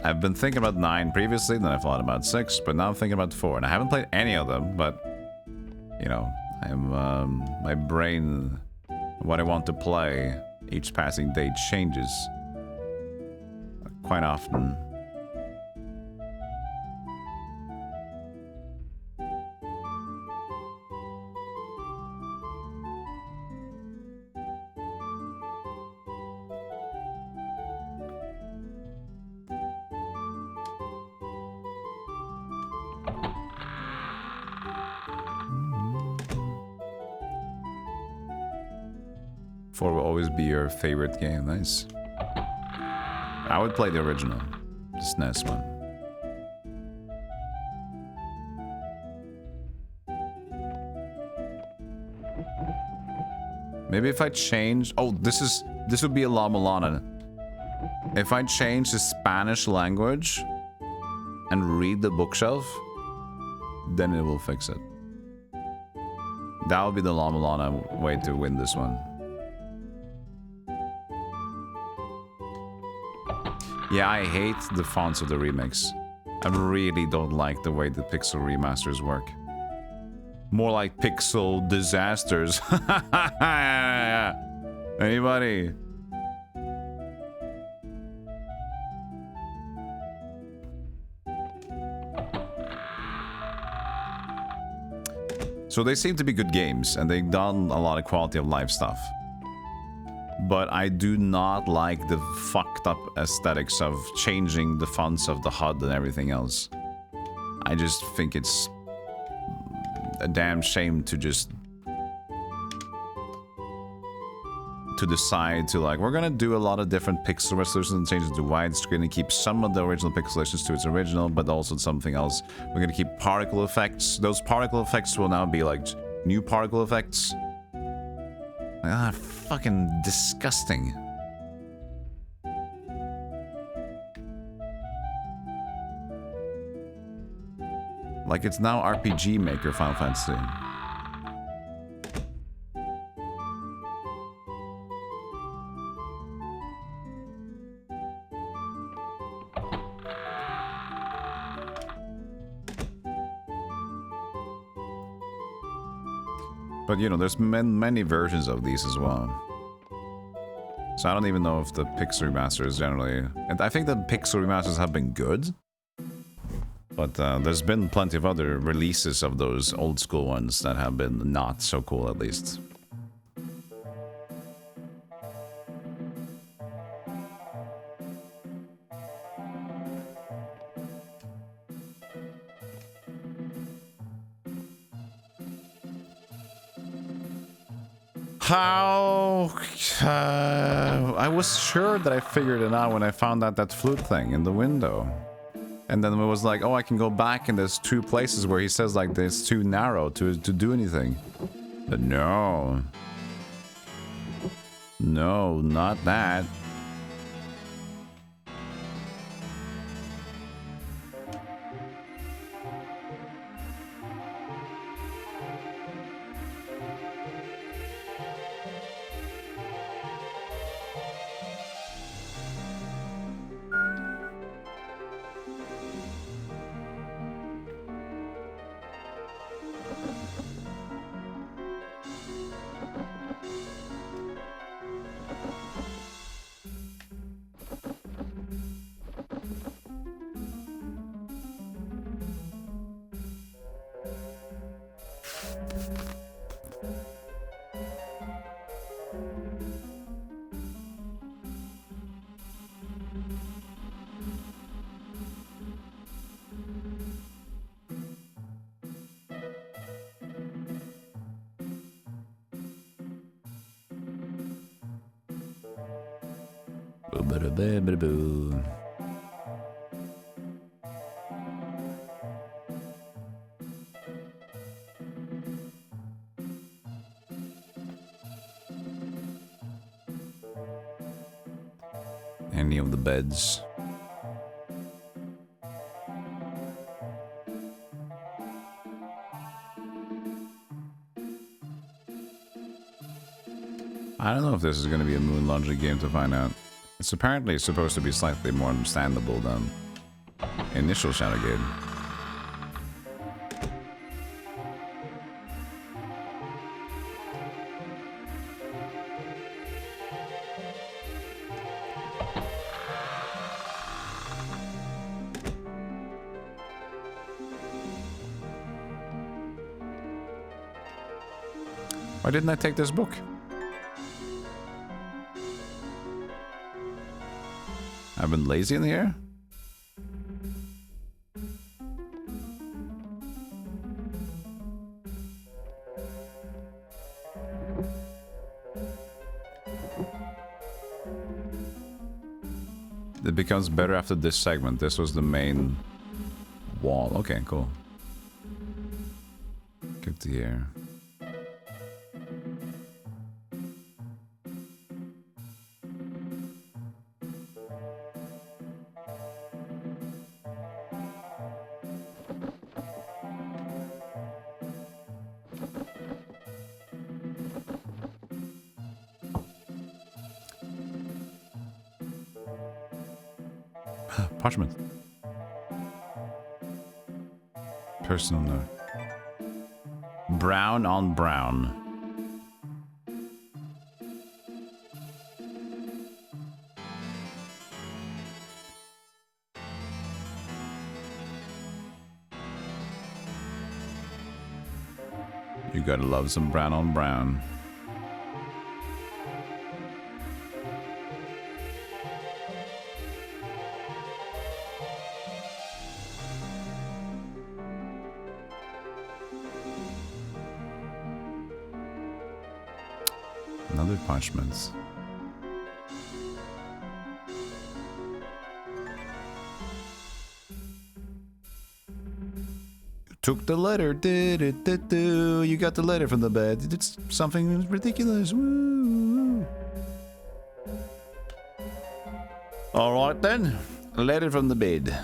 I've been thinking about 9 previously, then I thought about 6, but now I'm thinking about 4. And I haven't played any of them, but... You know, I'm... my brain... What I want to play each passing day changes. Quite often. Four will always be your favorite game. Nice. I would play the original, the SNES one. Maybe if I change... Oh, this would be a La Mulana. If I change the Spanish language and read the bookshelf, then it will fix it. That would be the La Mulana way to win this one. Yeah, I hate the fonts of the remix. I really don't like the way the pixel remasters work. More like pixel disasters. Anybody? So they seem to be good games, and they've done a lot of quality of life stuff. But I do not like the fucked up aesthetics of changing the fonts of the HUD and everything else. I just think it's a damn shame to just... to decide to like, we're gonna do a lot of different pixel resolutions and change it to widescreen and keep some of the original pixelations to its original, but also something else. We're gonna keep particle effects. Those particle effects will now be like new particle effects. Ah, fucking disgusting. Like it's now RPG Maker Final Fantasy. But you know, there's many versions of these as well. So I don't even know if the pixel remasters generally... And I think the pixel remasters have been good. But there's been plenty of other releases of those old school ones that have been not so cool, at least. How... I was sure that I figured it out when I found out that flute thing in the window. And then it was like, oh, I can go back and there's 2 places where he says like it's too narrow to do anything. But no. No, not that. Ba-da-ba-ba-da-boo. Any of the beds? I don't know if this is going to be a Moon Laundry game to find out. It's apparently supposed to be slightly more understandable than initial Shadowgate. Why didn't I take this book? I've been lazy in here? It becomes better after this segment. This was the main wall. Okay, cool. Good to hear. Parchment. Personal note. Brown on brown. You gotta love some brown on brown. Another parchments. Took the letter, did it, did do. You got the letter from the bed. It's something ridiculous. Woo. All right then, a letter from the bed.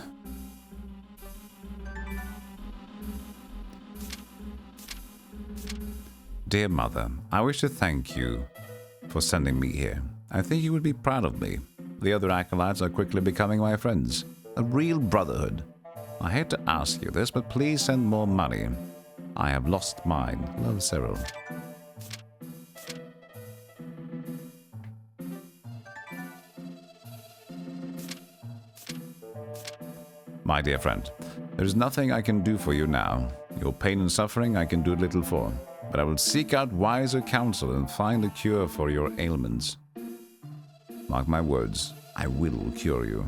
Dear Mother, I wish to thank you for sending me here. I think you would be proud of me. The other acolytes are quickly becoming my friends. A real brotherhood. I hate to ask you this, but please send more money. I have lost mine. Love, Cyril. My dear friend, there is nothing I can do for you now. Your pain and suffering I can do little for. But I will seek out wiser counsel and find a cure for your ailments. Mark my words, I will cure you.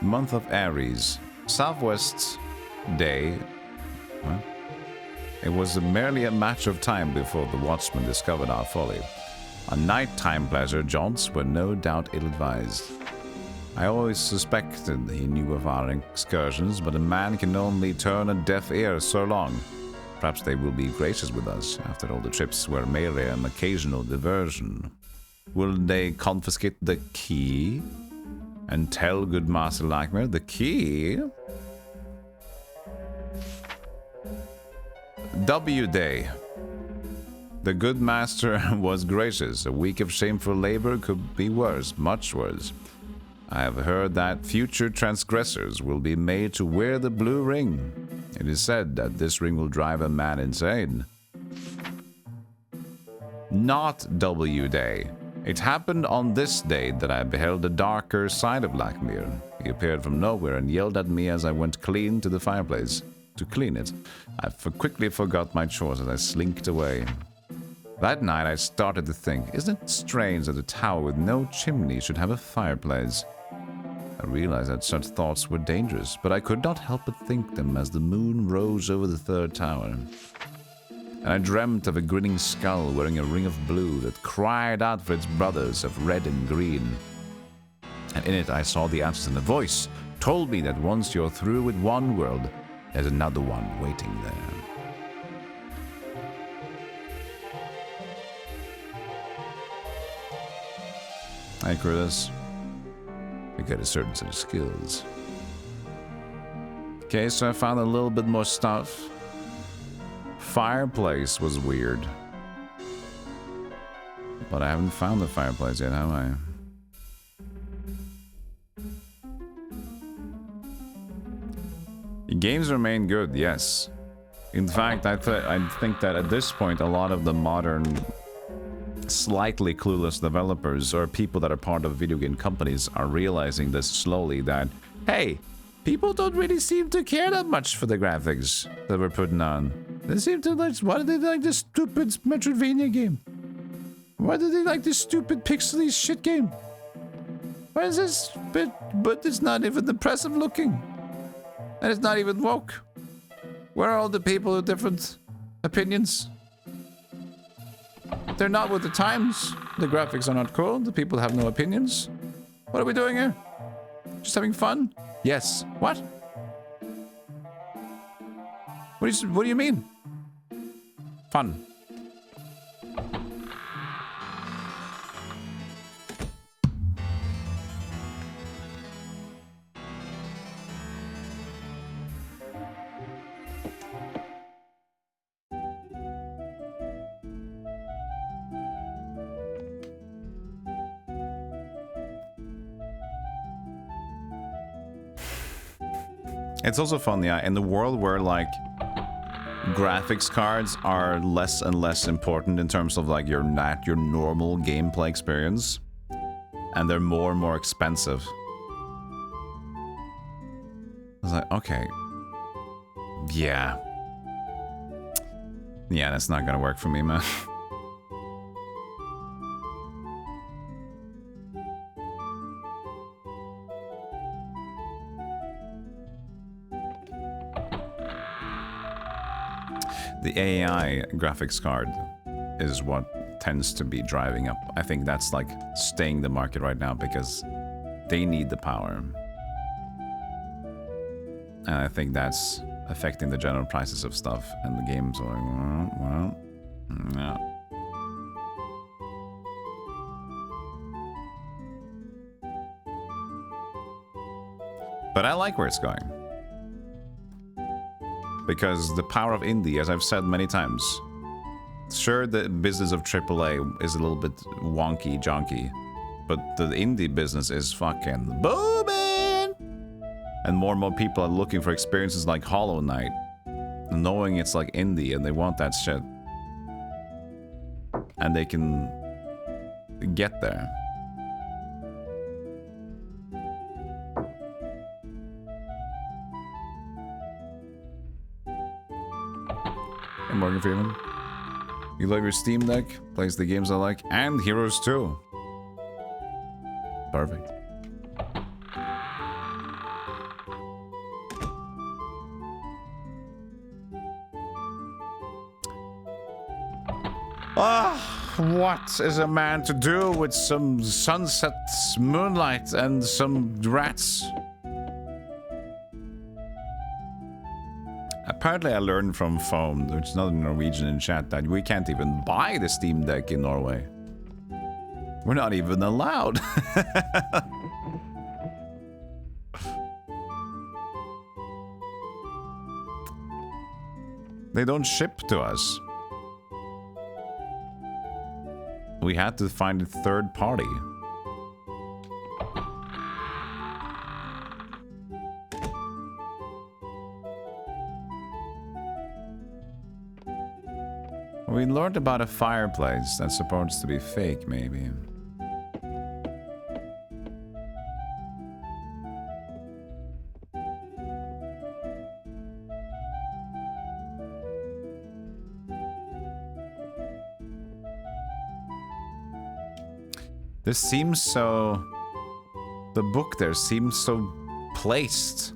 Month of Aries. Southwest's day. Huh? It was merely a matter of time before the watchmen discovered our folly. Our nighttime pleasure jaunts were no doubt ill-advised. I always suspected he knew of our excursions, but a man can only turn a deaf ear so long. Perhaps they will be gracious with us. After all, the trips were merely an occasional diversion. Will they confiscate the key? And tell good Master Lackmere the key? W Day. The good master was gracious. A week of shameful labor could be worse, much worse. I have heard that future transgressors will be made to wear the blue ring. It is said that this ring will drive a man insane. Not W Day. It happened on this day that I beheld the darker side of Lackmere. He appeared from nowhere and yelled at me as I went clean to the fireplace. To clean it, I quickly forgot my chores as I slinked away. That night I started to think, isn't it strange that a tower with no chimney should have a fireplace? I realized that such thoughts were dangerous, but I could not help but think them as the moon rose over the third tower. And I dreamt of a grinning skull wearing a ring of blue that cried out for its brothers of red and green. And in it I saw the answers, and the voice told me that once you're through with one world, there's another one waiting there. Hi, Curtis. You get a certain set of skills. Okay, so I found a little bit more stuff. Fireplace was weird. But I haven't found the fireplace yet, have I? The games remain good, yes. In fact, I think that at this point, a lot of the modern, slightly clueless developers or people that are part of video game companies are realizing this slowly that, hey, people don't really seem to care that much for the graphics that we're putting on. They seem to like, why do they like this stupid Metroidvania game? Why do they like this stupid pixely shit game? Why is this but it's not even impressive looking? And it's not even woke. Where are all the people with different opinions? They're not with the times. The graphics are not cool. The people have no opinions. What are we doing here? Just having fun? Yes. What? What do you mean? Fun. It's also fun, yeah, in the world where, like, graphics cards are less and less important in terms of, like, your normal gameplay experience. And they're more and more expensive. I was like, okay. Yeah. Yeah, that's not gonna work for me, man. The AI graphics card is what tends to be driving up. I think that's like staying the market right now because they need the power. And I think that's affecting the general prices of stuff. And the games are like, well, yeah. But I like where it's going. Because the power of indie, as I've said many times, sure, the business of AAA is a little bit wonky, jonky, but the indie business is fucking booming! And more people are looking for experiences like Hollow Knight, knowing it's like indie and they want that shit. And they can get there. Hey, Morgan Freeman. You love your Steam Deck, plays the games I like, and Heroes 2. Perfect. Ah, what is a man to do with some sunset moonlight and some rats? Apparently I learned from Foam, which is another Norwegian in chat, that we can't even buy the Steam Deck in Norway. We're not even allowed. They don't ship to us. We had to find a third party. We learned about a fireplace that's supposed to be fake, maybe. This seems so The book there seems so placed.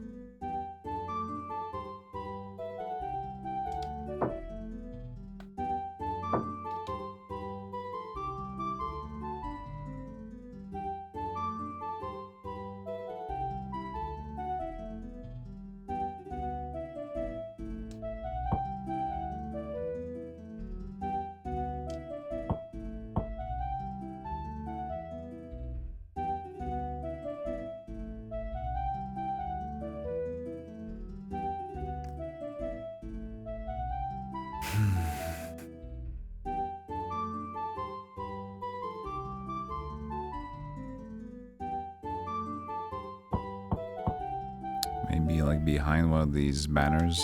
Maybe like behind one of these banners.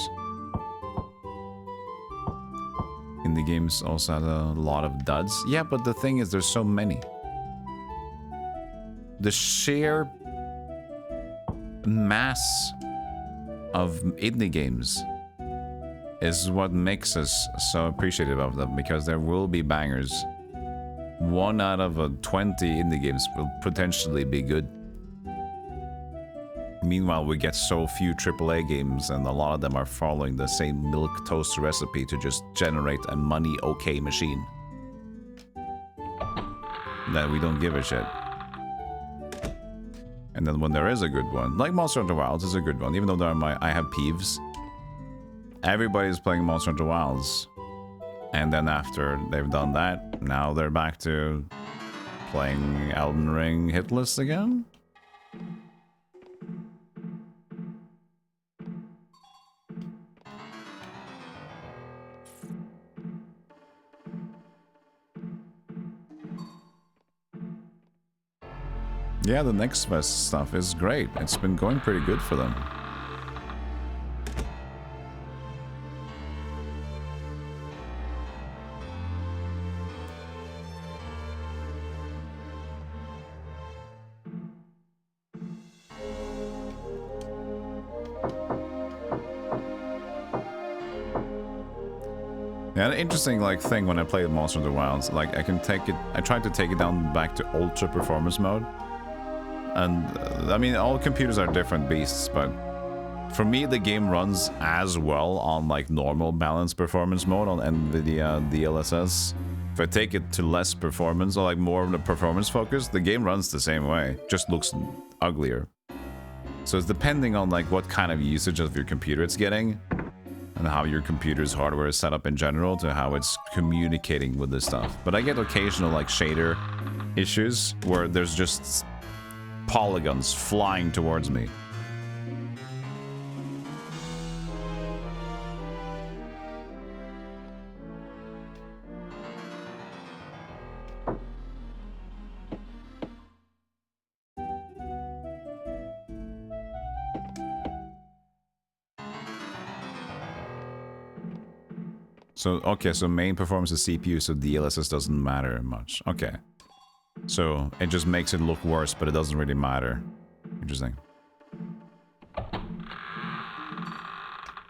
Indie games also had a lot of duds. Yeah, but the thing is there's so many. The sheer mass of indie games is what makes us so appreciative of them, because there will be bangers. 1 out of 20 indie games will potentially be good. Meanwhile, we get so few AAA games, and a lot of them are following the same milk toast recipe to just generate a money okay machine. That we don't give a shit. And then when there is a good one, like Monster Hunter Wilds is a good one, even though I have peeves. Everybody's playing Monster Hunter Wilds. And then after they've done that, now they're back to playing Elden Ring hit lists again? Yeah, the Next Fest stuff is great. It's been going pretty good for them. Yeah, an interesting thing when I play Monster Hunter Wilds, I can take it. I tried to take it down back to ultra performance mode. And, I mean, all computers are different beasts, but for me, the game runs as well on, normal balanced performance mode on NVIDIA DLSS. If I take it to less performance, or, more of the performance focus, the game runs the same way, just looks uglier. So it's depending on, what kind of usage of your computer it's getting, and how your computer's hardware is set up in general, to how it's communicating with this stuff. But I get occasional, shader issues, where there's just polygons flying towards me. So, okay, so main performance is CPU, so DLSS doesn't matter much. Okay. So, it just makes it look worse, but it doesn't really matter. Interesting.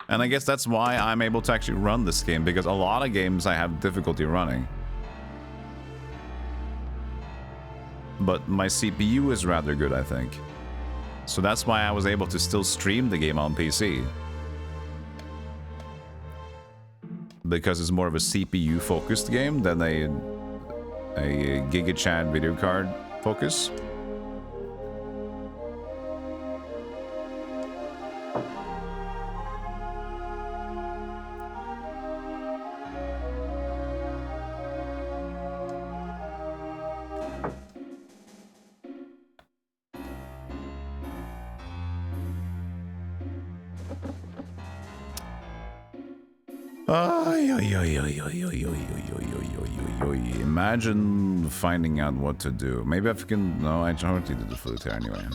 And I guess that's why I'm able to actually run this game, because a lot of games I have difficulty running. But my CPU is rather good, I think. So that's why I was able to still stream the game on PC. Because it's more of a CPU-focused game than a GigaChad video card focus. Imagine finding out what to do. Maybe I can... No, I already did the flute here anyway.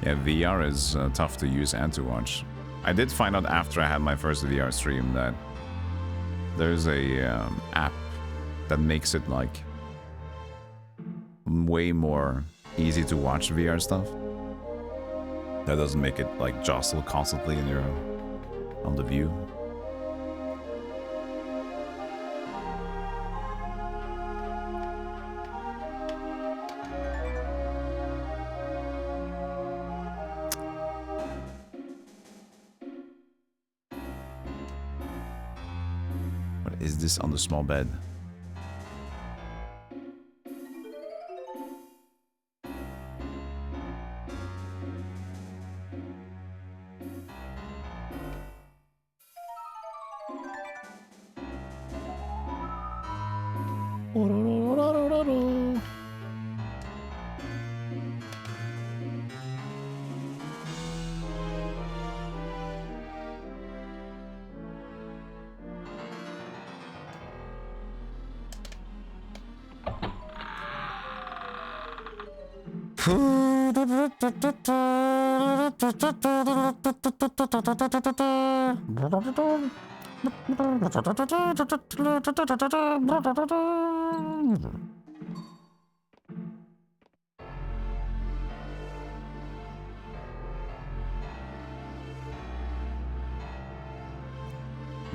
Yeah, VR is tough to use and to watch. I did find out after I had my first VR stream that there's a app that makes it like way more easy to watch VR stuff. That doesn't make it like jostle constantly in your on the view. What is this on the small bed?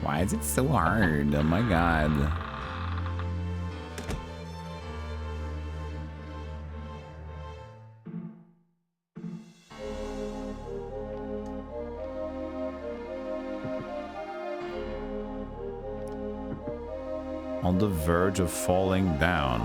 Why is it so hard? Oh my god. On the verge of falling down.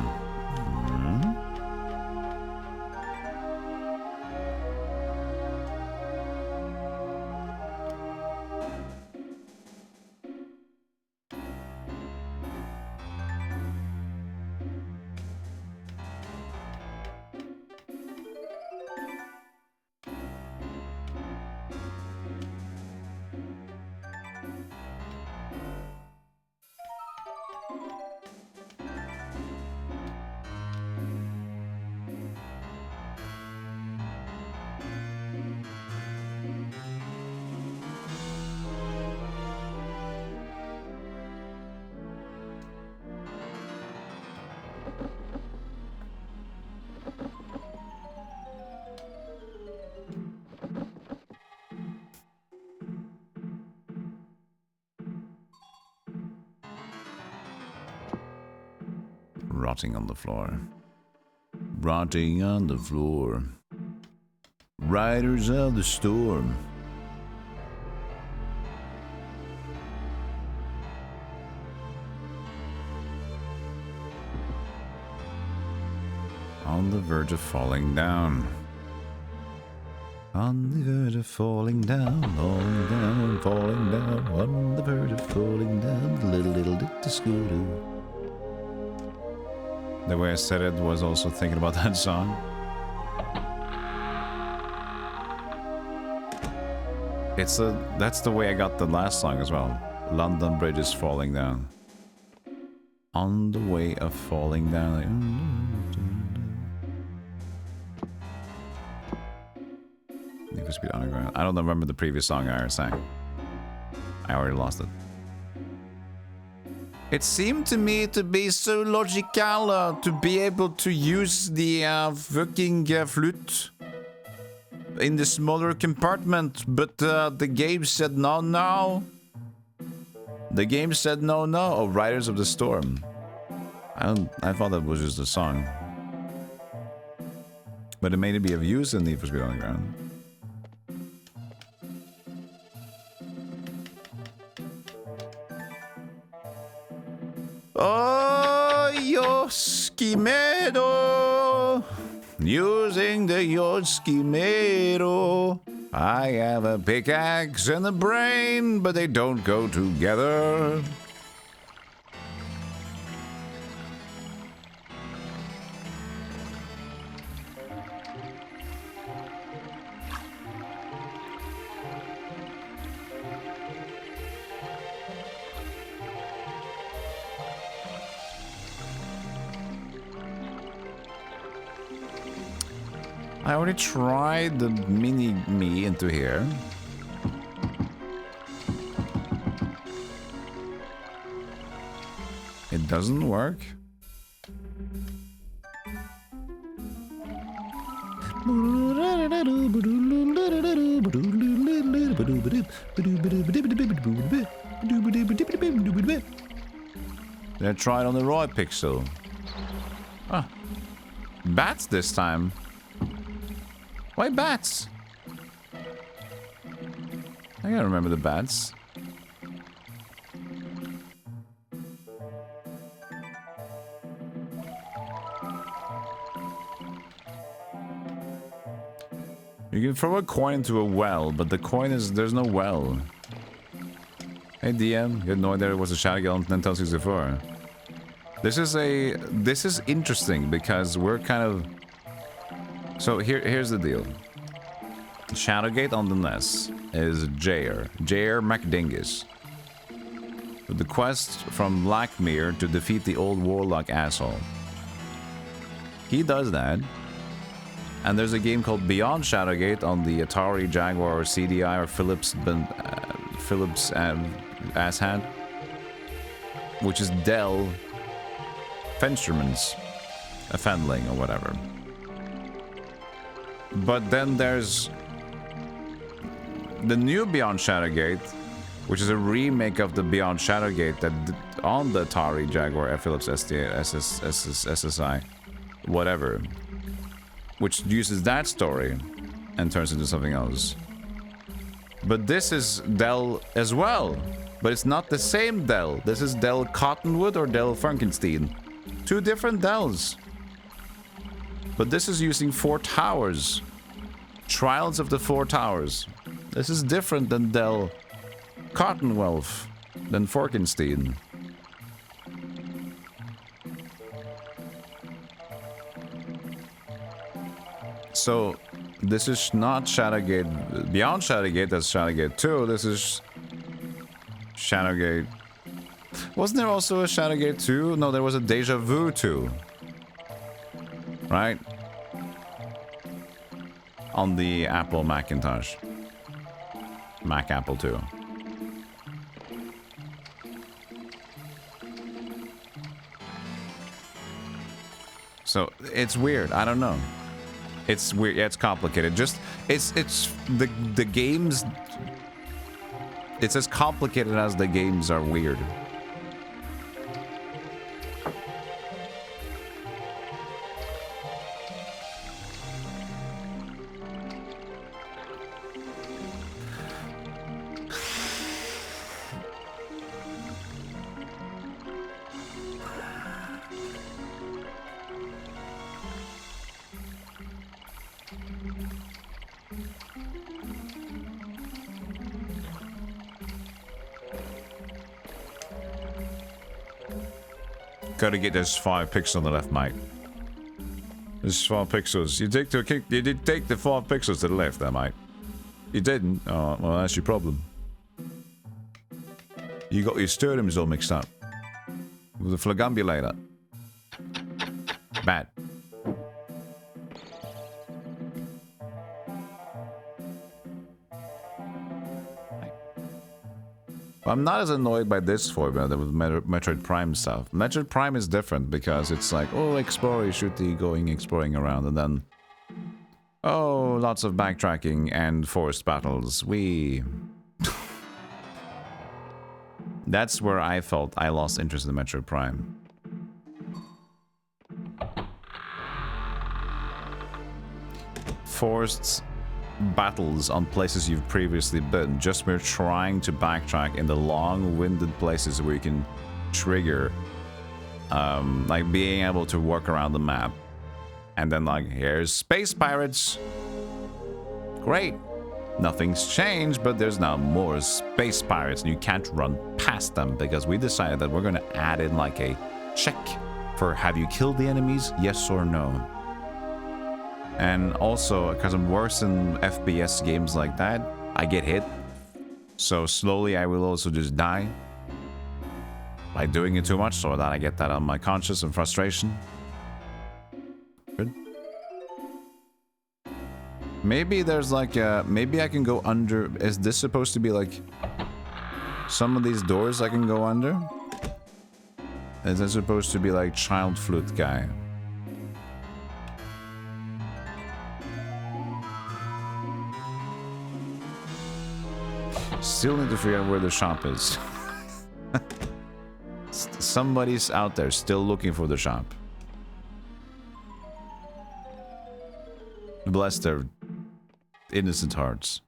Rotting on the floor. Rotting on the floor. Riders of the storm. On the verge of falling down. On the verge of falling down, falling down, falling down. On the verge of falling down, little did the scooter. The way I said it was also thinking about that song. That's the way I got the last song as well. London Bridge is falling down. On the way of falling down. Need for Speed Underground. I don't remember the previous song I sang. I already lost it. It seemed to me to be so logical to be able to use the fucking flute in the smaller compartment, but the game said no. The game said no. Oh, Riders of the Storm. I thought that was just a song, but it may be of use in Need for Speed Underground. Oh, Yoskimero, using the Yoskimero. I have a pickaxe and a brain, but they don't go together. I already tried the mini-me into here. It doesn't work. They tried on the raw pixel. Ah. Bats this time. Why bats? I gotta remember the bats. You can throw a coin into a well, but the coin is... there's no well. Hey DM, you had no idea it was a Shadowgate on Nintendo 64. This is interesting because we're kind of... So here's the deal. Shadowgate on the NES is Jair McDingus. With the quest from Blackmere to defeat the old warlock asshole. He does that. And there's a game called Beyond Shadowgate on the Atari Jaguar or CDI or Philips asshand, which is Dell Fensterman's a Fendling or whatever. But then there's the new Beyond Shadowgate, which is a remake of the Beyond Shadowgate that on the Atari Jaguar Philips SSI, whatever, which uses that story and turns into something else. But this is Dell as well, but it's not the same Dell. This is Dell Cottonwood or Dell Frankenstein. Two different Dells. But this is using 4 towers. Trials of the 4 towers. This is different than Dell Cottonwolf, than Frankenstein. So, this is not Shadowgate. Beyond Shadowgate, that's Shadowgate 2. This is Shadowgate. Wasn't there also a Shadowgate 2? No, there was a Deja Vu 2. Right? On the Apple Macintosh. Mac Apple 2. So, it's weird. I don't know. It's weird. Yeah, it's complicated. Just it's the games. It's as complicated as the games are weird. Gotta get those 5 pixels on the left, mate. There's 5 pixels. You did take the 5 pixels to the left there, mate. You didn't? Oh, well, that's your problem. You got your sternums all mixed up. With a flagambulator. Bad. I'm not as annoyed by this formula with Metroid Prime stuff. Metroid Prime is different because it's like, oh, exploring, shooty, exploring around, and then, oh, lots of backtracking and forced battles. That's where I felt I lost interest in Metroid Prime. Forced battles on places you've previously been, just mere trying to backtrack in the long-winded places where you can trigger like being able to walk around the map and then like, here's space pirates, great, nothing's changed, but there's now more space pirates and you can't run past them because we decided that we're going to add in like a check for have you killed the enemies, yes or no. And also, because I'm worse in FPS games like that, I get hit. So slowly I will also just die. By doing it too much, so that I get that on my conscience and frustration. Good. Maybe there's like a... Maybe I can go under... Is this supposed to be like... Some of these doors I can go under? Is this supposed to be like child flute guy? Still need to figure out where the shop is. Somebody's out there still looking for the shop. Bless their innocent hearts.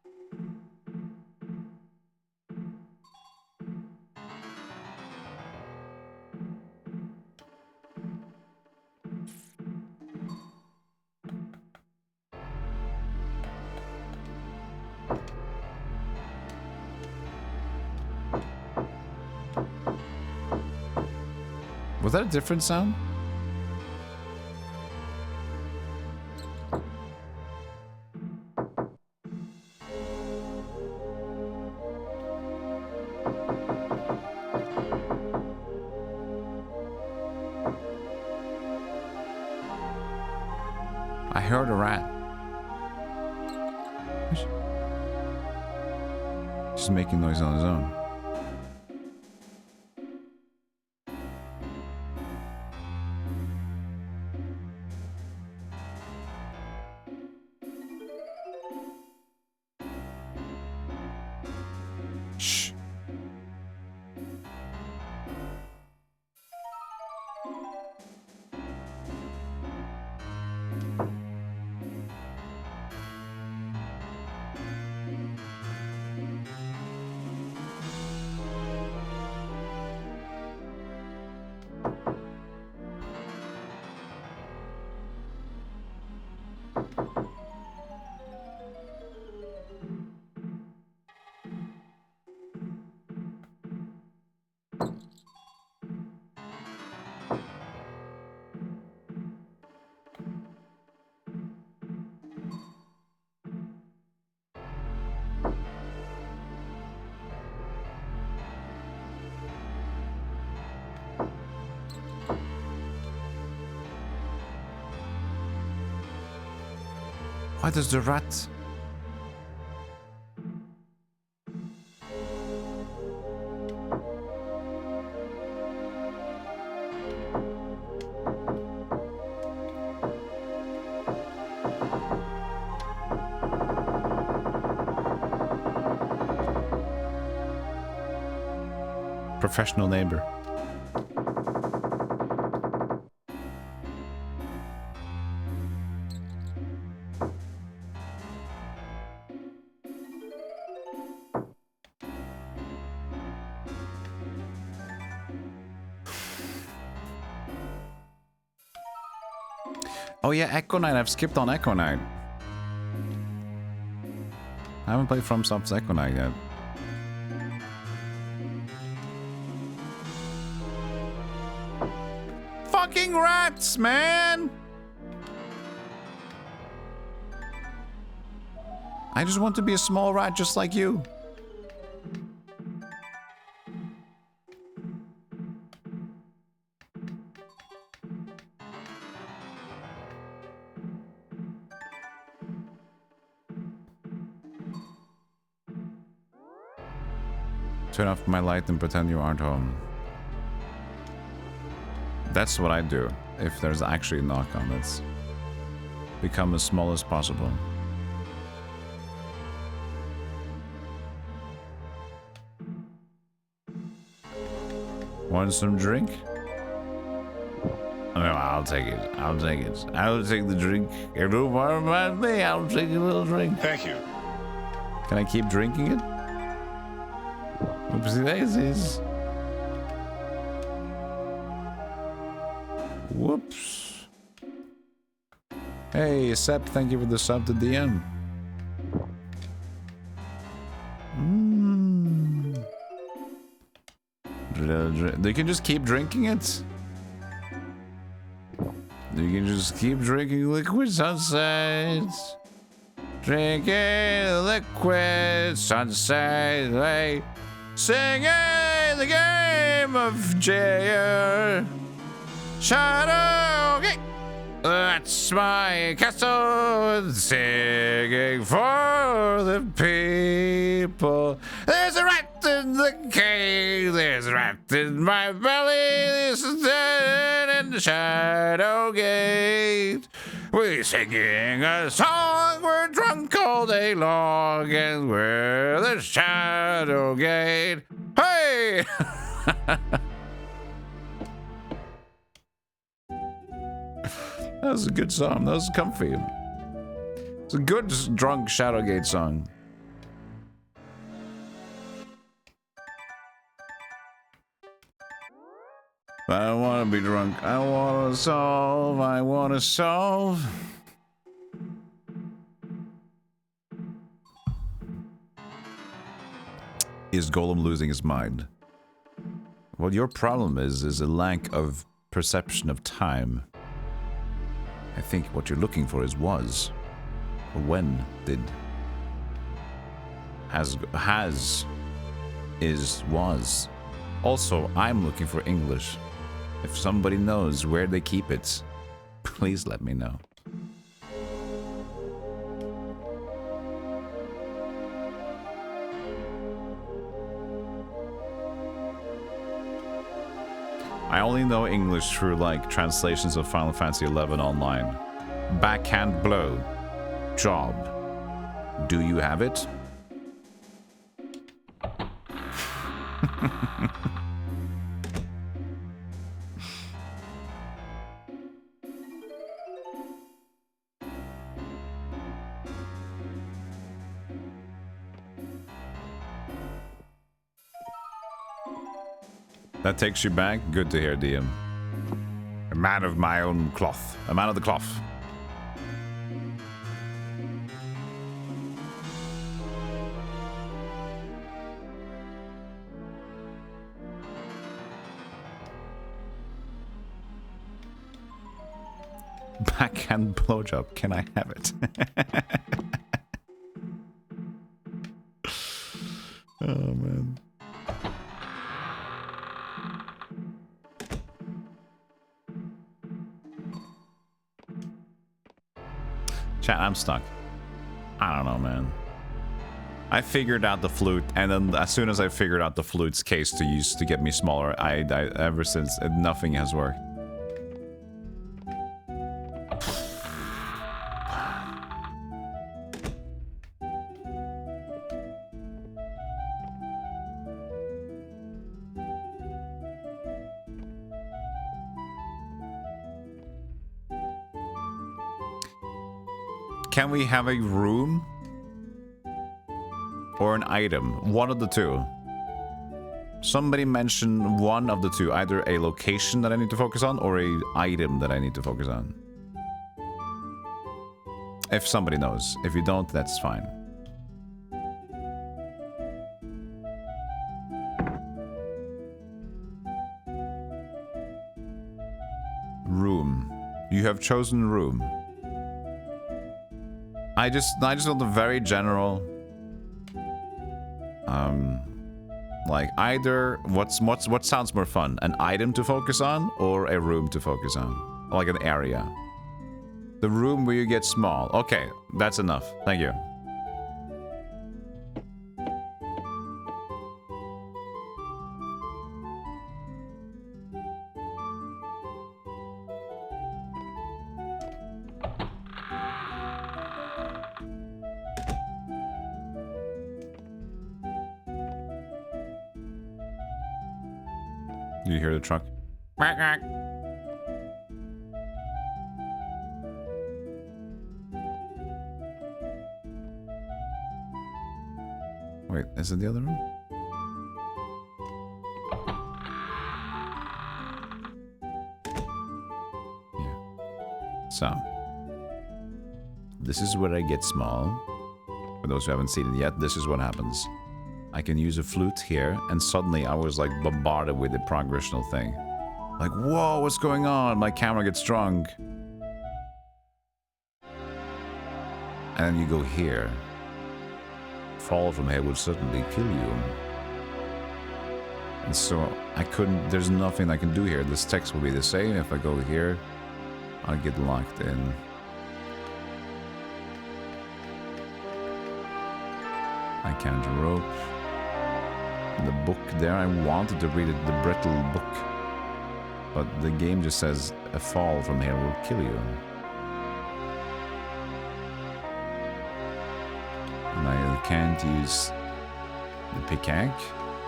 Was that a different sound? I heard a rat. He's making noise on his own. Why does the rat... Professional neighbor. Oh yeah, Echo Knight. I've skipped on Echo Knight. I haven't played FromSoft's Echo Knight yet. Fucking rats, man! I just want to be a small rat just like you. Turn off my light and pretend you aren't home. That's what I do if there's actually a knock on. Let's become as small as possible. Want some drink? No, I'll take it. I'll take it. I'll take the drink. If you want about me, I'll take a little drink. Thank you. Can I keep drinking it? Oopsie daisies. Whoops. Hey, Sep, thank you for the sub to DM. They can just keep drinking it. You can just keep drinking liquid sunsets. Drinking liquid sunset. Hey, singing the game of jail. Shadowgate. That's my castle, singing for the people. There's a rat in the cave, there's a rat in my belly, this is dead in the Shadowgate. We're singing a song, we're drunk all day long, and we're the Shadowgate. Hey! That was a good song. That was comfy. It's a good drunk Shadowgate song. I don't want to be drunk. I want to solve. I want to solve. Is Golem losing his mind? Well, your problem is a lack of perception of time. I think what you're looking for is was. Or when did. Has, is, was. Also, I'm looking for English. If somebody knows where they keep it, please let me know. I only know English through, like, translations of Final Fantasy XI online. Backhand blow. Job. Do you have it? That takes you back? Good to hear, DM. A man of my own cloth. A man of the cloth. Backhand blowjob. Can I have it? Oh, man. Chat, I'm stuck. I don't know, man. I figured out the flute, and then as soon as I figured out the flute's case to use to get me smaller, I ever since nothing has worked. Can we have a room? Or an item? One of the two. Somebody mentioned one of the two. Either a location that I need to focus on, or a item that I need to focus on. If somebody knows. If you don't, that's fine. Room. You have chosen room. I just want a very general, like either what sounds more fun, an item to focus on or a room to focus on, like an area. The room where you get small. Okay, that's enough. Thank you. You hear the truck? Wait, is it the other room? Yeah. So, this is where I get small. For those who haven't seen it yet, this is what happens. I can use a flute here, and suddenly I was like bombarded with the progressional thing. Like, whoa, what's going on? My camera gets drunk. And then you go here. Fall from here would certainly kill you. And so I couldn't, there's nothing I can do here. This text will be the same if I go here. I'll get locked in. I can't rope. The book there, I wanted to read it, the brittle book. But the game just says a fall from here will kill you. And I can't use the pickaxe.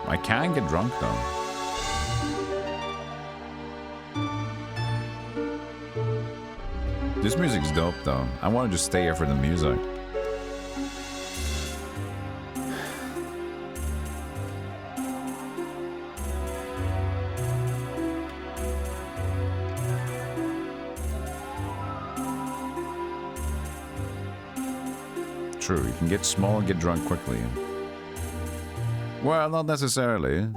I can get drunk though. This music's dope though. I want to just stay here for the music. True, you can get small and get drunk quickly. Well, not necessarily.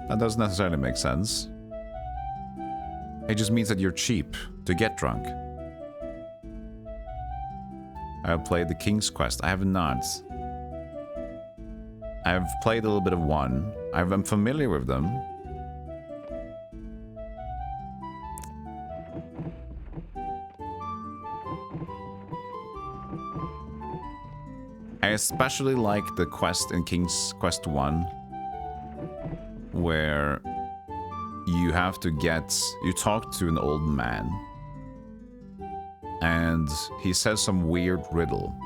That doesn't necessarily make sense. It just means that you're cheap to get drunk. I have played the King's Quest. I have not. I've played a little bit of one. I'm familiar with them. I especially like the quest in King's Quest 1 where you have to you talk to an old man and he says some weird riddle.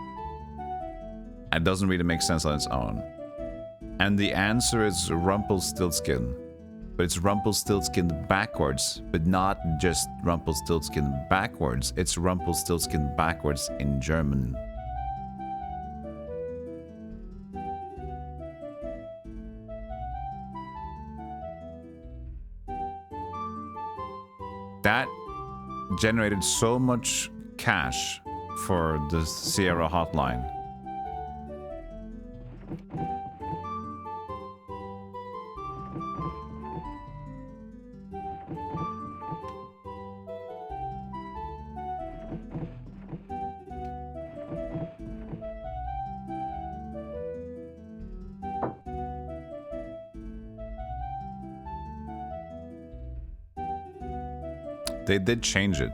It doesn't really make sense on its own. And the answer is Rumpelstiltskin. But it's Rumpelstiltskin backwards, but not just Rumpelstiltskin backwards. It's Rumpelstiltskin backwards in German. That generated so much cash for the Sierra hotline. They did change it.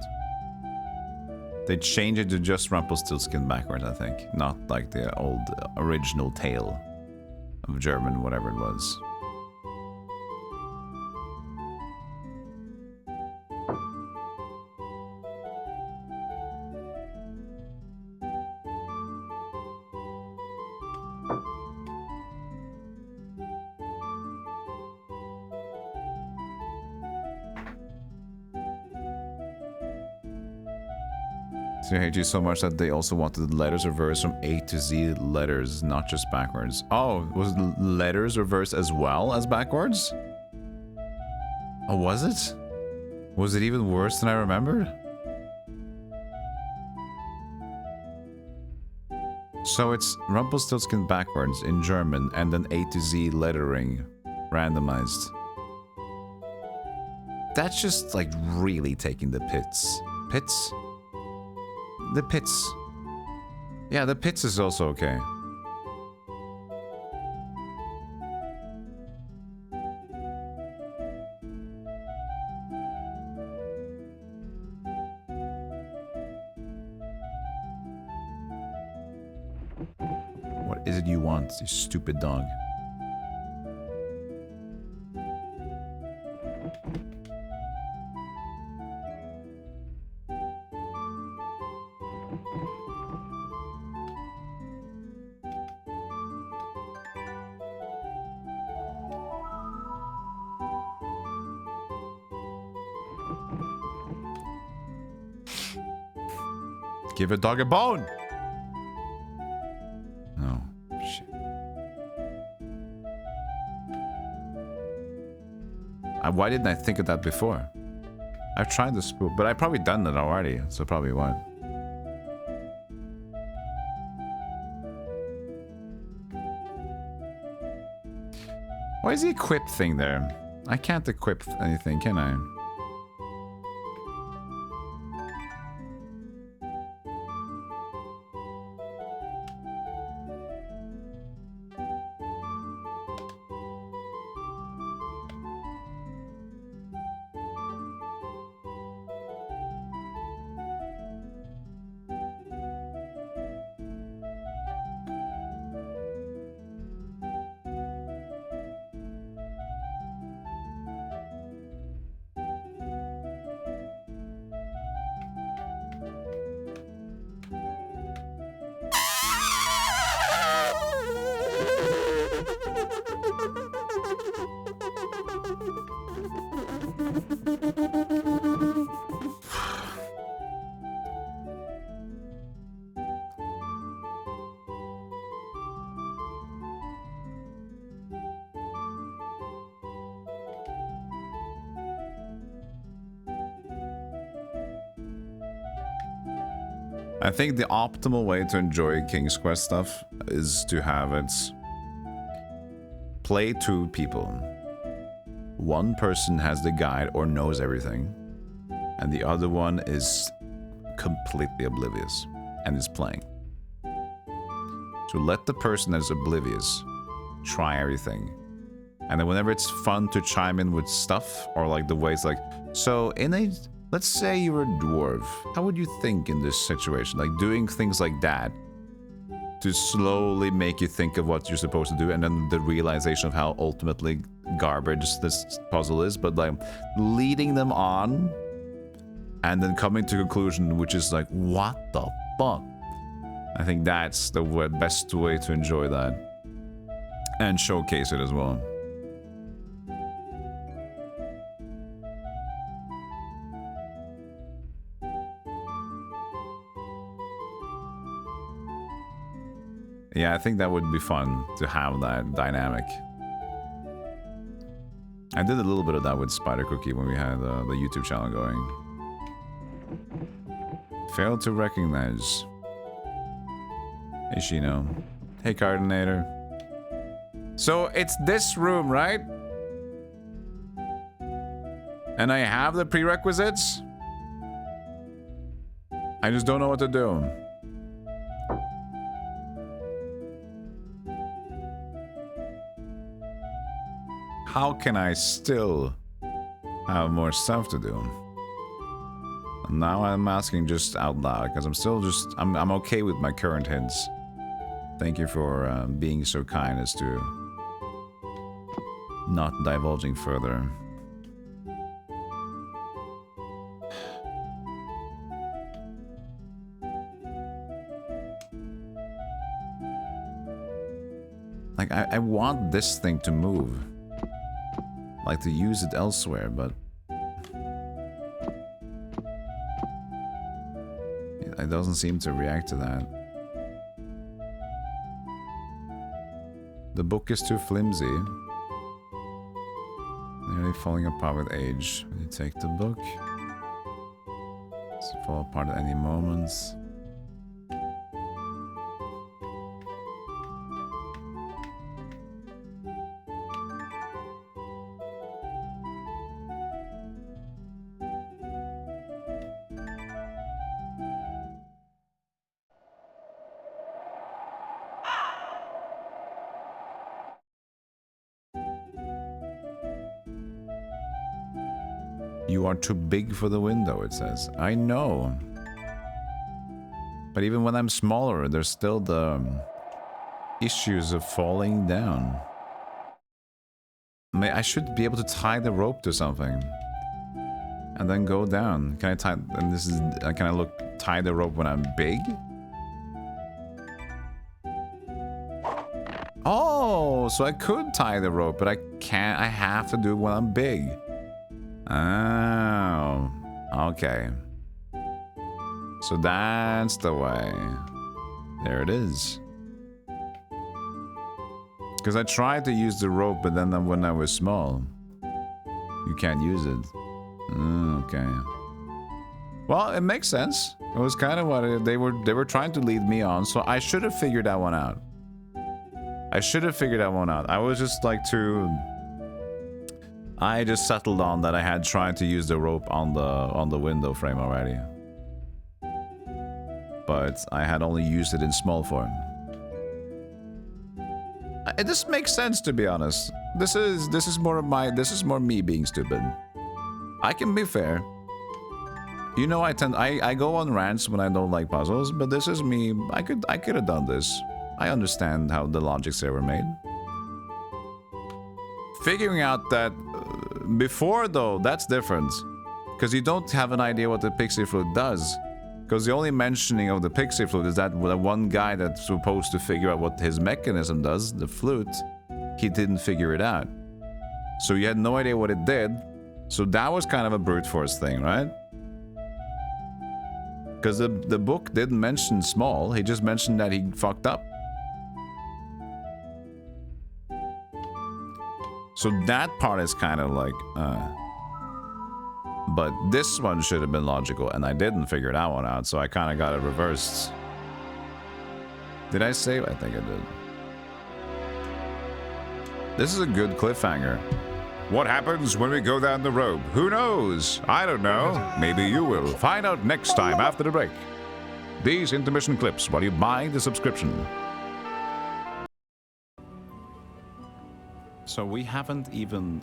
They changed it to just Rumpelstiltskin backwards, I think. Not like the old original tale of German, whatever it was. So I hate you so much that they also wanted the letters reversed from A to Z letters, not just backwards. Oh, was the letters reversed as well as backwards? Oh, was it? Was it even worse than I remembered? So it's Rumpelstiltskin backwards in German and then A to Z lettering randomized. That's just like really taking the pits. Pits? The pits. Yeah, the pits is also okay. What is it you want, you stupid dog? Give a dog a bone! Oh, shit. Why didn't I think of that before? I've tried the spool, but I've probably done it already, so probably won't. Why is the equip thing there? I can't equip anything, can I? I think the optimal way to enjoy King's Quest stuff is to have it play 2 people. One person has the guide or knows everything, and the other one is completely oblivious and is playing. So let the person that's oblivious try everything. And then whenever it's fun to chime in with stuff, or like the ways like, so let's say you're a dwarf, how would you think in this situation? Like doing things like that to slowly make you think of what you're supposed to do, and then the realization of how ultimately garbage this puzzle is, but like leading them on and then coming to a conclusion which is like, what the fuck? I think that's the best way to enjoy that and showcase it as well. Yeah, I think that would be fun to have that dynamic. I did a little bit of that with Spider Cookie when we had the YouTube channel going. Failed to recognize. Hey, Shino. Hey, Cardinator. So it's this room, right? And I have the prerequisites? I just don't know what to do. How can I still have more stuff to do? And now I'm asking just out loud, because I'm still just... I'm okay with my current hints. Thank you for being so kind as to not divulging further. Like, I want this thing to move. Like to use it elsewhere, but it doesn't seem to react to that. The book is too flimsy. Nearly falling apart with age. When you take the book, it's fall apart at any moment. You are too big for the window, it says. I know. But even when I'm smaller, there's still the issues of falling down. I should be able to tie the rope to something. And then go down. Can I tie... And this is... Can I tie the rope when I'm big? Oh, so I could tie the rope, but I can't... I have to do it when I'm big. Oh, okay. So that's the way. There it is. Because I tried to use the rope, but then when I was small, you can't use it. Okay. Well, it makes sense. It was kind of what they were trying to lead me on, so I should have figured that one out. I should have figured that one out. I was just like too... I just settled on that I had tried to use the rope on the window frame already. But I had only used it in small form. This makes sense, to be honest. This is more me being stupid. I can be fair. You know, I go on rants when I don't like puzzles, but this is me. I could have done this. I understand how the logics there were made. Figuring out that before, though, that's different. Because you don't have an idea what the pixie flute does. Because the only mentioning of the pixie flute is that the one guy that's supposed to figure out what his mechanism does, the flute, he didn't figure it out. So you had no idea what it did. So that was kind of a brute force thing, right? Because the book didn't mention small, he just mentioned that he fucked up. So that part is kind of like, But this one should have been logical, and I didn't figure that one out, so I kind of got it reversed. Did I save? I think I did. This is a good cliffhanger. What happens when we go down the road? Who knows? I don't know. Maybe you will. Find out next time after the break. These intermission clips while you buy the subscription. So we haven't even...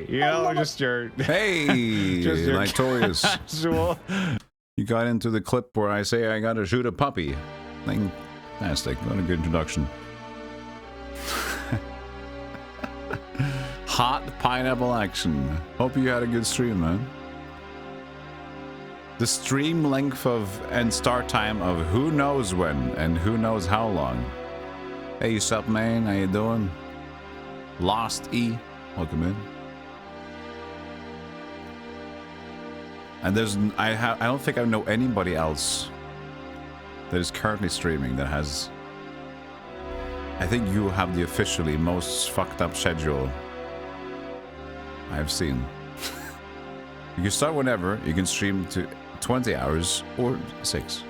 You know, just your... Hey, Just your Notorious. casual. You got into the clip where I say I gotta shoot a puppy. Fantastic. What a good introduction. Hot pineapple action. Hope you had a good stream, man. The stream length of and start time of who knows when and who knows how long. Hey, sup, man? How you doing? Lost E. Welcome in. And there's I don't think I know anybody else that is currently streaming that has. I think you have the officially most fucked up schedule I've seen. You can start whenever. You can stream to 20 hours or 6.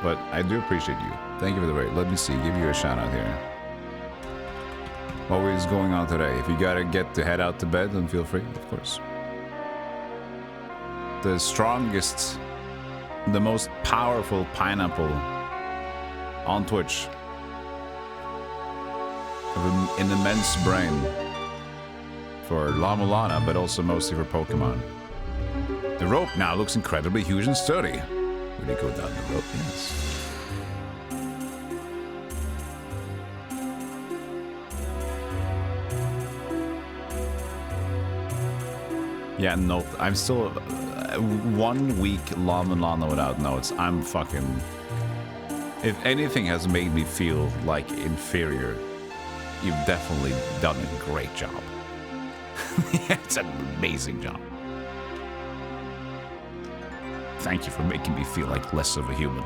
But I do appreciate you. Thank you for the rate. Let me see. Give you a shout out here. What is going on today? If you gotta get to head out to bed, then feel free, of course. The strongest, the most powerful pineapple on Twitch. Of an immense brain for La Mulana, but also mostly for Pokemon. The rope now looks incredibly huge and sturdy. Will you go down the rope? Yes. Yeah, no, I'm still 1 week La Mulana without notes. I'm fucking... If anything has made me feel like inferior, you've definitely done a great job. It's an amazing job. Thank you for making me feel like less of a human.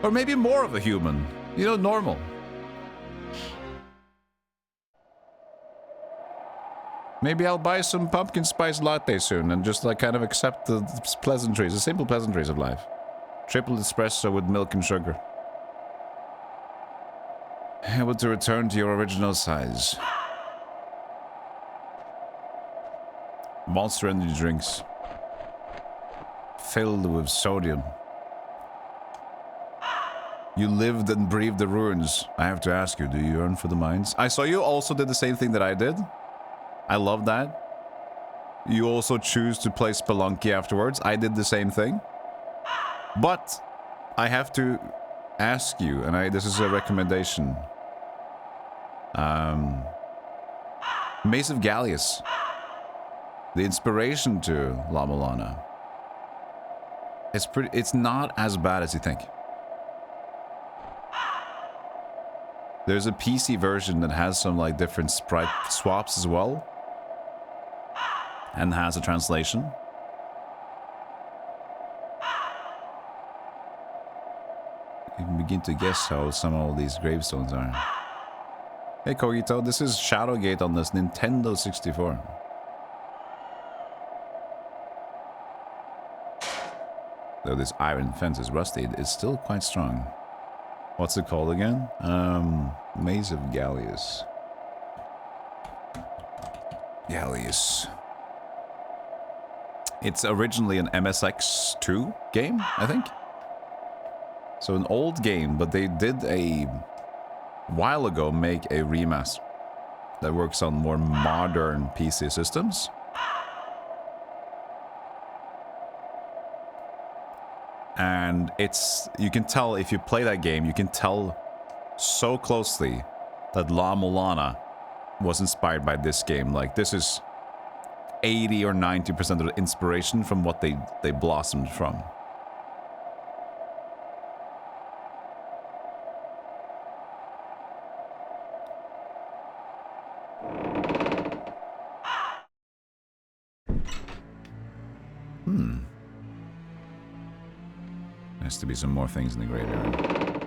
Or maybe more of a human. You know, normal. Maybe I'll buy some pumpkin spice latte soon and just like kind of accept the pleasantries, the simple pleasantries of life. Triple espresso with milk and sugar. Able to return to your original size. Monster energy drinks. Filled with sodium. You lived and breathed the ruins. I have to ask you, do you yearn for the mines? I saw you also did the same thing that I did. I love that. You also choose to play Spelunky afterwards. I did the same thing. But I have to ask you, and this is a recommendation. Mace of Gallius. The inspiration to La Mulana. It's not as bad as you think. There's a PC version that has some like different sprite swaps as well. And has a translation. You can begin to guess how some of these gravestones are. Hey Kogito, this is Shadowgate on this Nintendo 64. Though this iron fence is rusty, it's still quite strong. What's it called again? Maze of Gallius. Gallius. It's originally an MSX2 game, I think. So an old game, but they did a while ago make a remaster that works on more modern PC systems. And you can tell if you play that game, you can tell so closely that La Mulana was inspired by this game. Like this is 80 or 90% of the inspiration from what they blossomed from. To be some more things in the graveyard.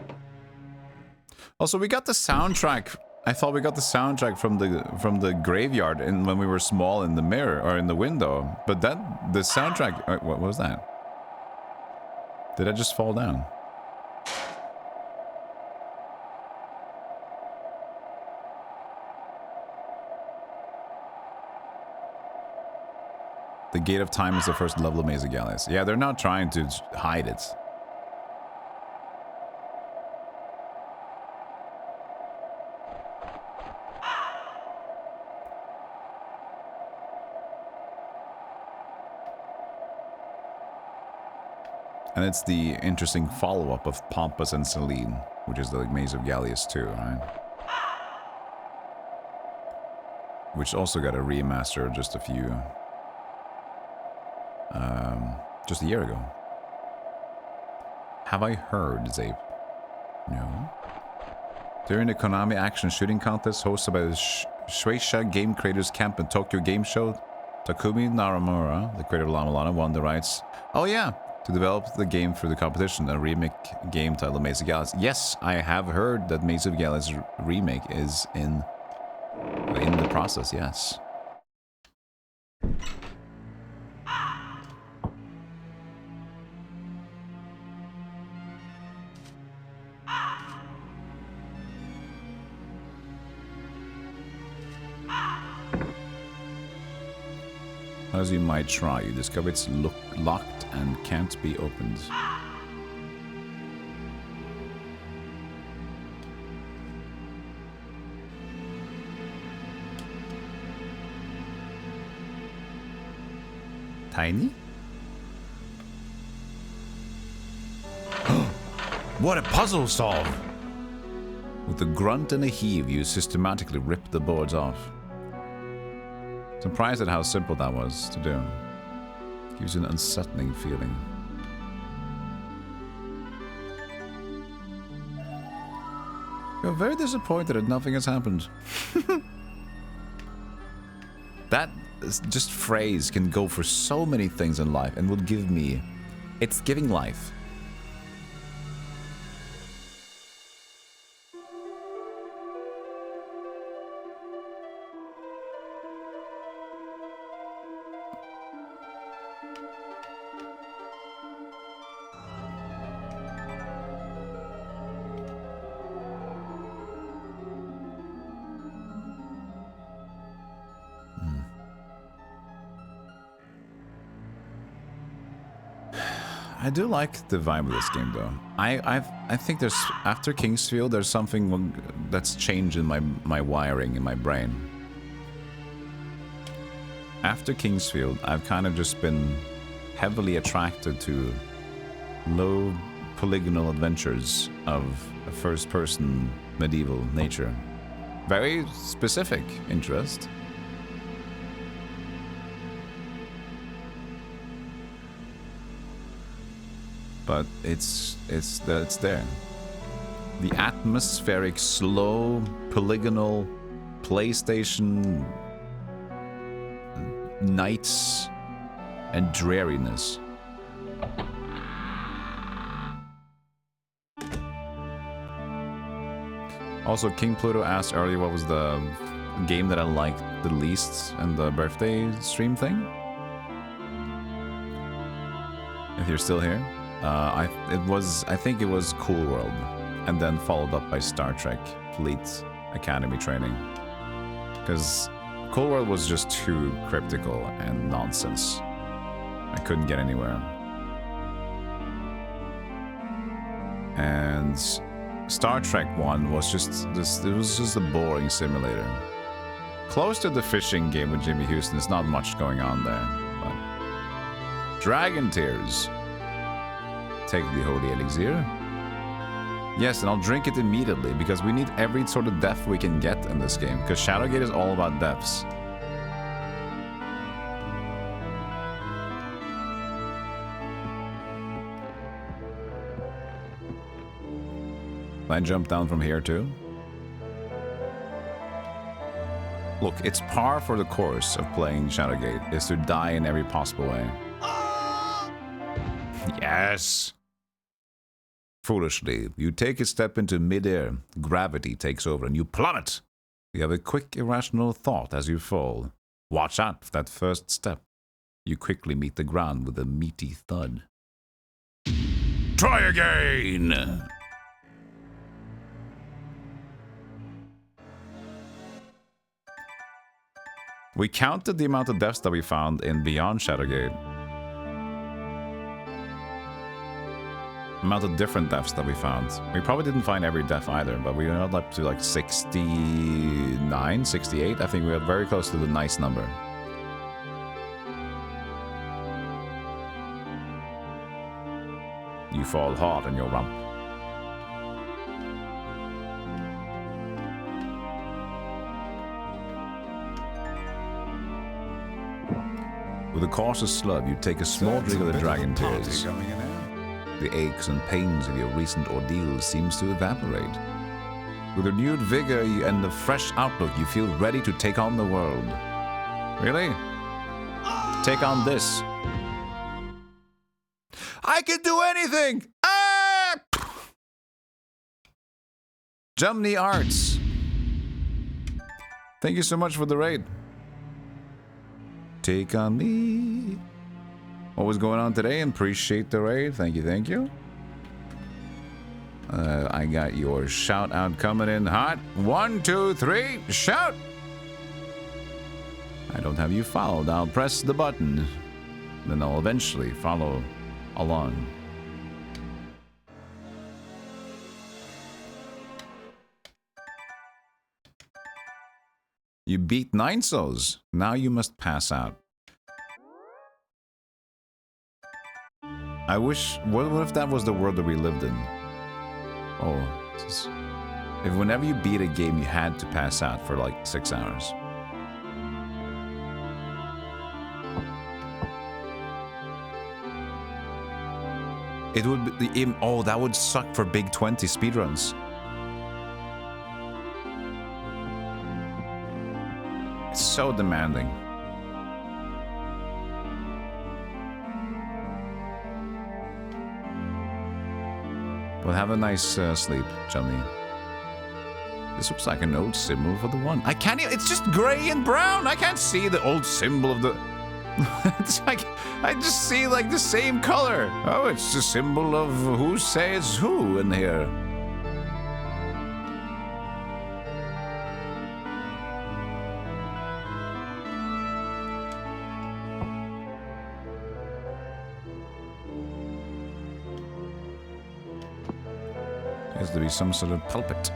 Also, we got the soundtrack I thought we got the soundtrack from the graveyard when we were small in the mirror or in the window. But the soundtrack. What was that? Did I just fall down? The Gate of Time is the first level of Maze of Gallias. Yeah, they're not trying to hide it. And it's the interesting follow-up of Pompous and Celine, which is the Maze of Gallias 2, right? Which also got a remaster just just a year ago. Have I heard, Zape? No. During the Konami Action Shooting Contest hosted by the Shueisha Game Creators Camp and Tokyo Game Show, Takumi Naramura, the creator of Lama Lana, won the rights. Oh yeah! To develop the game for the competition, a remake game titled Maze of Gallias. Yes, I have heard that Maze of Gallias remake is in the process, yes. As you might try, you discover it's locked and can't be opened. Tiny? What a puzzle solve! With a grunt and a heave, you systematically rip the boards off. Surprised at how simple that was to do. Gives you an unsettling feeling. You're very disappointed that nothing has happened. That just phrase can go for so many things in life and will give me... It's giving life. I do like the vibe of this game, though. I think there's after Kingsfield, there's something that's changed in my wiring in my brain. After Kingsfield, I've kind of just been heavily attracted to low polygonal adventures of a first-person medieval nature. Very specific interest. But it's there. The atmospheric, slow, polygonal PlayStation nights and dreariness. Also, King Pluto asked earlier what was the game that I liked the least in the birthday stream thing. If you're still here. I think it was Cool World, and then followed up by Star Trek Fleet Academy training. Because Cool World was just too cryptical and nonsense. I couldn't get anywhere. And Star Trek 1 was just this. It was just a boring simulator. Close to the fishing game with Jimmy Houston, there's not much going on there. But Dragon Tears. Take the holy elixir. Yes, and I'll drink it immediately because we need every sort of death we can get in this game. Because Shadowgate is all about deaths. Can I jump down from here too? Look, it's par for the course of playing Shadowgate is to die in every possible way. Yes! Foolishly, you take a step into midair, gravity takes over, and you plummet You have a quick, irrational thought as you fall. Watch out for that first step. You quickly meet the ground with a meaty thud. Try again! We counted the amount of deaths that we found in Beyond Shadowgate. Amount of different deaths that we found. We probably didn't find every death either, but we went up to like 69, 68. I think we were very close to the nice number. You fall hard on your rump. With a cautious slug, you take a small drink of the dragon tears. The aches and pains of your recent ordeal seems to evaporate. With renewed vigor and a fresh outlook, you feel ready to take on the world. Really? Take on this. I can do anything! Ah! Jumney Arts. Thank you so much for the raid. Take on me. What was going on today? Appreciate the raid. Thank you, thank you. I got your shout out coming in hot. 1, 2, 3, shout! I don't have you followed. I'll press the button. Then I'll eventually follow along. You beat 9 souls. Now you must pass out. I wish... What if that was the world that we lived in? Oh. If whenever you beat a game, you had to pass out for like 6 hours. It would be... Oh, that would suck for big 20 speedruns. It's so demanding. Well, have a nice sleep, Johnny. This looks like an old symbol for the one. I can't even... It's just gray and brown! I can't see the old symbol of the... It's like... I just see, like, the same color. Oh, it's the symbol of who says who in here. Has to be some sort of pulpit.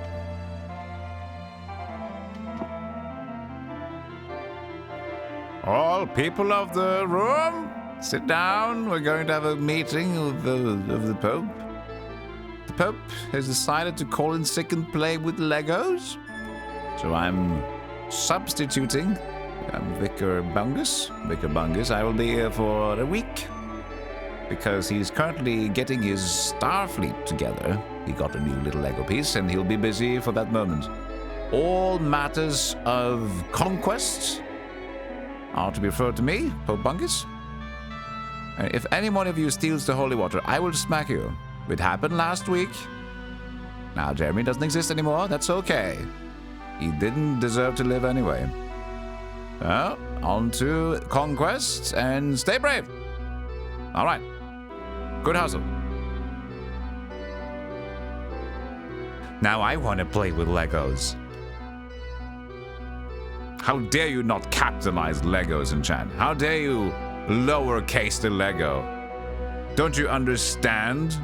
All people of the room, sit down. We're going to have a meeting of the Pope. The Pope has decided to call in sick and play with Legos. So I'm substituting. I'm Vicar Bungus. Vicar Bungus. I will be here for a week. Because he's currently getting his Starfleet together. He got a new little Lego piece, and he'll be busy for that moment. All matters of conquest are to be referred to me, Pope Bungus. And if any one of you steals the holy water, I will smack you. It happened last week. Now, Jeremy doesn't exist anymore. That's okay. He didn't deserve to live anyway. Well, on to conquest, and stay brave. All right. Good hustle. Now I want to play with Legos. How dare you not capitalize Legos in chat? How dare you lowercase the Lego? Don't you understand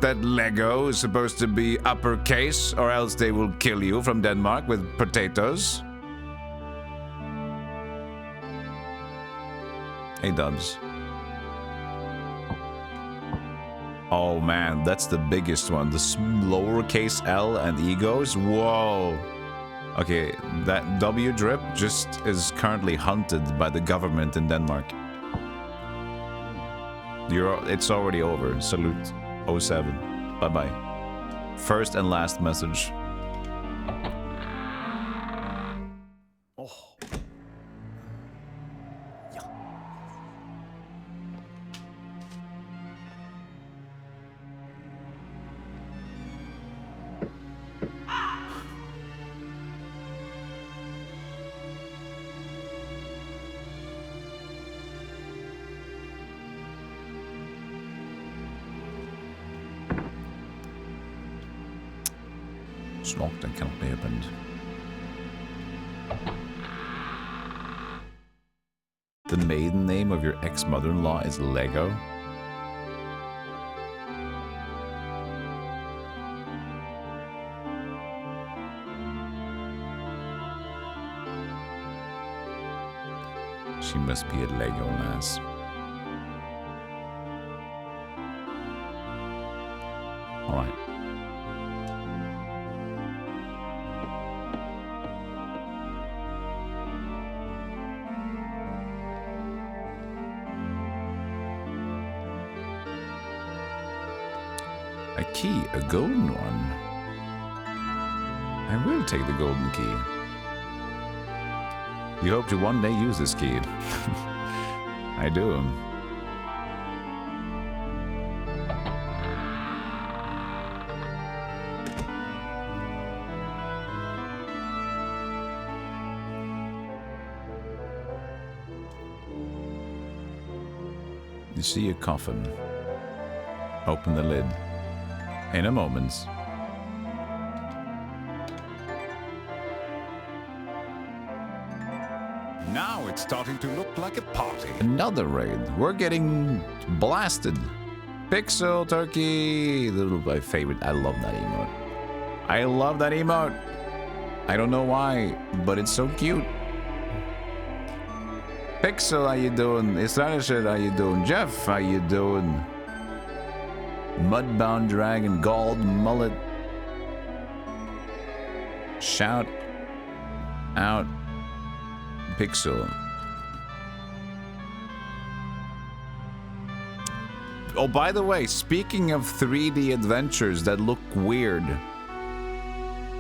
that Lego is supposed to be uppercase, or else they will kill you from Denmark with potatoes? Hey, Dubs. Oh man, that's the biggest one. The lowercase L and egos. Whoa. Okay, that W drip just is currently hunted by the government in Denmark. It's already over. Salute. 07. Bye-bye. First and last message. Oh. It's locked and cannot be opened. The maiden name of your ex-mother-in-law is Lego. She must be a Lego lass. Alright. A key, a golden one. I will take the golden key. You hope to one day use this key. I do. You see a coffin. Open the lid. In a moment. Now it's starting to look like a party. Another raid. We're getting blasted. Pixel turkey. My favorite. I love that emote. I love that emote. I don't know why, but it's so cute. Pixel, how you doing? Israelisher, how you doing? Jeff, how you doing? Mudbound Dragon, Gold Mullet. Shout out Pixel. Oh, by the way, speaking of 3D adventures that look weird,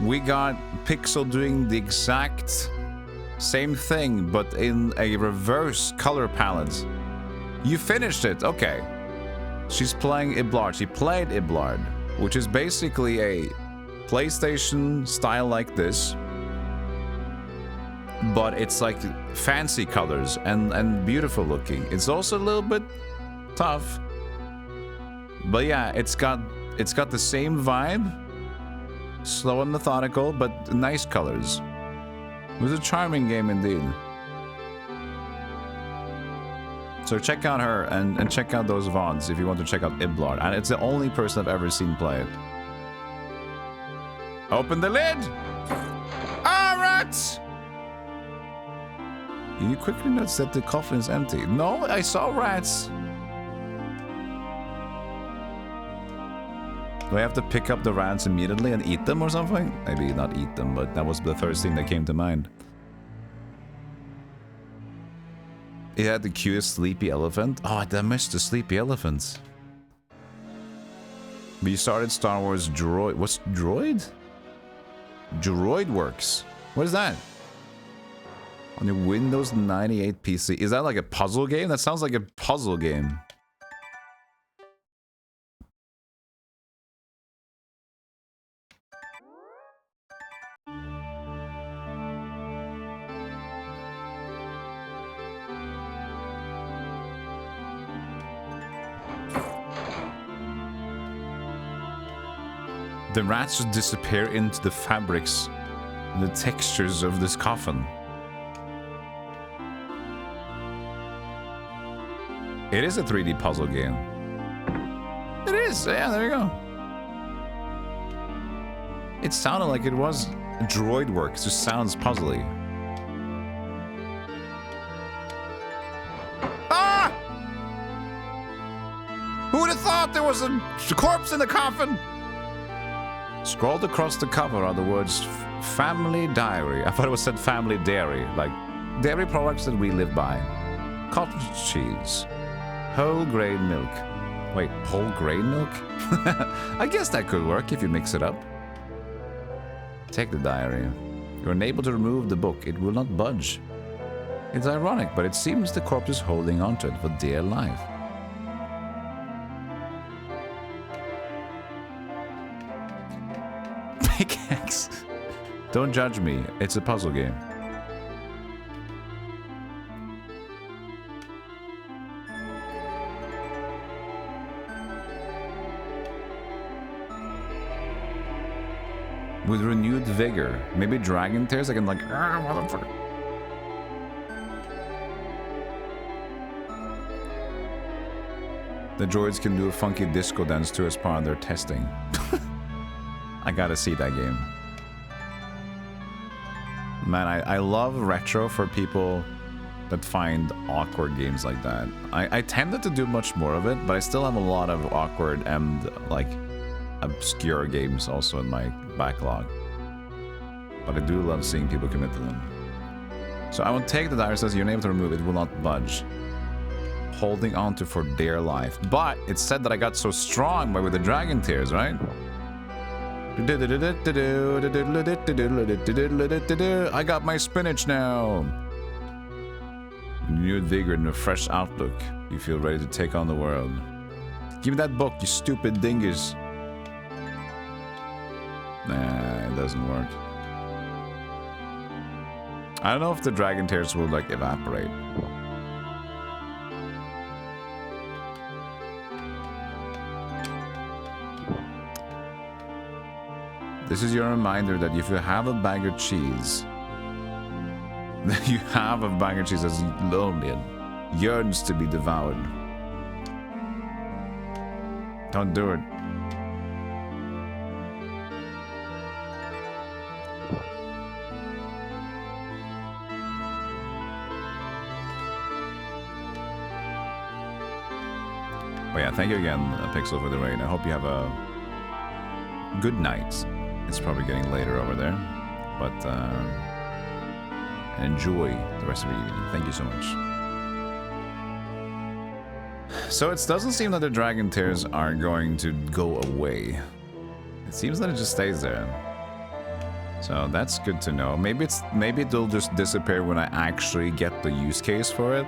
we got Pixel doing the exact same thing, but in a reverse color palette. You finished it, okay. She's playing Iblard. She played Iblard, which is basically a PlayStation style like this, but it's like fancy colors and beautiful looking. It's also a little bit tough, but yeah, it's got the same vibe, slow and methodical, but nice colors. It was a charming game indeed. So check out her and check out those VODs if you want to check out Iblard. And it's the only person I've ever seen play it. Open the lid! Ah, rats! You quickly notice that the coffin is empty. No, I saw rats. Do I have to pick up the rats immediately and eat them or something? Maybe not eat them, but that was the first thing that came to mind. It had the cutest sleepy elephant. Oh, I missed the sleepy elephants. We started Star Wars Droid. What's Droid? Droid Works. What is that? On your Windows 98 PC. Is that like a puzzle game? That sounds like a puzzle game. The rats just disappear into the fabrics, the textures of this coffin. It is a 3D puzzle game. It is, yeah, there you go. It sounded like it was Droid Works, just sounds puzzly. Ah! Who would have thought there was a corpse in the coffin? Scrolled across the cover are the words Family Diary. I thought it was said Family Dairy, like dairy products that we live by. Cottage cheese. Whole grain milk. Wait, whole grain milk? I guess that could work if you mix it up. Take the diary. You're unable to remove the book. It will not budge. It's ironic, but it seems the corpse is holding onto it for dear life. Pickaxe. Don't judge me. It's a puzzle game. With renewed vigor. Maybe dragon tears, I can like, motherfucker. The droids can do a funky disco dance too as part of their testing. I gotta see that game. Man, I love retro for people that find awkward games like that. I tended to do much more of it, but I still have a lot of awkward and like obscure games also in my backlog. But I do love seeing people commit to them. So I will take the diary says you're unable to remove it, will not budge. Holding on to for dear life. But it said that I got so strong by with the dragon tears, right? I got my spinach now. Renewed vigor and a fresh outlook. You feel ready to take on the world. Give me that book, you stupid dingus. Nah, it doesn't work. I don't know if the dragon tears will like evaporate. This is your reminder that if you have a bag of cheese, that you have a bag of cheese that's lonely and yearns to be devoured. Don't do it. But yeah, thank you again, Pixel, for the raid. I hope you have a good night. It's probably getting later over there, but enjoy the rest of your evening. Thank you so much. So it doesn't seem that the dragon tears are going to go away. It seems that it just stays there. So that's good to know. Maybe it'll just disappear when I actually get the use case for it.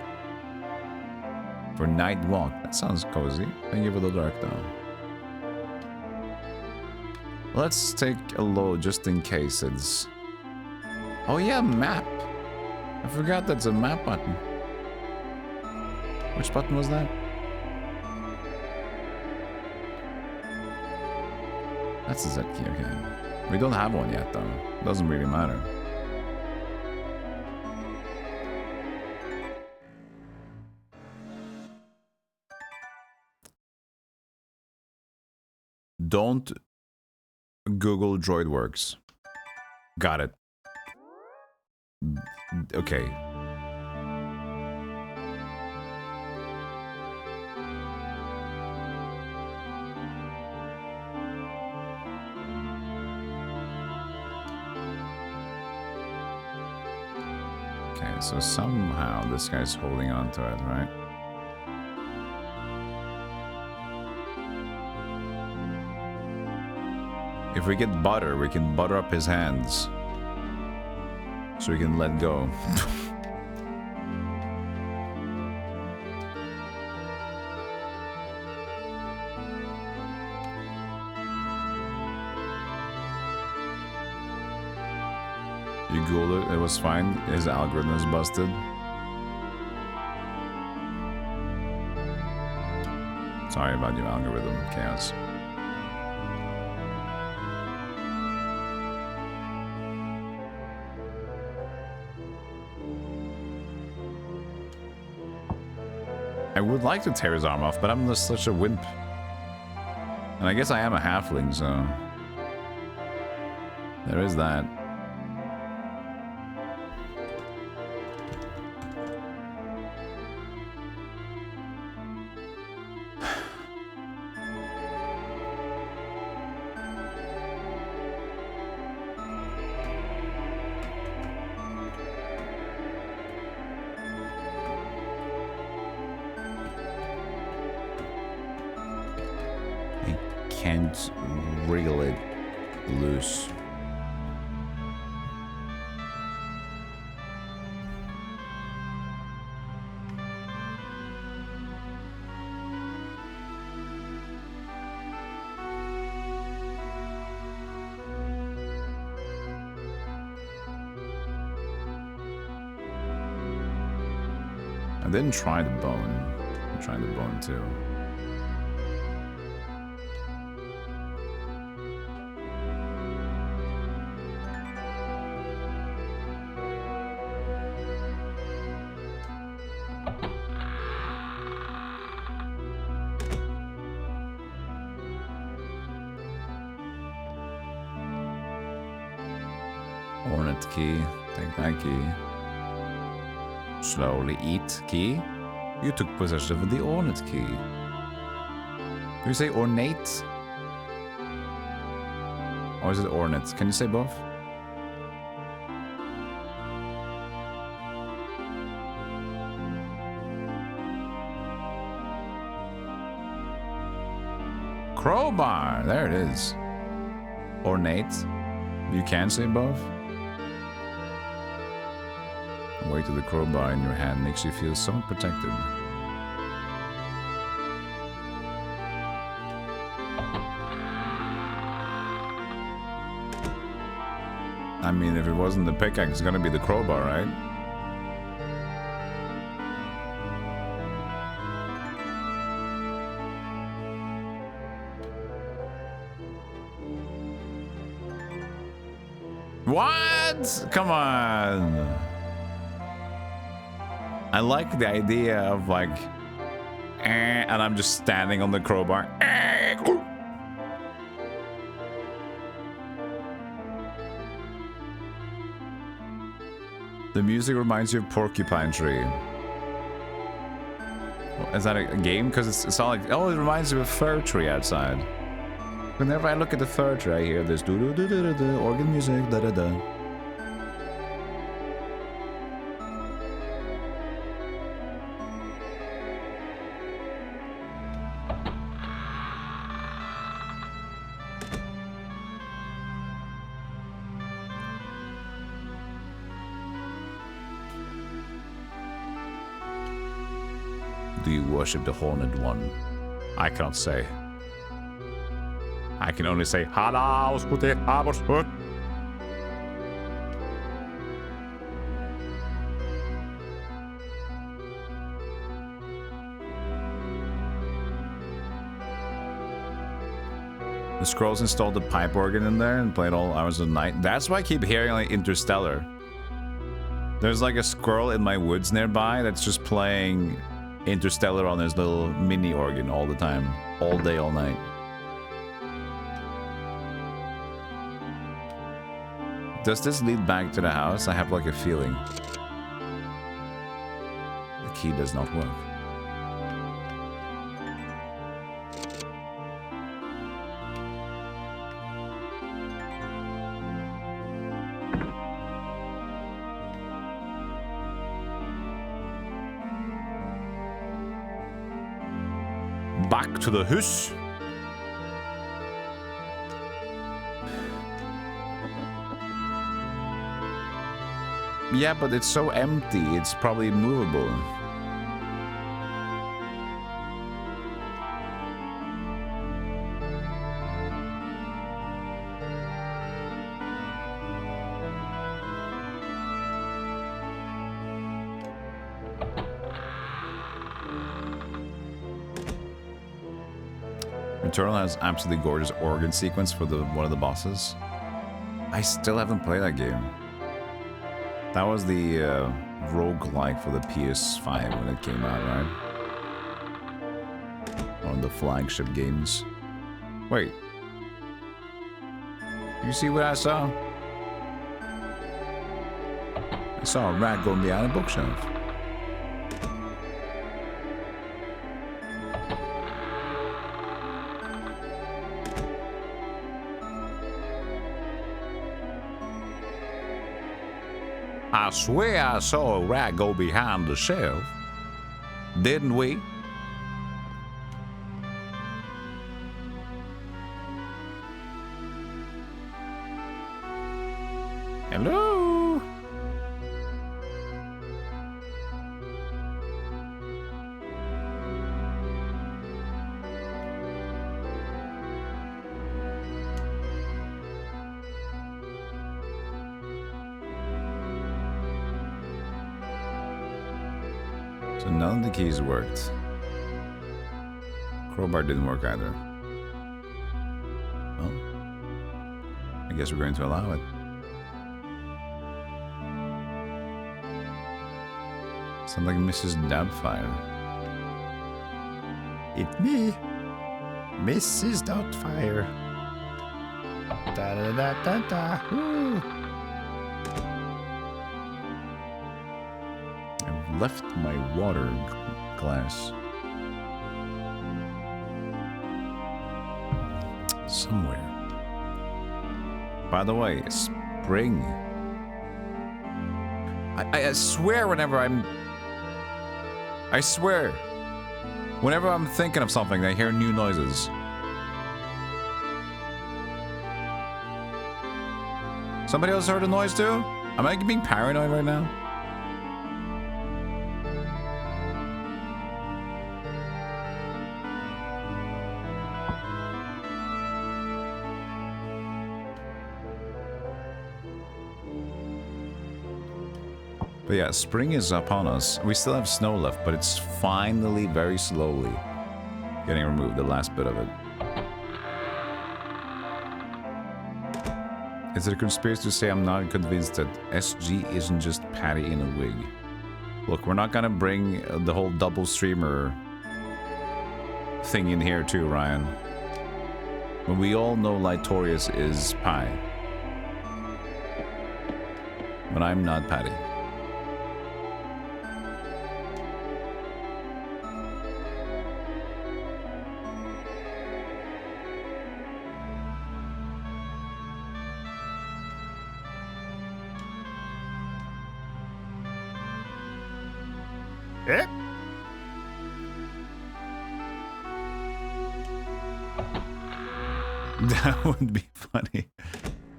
For night walk. That sounds cozy. Thank you for the dark though. Let's take a load just in case it's... Oh yeah, map. I forgot that's a map button. Which button was that? That's a Z key, okay. We don't have one yet though. Doesn't really matter. Don't Google DroidWorks. Got it. Okay. Okay, so somehow this guy's holding on to it, right? If we get butter, we can butter up his hands. So we can let go. You Googled it, it was fine. His algorithm is busted. Sorry about your algorithm, Chaos. I would like to tear his arm off, but I'm just such a wimp. And I guess I am a halfling, so... there is that. Can't wriggle it loose. I didn't try the bone. I tried the bone too. Hornet key. Take that key. Slowly eat key. You took possession of the Ornate key. You say ornate? Or is it ornate? Can you say both? Crowbar! There it is. Ornate. You can say both. The weight of the crowbar in your hand makes you feel somewhat protected. I mean, if it wasn't the pickaxe, it's gonna be the crowbar, right? What? Come on. I like the idea of like, and I'm just standing on the crowbar. The music reminds you of Porcupine Tree. Is that a game? Because it's all like, oh, it reminds you of a fir tree outside. Whenever I look at the fir tree, I hear this do-do-do-do-do-do, organ music, da-da-da. Do you worship the Horned One? I cannot say. I can only say, Hadaus pute abos put. The Scrolls installed the pipe organ in there and played all hours of the night. That's why I keep hearing like Interstellar. There's like a squirrel in my woods nearby that's just playing Interstellar on his little mini organ all the time. All day, all night. Does this lead back to the house? I have like a feeling. The key does not work. Back to the house. Yeah, but it's so empty, it's probably movable. Returnal has absolutely gorgeous organ sequence for one of the bosses. I still haven't played that game. That was the roguelike for the PS5 when it came out, right? One of the flagship games. Wait. You see what I saw? I saw a rat going behind a bookshelf. I swear I saw a rat go behind the shelf. Didn't we? Hello? So none of the keys worked. Crowbar didn't work either. Well, I guess we're going to allow it. Sounds like Mrs. Doubtfire. It's me, Mrs. Doubtfire. Da da da da da. Woo. left my water glass. Somewhere. By the way, spring. I swear whenever I swear. Whenever I'm thinking of something, I hear new noises. Somebody else heard a noise too? Am I being paranoid right now? But yeah, spring is upon us. We still have snow left, but it's finally, very slowly getting removed, the last bit of it. Is it a conspiracy to say I'm not convinced that SG isn't just Patty in a wig? Look, we're not gonna bring the whole double streamer thing in here too, Ryan. But we all know Litorius is Pie. But I'm not Patty. Eh? That would be funny.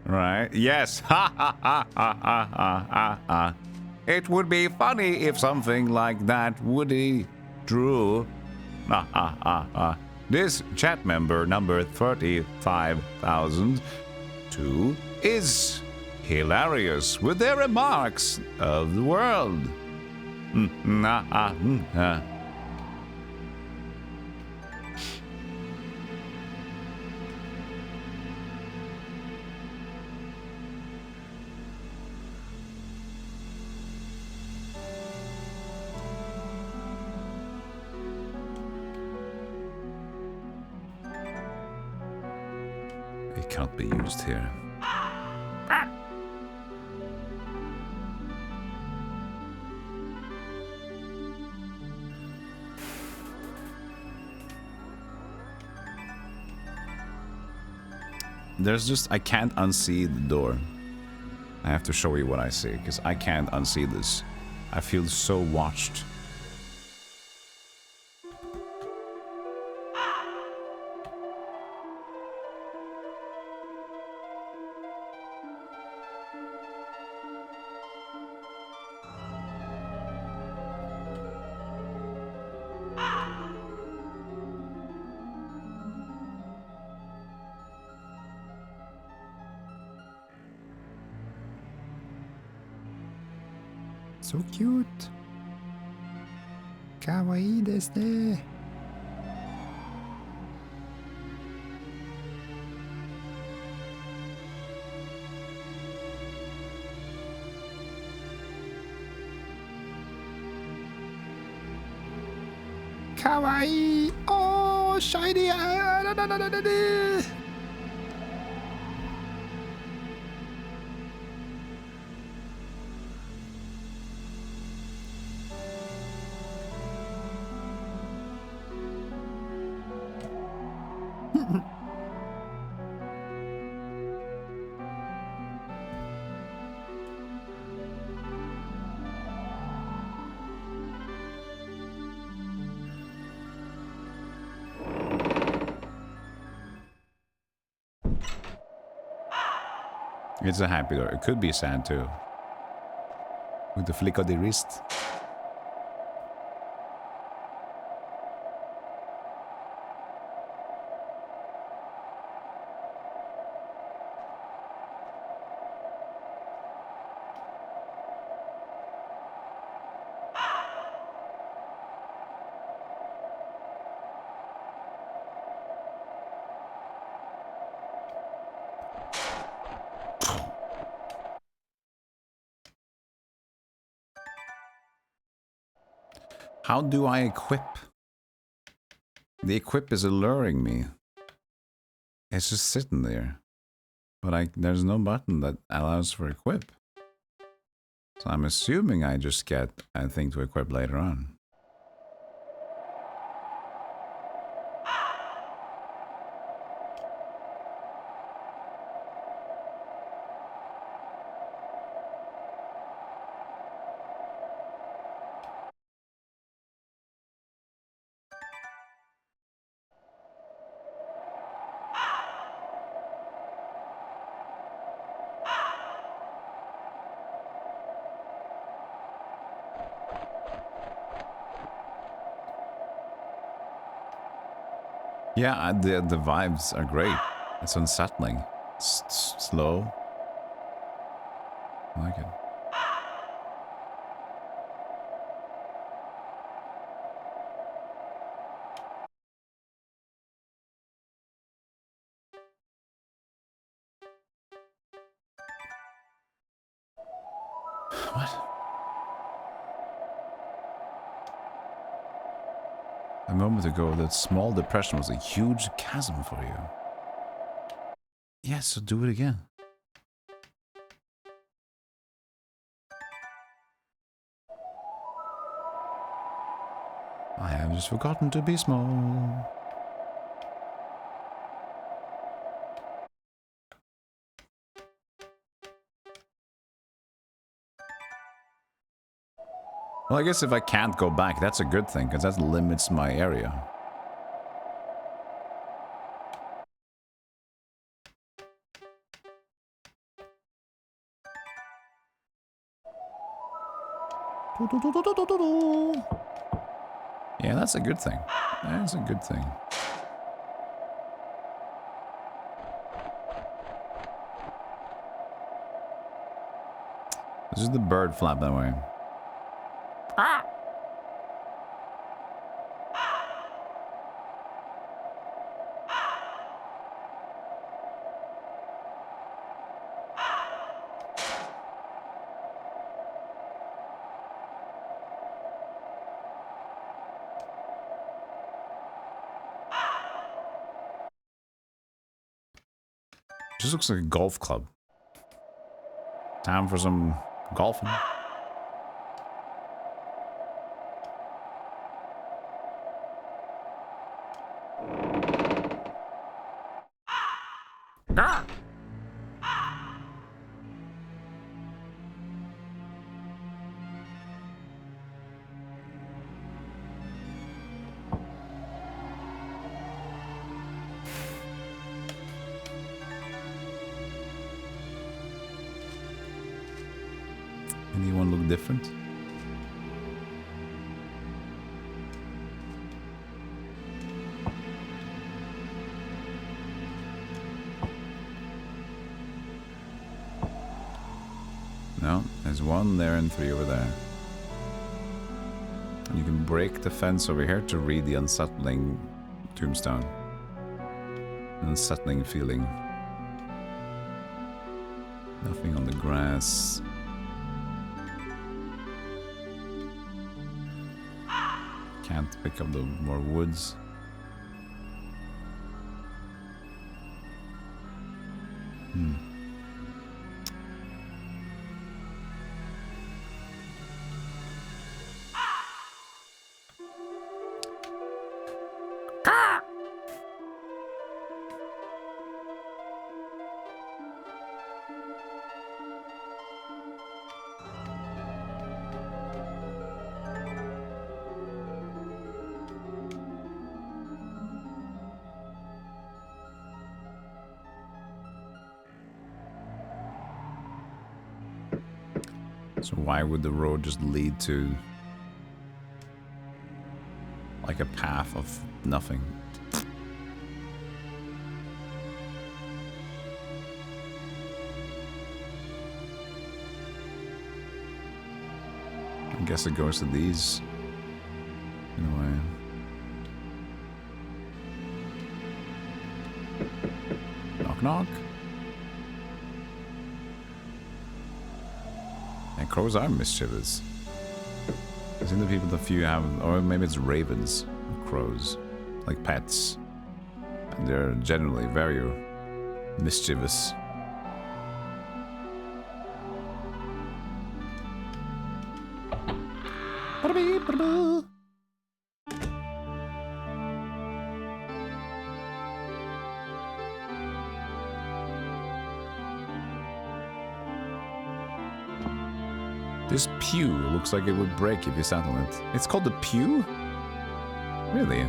Right? Yes. Ha ha ha ha ha ha ha ha. It would be funny if something like that Woody drew. Ha ha ha ha. This chat member number 35,002 is hilarious with their remarks of the world. It can't be used here. There's just, I can't unsee the door. I have to show you what I see, because I can't unsee this. I feel so watched. So cute. Kawaii desu ne. Kawaii. Oh, shiny. It's a happy door. It could be sad too. With the flick of the wrist. How do I equip? The equip is alluring me. It's just sitting there. But there's no button that allows for equip. So I'm assuming I just get a thing to equip later on. Yeah, the vibes are great. It's unsettling. Slow. I like it. What? A moment ago, that small depression was a huge chasm for you. Yes, so do it again. I have just forgotten to be small. Well, I guess if I can't go back, that's a good thing, because that limits my area. Yeah, that's a good thing. That's a good thing. This is the bird flap that way. Ah! Just looks like a golf club. Time for some golfing. Ah! Anyone look different? No, there's one there and three over there. And you can break the fence over here to read the unsettling tombstone. An unsettling feeling. Nothing on the grass. Can't pick up the more woods. So why would the road just lead to like a path of nothing? I guess it goes to these in a way. Knock knock. And crows are mischievous. I've seen the people that few have, or maybe it's ravens, or crows, like pets. And they're generally very mischievous. This pew looks like it would break if you sat on it. It's called the pew? Really?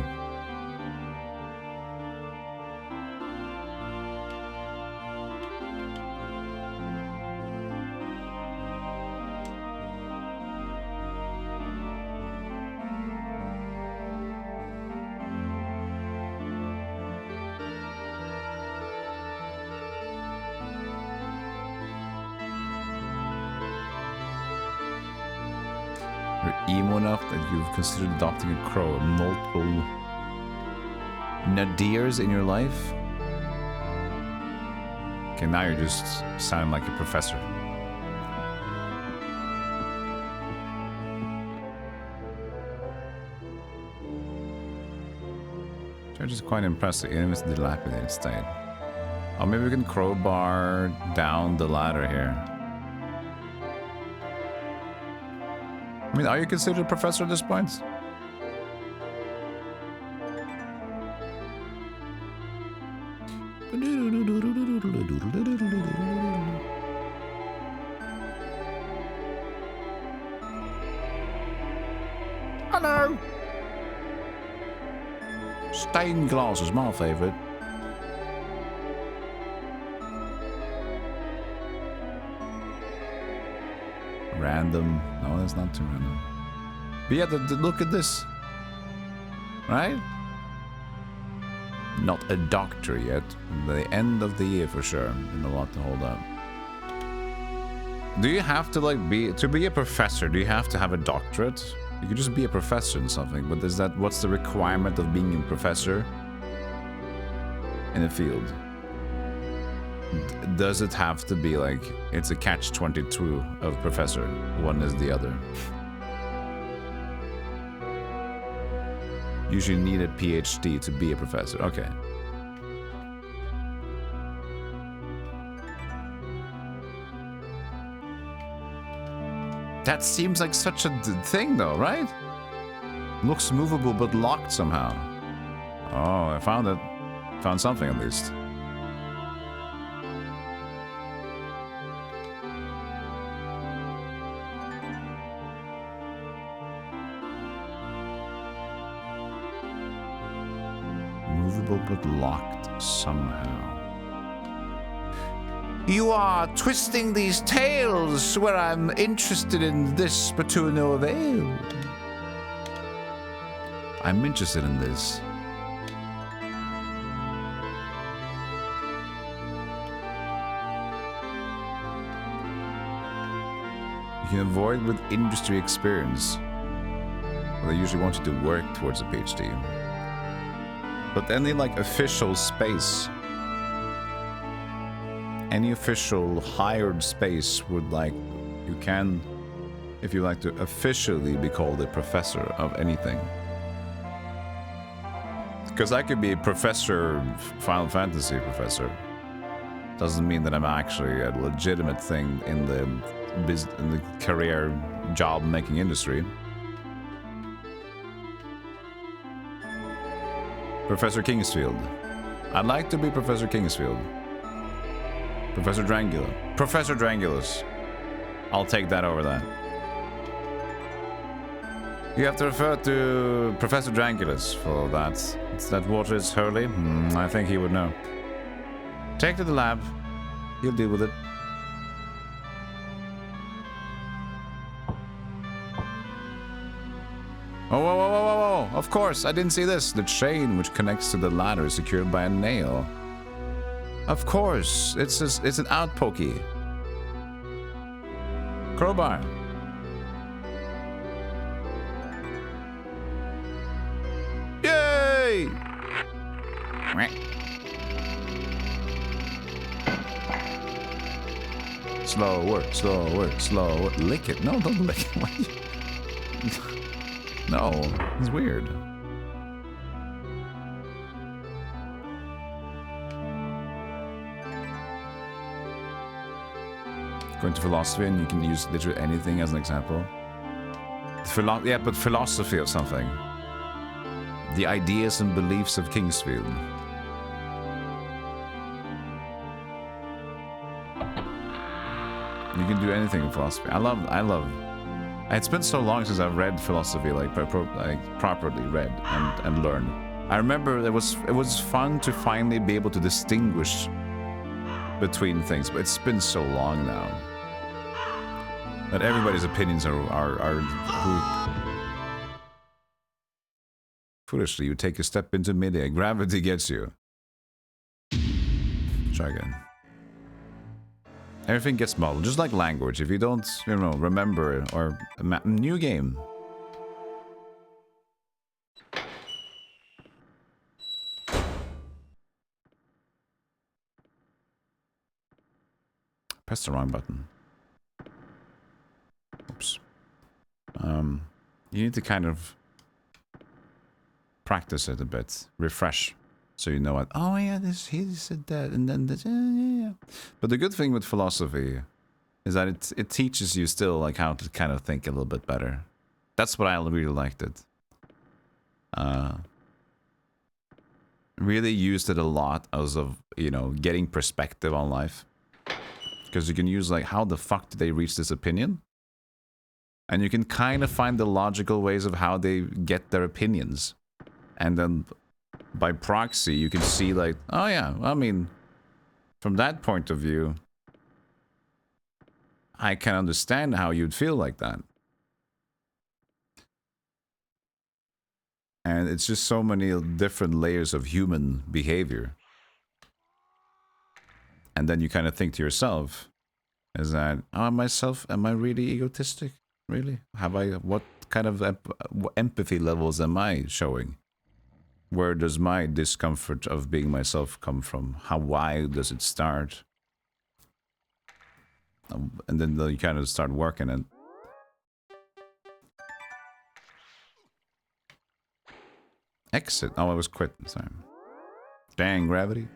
You're emo enough that you've considered adopting a crow, multiple nadirs in your life? Okay, now you're just sounding like a professor. Church is quite impressive, even if it's a dilapidated state. Oh, maybe we can crowbar down the ladder here. I mean, are you considered a professor at this point? Hello! Stained glass is my favorite. Random. No, that's not too random. But yeah, look at this. Right? Not a doctor yet. The end of the year for sure. And a lot to hold up. Do you have to like to be a professor, do you have to have a doctorate? You could just be a professor in something, but what's the requirement of being a professor in a field? Does it have to be like, it's a catch-22 of professor, one is the other? Usually need a PhD to be a professor, okay. That seems like such a thing though, right? Looks movable but locked somehow. Oh, I found it. Found something at least. Movable but locked somehow. You are twisting these tales where I'm interested in this, but to no avail. I'm interested in this. You can avoid with industry experience. Well, they usually want you to work towards a PhD. But any like official space, any official hired space would like, you can, if you like to officially be called a professor of anything. Because I could be a professor, Final Fantasy professor. Doesn't mean that I'm actually a legitimate thing in the career job making industry. Professor Kingsfield. I'd like to be Professor Kingsfield. Professor Drangula. Professor Drangulus. I'll take that over that. You have to refer to Professor Drangulus for that. Is that what is Hurley? I think he would know. Take to the lab. He'll deal with it. Oh, whoa, whoa, whoa, whoa, whoa. Of course, I didn't see this. The chain which connects to the ladder is secured by a nail. Of course, it's an outpokey. Crowbar. Yay! Slower, slower, slower. Lick it. No, don't lick it. No, it's weird. Going to philosophy, and you can use literally anything as an example. Yeah, but philosophy of something. The ideas and beliefs of Kingsfield. You can do anything in philosophy. I love It's been so long since I've read philosophy, like properly read and learned. I remember it was fun to finally be able to distinguish between things, but it's been so long now that everybody's opinions are foolishly. You take a step into midair, gravity gets you. Try again. Everything gets muddled, just like language. If you don't, you know, remember it, or new game. Press the wrong button. Oops. You need to kind of practice it a bit, refresh. So you know what, oh yeah, he said that, and then this, yeah. But the good thing with philosophy is that it teaches you still like how to kind of think a little bit better. That's what I really liked it. Really used it a lot as of, you know, getting perspective on life. Because you can use like, how the fuck did they reach this opinion? And you can kind of find the logical ways of how they get their opinions. And then by proxy, you can see like, oh yeah, I mean, from that point of view, I can understand how you'd feel like that. And it's just so many different layers of human behavior. And then you kind of think to yourself, is that, oh, am I really egotistic? Really? What kind of empathy levels am I showing? Where does my discomfort of being myself come from? Why does it start? And then you kind of start working it. Exit. Oh, I was quit. Sorry. Dang, gravity.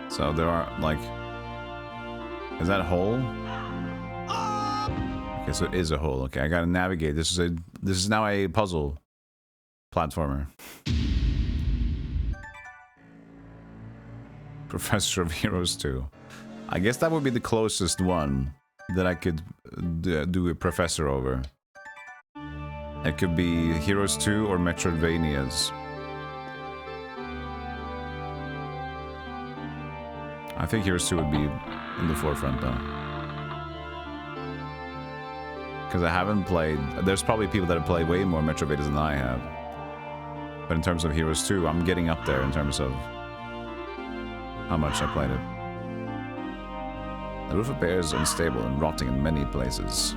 So there are, like... Is that a hole? Okay, so it is a hole. Okay, I gotta navigate. This is now a puzzle platformer. Professor of Heroes 2. I guess that would be the closest one that I could do a professor over. It could be Heroes 2 or Metroidvanias. I think Heroes 2 would be in the forefront though. Because I haven't played... There's probably people that have played way more Metroidvanias than I have. But in terms of Heroes 2, I'm getting up there in terms of how much I played it. The roof of bear is unstable and rotting in many places.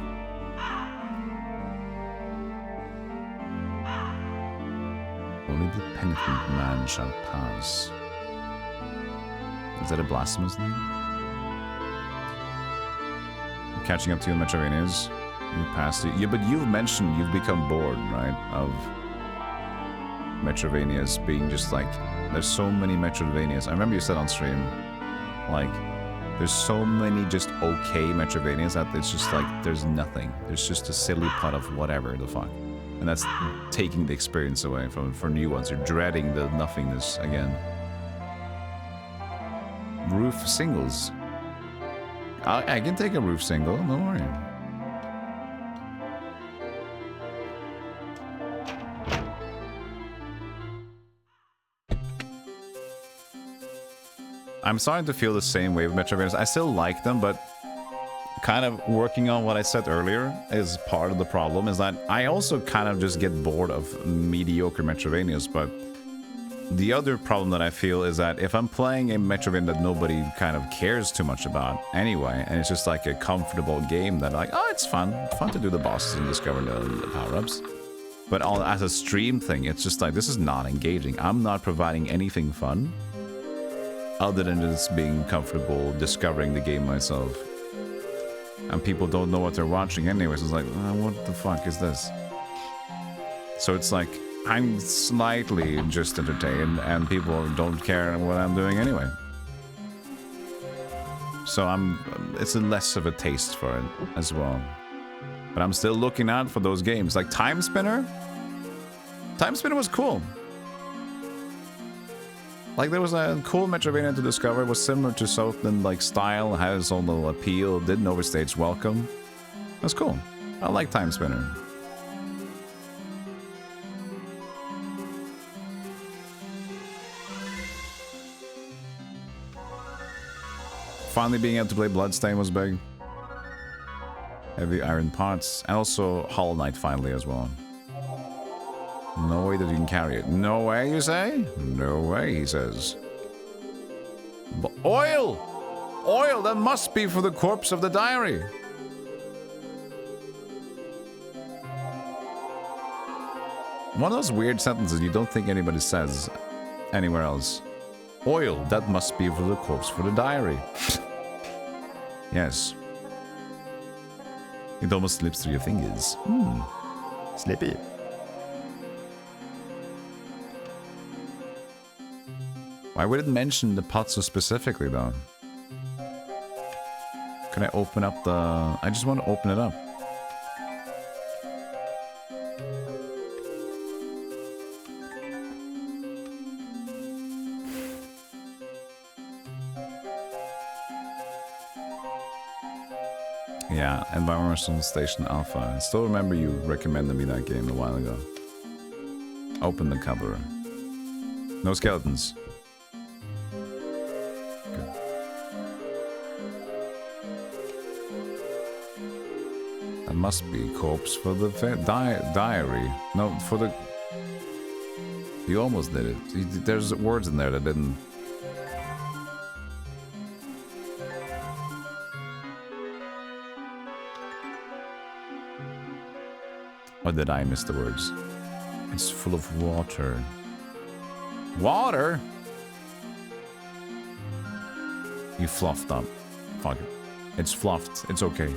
Only the penitent man shall pass. Is that a blasphemous name? I'm catching up to you in Metroidvanias. You passed it. Yeah, but you've mentioned you've become bored, right? Of Metroidvanias being just like... There's so many Metroidvanias. I remember you said on stream, like, there's so many just okay Metroidvanias that it's just like, there's nothing. There's just a silly plot of whatever the fuck. And that's taking the experience away for new ones. You're dreading the nothingness again. Roof singles. I can take a roof single, don't worry. I'm starting to feel the same way with Metroidvanias. I still like them, but kind of working on what I said earlier is part of the problem, is that I also kind of just get bored of mediocre Metroidvanias, but the other problem that I feel is that if I'm playing a Metroidvania that nobody kind of cares too much about anyway, and it's just like a comfortable game that like, oh, it's fun. It's fun to do the bosses and discover the power-ups. But as a stream thing, it's just like, this is not engaging. I'm not providing anything fun other than just being comfortable discovering the game myself. And people don't know what they're watching anyways. It's like, what the fuck is this? So it's like, I'm slightly just entertained, and people don't care what I'm doing anyway. So it's a less of a taste for it as well. But I'm still looking out for those games. Like Time Spinner? Time Spinner was cool. Like there was a cool Metroidvania to discover. It was similar to Southland like style, had its own little appeal, didn't overstay its welcome. That's cool. I like Time Spinner. Finally being able to play Bloodstain was big. Heavy iron parts. And also Hollow Knight finally as well. No way that you can carry it. No way, you say? No way, he says. But oil! Oil! That must be for the corpse of the diary. One of those weird sentences you don't think anybody says anywhere else. Oil, that must be for the corpse for the diary. Yes. It almost slips through your fingers. Slippy. Why would it mention the pot so specifically, though? Can I open up the... I just want to open it up. Yeah, Environmental Station Alpha. I still remember you recommended me that game a while ago. Open the cover. No skeletons. Good. That must be corpse for the diary. No, for the... You almost did it. There's words in there that didn't... Or did I miss the words? It's full of water. Water? You fluffed up. Fuck it. It's fluffed. It's okay.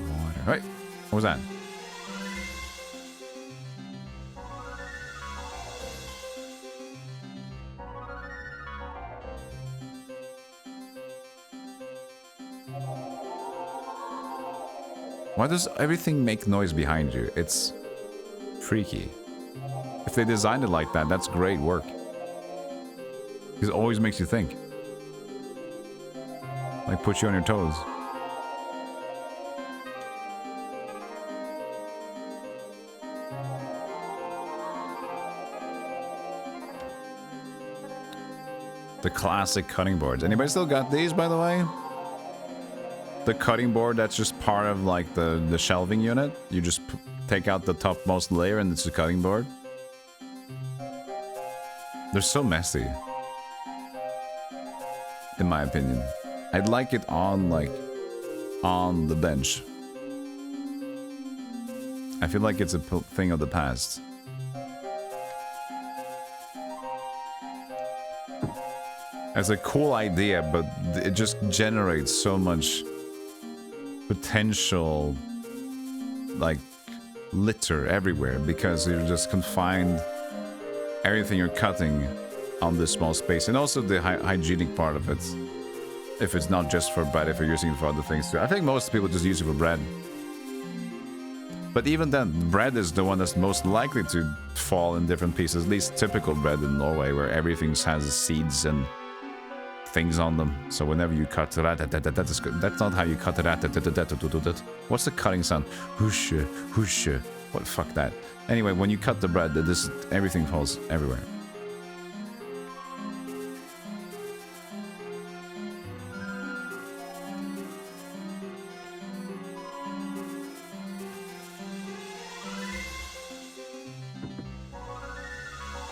Water. Hey, what was that? Why does everything make noise behind you? It's freaky. If they designed it like that, that's great work. It always makes you think. Like puts you on your toes. The classic cutting boards. Anybody still got these, by the way? The cutting board that's just part of like the shelving unit. You just take out the topmost layer and it's a cutting board. They're so messy. In my opinion. I'd like it on like on the bench. I feel like it's a thing of the past. It's a cool idea, but it just generates so much potential like litter everywhere because you're just confined everything you're cutting on this small space, and also the hygienic part of it. If it's not just for bread, if you're using it for other things too. I think most people just use it for bread. But even then, bread is the one that's most likely to fall in different pieces. At least typical bread in Norway, where everything has seeds and things on them. So whenever you cut that's not how you cut it. What's the cutting sound? Whoosh, whoosh. What? Fuck that. Anyway, when you cut the bread, everything falls everywhere.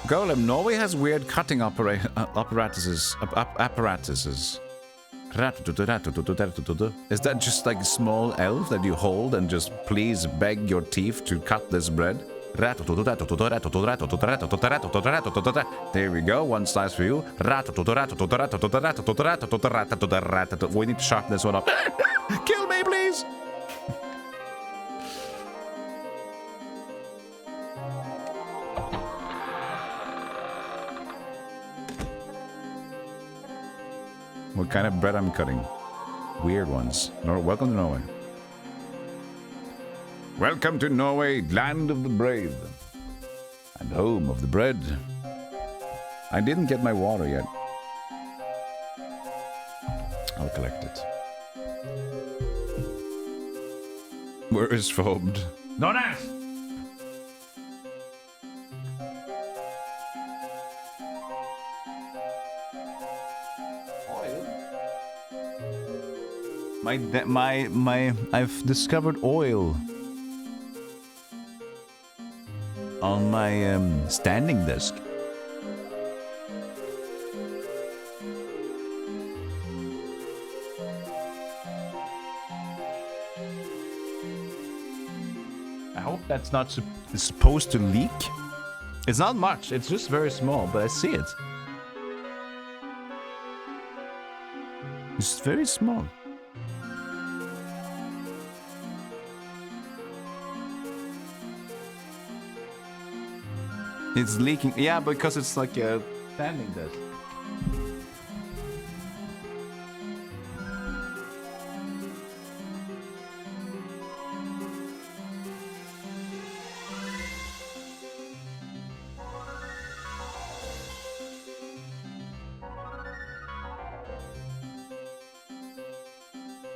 Golem, Norway has weird cutting apparatuses. Is that just like a small elf that you hold and just please beg your teeth to cut this bread? There we go, one slice for you. We need to sharpen this one up. Kill me, please! What kind of bread I'm cutting? Weird ones. Welcome to Norway. Welcome to Norway, land of the brave. And home of the bread. I didn't get my water yet. I'll collect it. Where is foamed? Don't ask. I've discovered oil on my standing desk. I hope that's not supposed to leak. It's not much, it's just very small, but I see it. It's very small. It's leaking. Yeah, because it's like a standing desk.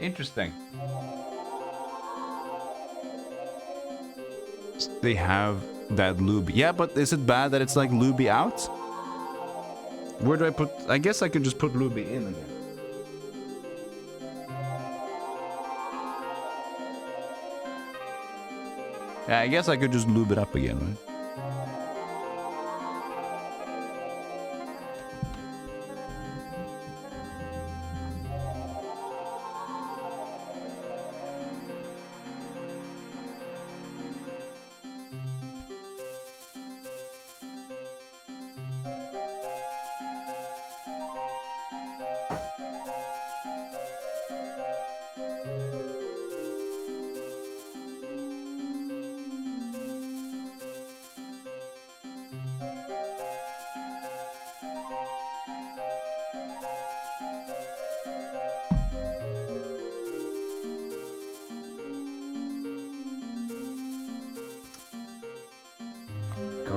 Interesting. They have that lube. Yeah, but is it bad that it's like lube out? Where do I put... I guess I could just put lube in again. Yeah, I guess I could just lube it up again, right?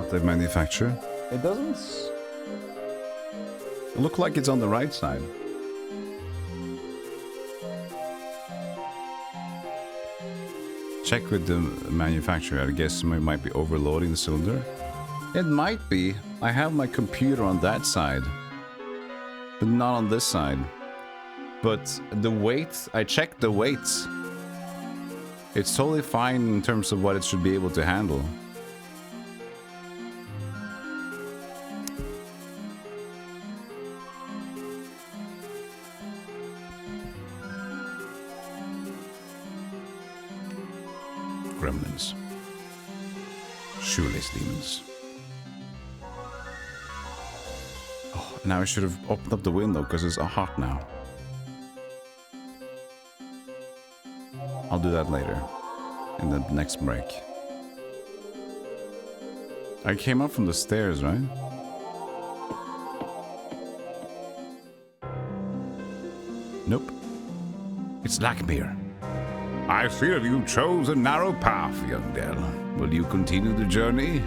The manufacturer. It doesn't look like it's on the right side. Check with the manufacturer. I guess we might be overloading the cylinder. It might be. I have my computer on that side, but not on this side. But the weight, I checked the weights. It's totally fine in terms of what it should be able to handle. Gremlins. Shoeless demons. Oh, now I should have opened up the window because it's hot now. I'll do that later. In the next break. I came up from the stairs, right? Nope. It's Lackmere. I feel you chose a narrow path, young Dell. Will you continue the journey?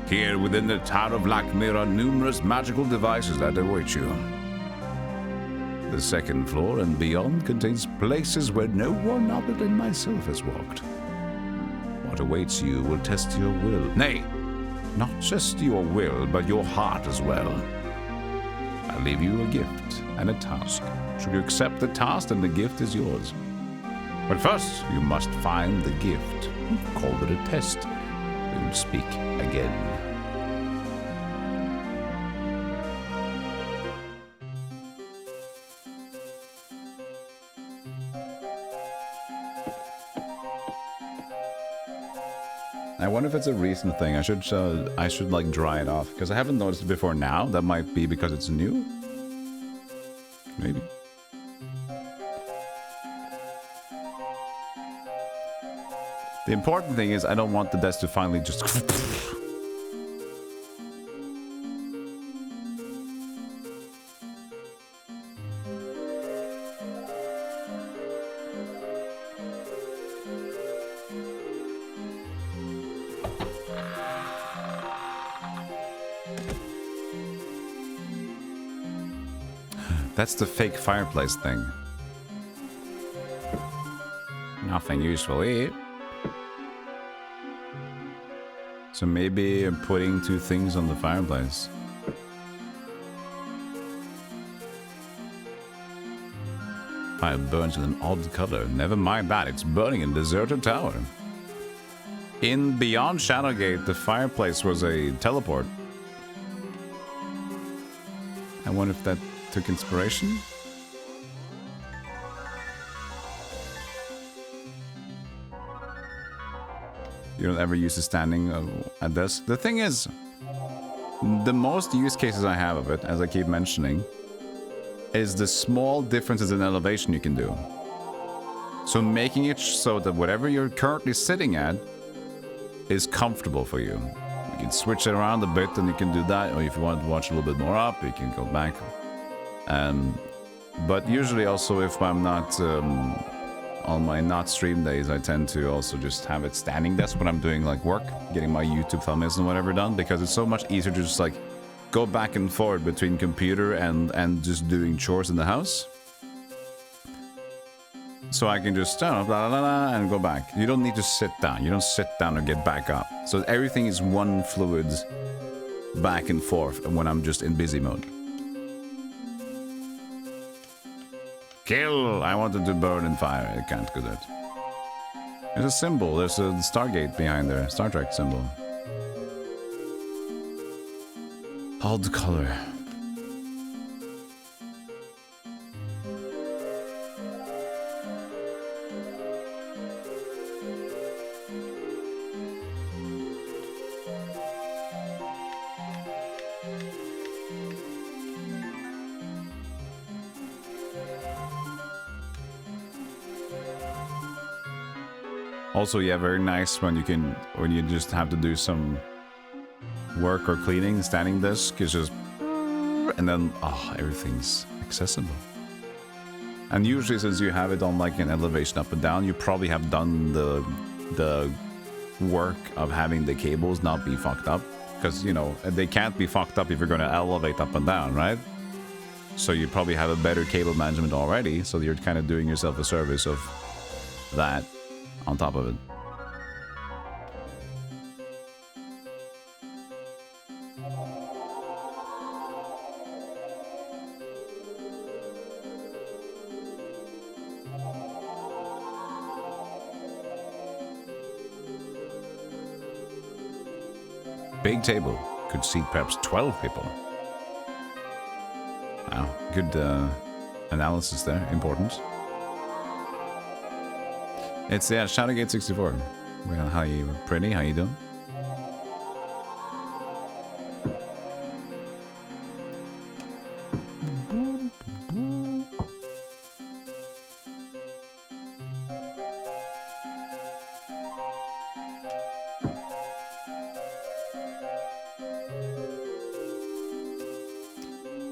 Here within the Tower of Lackmere are numerous magical devices that await you. The second floor and beyond contains places where no one other than myself has walked. What awaits you will test your will. Nay, not just your will, but your heart as well. I leave you a gift and a task. Should you accept the task, then the gift is yours. But first, you must find the gift. Call it a test. We will speak again. wonder if it's a recent thing. I should like dry it off because I haven't noticed it before now. That might be because it's new. Maybe. The important thing is I don't want the desk to finally just... That's the fake fireplace thing. Nothing useful here. So maybe I'm putting two things on the fireplace. Fire burns with an odd color. Never mind that, it's burning in a deserted tower. In Beyond Shadowgate, the fireplace was a teleport. I wonder if that took inspiration? You don't ever use a standing at desk. The thing is, the most use cases I have of it, as I keep mentioning, is the small differences in elevation you can do. So making it so that whatever you're currently sitting at is comfortable for you. You can switch it around a bit and you can do that, or if you want to watch a little bit more up, you can go back. But usually also if I'm not on my not stream days, I tend to also just have it standing desk when I'm doing like work, getting my YouTube thumbnails and whatever done, because it's so much easier to just like go back and forth between computer and just doing chores in the house. So I can just blah, blah, blah, blah, and go back. You don't need to sit down. You don't sit down or get back up. So everything is one fluid back and forth when I'm just in busy mode. Kill! I wanted to burn in fire. I can't do that. There's a symbol. There's a Stargate behind there. Star Trek symbol. Odd color. Also, yeah, very nice when you just have to do some work or cleaning, standing desk is just, and then everything's accessible. And usually, since you have it on like an elevation up and down, you probably have done the work of having the cables not be fucked up, because you know they can't be fucked up if you're going to elevate up and down, right? So you probably have a better cable management already, so you're kind of doing yourself a service of that on top of it. Big table could seat perhaps 12 people. Wow, good analysis there, important. It's, yeah, Shadowgate 64. Well, how you, pretty? How you doing?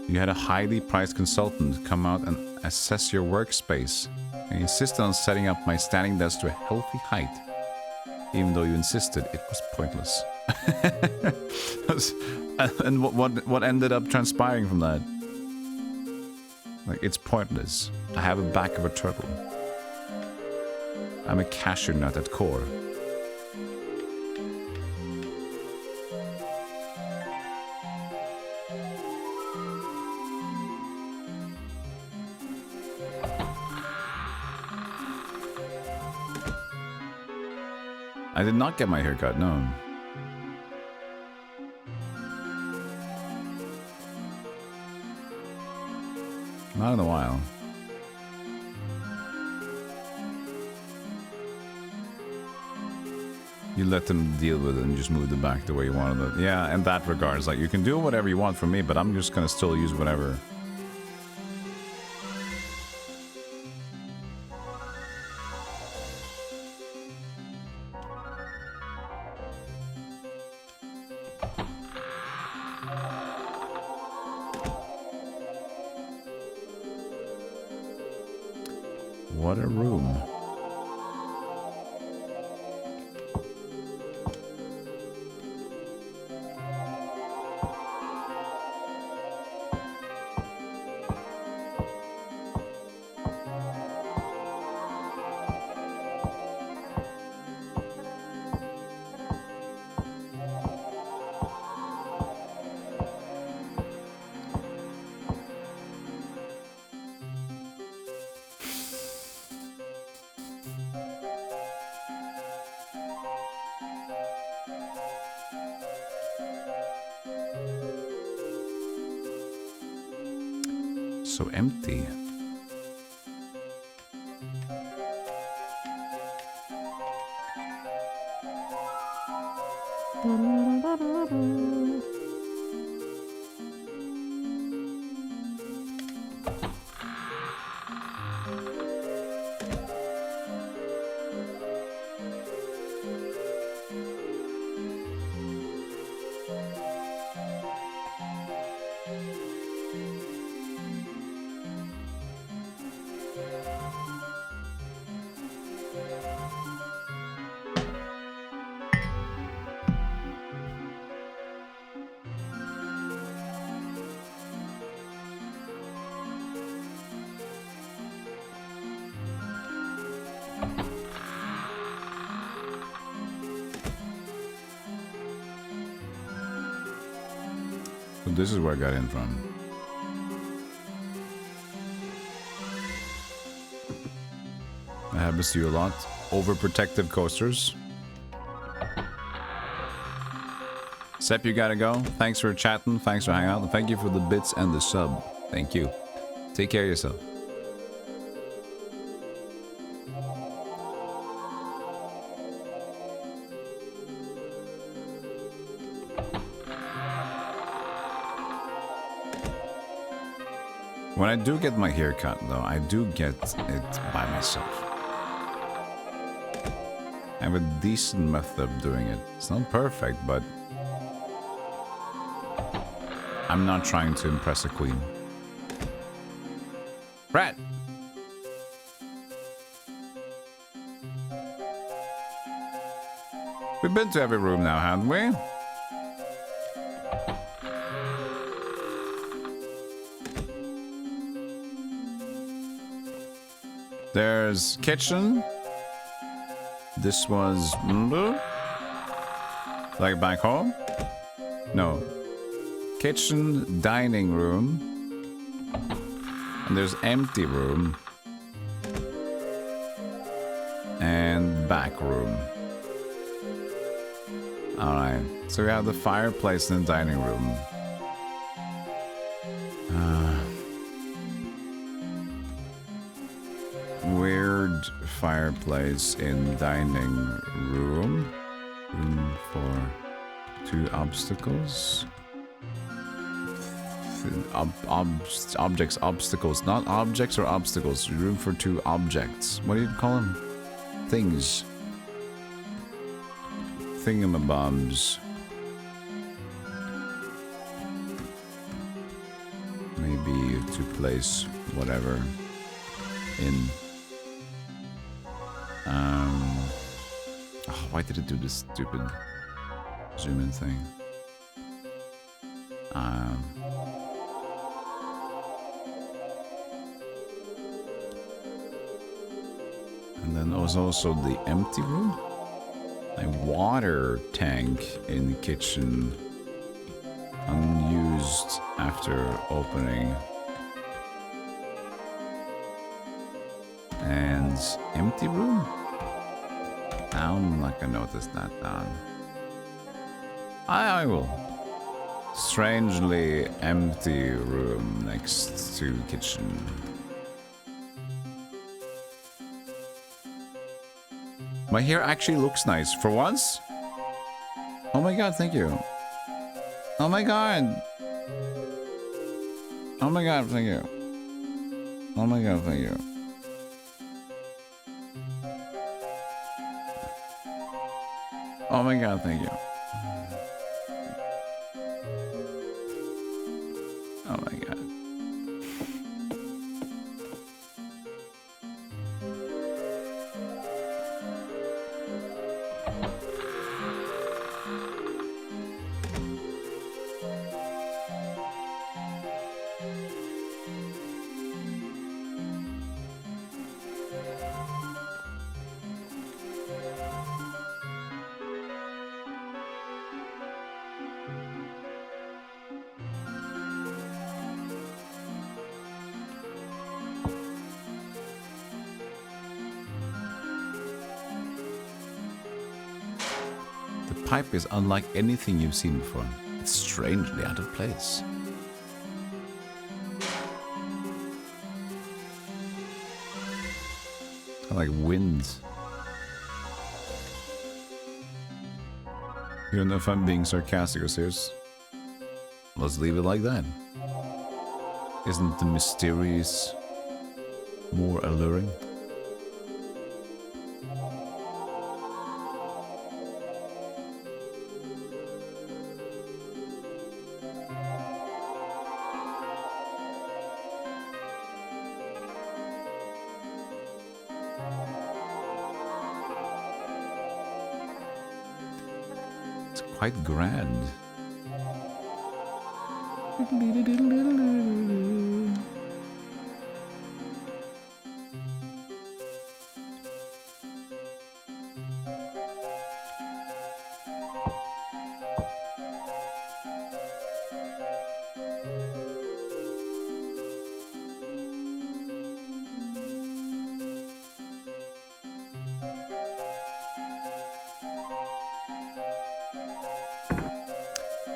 You had a highly priced consultant come out and assess your workspace. I insisted on setting up my standing desk to a healthy height. Even though you insisted, it was pointless. And what ended up transpiring from that? Like, it's pointless. I have a back of a turtle. I'm a cashew nut at core. I did not get my haircut, no. Not in a while. You let them deal with it and just move it back the way you wanted it. Yeah, in that regards, like you can do whatever you want from me, but I'm just gonna still use whatever. What a room. So empty. So this is where I got in from. That happens to you a lot. Overprotective coasters. Sep, you gotta go. Thanks for chatting. Thanks for hanging out. And thank you for the bits and the sub. Thank you. Take care of yourself. When I do get my hair cut, though, I do get it by myself. I have a decent method of doing it. It's not perfect, but I'm not trying to impress a queen. Brad! We've been to every room now, haven't we? There's kitchen. This was like back home. No. Kitchen, dining room. And there's empty room. And back room. Alright. So we have the fireplace in the dining room. Weird fireplace in dining room. Room for 2 obstacles. Objects, obstacles. Not objects or obstacles. Room for 2 objects. What do you call them? Things. Thingamabobs. Maybe to place whatever in. Oh, why did it do this stupid zoom in thing? And then there was also the empty room. A water tank in the kitchen. Unused after opening. And empty room? I'm not gonna notice that down. I will. Strangely empty room next to kitchen. My hair actually looks nice. For once, Oh my god, thank you. Oh my god. Oh my god, thank you. Oh my god, thank you. Oh my god, thank you. Oh my god. The pipe is unlike anything you've seen before. It's strangely out of place. Kind of like winds. You don't know if I'm being sarcastic or serious. Let's leave it like that. Isn't the mysterious more alluring? Quite grand.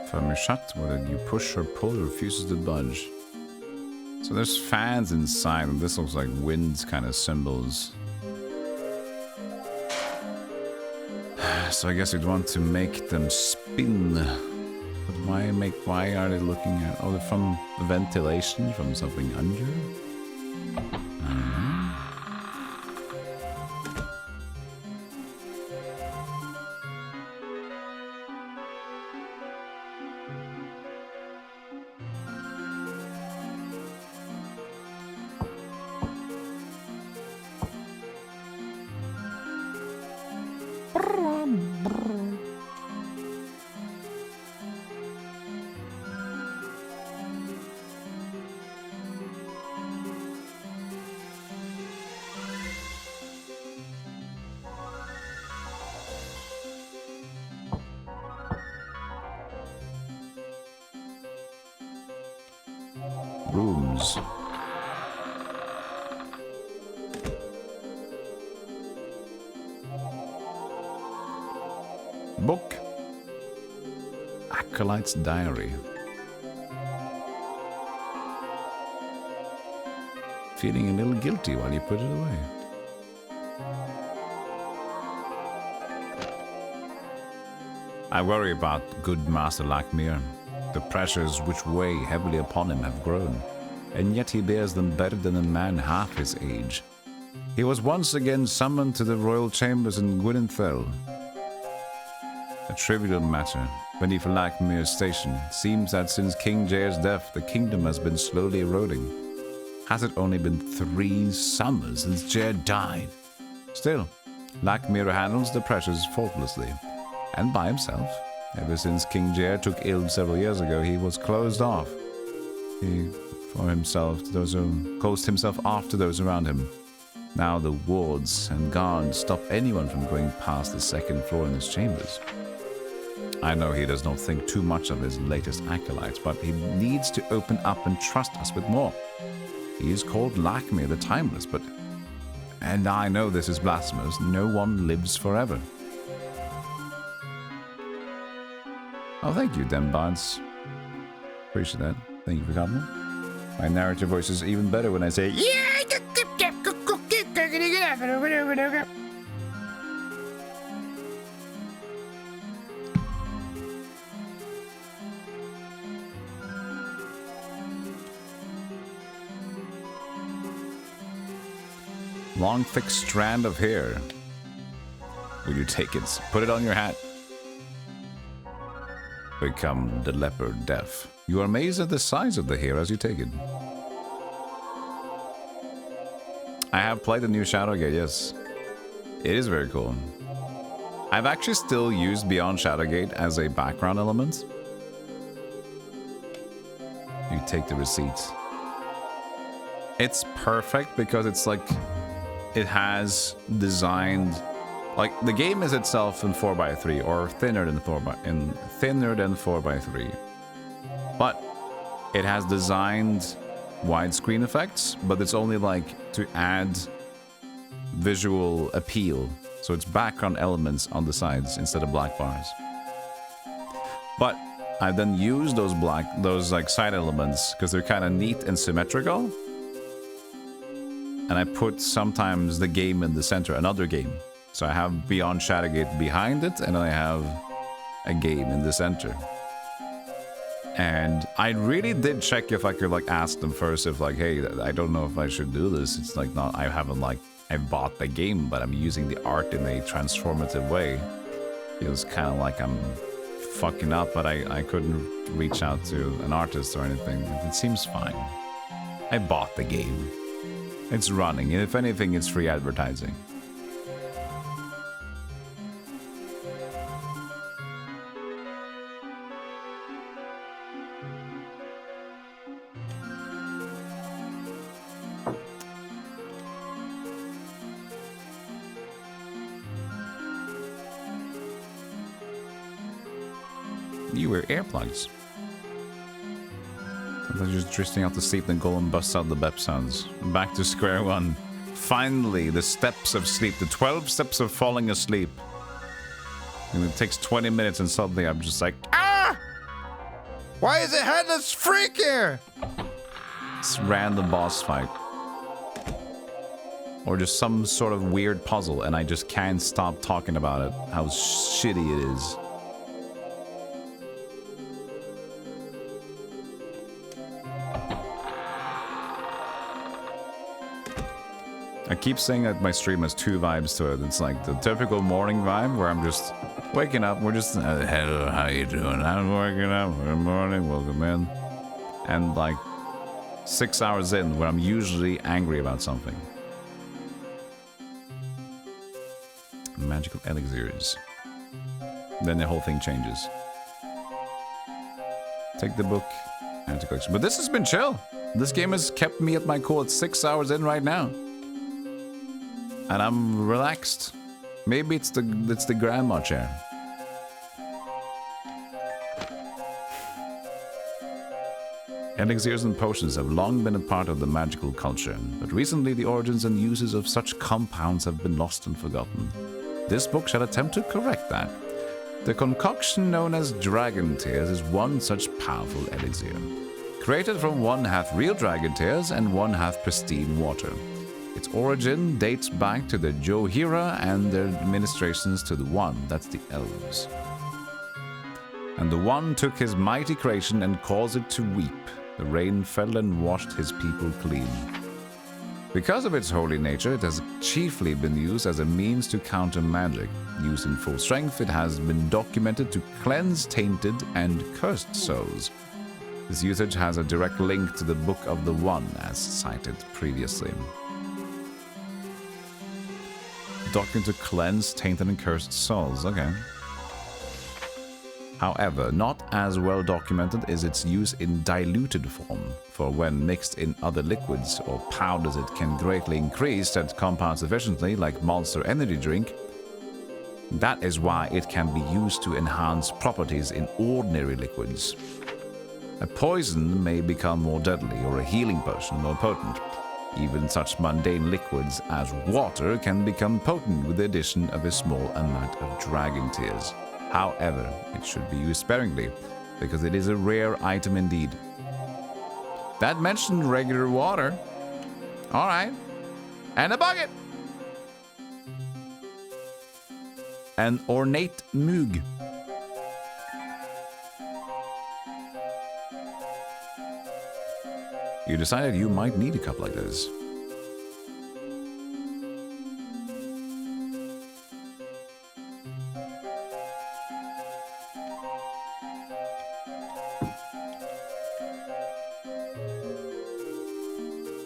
From shut, whether you push or pull, it refuses to budge. So there's fans inside, and this looks like winds kind of symbols. So I guess you'd want to make them spin. But why are they looking at? Oh, they're from ventilation from something under? I don't know. Rooms. Book. Acolyte's Diary. Feeling a little guilty while you put it away. I worry about good Master Lakmir. The pressures which weigh heavily upon him have grown, and yet he bears them better than a man half his age. He was once again summoned to the royal chambers in Gwynenthel. A trivial matter beneath Lakmir's station. Seems that since King Jair's death, the kingdom has been slowly eroding. Has it only been 3 summers since Jair died? Still, Lakmir handles the pressures faultlessly, and by himself. Ever since King Jair took ill several years ago, he was closed off. He closed himself off to those around him. Now the wards and guards stop anyone from going past the 2nd floor in his chambers. I know he does not think too much of his latest acolytes, but he needs to open up and trust us with more. He is called Lakmir the Timeless, but... And I know this is blasphemous. No one lives forever. Oh, thank you, Dembards. Appreciate that. Thank you for coming. My narrative voice is even better when I say, yeah! Long, thick strand of hair. Will you take it? Put it on your hat. Become the leopard deaf. You are amazed at the size of the hair as you take it. I have played the new Shadowgate, yes. It is very cool. I've actually still used Beyond Shadowgate as a background element. You take the receipt. It's perfect because it's like it has designed, like the game is itself in 4x3 or thinner than 4x3, but it has designed widescreen effects, but it's only like to add visual appeal, so it's background elements on the sides instead of black bars. But I then use those like side elements because they're kind of neat and symmetrical. And I put sometimes the game in the center, another game. So I have Beyond Shadowgate behind it, and I have a game in the center. And I really did check if I could like ask them first if like, hey, I don't know if I should do this. It's like not, I haven't like, I bought the game, but I'm using the art in a transformative way. It was kind of like I'm fucking up, but I couldn't reach out to an artist or anything. It seems fine. I bought the game. It's running, and if anything, it's free advertising. You wear earplugs. Sometimes just drifting out to sleep, then Golem busts out the bep sounds. Back to square one. Finally, the steps of sleep. The 12 steps of falling asleep. And it takes 20 minutes and suddenly I'm just like, ah! Why is it headless freak here? It's random boss fight. Or just some sort of weird puzzle and I just can't stop talking about it. How shitty it is. I keep saying that my stream has two vibes to it. It's like the typical morning vibe where I'm just waking up. We're just, hello, how you doing? I'm waking up. Good morning, welcome in. And like 6 hours in where I'm usually angry about something. Magical elixirs. Then the whole thing changes. Take the book. Add to collection. But this has been chill. This game has kept me at my cool at 6 hours in right now. And I'm relaxed. Maybe it's the grandma chair. Elixirs and potions have long been a part of the magical culture, but recently the origins and uses of such compounds have been lost and forgotten. This book shall attempt to correct that. The concoction known as Dragon Tears is one such powerful elixir. Created from 1/2 real dragon tears and 1/2 pristine water. Its origin dates back to the Johira and their administrations to the One, that's the elves. And the One took his mighty creation and caused it to weep. The rain fell and washed his people clean. Because of its holy nature, it has chiefly been used as a means to counter magic. Used in full strength, it has been documented to cleanse tainted and cursed souls. This usage has a direct link to the Book of the One, as cited previously. Document to cleanse tainted and cursed souls, okay. However, not as well documented is its use in diluted form, for when mixed in other liquids or powders it can greatly increase that compounds efficiently, like Monster Energy Drink. That is why it can be used to enhance properties in ordinary liquids. A poison may become more deadly or a healing potion more potent. Even such mundane liquids as water can become potent with the addition of a small amount of dragon tears. However, it should be used sparingly, because it is a rare item indeed. That mentioned regular water. Alright. And a bucket! An ornate moog. You decided you might need a cup like this.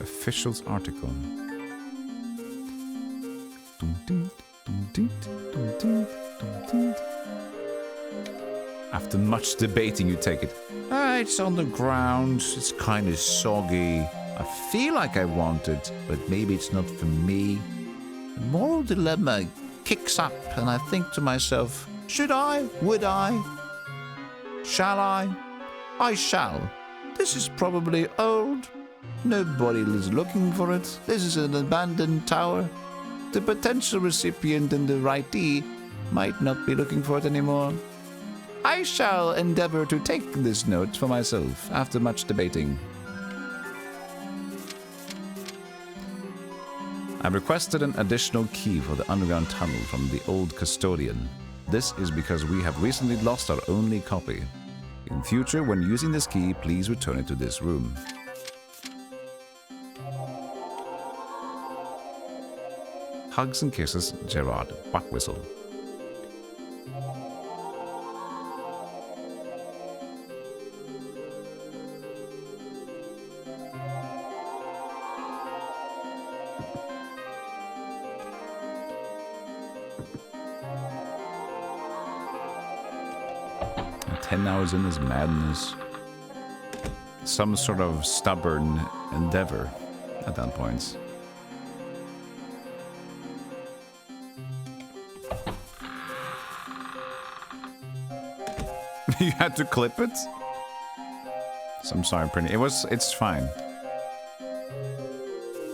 official's article. After much debating, you take it. It's on the ground. It's kind of soggy. I feel like I want it, but maybe it's not for me. The moral dilemma kicks up, and I think to myself, should I? Would I? Shall I? I shall. This is probably old. Nobody is looking for it. This is an abandoned tower. The potential recipient and the rightee might not be looking for it anymore. I shall endeavor to take this note for myself after much debating. I requested an additional key for the underground tunnel from the old custodian. This is because we have recently lost our only copy. In future, when using this key, please return it to this room. Hugs and kisses, Gerard Buckwhistle. And 10 hours in is madness. Some sort of stubborn endeavor at that point. You had to clip it? So I'm sorry, Prinny. It's fine.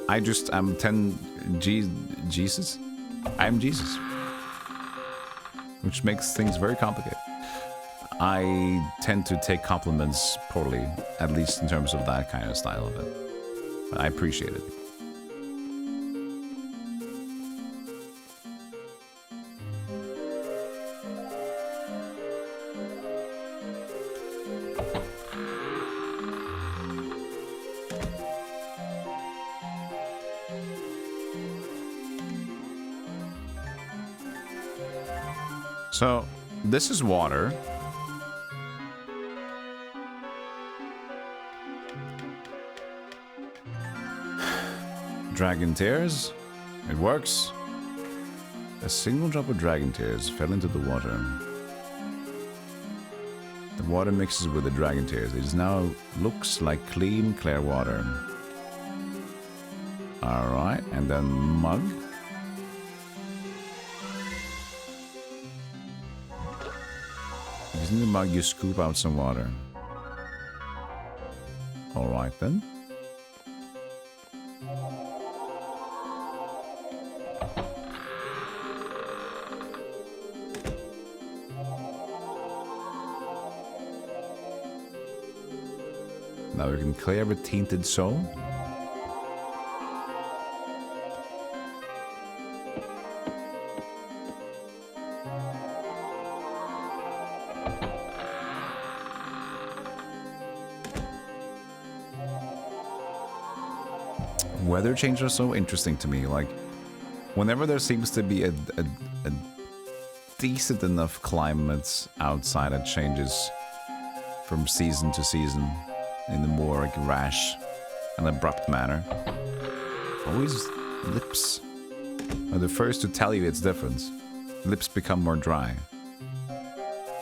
I just am Jesus. I'm Jesus. Which makes things very complicated. I tend to take compliments poorly, at least in terms of that kind of style of it. But I appreciate it. So, this is water. Dragon tears. It works. A single drop of dragon tears fell into the water. The water mixes with the dragon tears. It now looks like clean, clear water. Alright, and then mug. Using the mug, you scoop out some water. Alright then. Now we can clear a tainted soul. Weather changes are so interesting to me. Like, whenever there seems to be a decent enough climate outside, it changes from season to season in the more like rash and abrupt manner. Always lips are the first to tell you it's different. Lips become more dry.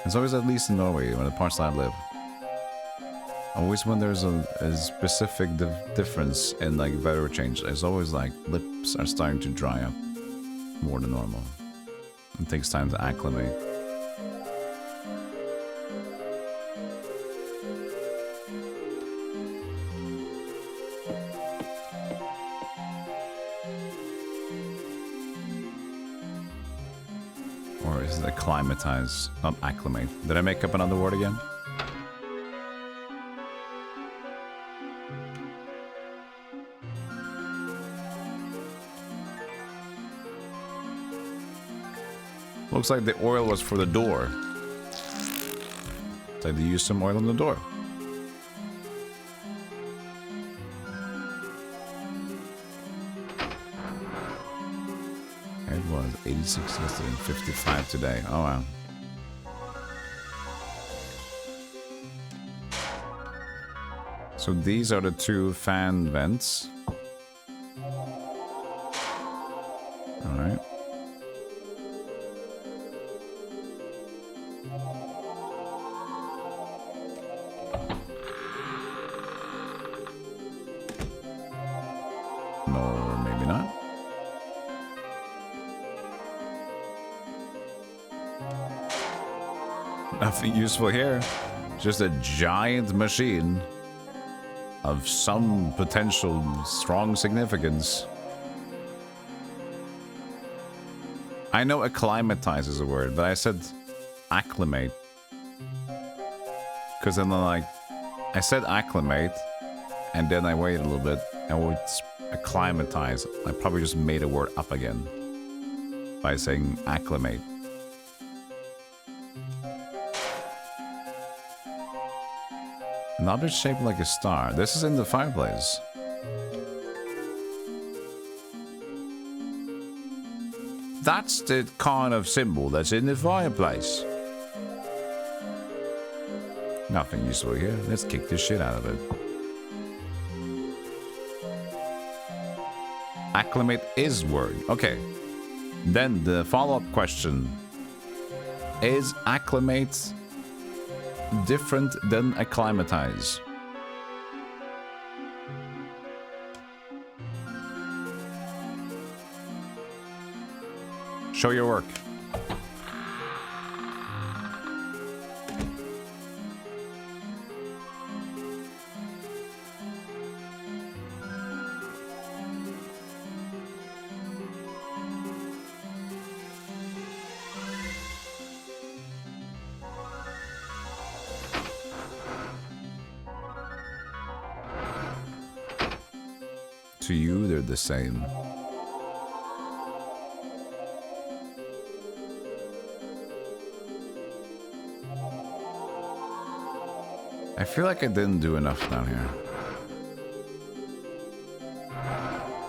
It's always, at least in Norway, when the parts I live. Always when there's a specific difference in like weather change, it's always like lips are starting to dry up more than normal. It takes time to acclimate. Or is it acclimatize, not acclimate? Did I make up another word again? Looks like the oil was for the door. So they used some oil on the door. It was 86 yesterday and 55 today. Oh wow. So these are the two fan vents. Nothing useful here. Just a giant machine of some potential strong significance. I know acclimatize is a word, but I said acclimate. Because then like, I said acclimate, and then I waited a little bit, and it's acclimatize. I probably just made a word up again by saying acclimate. An object shaped like a star. This is in the fireplace. That's the kind of symbol that's in the fireplace. Nothing useful here. Let's kick the shit out of it. Acclimate is word. Okay. Then the follow-up question. Is acclimate different than acclimatize? Show your work. To you, they're the same. I feel like I didn't do enough down here.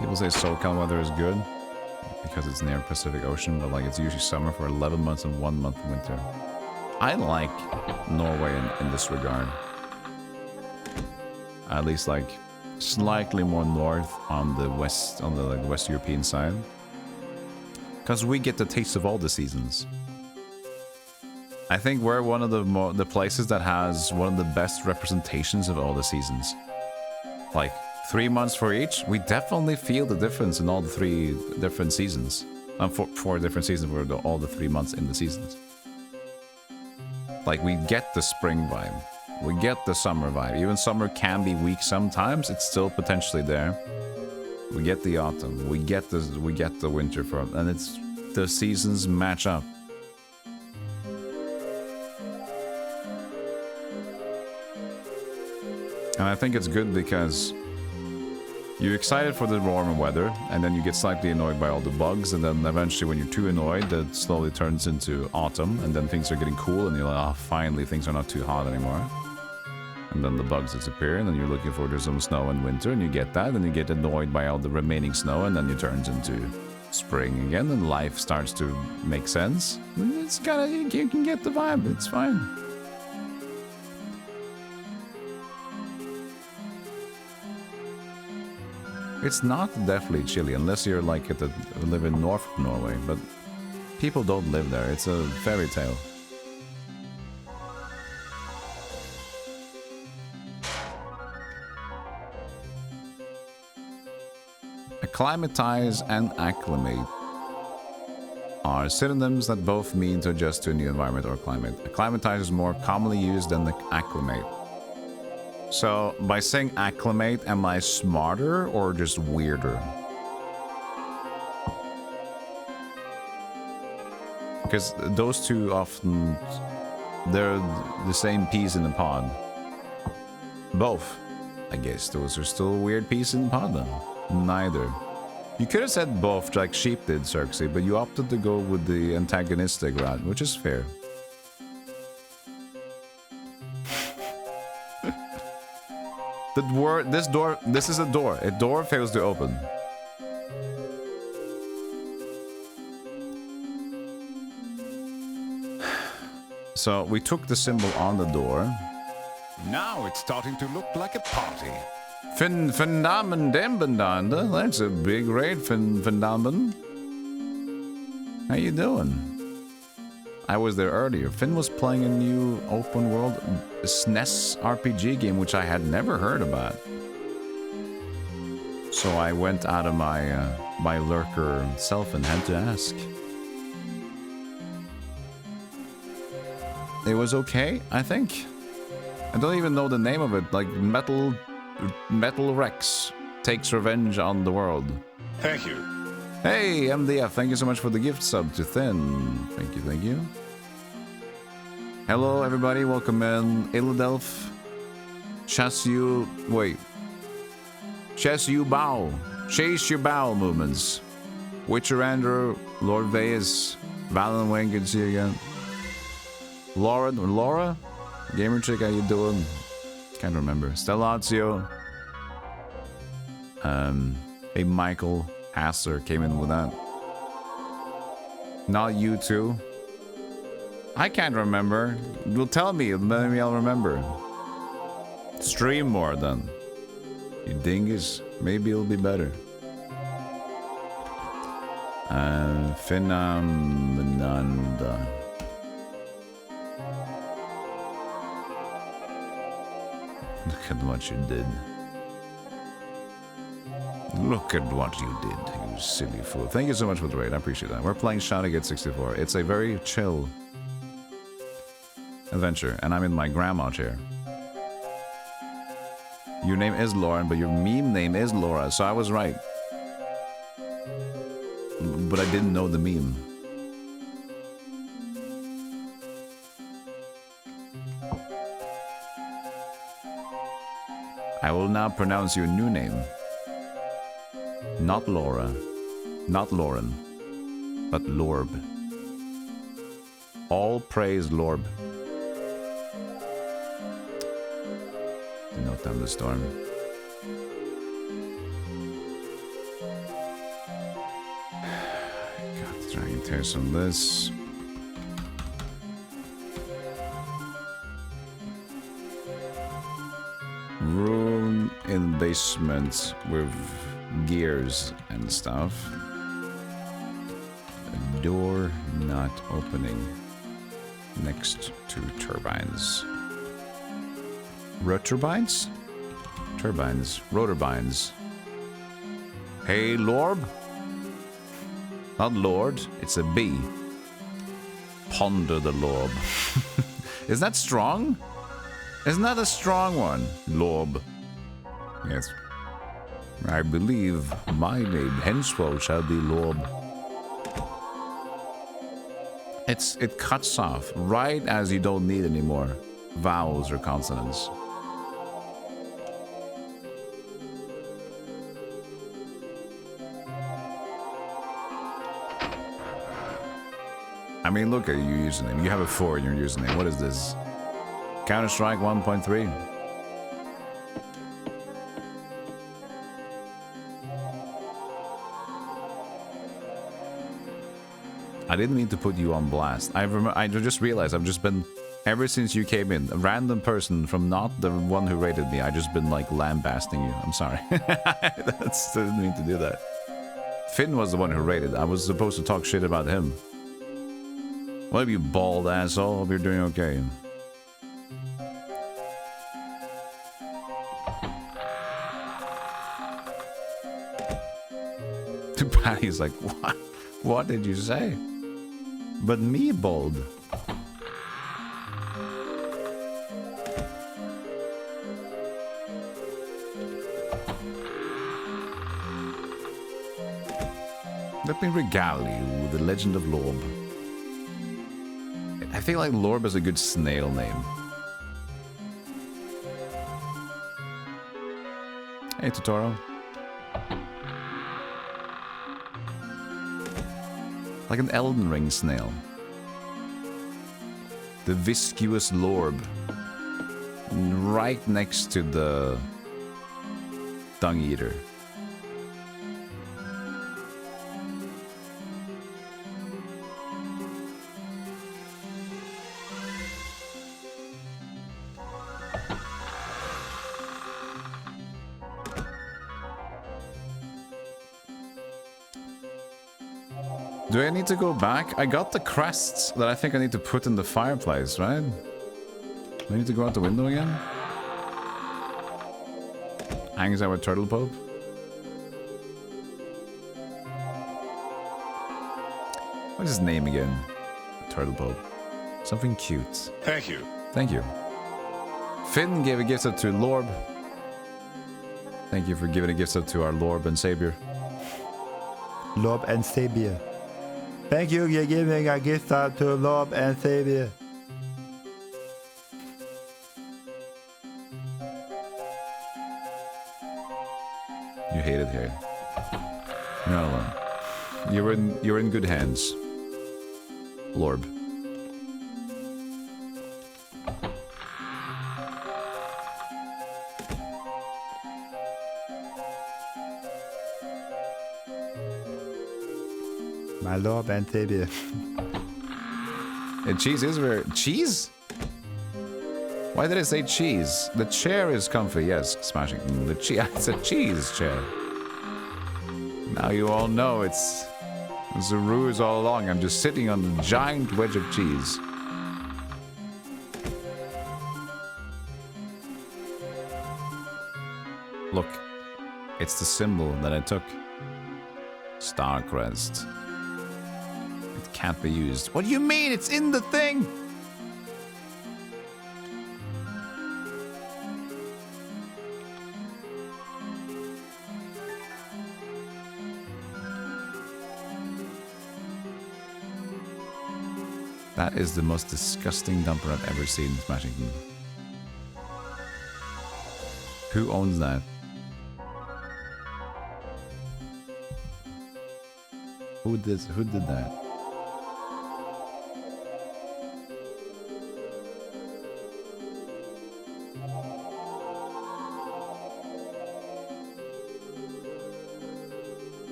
People say SoCal weather is good because it's near Pacific Ocean, but like it's usually summer for 11 months and 1 month winter. I like Norway in this regard. At least like slightly more north on the west, on the like West European side, because we get the taste of all the seasons. I think we're one of the places that has one of the best representations of all the seasons. Like 3 months for each, we definitely feel the difference in all the 3 different seasons. Four different seasons for all the 3 months in the seasons. Like we get the spring vibe. We get the summer vibe. Even summer can be weak sometimes. It's still potentially there. We get the autumn. We get the winter from, and it's the seasons match up. And I think it's good because you're excited for the warmer weather, and then you get slightly annoyed by all the bugs, and then eventually when you're too annoyed, that slowly turns into autumn, and then things are getting cool, and you're like, oh, finally things are not too hot anymore. And then the bugs disappear, and then you're looking forward to some snow in winter, and you get that, and you get annoyed by all the remaining snow, and then it turns into spring again, and life starts to make sense. It's kinda, you can get the vibe, it's fine. It's not definitely chilly, unless you're like live in North Norway, but people don't live there, it's a fairy tale. Acclimatize and acclimate are synonyms that both mean to adjust to a new environment or climate. Acclimatize is more commonly used than the acclimate. So, by saying acclimate, am I smarter or just weirder? Because those two often, they're the same piece in the pod. Both. I guess those are still weird pieces in the pod then. Neither. You could have said both like Sheep did, Circe, but you opted to go with the antagonistic route, which is fair. This is a door. A door fails to open. So we took the symbol on the door. Now it's starting to look like a party. Findamendambendanda. That's a big raid, Findamben. How you doing? I was there earlier. Finn was playing a new open world SNES RPG game, which I had never heard about. So I went out of my lurker self and had to ask. It was okay, I think. I don't even know the name of it. Like Metal Rex takes revenge on the world. Thank you. Hey, MDF, thank you so much for the gift sub to Thin. Thank you, thank you. Hello, everybody. Welcome in. Iladelph. Chase you bow. Chase your bow movements. Witcher Andrew, Lord Veus, Valen Wayne, good to see you again. Laura? Gamer Chick, how you doing? Can't remember. Stellazio. Hey, Michael Hasser came in with that. Not you too. I can't remember. Well, tell me, maybe I'll remember. Stream more then. You dingus. Maybe it'll be better. Phenomenanda. Look at what you did. Look at what you did, you silly fool. Thank you so much for the raid. I appreciate that. We're playing Shadowgate 64. It's a very chill adventure, and I'm in my grandma chair. Your name is Lauren, but your meme name is Laura, so I was right. But I didn't know the meme. I will now pronounce your new name. Not Laura, not Lauren, but Lorb. All praise Lorb. Do not down the storm. Got the dragon tears on this. Room in basement with gears and stuff. A door not opening next to turbines. Roturbines? Turbines. Roturbines. Hey, Lorb? Not Lord, it's a B. Ponder the Lorb. Is that strong? Isn't that a strong one? Lorb. Yes. I believe my name henceforth shall be Lorb. It cuts off right as you don't need any more vowels or consonants. I mean, look at your username. You have a 4 in your username. What is this? Counter-Strike 1.3? I didn't mean to put you on blast. I just realized I've just been, ever since you came in, a random person from not the one who rated me, I've just been like lambasting you. I'm sorry. I didn't mean to do that. Finn was the one who rated. I was supposed to talk shit about him. What have you, bald asshole? Hope you're doing okay. Patty's like, what? What did you say? But me, bald. Let me regale you with the legend of Lorb. I feel like Lorb is a good snail name. Hey, Totoro. Like an Elden Ring snail. The viscous Lorb. Right next to the Dung Eater. Do I need to go back? I got the crests that I think I need to put in the fireplace, right? Do I need to go out the window again? Hangs out with Turtle Pope? What's his name again? Turtle Pope. Something cute. Thank you. Thank you. Finn gave a gift up to Lorb. Thank you for giving a gift up to our Lord and Savior. Lord and Savior. Thank you for giving a gift out to Lord and Savior. You hate it here. You're not alone. You're in good hands. Lorb. My Lord and Savior. And cheese is very... Cheese? Why did I say cheese? The chair is comfy, yes, Smashing. It's a cheese chair. Now you all know it's a ruse all along. I'm just sitting on a giant wedge of cheese. Look, it's the symbol that I took. Starcrest. It can't be used. What do you mean? It's in the thing! That is the most disgusting dumper I've ever seen in Smashing. Who owns that? Who did that?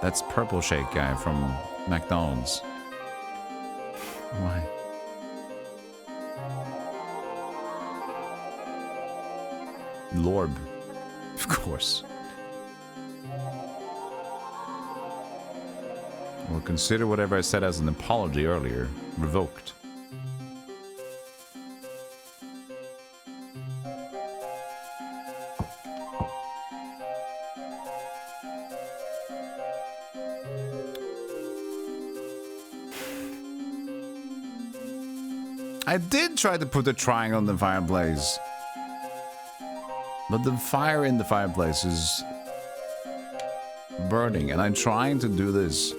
That's Purple Shake guy from McDonald's. Why? Lorb. Of course. Well, consider whatever I said as an apology earlier revoked. I did try to put a triangle in the fireplace. But the fire in the fireplace is burning, and I'm trying to do this.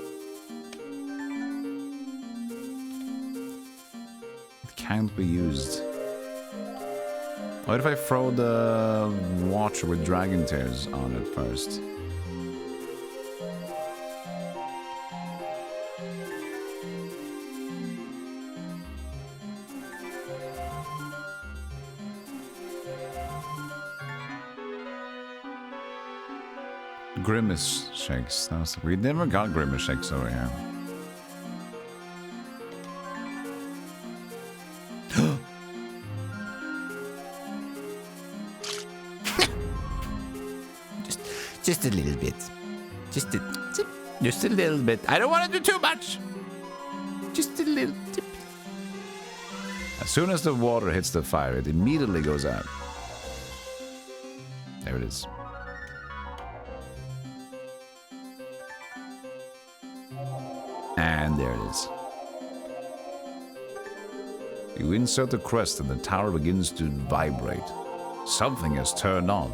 It can't be used. What if I throw the water with dragon tears on it first? Grimace shakes. We never got grimace shakes over here. Just a little bit. Just a little bit. I don't want to do too much. Just a little tip. As soon as the water hits the fire, it immediately goes out. There it is. And there it is. You insert the crest and the tower begins to vibrate. Something has turned on.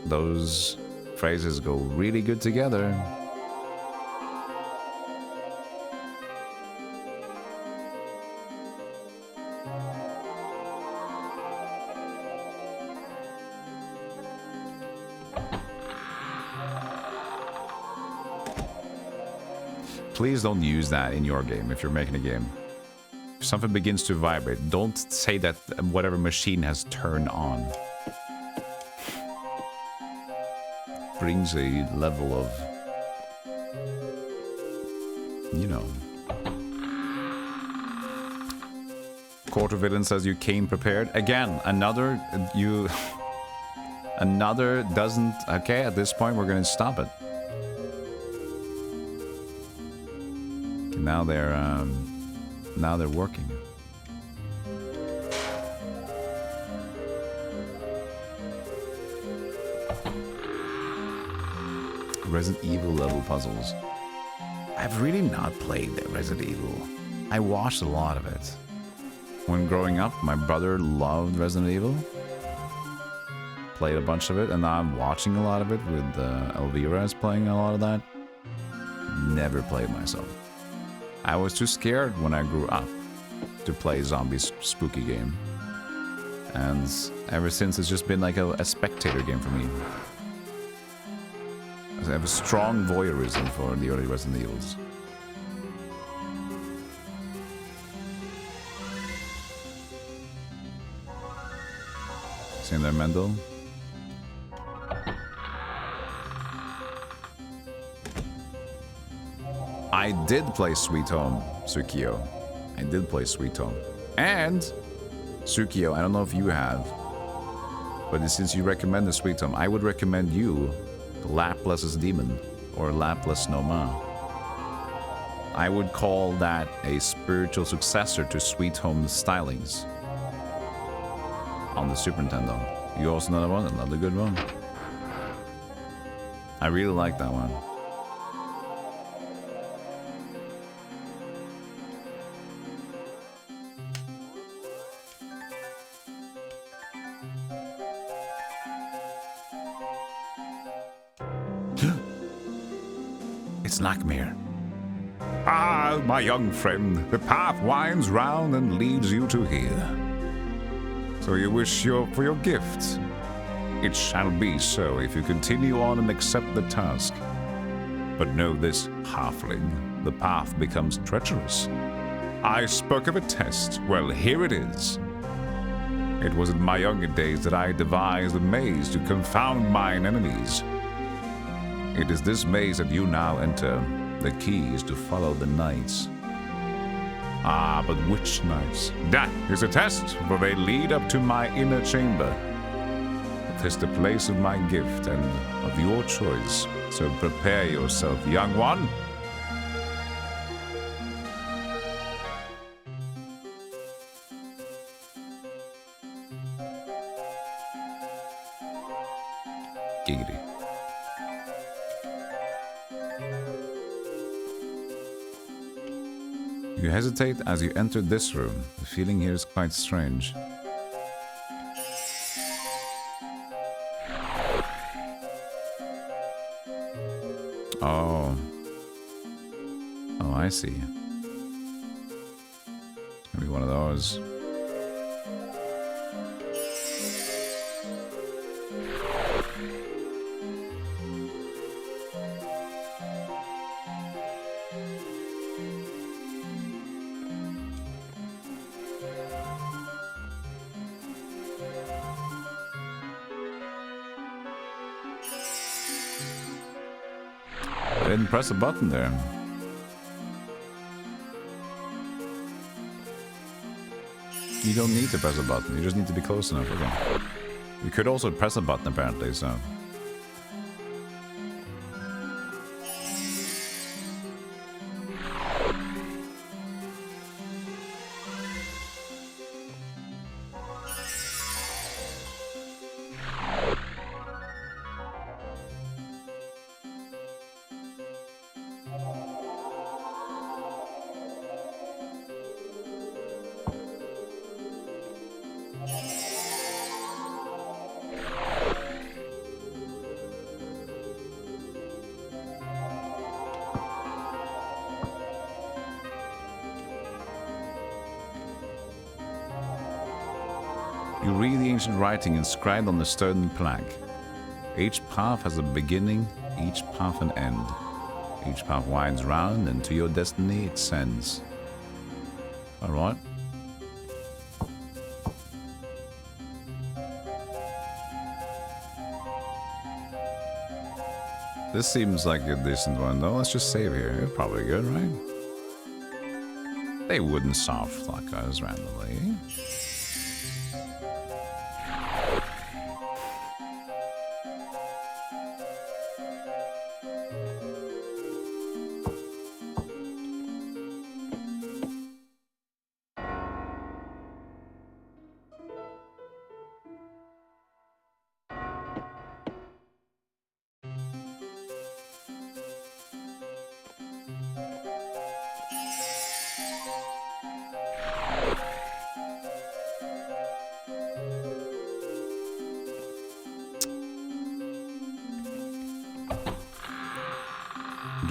Those phrases go really good together. Please don't use that in your game if you're making a game. If something begins to vibrate, don't say that whatever machine has turned on. Brings a level of, you know. Court of Villain says you came prepared. Again, another doesn't. Okay, at this point we're gonna stop it. Now they're working. Resident Evil level puzzles. I've really not played Resident Evil. I watched a lot of it. When growing up, my brother loved Resident Evil. Played a bunch of it, and now I'm watching a lot of it with Elvira is playing a lot of that. Never played myself. I was too scared when I grew up to play zombies spooky game. And ever since, it's just been like a spectator game for me. I have a strong voyeurism for the early Resident Evils. Seen there, Mendel? I did play Sweet Home, Tsukio. I did play Sweet Home. And, Tsukio, I don't know if you have, but since you recommend the Sweet Home, I would recommend you Laplace's Demon, or Laplace no Ma. I would call that a spiritual successor to Sweet Home's stylings on the Super Nintendo. You also know that one? Another good one. I really like that one. It's Nightmare. Ah, my young friend, the path winds round and leads you to here. So you wish for your gift. It shall be so if you continue on and accept the task. But know this, halfling, the path becomes treacherous. I spoke of a test. Well, here it is. It was in my younger days that I devised a maze to confound mine enemies. It is this maze that you now enter. The key is to follow the knights. Ah, but which knights? That is a test, for they lead up to my inner chamber. It is the place of my gift and of your choice. So prepare yourself, young one. Giggity. You hesitate as you enter this room. The feeling here is quite strange. Oh. Oh, I see. Maybe one of those. I didn't press a button there. You don't need to press a button, you just need to be close enough. Okay. You could also press a button apparently, so... You read the ancient writing inscribed on the stone plaque. Each path has a beginning, each path an end. Each path winds round, and to your destiny it sends. Alright. This seems like a decent one though. Let's just save here. You're probably good, right? They wouldn't soft lock us randomly.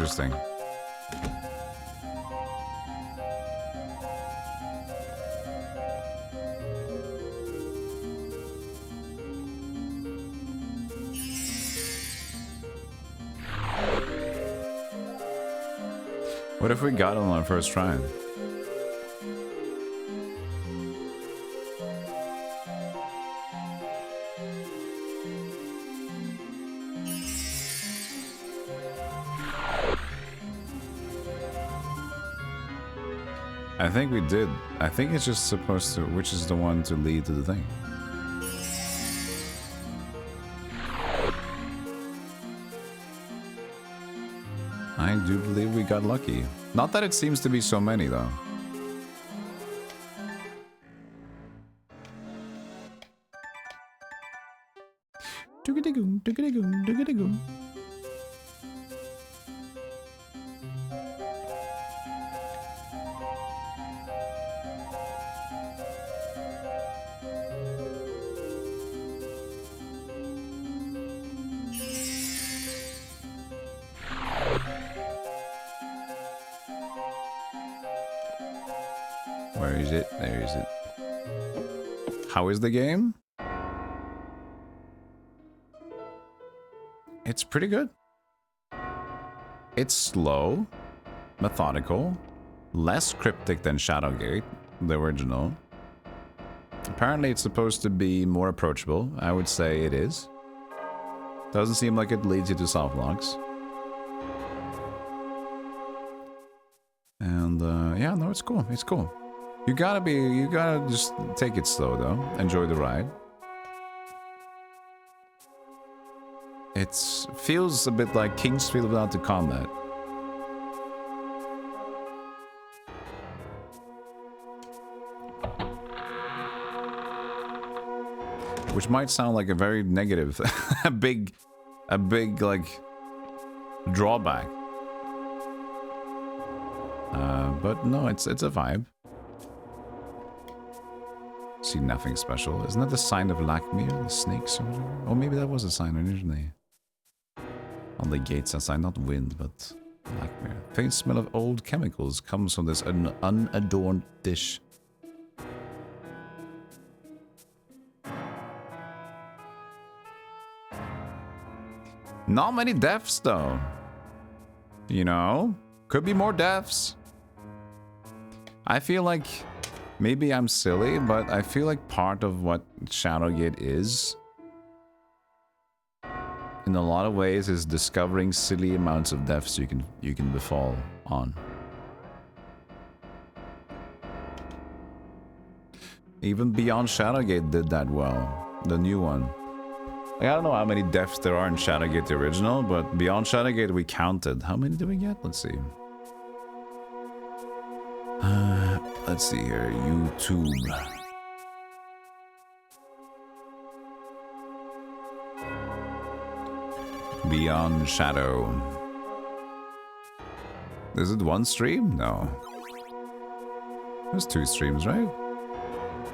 interesting. What if we got it on our first try? I think we did. I think it's just supposed to, which is the one to lead to the thing. I do believe we got lucky. Not that it seems to be so many, though. Doogity-goom, doogity-goom, doogity-goom. Where is it? There is it. How is the game? It's pretty good. It's slow, methodical, less cryptic than Shadowgate, the original. Apparently it's supposed to be more approachable. I would say it is. Doesn't seem like it leads you to soft locks. And yeah, no, it's cool. It's cool. You gotta just take it slow though. Enjoy the ride. It feels a bit like King's Field without the combat. Which might sound like a very negative, a big like drawback. But no, it's a vibe. See nothing special. Isn't that the sign of Lakmir, the snakes or whatever? Or maybe that was a sign originally. On the gates outside, not wind, but Lakmir. Faint smell of old chemicals comes from this unadorned dish. Not many deaths though. You know? Could be more deaths. I feel like maybe I'm silly, but I feel like part of what Shadowgate is, in a lot of ways, is discovering silly amounts of deaths you can befall on. Even Beyond Shadowgate did that well. The new one. Like, I don't know how many deaths there are in Shadowgate the original, but Beyond Shadowgate we counted. How many did we get? Let's see. Let's see here. YouTube. Beyond Shadow. Is it one stream? No. There's 2 streams, right?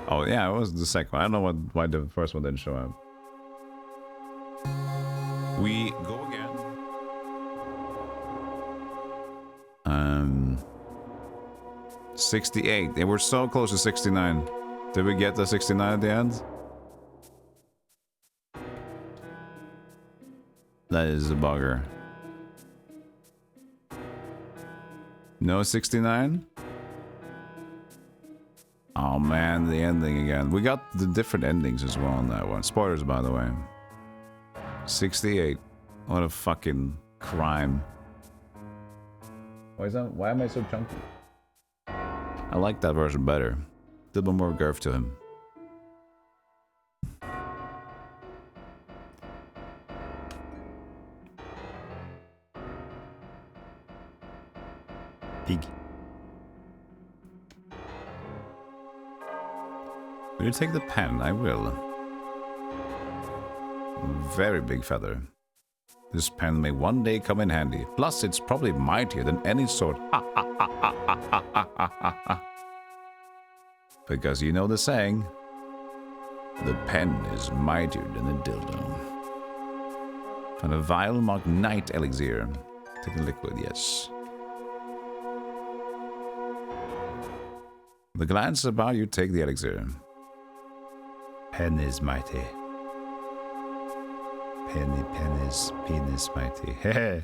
Oh yeah, it was the second one. I don't know why the first one didn't show up. We go again. 68. They were so close to 69. Did we get the 69 at the end? That is a bugger. No 69? Oh man, the ending again. We got the different endings as well on that one. Spoilers, by the way. 68. What a fucking crime. Why am I so chunky? I like that version better. A little bit more girth to him. Pig. Will you take the pen? I will. Very big feather. This pen may one day come in handy. Plus, it's probably mightier than any sword. Because you know the saying, the pen is mightier than a dildo. And a vial marked night elixir. Take the liquid, yes. The glance about you, take the elixir. Pen is mighty. Pen is penis mighty. Hehe.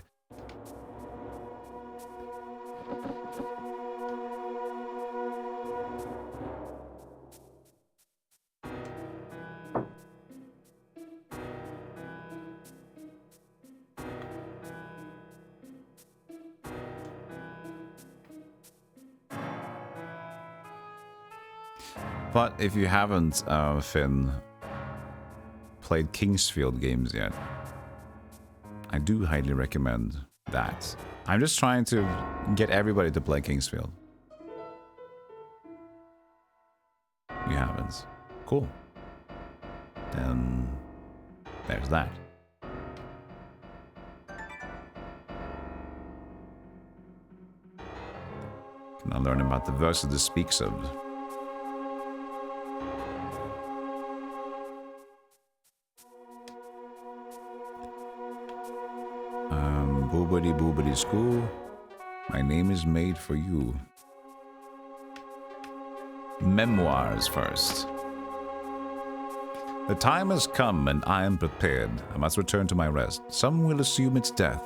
But if you haven't, Finn, played Kingsfield games yet, I do highly recommend that. I'm just trying to get everybody to play Kingsfield. You haven't. Cool. Then there's that. Can I learn about the verse this speaks of? Boobity boobity school. My name is made for you. Memoirs first. The time has come and I am prepared. I must return to my rest. Some will assume it's death,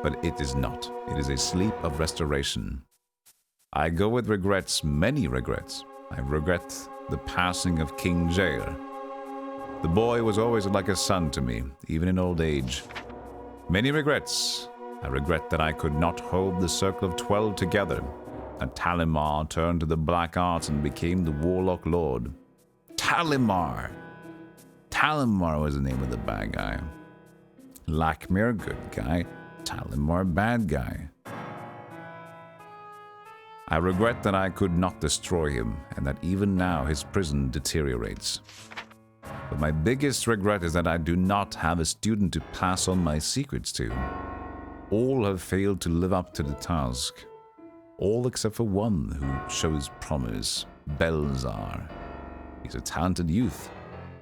but it is not. It is a sleep of restoration. I go with regrets, many regrets. I regret the passing of King Jair. The boy was always like a son to me, even in old age. Many regrets. I regret that I could not hold the Circle of 12 together. And Talimar turned to the black arts and became the Warlock Lord. Talimar! Talimar was the name of the bad guy. Lakmir, good guy. Talimar, bad guy. I regret that I could not destroy him, and that even now his prison deteriorates. But my biggest regret is that I do not have a student to pass on my secrets to. All have failed to live up to the task. All except for one who shows promise, Belzar. He's a talented youth,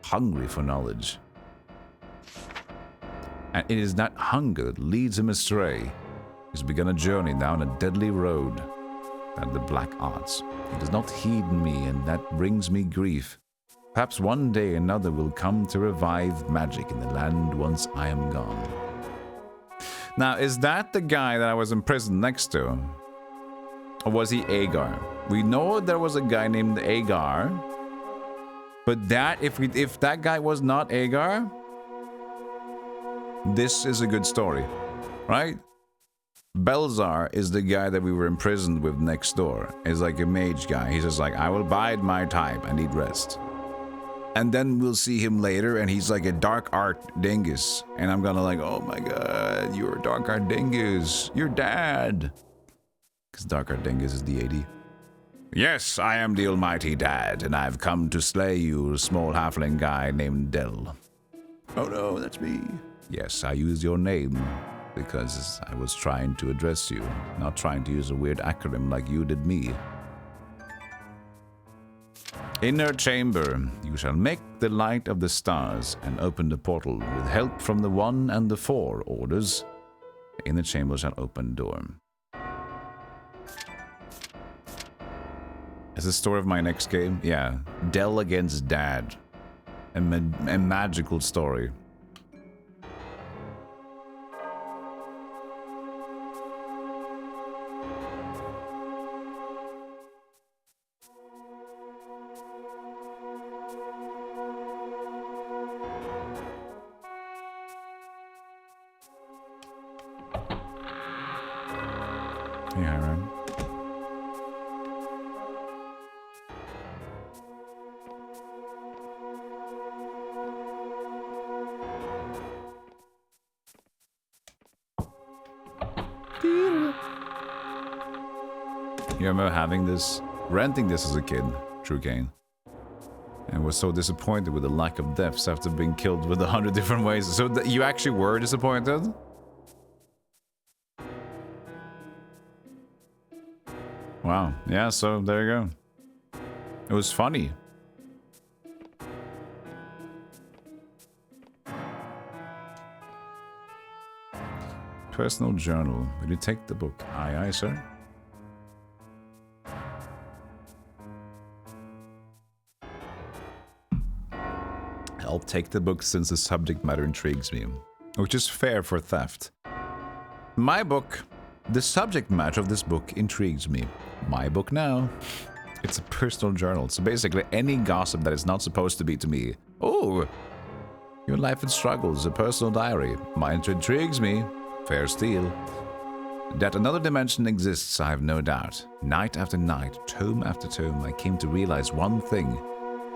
hungry for knowledge. And it is that hunger that leads him astray. He's begun a journey down a deadly road, that the black arts. He does not heed me, and that brings me grief. Perhaps one day another will come to revive magic in the land once I am gone. Now, is that the guy that I was imprisoned next to? Or was he Agar? We know there was a guy named Agar. But that, if that guy was not Agar, this is a good story, right? Belzar is the guy that we were imprisoned with next door. He's like a mage guy. He's just like, I will bide my time and need rest. And then we'll see him later, and he's like a dark art dingus. And I'm gonna like, oh my god, you're a dark art dingus. You're dad. Because dark art dingus is deity. Yes, I am the almighty dad, and I've come to slay you, small halfling guy named Del. Oh no, that's me. Yes, I used your name because I was trying to address you, not trying to use a weird acronym like you did me. Inner chamber, you shall make the light of the stars and open the portal with help from the 1 and the 4 orders. The inner chamber shall open door. Is the story of my next game? Yeah, Del against Dad. A magical story. Yeah, right. You remember having this, renting this as a kid, True Kane, and was so disappointed with the lack of deaths after being killed with 100 different ways. So you actually were disappointed? Wow, yeah, so there you go. It was funny. Personal journal. Will you take the book? Aye, aye, sir. I'll take the book since the subject matter intrigues me, which is fair for theft. My book. The subject matter of this book intrigues me. My book now. It's a personal journal, so basically any gossip that is not supposed to be to me. Oh, your life and struggles, a personal diary. Mine intrigues me. Fair steal. That another dimension exists, I have no doubt. Night after night, tome after tome, I came to realize one thing.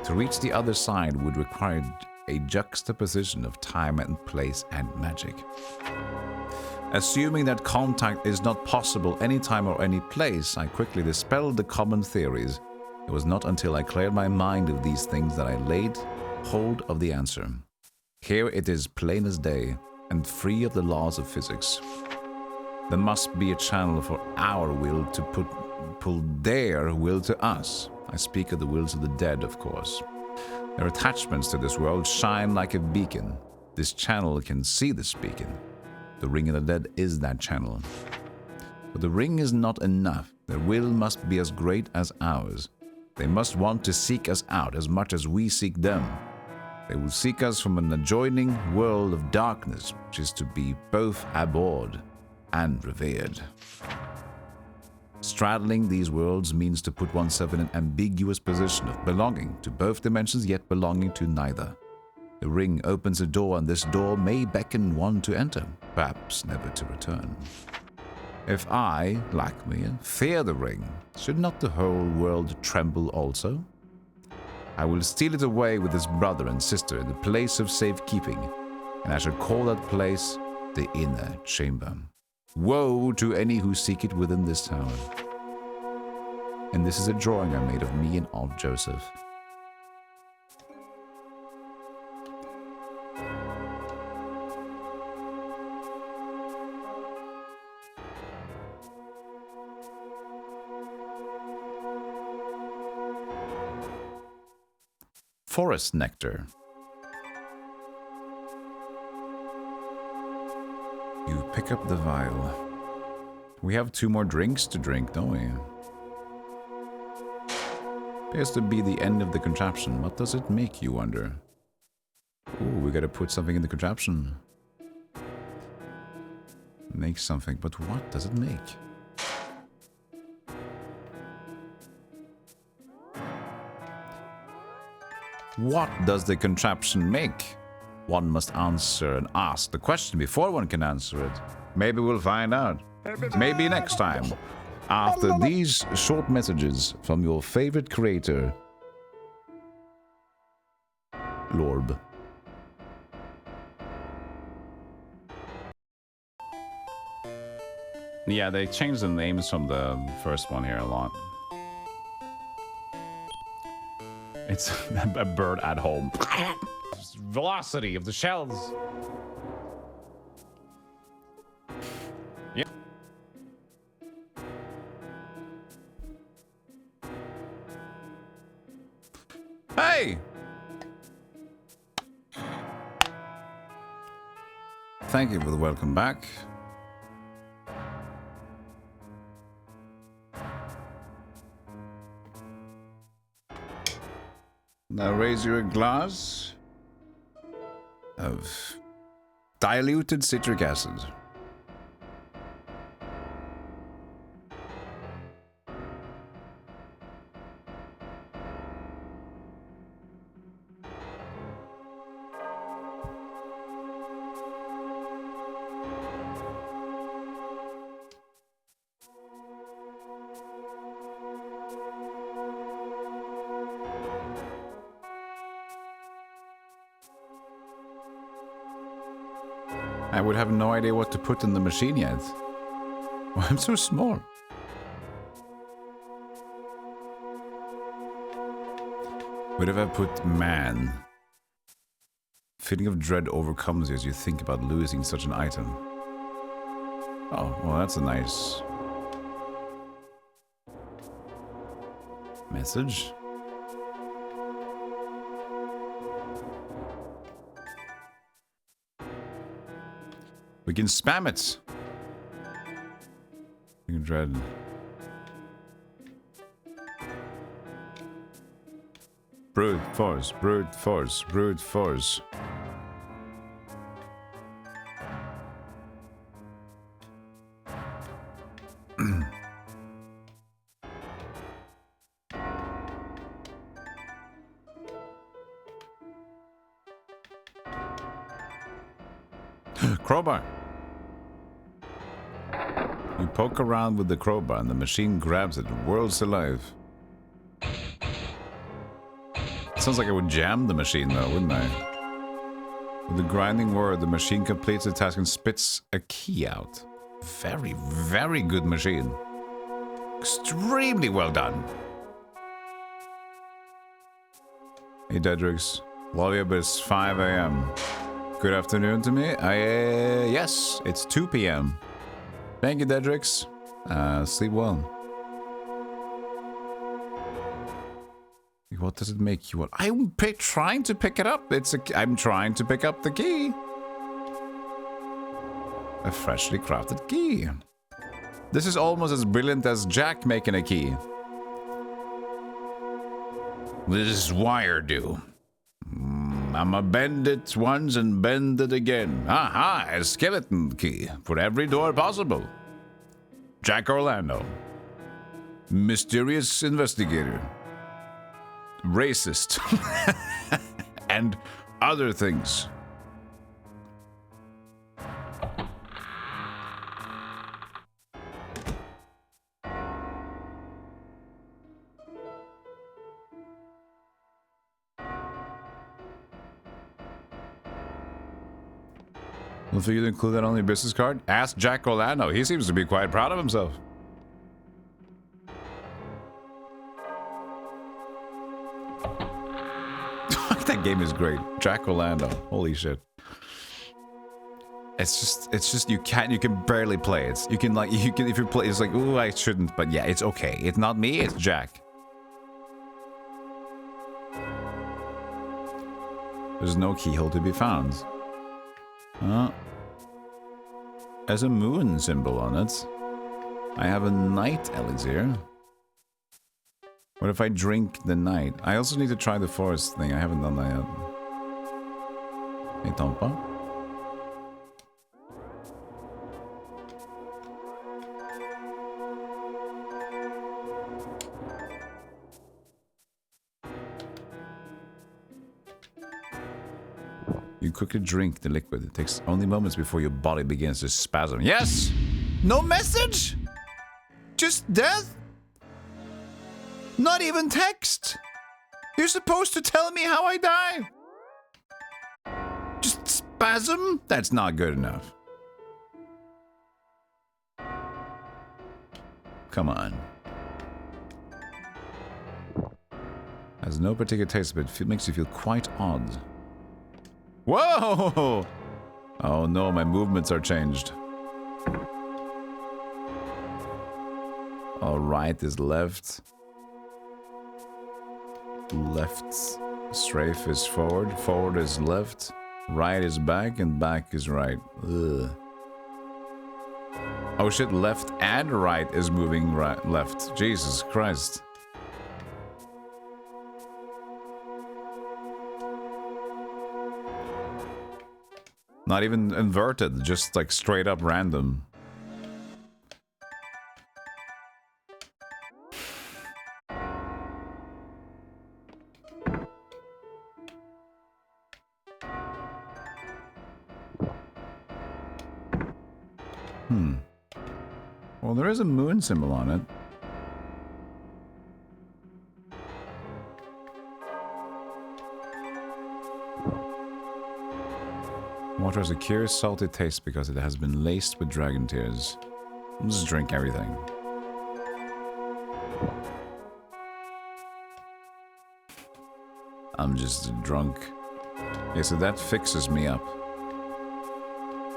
To reach the other side would require a juxtaposition of time and place and magic. Assuming that contact is not possible anytime or any place, I quickly dispelled the common theories. It was not until I cleared my mind of these things that I laid hold of the answer. Here it is plain as day, and free of the laws of physics. There must be a channel for our will to pull their will to us. I speak of the wills of the dead, of course. Their attachments to this world shine like a beacon. This channel can see this beacon. The ring of the dead is that channel. But the ring is not enough. Their will must be as great as ours. They must want to seek us out as much as we seek them. They will seek us from an adjoining world of darkness, which is to be both abhorred and revered. Straddling these worlds means to put oneself in an ambiguous position of belonging to both dimensions yet belonging to neither. The ring opens a door, and this door may beckon one to enter, perhaps never to return. If I, like me, fear the ring, should not the whole world tremble also? I will steal it away with its brother and sister in the place of safekeeping, and I shall call that place the inner chamber. Woe to any who seek it within this tower. And this is a drawing I made of me and of Joseph. Forest nectar. You pick up the vial. We have 2 more drinks to drink, don't we? Appears to be the end of the contraption. What does it make, you wonder? Ooh, we gotta put something in the contraption. Make something, but what does it make? What does the contraption make? One must answer and ask the question before one can answer it. Maybe we'll find out. Maybe next time. After these short messages from your favorite creator, Lorb. Yeah, they changed the names from the first one here a lot. It's a bird at home. Velocity of the shells. Yeah. Hey! Thank you for the welcome back. Now raise your glass of diluted citric acid. I would have no idea what to put in the machine yet. Oh, I'm so small. What if I put man? Feeling of dread overcomes you as you think about losing such an item. Oh, well, that's a nice message. We can spam it. Dread. Brute force, brute force, brute force. Crowbar. You poke around with the crowbar and the machine grabs it and whirls to life. Sounds like I would jam the machine though, wouldn't I? With the grinding word, the machine completes the task and spits a key out. Very, very good machine. Extremely well done. Hey Dedrix, love you, but it's 5 a.m. Good afternoon to me. Yes, it's 2 p.m. Thank you, Dedrix. Sleep well. What does it make you want? I'm trying to pick it up. I'm trying to pick up the key. A freshly crafted key. This is almost as brilliant as Jack making a key. This is wire do. I'ma bend it once and bend it again. Aha, a skeleton key for every door possible. Jack Orlando. Mysterious investigator. Racist. And other things. Well, for you to include that on your business card, ask Jack Orlando. He seems to be quite proud of himself. That game is great. Jack Orlando. Holy shit. It's just you can barely play it. You can if you play it's like, ooh, I shouldn't, but yeah, it's okay. It's not me, it's Jack. There's no keyhole to be found. There's a moon symbol on it. I have a night elixir. What if I drink the night? I also need to try the forest thing. I haven't done that yet. Hey, Tompa. You quickly drink the liquid. It takes only moments before your body begins to spasm. Yes! No message? Just death? Not even text. You're supposed to tell me how I die. Just spasm? That's not good enough. Come on. Has no particular taste, but it makes you feel quite odd. Whoa! Oh no, my movements are changed. All right is left. Left strafe is forward, forward is left, right is back, and back is right. Ugh. Oh shit, left and right is moving right, left. Jesus Christ. Not even inverted, just like straight up random. Well, there is a moon symbol on it. Water has a curious salty taste because it has been laced with dragon tears. I'll just drink everything. I'm just drunk. Okay, so that fixes me up.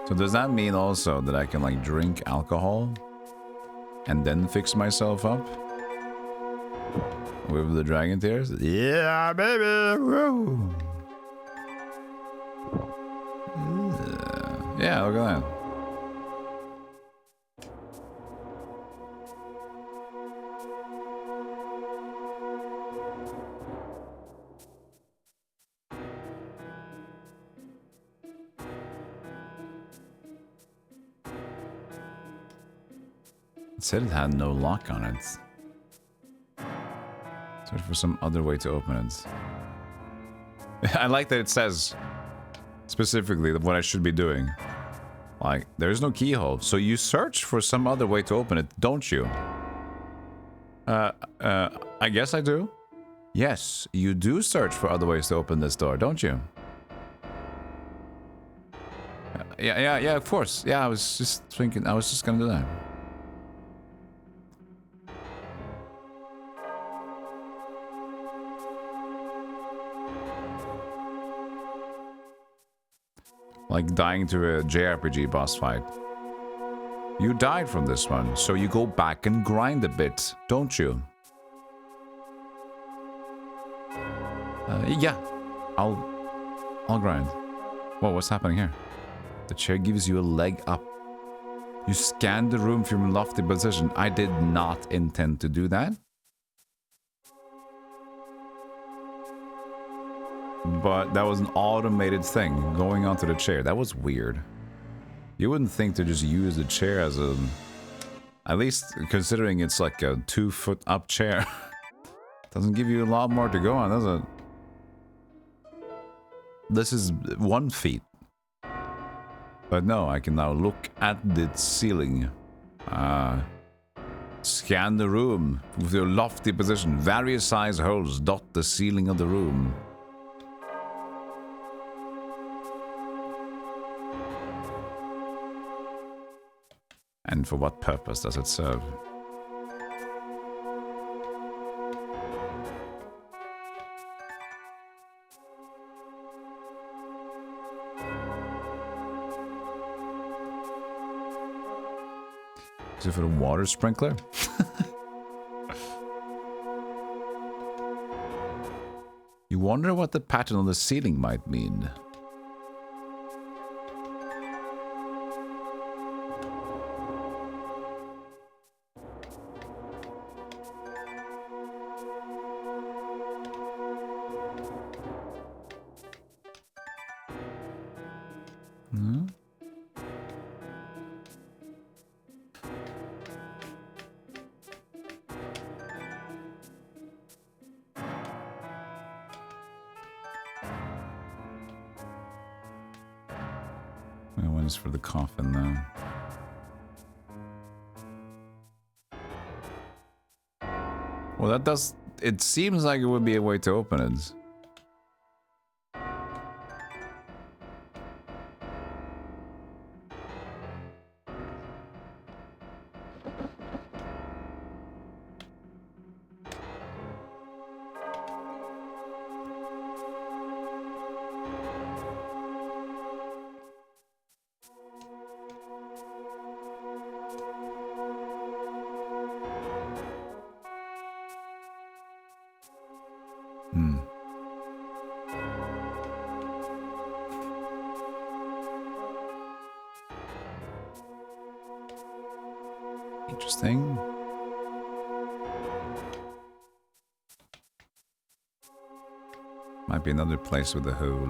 So does that mean also that I can like drink alcohol and then fix myself up with the dragon tears? Yeah, baby. Woo. Yeah, look at that. It said it had no lock on it. Search for some other way to open it. I like that it says specifically what I should be doing. Like, there's no keyhole, so you search for some other way to open it, don't you? I guess I do. Yes, you do search for other ways to open this door, don't you? Yeah, of course. Yeah, I was just thinking, I was just gonna do that. Like dying to a JRPG boss fight. You died from this one, so you go back and grind a bit, don't you? Yeah, I'll grind. Whoa, what's happening here? The chair gives you a leg up. You scanned the room from a lofty position. I did not intend to do that. But that was an automated thing going onto the chair. That was weird. You wouldn't think to just use the chair as a... At least considering it's like a 2-foot up chair. Doesn't give you a lot more to go on, does it? This is 1 feet. But no, I can now look at the ceiling. Scan the room with your lofty position. Various size holes dot the ceiling of the room. And for what purpose does it serve? Is it for the water sprinkler? You wonder what the pattern on the ceiling might mean. For the coffin though. Well, that does... It seems like it would be a way to open it. Interesting. Might be another place with a hole.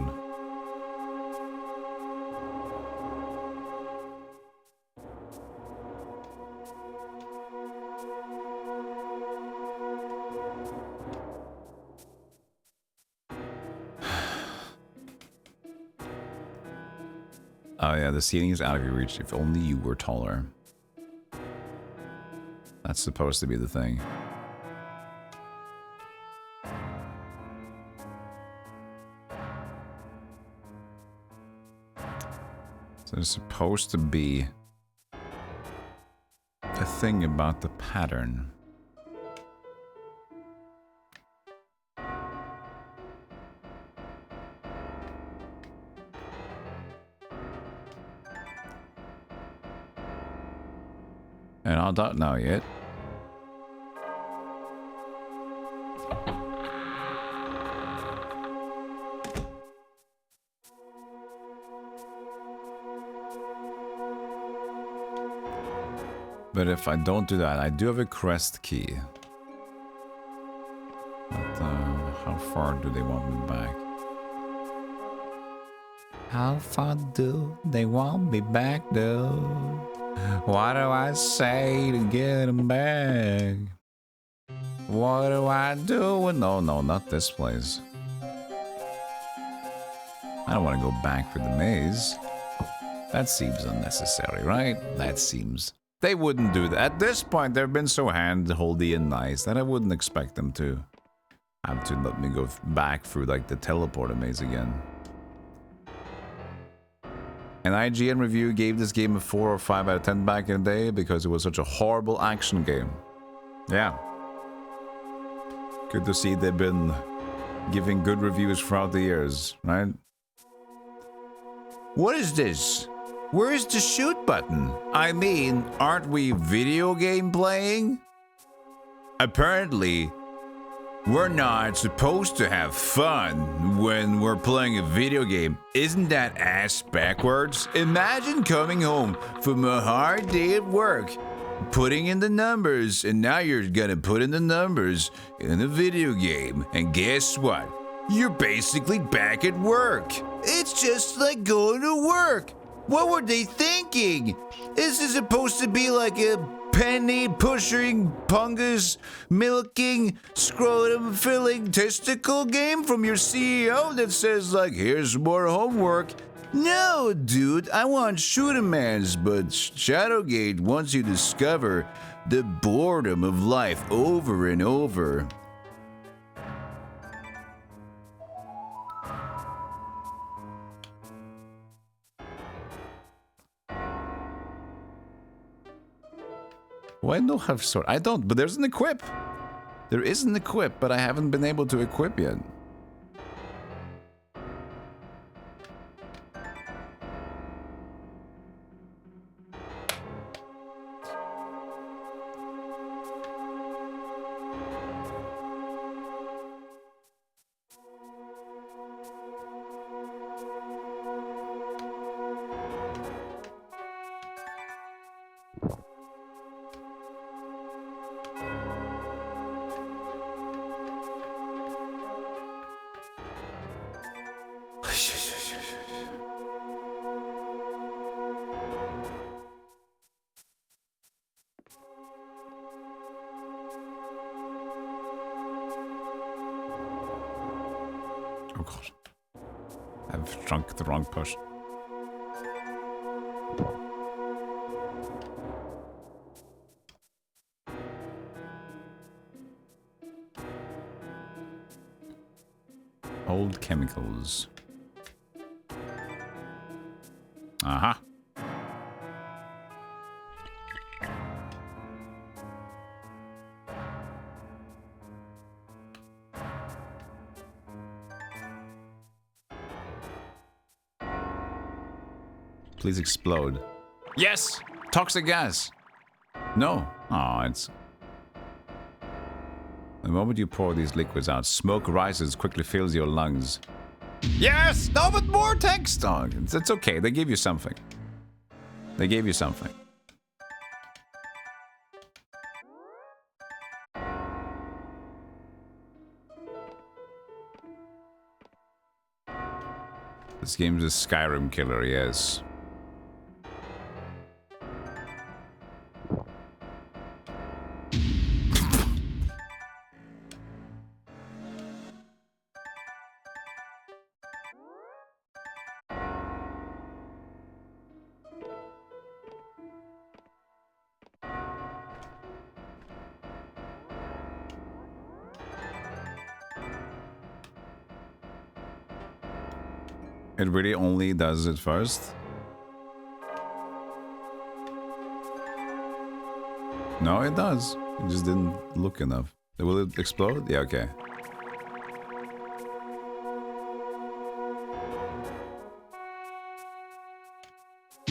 Oh yeah, the ceiling is out of your reach. If only you were taller. That's supposed to be the thing. So there's supposed to be a thing about the pattern. And I don't know yet. But if I don't do that, I do have a crest key. But how far do they want me back? How far do they want me back though? What do I say to get him back? What do I do? No, not this place. I don't want to go back for the maze. That seems unnecessary, right? That seems... They wouldn't do that. At this point, they've been so hand-holdy and nice that I wouldn't expect them to have to let me go back through, like, the teleporter maze again. An IGN review gave this game a 4 or 5 out of 10 back in the day because it was such a horrible action game. Yeah. Good to see they've been giving good reviews throughout the years, right? What is this? Where's the shoot button? I mean, aren't we video game playing? Apparently, we're not supposed to have fun when we're playing a video game. Isn't that ass backwards? Imagine coming home from a hard day at work, putting in the numbers, and now you're gonna put in the numbers in a video game. And guess what? You're basically back at work. It's just like going to work. What were they thinking? Is this supposed to be like a penny pushing, pungus milking, scrotum filling testicle game from your CEO that says like, here's more homework? No, dude, I want shoot-em-mans, but Shadowgate wants you to discover the boredom of life over and over. Why do I have sword? I don't, but there's an equip. There is an equip, but I haven't been able to equip yet. Oh god. I've drunk the wrong push. Old chemicals. Aha. Please explode. Yes! Toxic gas! No. Oh, it's... The moment you pour these liquids out, smoke rises, quickly fills your lungs. Yes! No, but more text! Oh, it's okay. They gave you something. They gave you something. This game's a Skyrim killer, yes. It really only does it first? No, it does. It just didn't look enough. Will it explode? Yeah, okay.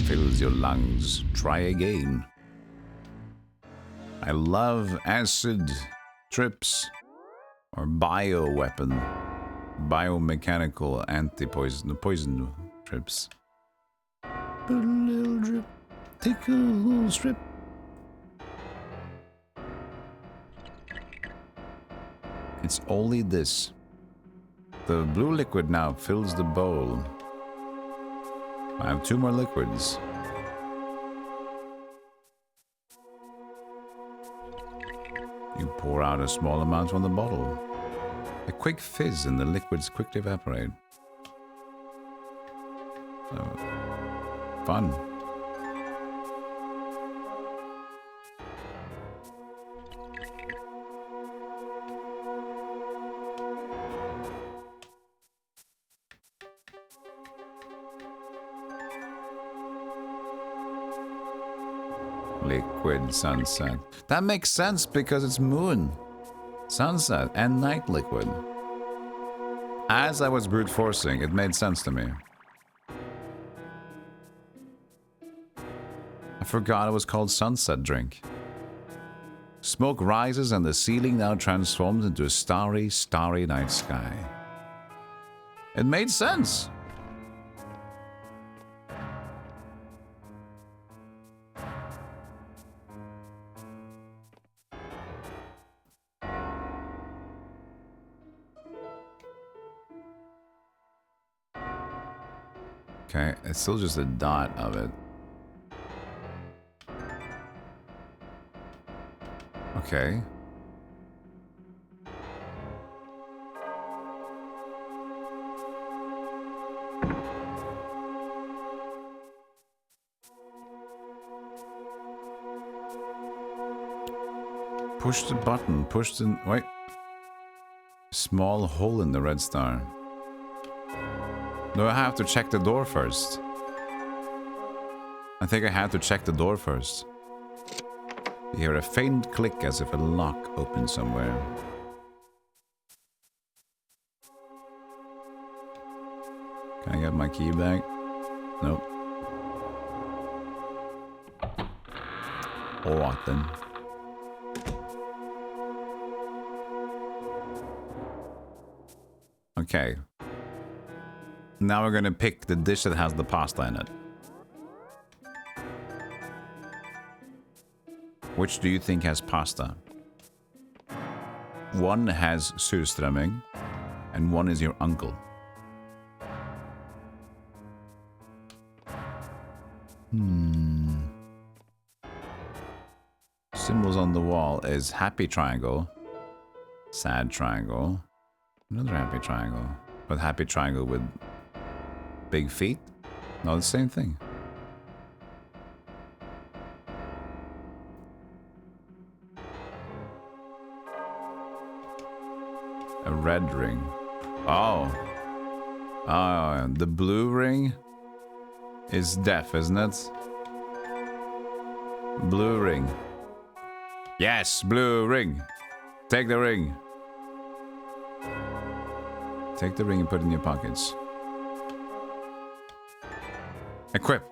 Fills your lungs. Try again. I love acid trips or bioweapon. Biomechanical anti-poison poison trips. Put a little drip. Take a little strip. It's only this. The blue liquid now fills the bowl. I have 2 more liquids. You pour out a small amount from the bottle. A quick fizz and the liquids quickly evaporate. Fun. Liquid sunset. That makes sense because it's moon, sunset, and night liquid. As I was brute forcing, it made sense to me. I forgot it was called sunset drink. Smoke rises and the ceiling now transforms into a starry, starry night sky. It made sense. Okay, it's still just a dot of it. Okay. Push the button, push the... wait. Small hole in the red star. No, I have to check the door first. I think I have to check the door first. You hear a faint click as if a lock opens somewhere. Can I get my key back? Nope. Alright then. Okay. Now we're gonna pick the dish that has the pasta in it. Which do you think has pasta? One has surströmming, and one is your uncle. Symbols on the wall is happy triangle, sad triangle, another happy triangle, but happy triangle with big feet? No, the same thing. A red ring. Oh. Oh, the blue ring is death, isn't it? Blue ring. Yes, blue ring. Take the ring. Take the ring and put it in your pockets. Equip.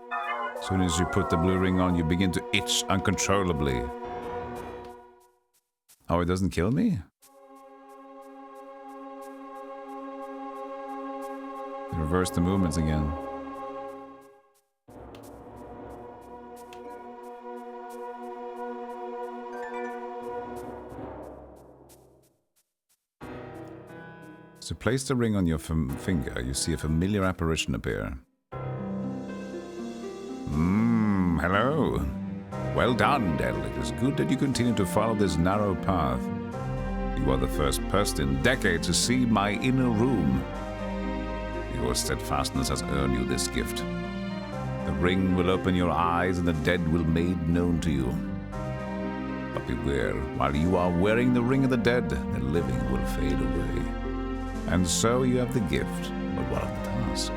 As soon as you put the blue ring on, you begin to itch uncontrollably. Oh, it doesn't kill me? Reverse the movements again. So place the ring on your finger. You see a familiar apparition appear. Hello. Well done, Del. It is good that you continue to follow this narrow path. You are the first person in decades to see my inner room. Your steadfastness has earned you this gift. The ring will open your eyes and the dead will be made known to you. But beware, while you are wearing the ring of the dead, the living will fade away. And so you have the gift, but what of the task?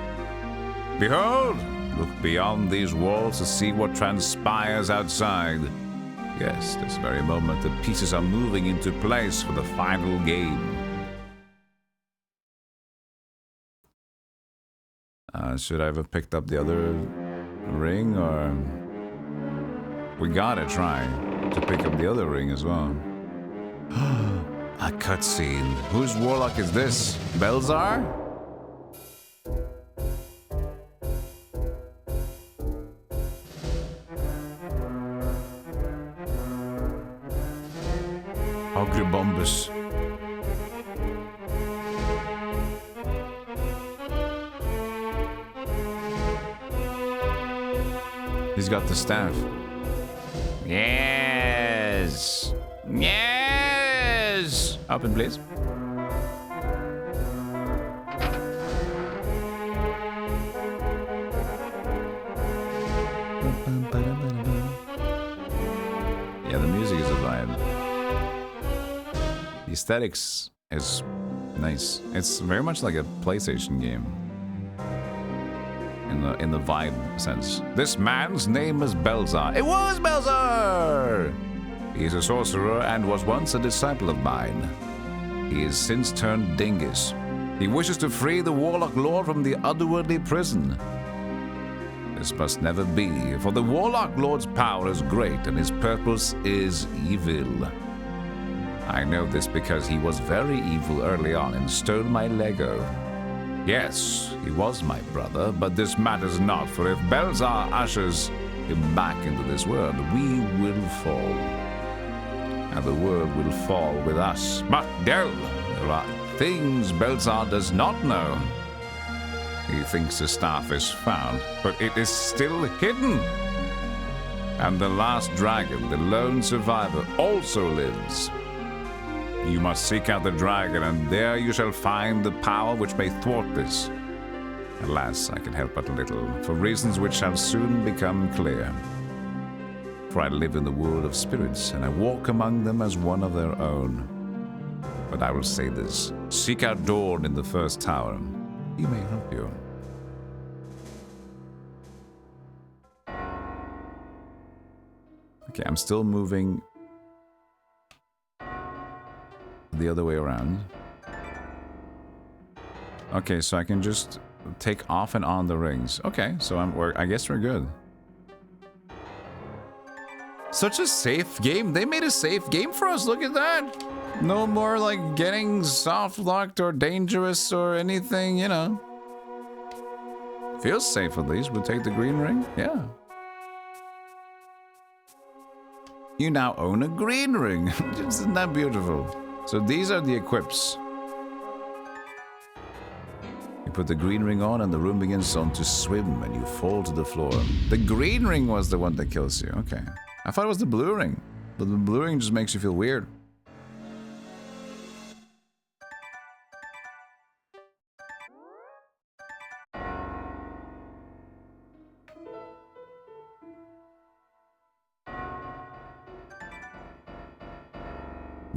Behold! Look beyond these walls to see what transpires outside. Yes, this very moment the pieces are moving into place for the final game. Should I have picked up the other ring, or... We gotta try to pick up the other ring as well. A cutscene. Whose warlock is this? Belzar? Ogribombus. He's got the staff. Yes! Yes! Open, please. Yeah, the music is a vibe. The aesthetics is nice. It's very much like a PlayStation game. In the vibe sense. This man's name is Belzar. It was Belzar! He is a sorcerer and was once a disciple of mine. He is since turned dingus. He wishes to free the Warlock Lord from the otherworldly prison. This must never be, for the Warlock Lord's power is great and his purpose is evil. I know this because he was very evil early on and stole my Lego. Yes, he was my brother, but this matters not, for if Belzar ushers him back into this world, we will fall. And the world will fall with us. But no, there are things Belzar does not know. He thinks the staff is found, but it is still hidden. And the last dragon, the lone survivor, also lives. You must seek out the dragon, and there you shall find the power which may thwart this. Alas, I can help but little, for reasons which shall soon become clear. For I live in the world of spirits, and I walk among them as one of their own. But I will say this, seek out Dorn in the first tower. He may help you. Okay, I'm still moving the other way around. Okay, so I can just take off and on the rings. Okay, so I guess we're good. Such a safe game. They made a safe game for us. Look at that. No more like getting soft locked or dangerous or anything, you know. Feels safe at least. We'll take the green ring. Yeah. You now own a green ring. Isn't that beautiful? So these are the equips. You put the green ring on and the room begins on to swim and you fall to the floor. The green ring was the one that kills you. Okay. I thought it was the blue ring. But the blue ring just makes you feel weird.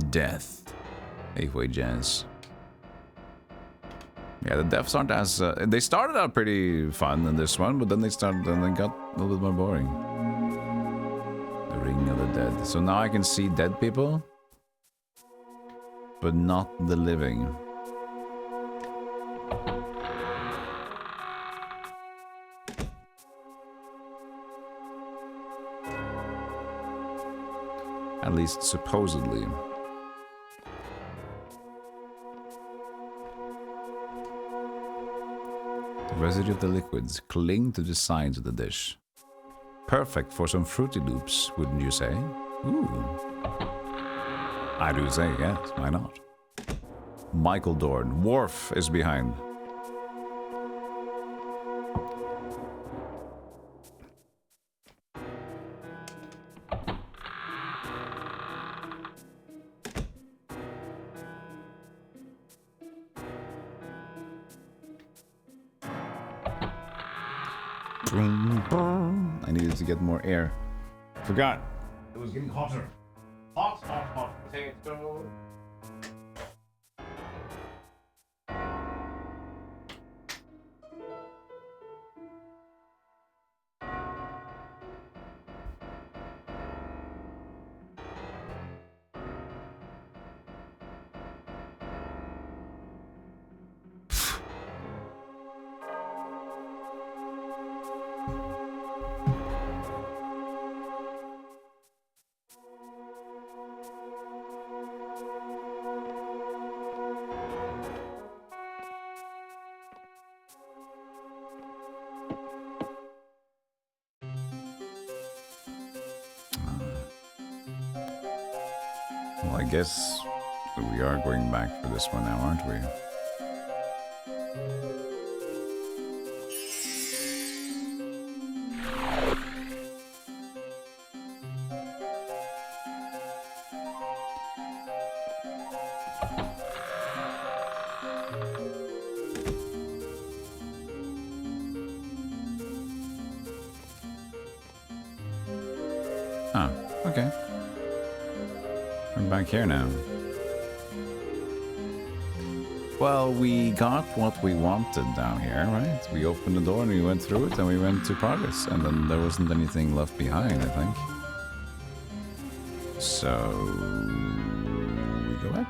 Death. 8-way jazz. Yeah, the deaths aren't as... they started out pretty fun in this one, but then they got a little bit more boring. The Ring of the Dead. So now I can see dead people, but not the living. At least supposedly. The residue of the liquids cling to the sides of the dish. Perfect for some Fruity Loops, wouldn't you say? Ooh. I do say yes, why not? Michael Dorn. Worf is behind. I needed to get more air. Forgot. It was getting hotter. Hot, hot, hot potato. Well, I guess we are going back for this one now, aren't we? Oh, okay. We're back here now. Well, we got what we wanted down here, right? We opened the door and we went through it and we went to progress. And then there wasn't anything left behind, I think. So... we go back.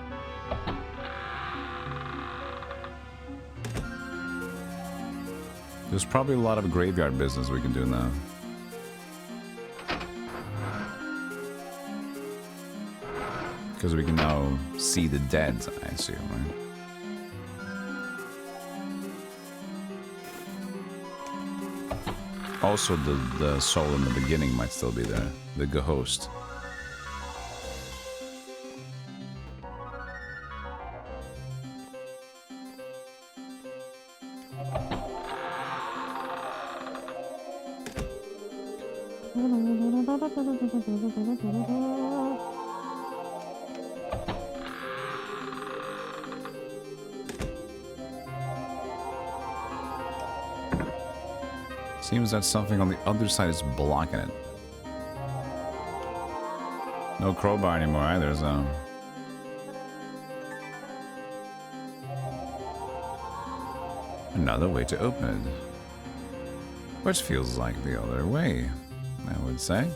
There's probably a lot of graveyard business we can do now. Because we can now see the dead, I assume, right? Also, the soul in the beginning might still be there. The ghost. Seems that something on the other side is blocking it. No crowbar anymore either, so... another way to open it. Which feels like the other way, I would say.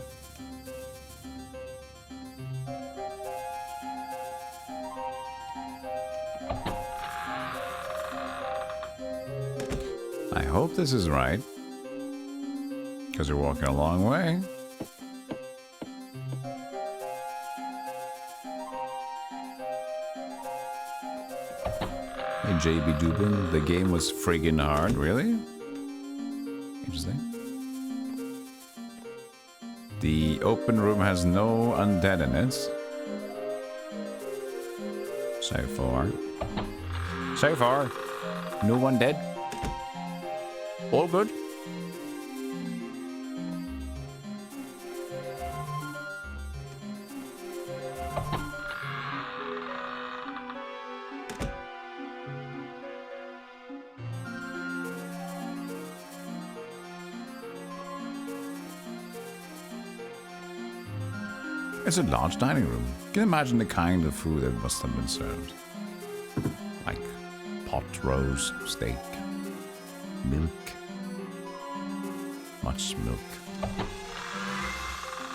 I hope this is right. Because we're walking a long way. Hey, JB Dubin, the game was friggin' hard, really? Interesting. The open room has no undead in it. So far. So far, no undead. All good. It's a large dining room. You can imagine the kind of food that must have been served. Like pot roast, steak, milk. Much milk.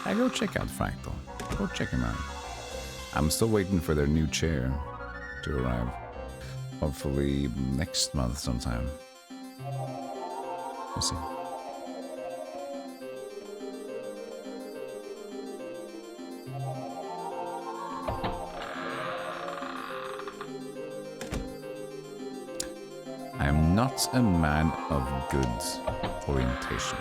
I go check out Frank though. Go check him out. I'm still waiting for their new chair to arrive. Hopefully next month sometime. We'll see. I am not a man of good orientation.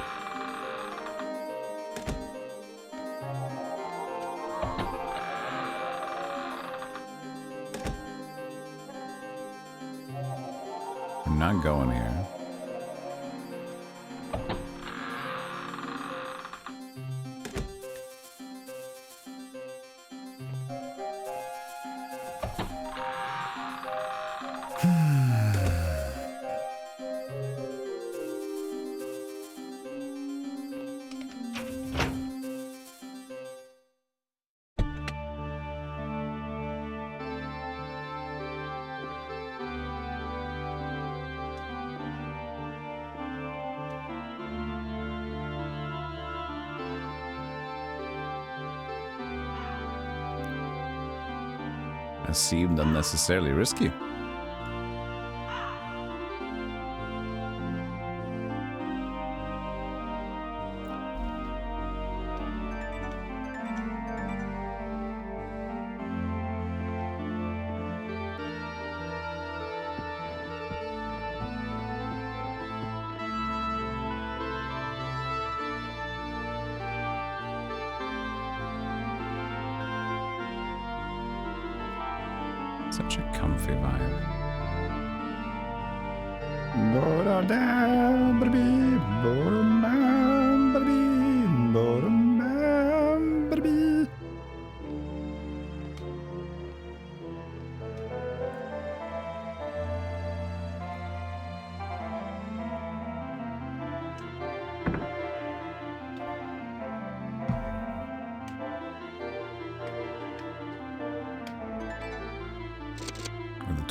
I'm not going here. Seemed unnecessarily risky. Such a comfy vibe.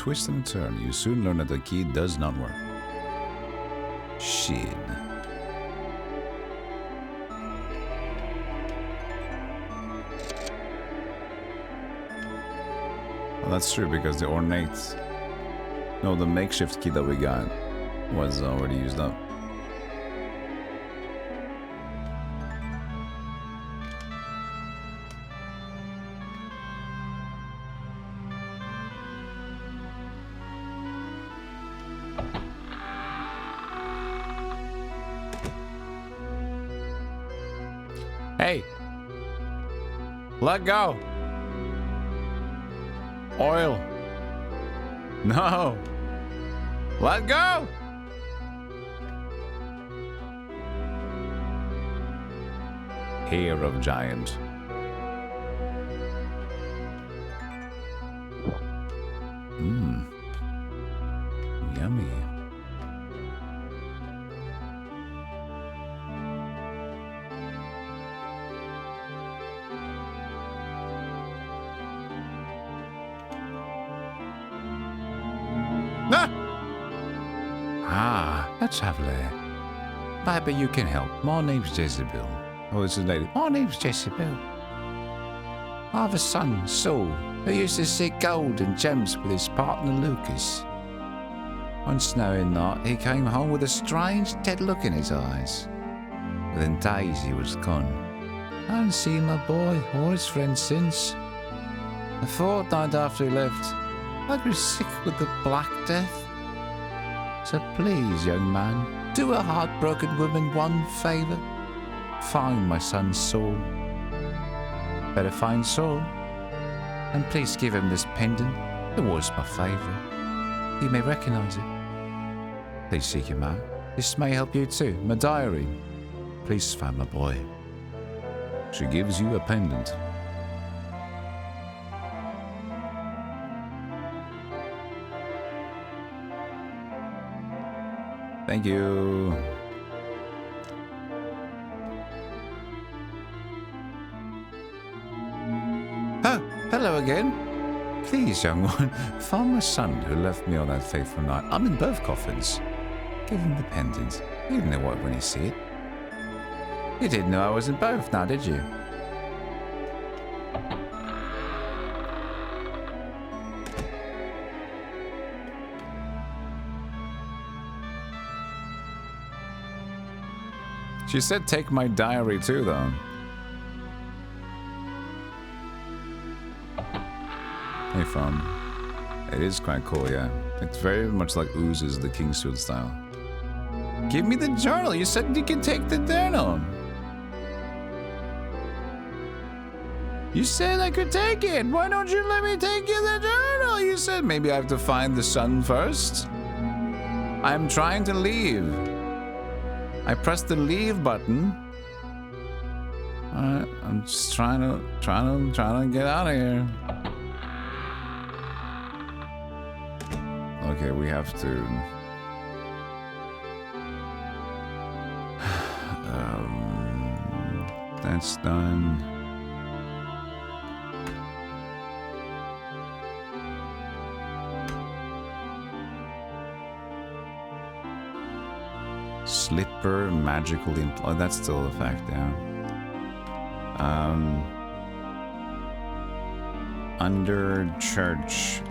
twist and a turn, you soon learn that the key does not work. Shit. Well, that's true because the ornate... No, the makeshift key that we got was already used up. Hey! Let go! Oil! No! Let go! Hair of giant. Mmm. Yummy. Traveler. Maybe you can help. My name's Jezebel. Oh, it's a lady. My name's Jezebel. I have a son, Saul, who used to seek gold and gems with his partner Lucas. One snowy night, he came home with a strange, dead look in his eyes. Within days, he was gone. I haven't seen my boy or his friend since. A fortnight after he left, I grew sick with the Black Death. So please, young man, do a heartbroken woman one favor. Find my son Saul. Better find Saul. And please give him this pendant. It was my favorite. He may recognize it. Please seek him out. This may help you too. My diary. Please find my boy. She gives you a pendant. Thank you. Oh, hello again. Please, young one, find my son who left me on that fateful night. I'm in both coffins. Give him the pendant. You'll know what when you see it. You didn't know I was in both now, did you? She said take my diary too, though. Hey, fun. It is quite cool, yeah. It's very much like Ooze's the Kingsfield style. Give me the journal! You said you could take the journal! You said I could take it! Why don't you let me take you the journal? You said maybe I have to find the sun first. I'm trying to leave. I pressed the leave button. Alright, I'm just trying to get out of here. Okay, we have to. That's done. Slipper magical oh, that's still a fact, yeah. Under church,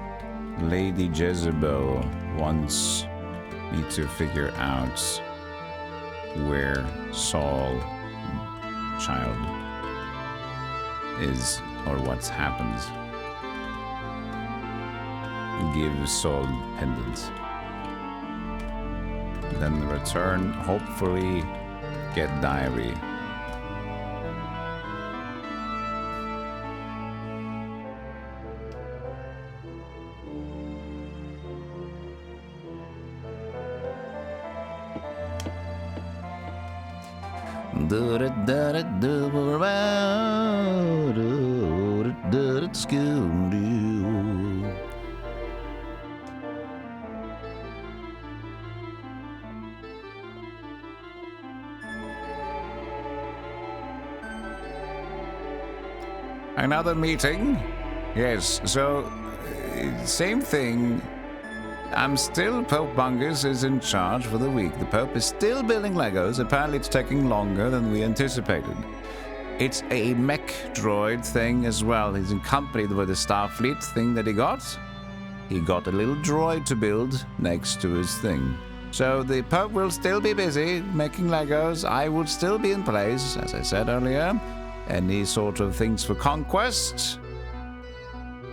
Lady Jezebel wants me to figure out where Saul child is or what's happened. Give Saul pendants. Then return, hopefully get diary. Another meeting? Yes, so same thing. I'm still, Pope Bungus is in charge for the week. The Pope is still building Legos. Apparently it's taking longer than we anticipated. It's a mech droid thing as well. He's accompanied with a Starfleet thing that he got. He got a little droid to build next to his thing. So the Pope will still be busy making Legos. I would still be in place, as I said earlier. Any sort of things for conquest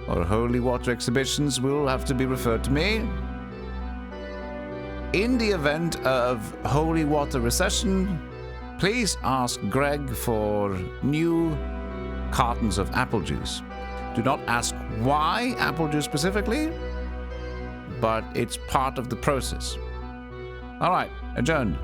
or holy water exhibitions will have to be referred to me. In the event of holy water recession, please ask Greg for new cartons of apple juice. Do not ask why apple juice specifically, but it's part of the process. All right, adjourned.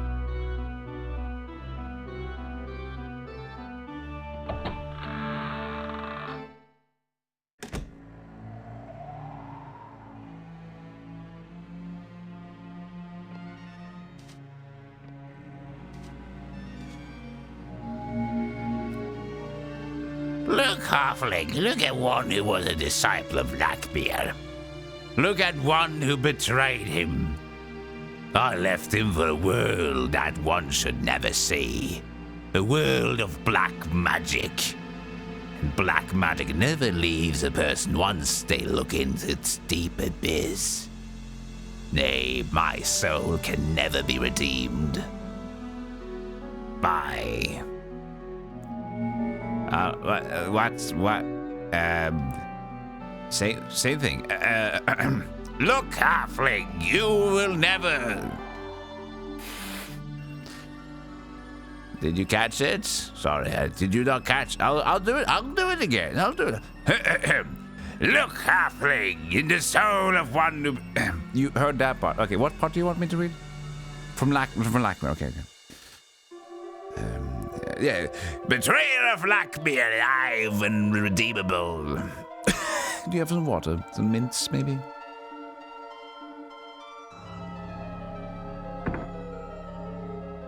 Look, Halfling, look at one who was a disciple of Blackbeard. Look at one who betrayed him. I left him for a world that one should never see. A world of black magic. And black magic never leaves a person once they look into its deep abyss. Nay, my soul can never be redeemed. Bye. Same thing. Look, Halfling, you will never... Did you catch it? Sorry, did you not catch? I'll do it. I'll do it again. I'll do it. Look, Halfling, in the soul of one who... You heard that part. Okay, what part do you want me to read? From Lackmer. Okay. Yeah, betrayer of Blackbeard, alive and redeemable. Do you have some water? Some mints, maybe?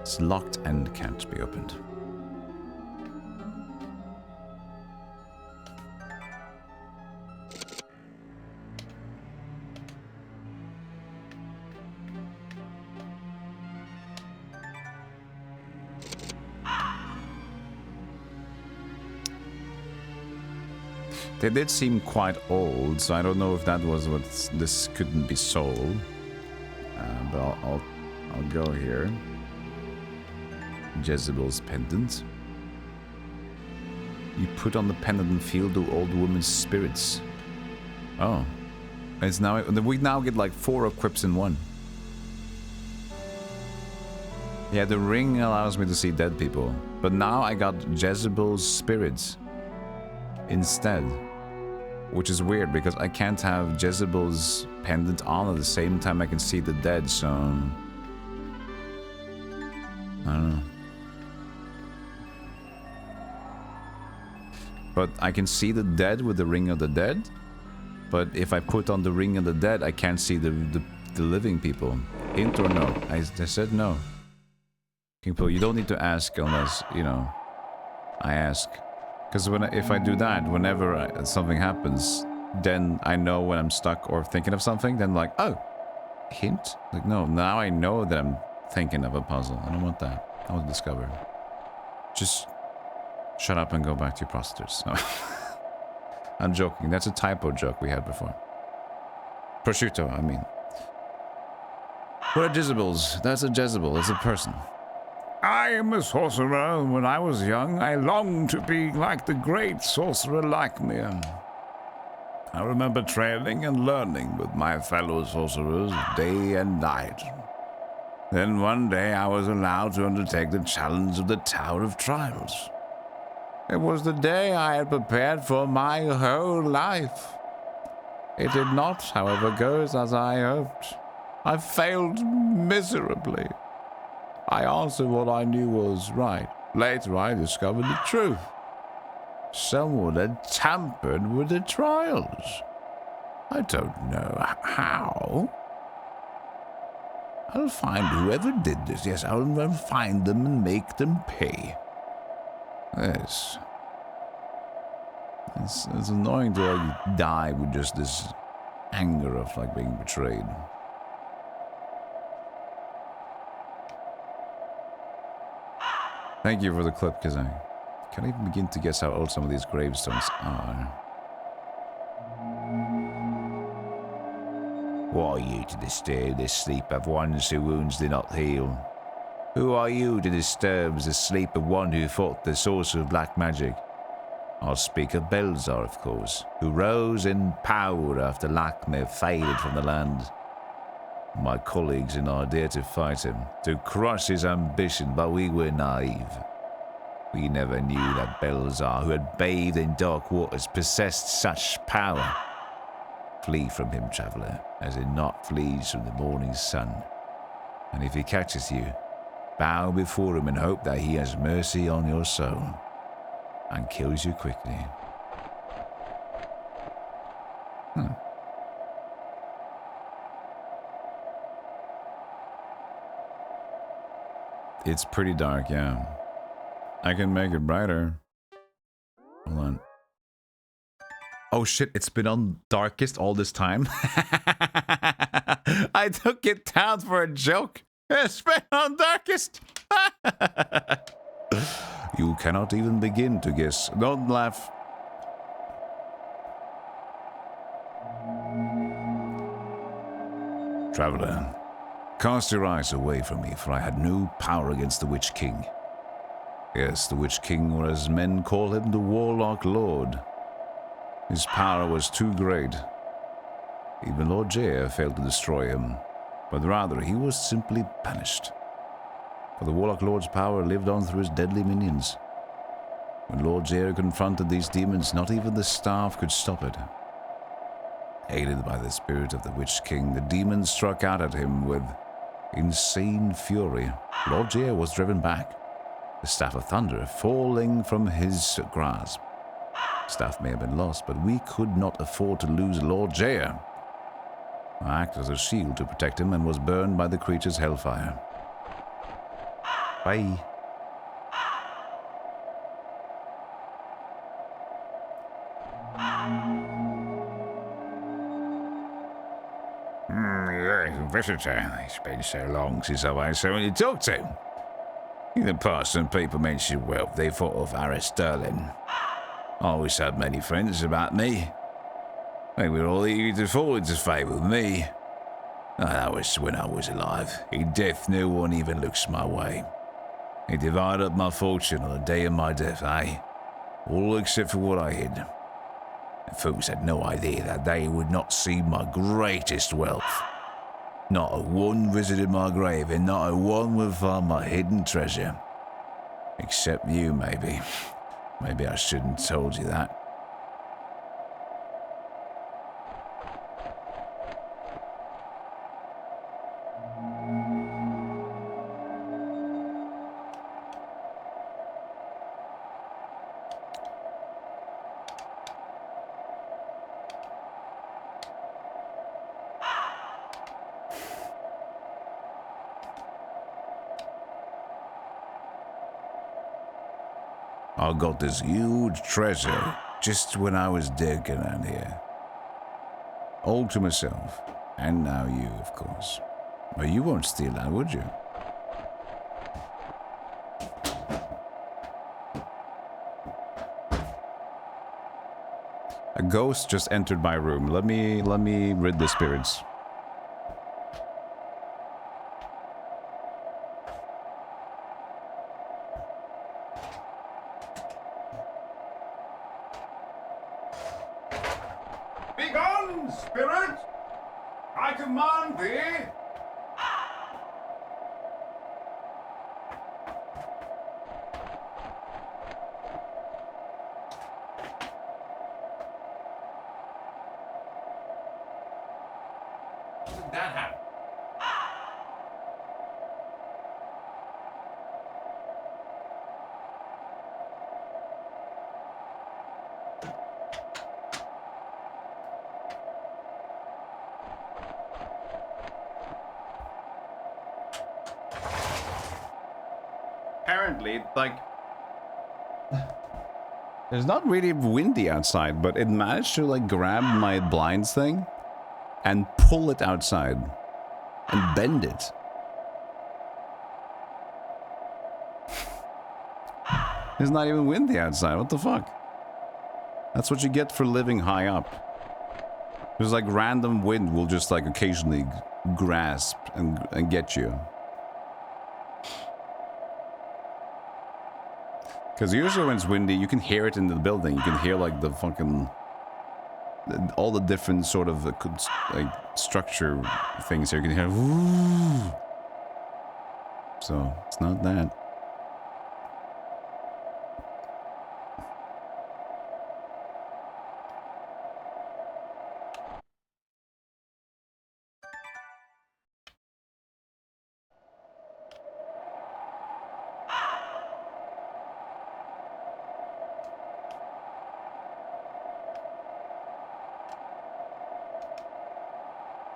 It's locked and can't be opened. They did seem quite old, so I don't know if that was what this couldn't be sold. But I'll go here. Jezebel's pendant. You put on the pendant and feel the old woman's spirits. Oh, it's now we now get like 4 equips in one. Yeah, the ring allows me to see dead people, but now I got Jezebel's spirits instead, which is weird because I can't have Jezebel's pendant on at the same time I can see the dead, so I don't know. But I can see the dead with the ring of the dead, but if I put on the ring of the dead I can't see the living people. Hint or no? I said no. People, you don't need to ask unless, you know, I ask. Because if I do that, whenever something happens, then I know when I'm stuck or thinking of something, then like, oh, hint? Like, no, now I know that I'm thinking of a puzzle. I don't want that. I want to discover. Just shut up and go back to your prostitutes. No. I'm joking. That's a typo joke we had before. Prosciutto, I mean. What are Jezebels? That's a Jezebel. It's a person. I am a sorcerer, and when I was young, I longed to be like the great sorcerer Lackmer. I remember training and learning with my fellow sorcerers day and night. Then one day I was allowed to undertake the challenge of the Tower of Trials. It was the day I had prepared for my whole life. It did not, however, go as I hoped. I failed miserably. I answered what I knew was right. Later I discovered the truth. Someone had tampered with the trials. I don't know how. I'll find whoever did this. Yes, I'll find them and make them pay. Yes. It's annoying to die with just this anger of like being betrayed. Thank you for the clip, because I can't even begin to guess how old some of these gravestones are. What are you to disturb the sleep of one whose wounds do not heal? Who are you to disturb the sleep of one who fought the sorcerer of black magic? I'll speak of Belzar, of course, who rose in power after Lakme faded from the land. My colleagues and I dared to fight him, to crush his ambition, but we were naive. We never knew that Belzar, who had bathed in dark waters, possessed such power. Flee from him, traveler, as a knot flees from the morning sun. And if he catches you, bow before him and hope that he has mercy on your soul and kills you quickly. It's pretty dark, yeah. I can make it brighter. Hold on. Oh shit, it's been on darkest all this time? I took it down for a joke. It's been on darkest. You cannot even begin to guess. Don't laugh. Traveler, cast your eyes away from me, for I had no power against the Witch King. Yes, the Witch King, or as men call him, the Warlock Lord. His power was too great. Even Lord Jair failed to destroy him, but rather he was simply banished. For the Warlock Lord's power lived on through his deadly minions. When Lord Jair confronted these demons, not even the staff could stop it. Aided by the spirit of the Witch King, the demons struck out at him with insane fury. Lord Jair was driven back, the Staff of Thunder falling from his grasp. Staff may have been lost, but we could not afford to lose Lord Jair. I acted as a shield to protect him and was burned by the creature's hellfire. Bye. Visitor, it's been so long since I've had someone to talk to. In the past, when people mentioned wealth, they thought of Harris Sterling. I always had many friends about me. They were all eager to fall into favour with me. That was when I was alive. In death, no one even looks my way. They divided up my fortune on the day of my death, all except for what I hid. The folks had no idea that they would not see my greatest wealth. Not a one visited my grave, and not a one would find my hidden treasure. Except you, maybe. Maybe I shouldn't have told you that. I got this huge treasure just when I was digging around here. All to myself, and now you, of course. But you won't steal that, would you? A ghost just entered my room. Let me rid the spirits. Begone, spirit! I command thee! How did that happen? Apparently, like, it's not really windy outside, but it managed to like grab my blinds thing and pull it outside and bend it. It's not even windy outside. What the fuck? That's what you get for living high up. There's like random wind will just like occasionally grasp and get you. Because usually when it's windy, you can hear it in the building. You can hear like the fucking... all the different sort of like structure things here. You can hear... Woo! So, it's not that.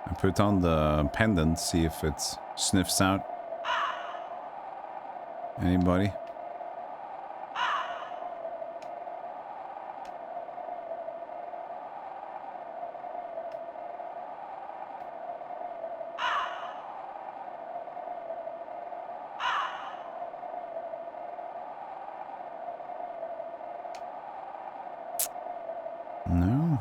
I put on the pendant, see if it sniffs out anybody. No.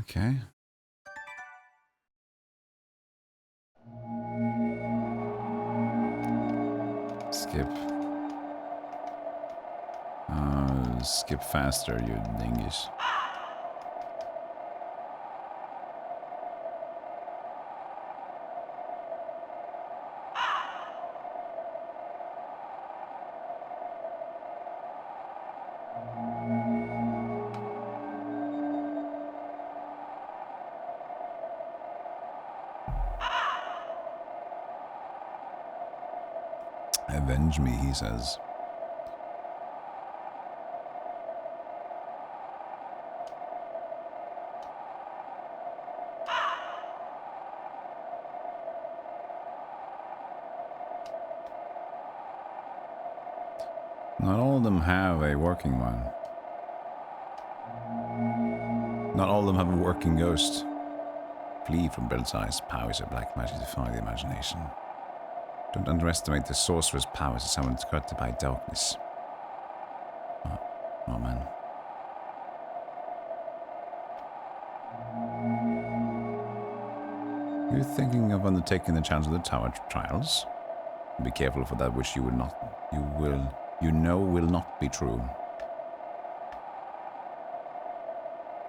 Okay. Skip. Skip faster, you dingus. Avenge me, he says. Not all of them have a working one. Not all of them have a working ghost. Flee from Belzai's powers of black magic, defy the imagination. Don't underestimate the sorcerer's powers as someone corrupted by darkness. Oh man. You're thinking of undertaking the challenge of the tower trials? Be careful for that which you will not be true.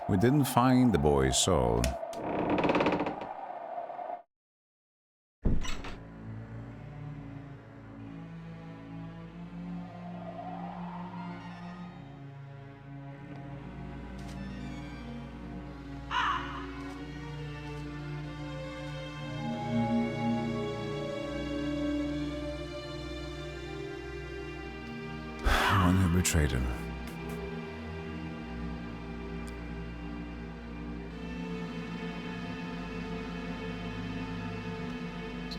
We didn't find the boy's soul. One who betrayed him.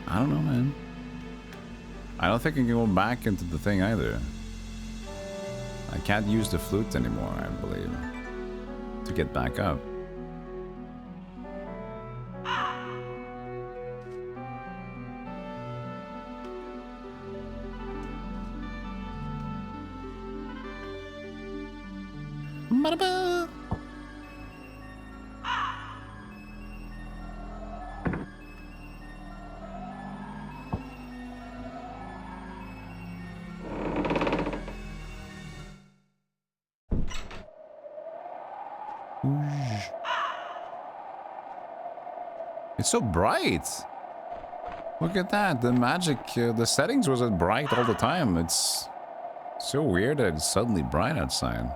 I don't know, man. I don't think I can go back into the thing either. I can't use the flute anymore, I believe, to get back up. It's so bright. Look at that. The magic, the settings was at bright all the time. It's so weird that it's suddenly bright outside.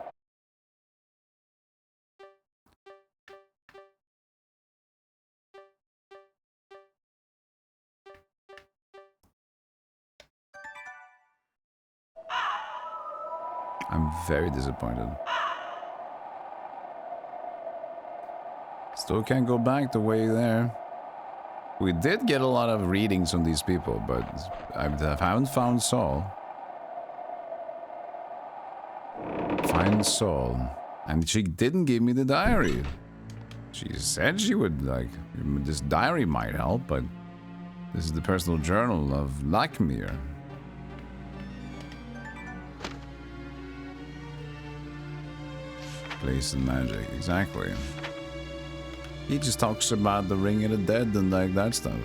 I'm very disappointed. Still can't go back the way there. We did get a lot of readings on these people, but I haven't found Saul. Find Saul. And she didn't give me the diary. She said she would, like, this diary might help, but this is the personal journal of Lakmir. Place and magic, exactly. He just talks about the ring of the dead and like that stuff.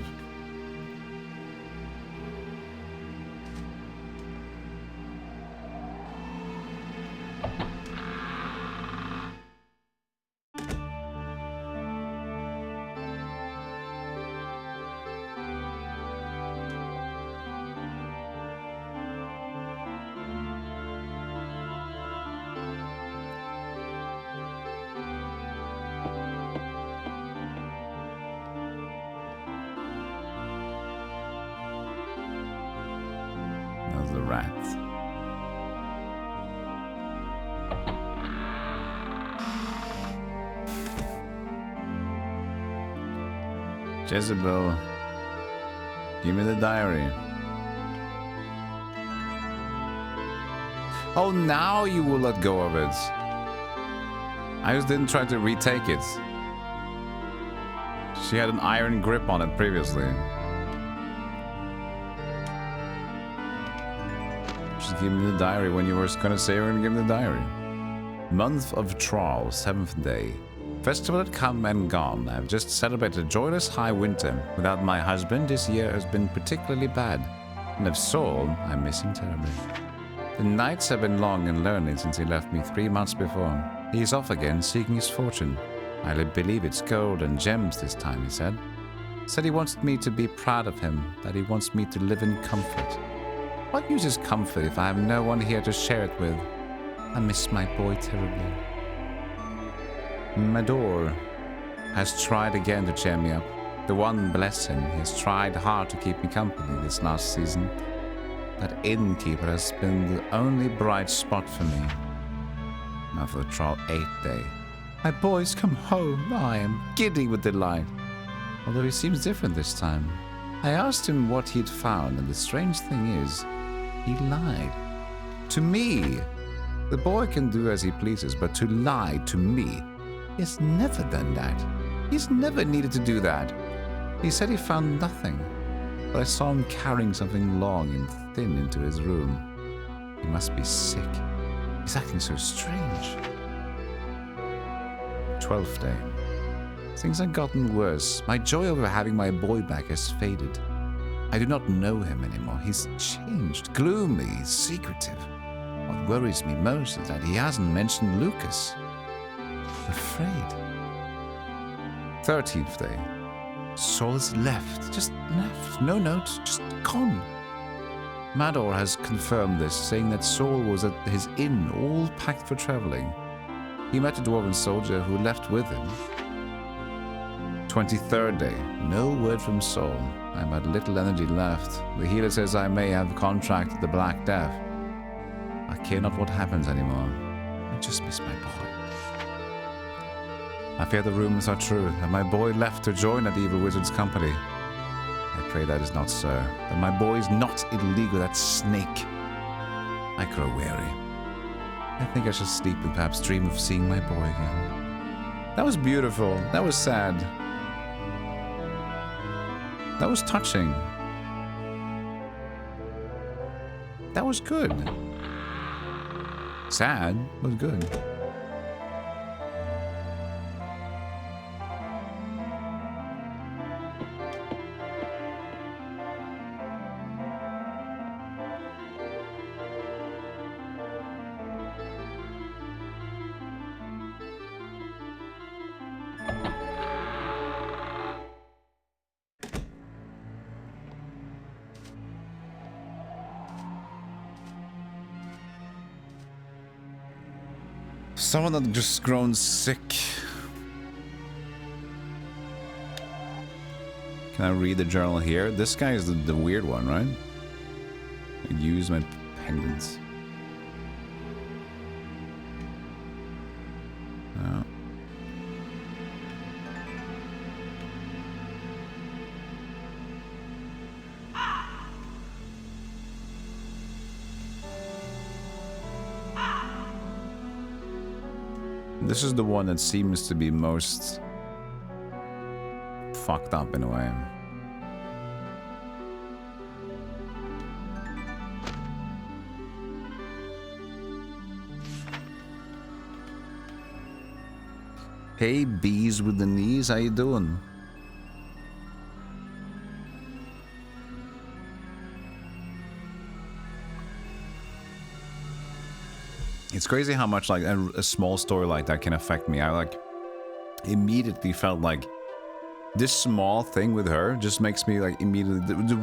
Jezebel, give me the diary. Oh, now you will let go of it. I just didn't try to retake it. She had an iron grip on it previously. Just give me the diary when you were gonna say you were gonna give me the diary. Month of trial, 7th day. Festival had come and gone. I've just celebrated a joyless high winter. Without my husband, this year has been particularly bad. And of Saul, I miss him terribly. The nights have been long and lonely since he left me 3 months before. He is off again, seeking his fortune. I believe it's gold and gems this time, he said. Said he wants me to be proud of him, that he wants me to live in comfort. What use is comfort if I have no one here to share it with? I miss my boy terribly. Mador has tried again to cheer me up. The one, bless him, he has tried hard to keep me company this last season. That innkeeper has been the only bright spot for me. Now for the trial 8th day. My boy's come home. I am giddy with delight. Although he seems different this time. I asked him what he'd found, and the strange thing is, he lied. To me. The boy can do as he pleases, but to lie to me, he has never done that. He's never needed to do that. He said he found nothing, but I saw him carrying something long and thin into his room. He must be sick. He's acting so strange. 12th day. Things have gotten worse. My joy over having my boy back has faded. I do not know him anymore. He's changed, gloomy, secretive. What worries me most is that he hasn't mentioned Lucas. Afraid. 13th day. Saul has left. Just left. No note. Just gone. Mador has confirmed this, saying that Saul was at his inn, all packed for traveling. He met a dwarven soldier who left with him. 23rd day. No word from Saul. I have little energy left. The healer says I may have contracted the Black Death. I care not what happens anymore. I just miss my boy. I fear the rumors are true, that my boy left to join that evil wizard's company. I pray that is not so, that my boy is not in league with that snake. I grow weary. I think I shall sleep and perhaps dream of seeing my boy again. That was beautiful. That was sad. That was touching. That was good. Sad, but good. Someone that just grown sick. Can I read the journal here? This guy is the weird one, right? I use my pendants. Oh. This is the one that seems to be most fucked up in a way. Hey, bees with the knees, how you doing? It's crazy how much like a small story like that can affect me. I like immediately felt like this small thing with her just makes me like immediately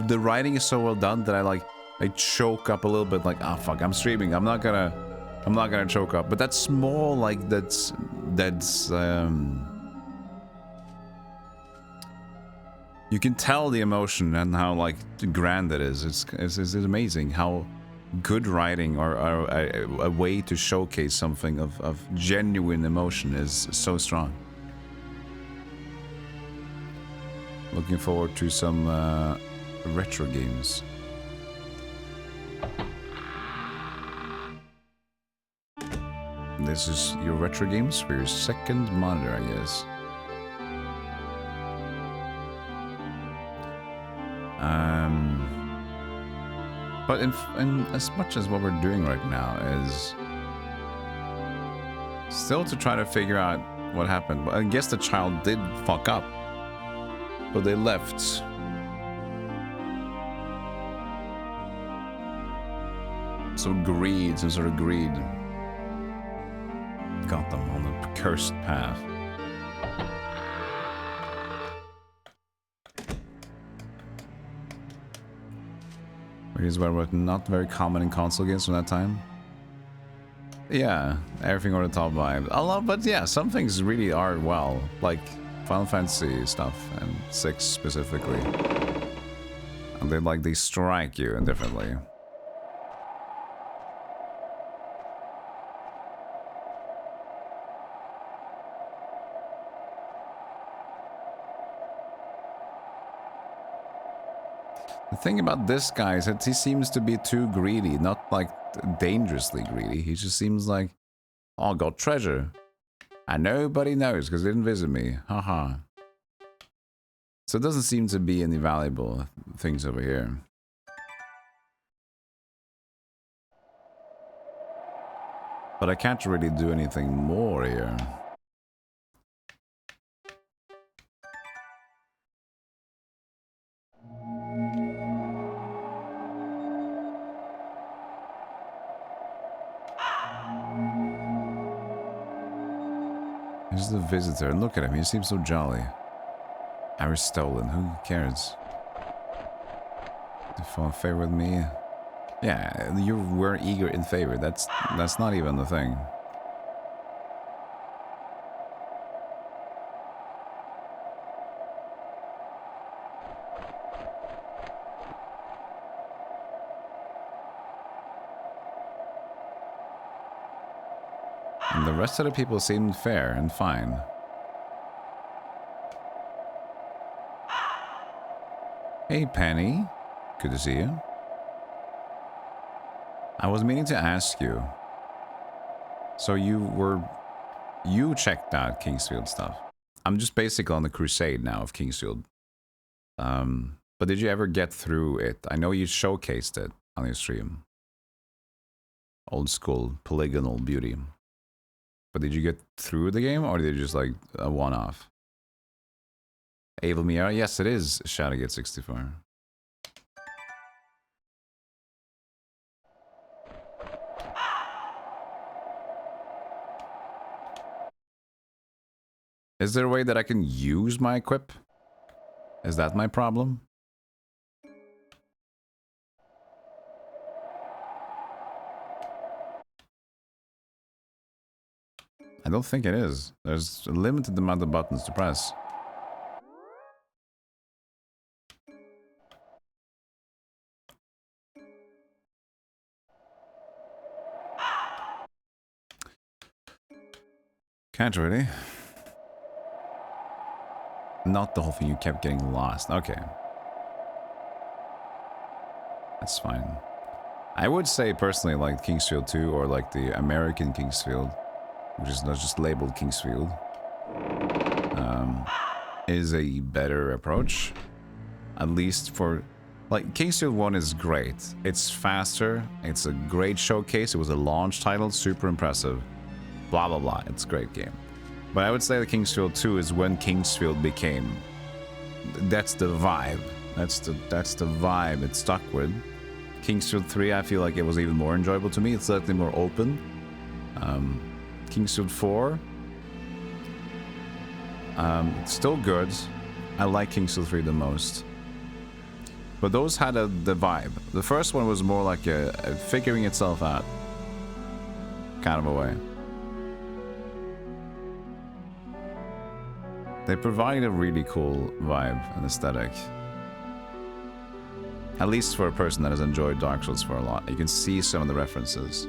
the writing is so well done that I choke up a little bit like, ah, fuck, I'm streaming, I'm not gonna choke up. But that's small, like that's you can tell the emotion and how like grand it is. It's amazing how good writing or a way to showcase something of genuine emotion is so strong. Looking forward to some retro games. This is your retro games for your second monitor, I guess. But in as much as what we're doing right now is still to try to figure out what happened. But I guess the child did fuck up, but they left. So greed, some sort of greed, got them on the cursed path. These were not very common in console games from that time. Yeah, everything over the top vibe. A lot, but yeah, some things really are well, like Final Fantasy stuff and 6 specifically. And they strike you differently. The thing about this guy is that he seems to be too greedy, not like dangerously greedy. He just seems like, oh, I got treasure. And nobody knows because they didn't visit me. Haha. So it doesn't seem to be any valuable things over here. But I can't really do anything more here. Here's the visitor. Look at him. He seems so jolly. I was stolen. Who cares? You fall in favor with me? Yeah, you were eager in favor. That's not even the thing. And the rest of the people seemed fair and fine. Hey, Penny. Good to see you. I was meaning to ask you. So you checked out Kingsfield stuff. I'm just basically on the crusade now of Kingsfield. But did you ever get through it? I know you showcased it on your stream. Old school polygonal beauty. But did you get through the game, or did you just like a one-off? Ava Miera? Yes, it is Shadowgate 64. Is there a way that I can use my equip? Is that my problem? I don't think it is. There's a limited amount of buttons to press. Can't really. Not the whole thing, you kept getting lost. Okay. That's fine. I would say personally like Kingsfield 2 or like the American Kingsfield, which is not just labeled Kingsfield, is a better approach. At least for... Like, Kingsfield 1 is great. It's faster. It's a great showcase. It was a launch title. Super impressive. Blah, blah, blah. It's a great game. But I would say that Kingsfield 2 is when Kingsfield became... That's the vibe. That's the vibe it stuck with. Kingsfield 3, I feel like it was even more enjoyable to me. It's slightly more open. Kingsfield 4... it's still good. I like Kingsfield 3 the most. But those had the vibe. The first one was more like a figuring itself out kind of a way. They provide a really cool vibe and aesthetic. At least for a person that has enjoyed Dark Souls for a lot. You can see some of the references.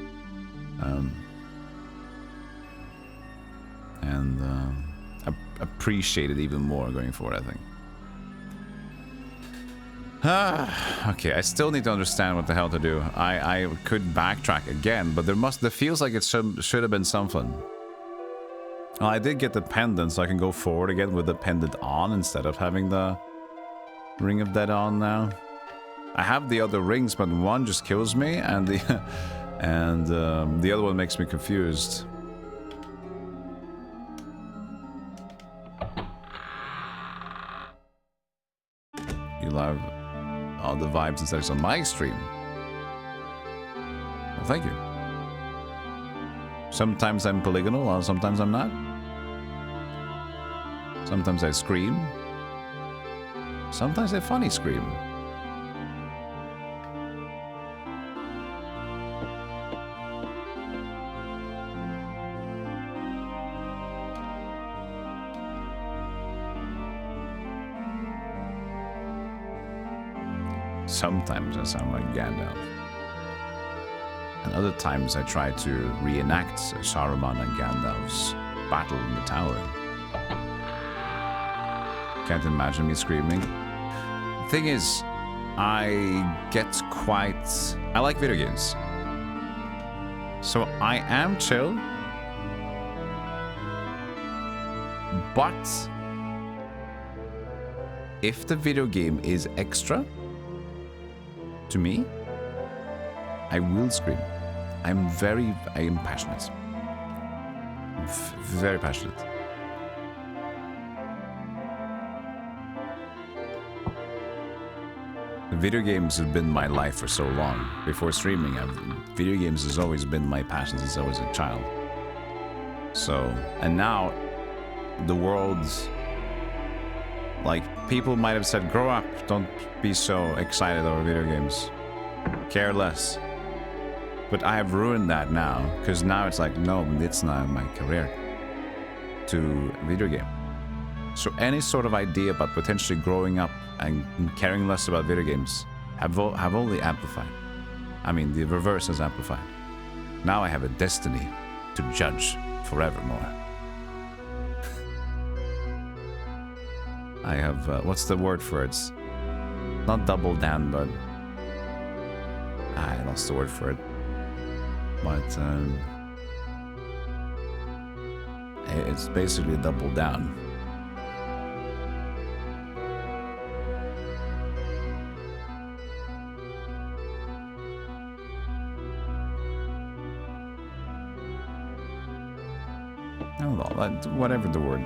Appreciate it even more going forward, I think. Okay, I still need to understand what the hell to do. I could backtrack again, but there feels like it should have been something. Well, I did get the pendant, so I can go forward again with the pendant on instead of having the Ring of Dead on now. I have the other rings, but one just kills me, and the the other one makes me confused. You love all the vibes and stuff on my stream. Well, thank you. Sometimes I'm polygonal, or sometimes I'm not. Sometimes I scream. Sometimes I funny scream. Sometimes I sound like Gandalf. And other times I try to reenact Saruman and Gandalf's battle in the tower. Can't imagine me screaming. The thing is, I like video games. So I am chill. But if the video game is extra, to me, I will scream. I am passionate. Very passionate. Video games have been my life for so long. Before streaming, video games has always been my passion since I was a child. So, and now, the world's... Like, people might have said, grow up, don't be so excited over video games. Care less. But I have ruined that now, because now it's like, no, it's not my career to video game. So any sort of idea about potentially growing up and caring less about video games have only amplified. I mean, the reverse has amplified. Now I have a destiny to judge forevermore. I have, what's the word for it? It's not double down, but... I lost the word for it. But, it's basically double down. I don't know, whatever the word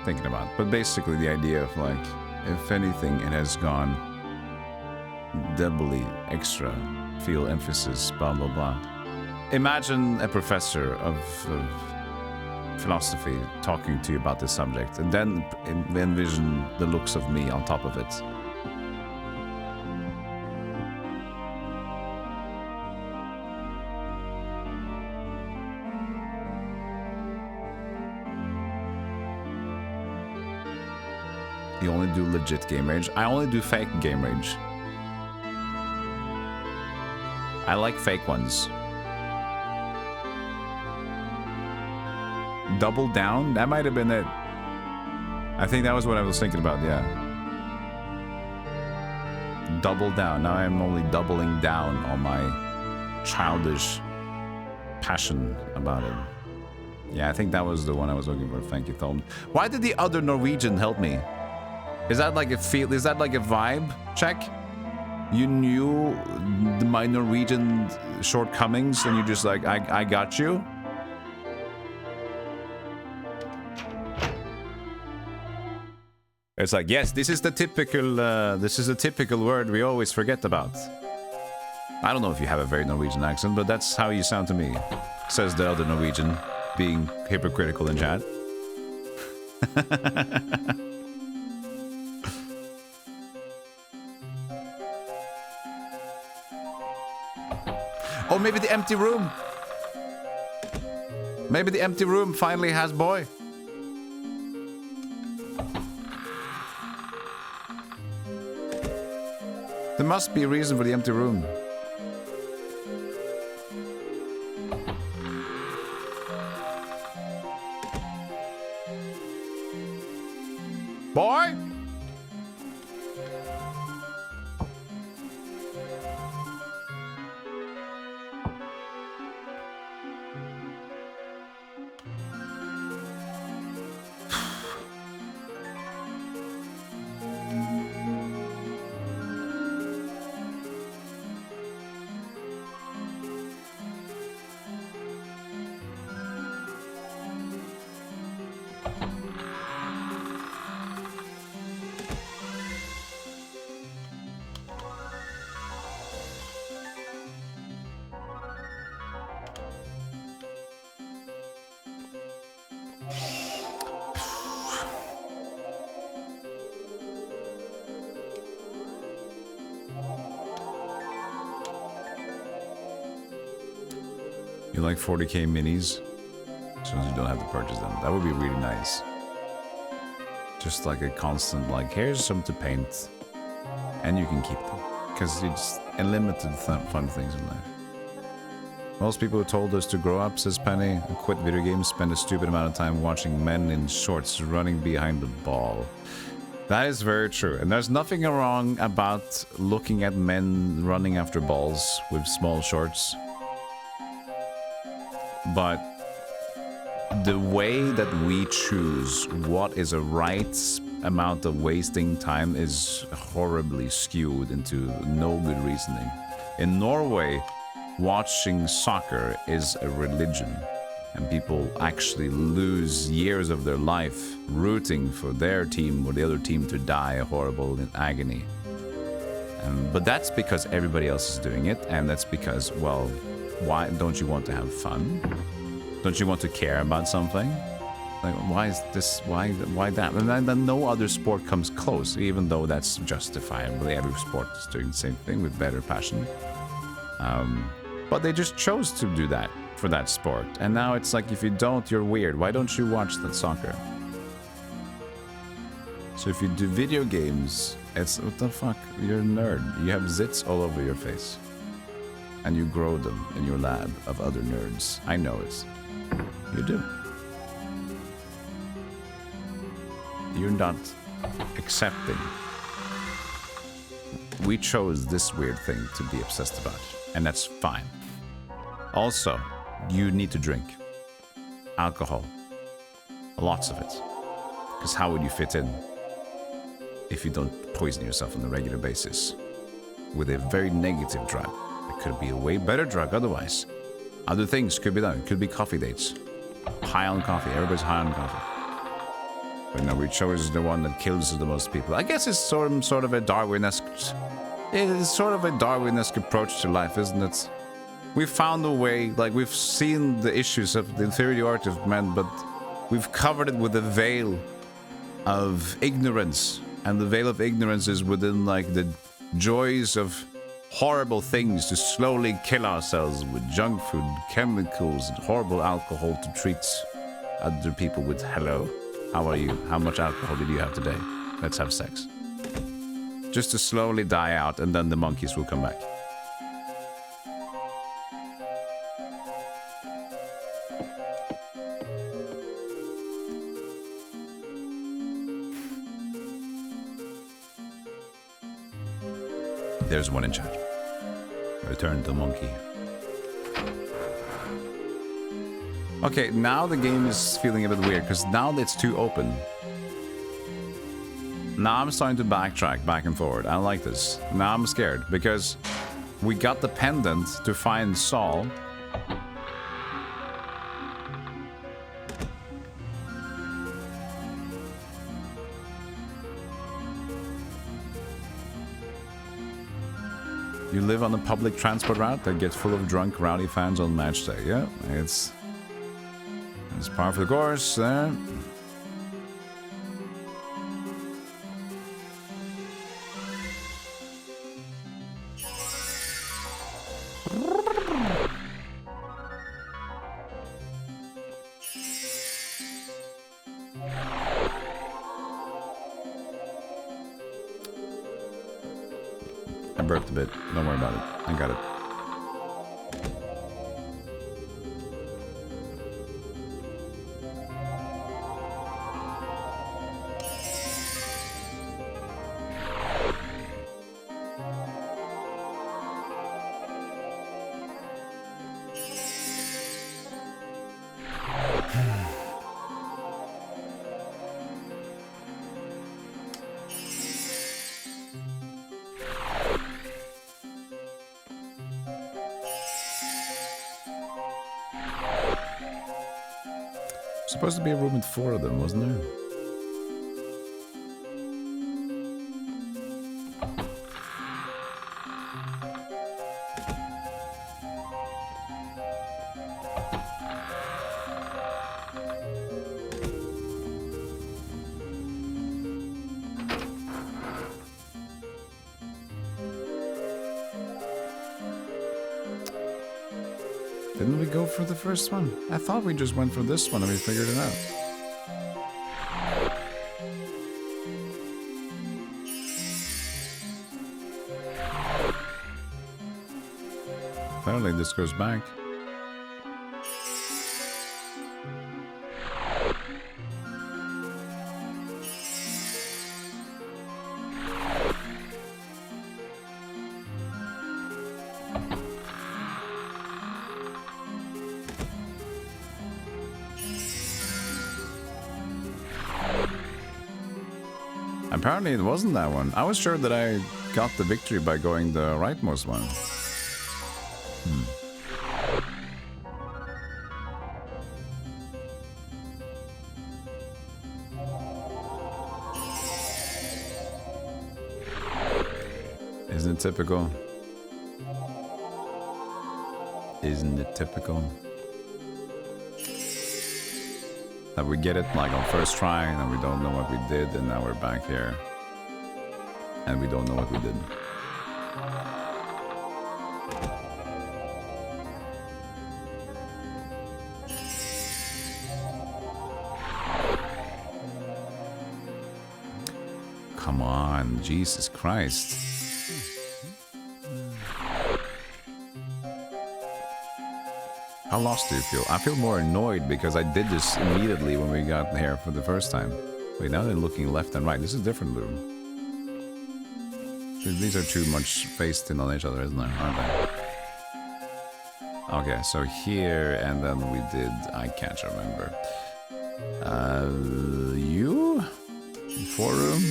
thinking about, but basically the idea of like, if anything, it has gone doubly extra, feel emphasis, blah blah blah. Imagine a professor of philosophy talking to you about this subject, and then envision the looks of me on top of it. You only do legit game rage. I only do fake game rage. I like fake ones. Double down? That might have been it. I think that was what I was thinking about, yeah. Double down. Now I'm only doubling down on my childish passion about it. Yeah, I think that was the one I was looking for. Thank you, Thom. Why did the other Norwegian help me? Is that like a feel? Is that like a vibe check? You knew my Norwegian shortcomings and you just like, I got you? It's like, yes, this is the typical word we always forget about. I don't know if you have a very Norwegian accent, but that's how you sound to me, says the other Norwegian, being hypocritical in chat. Oh, maybe the empty room. Maybe the empty room finally has boy. There must be a reason for the empty room. Boy? You like 40k minis? As soon as you don't have to purchase them. That would be really nice. Just like a constant, like, here's some to paint. And you can keep them. Because it's unlimited fun things in life. Most people who told us to grow up, says Penny, and quit video games, spend a stupid amount of time watching men in shorts running behind the ball. That is very true. And there's nothing wrong about looking at men running after balls with small shorts. But the way that we choose what is a right amount of wasting time is horribly skewed into no good reasoning. In Norway, watching soccer is a religion, and people actually lose years of their life rooting for their team or the other team to die horrible in agony. But that's because everybody else is doing it, and that's because, well, why don't you want to have fun? Don't you want to care about something? Like, why is this? Why that? And then no other sport comes close, even though that's justifiable. Every sport is doing the same thing with better passion. But they just chose to do that for that sport. And now it's like, if you don't, you're weird. Why don't you watch that soccer? So if you do video games, it's, what the fuck? You're a nerd. You have zits all over your face. And you grow them in your lab of other nerds. I know it. You do. You're not accepting. We chose this weird thing to be obsessed about, and that's fine. Also, you need to drink alcohol. Lots of it. Because how would you fit in if you don't poison yourself on a regular basis with a very negative drug? It could be a way better drug otherwise. Other things could be done. It could be coffee dates. High on coffee. Everybody's high on coffee. But no, we chose the one that kills the most people. I guess it's sort of a Darwin-esque... It is sort of a Darwin-esque approach to life, isn't it? We've found a way, like, we've seen the issues of the inferiority of men, but we've covered it with a veil of ignorance. And the veil of ignorance is within, like, the joys of horrible things to slowly kill ourselves with junk food, chemicals, and horrible alcohol to treat other people with, hello, how are you? How much alcohol did you have today? Let's have sex. Just to slowly die out, and then the monkeys will come back. There's one in chat. Return to monkey. Okay, now the game is feeling a bit weird, because now it's too open. Now I'm starting to backtrack back and forward. I don't like this. Now I'm scared, because we got the pendant to find Saul. You live on a public transport route that gets full of drunk, rowdy fans on match day. Yeah, it's par for the course there. I burped a bit. Don't worry about it. I got it. Supposed to be a room with 4 of them, wasn't there? Didn't we go for the first one? I thought we just went for this one and we figured it out. Apparently this goes back. Apparently it wasn't that one. I was sure that I got the victory by going the rightmost one. Isn't it typical? Isn't it typical? That we get it like on first try and we don't know what we did, and now we're back here and we don't know what we did. Come on, Jesus Christ. How lost do you feel? I feel more annoyed because I did this immediately when we got here for the first time. Wait, now they're looking left and right. This is a different room. These are too much faced in on each other, isn't there? Aren't they? Okay, so here and then we did... I can't remember. You? 4 room?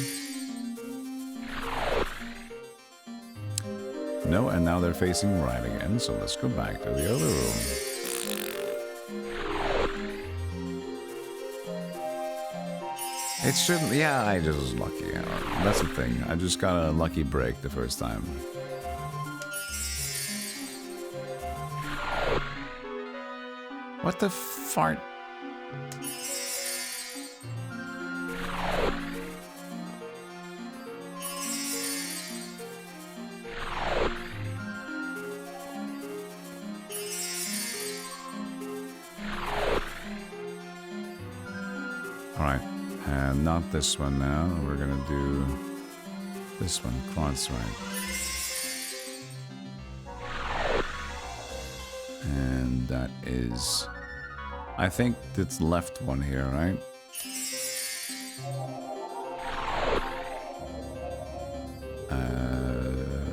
No, and now they're facing right again, so let's go back to the other room. It shouldn't... Yeah, I just was lucky. That's the thing. I just got a lucky break the first time. What the fart? And not this one now. We're gonna do this one. Quads right. And that is... I think it's left one here, right?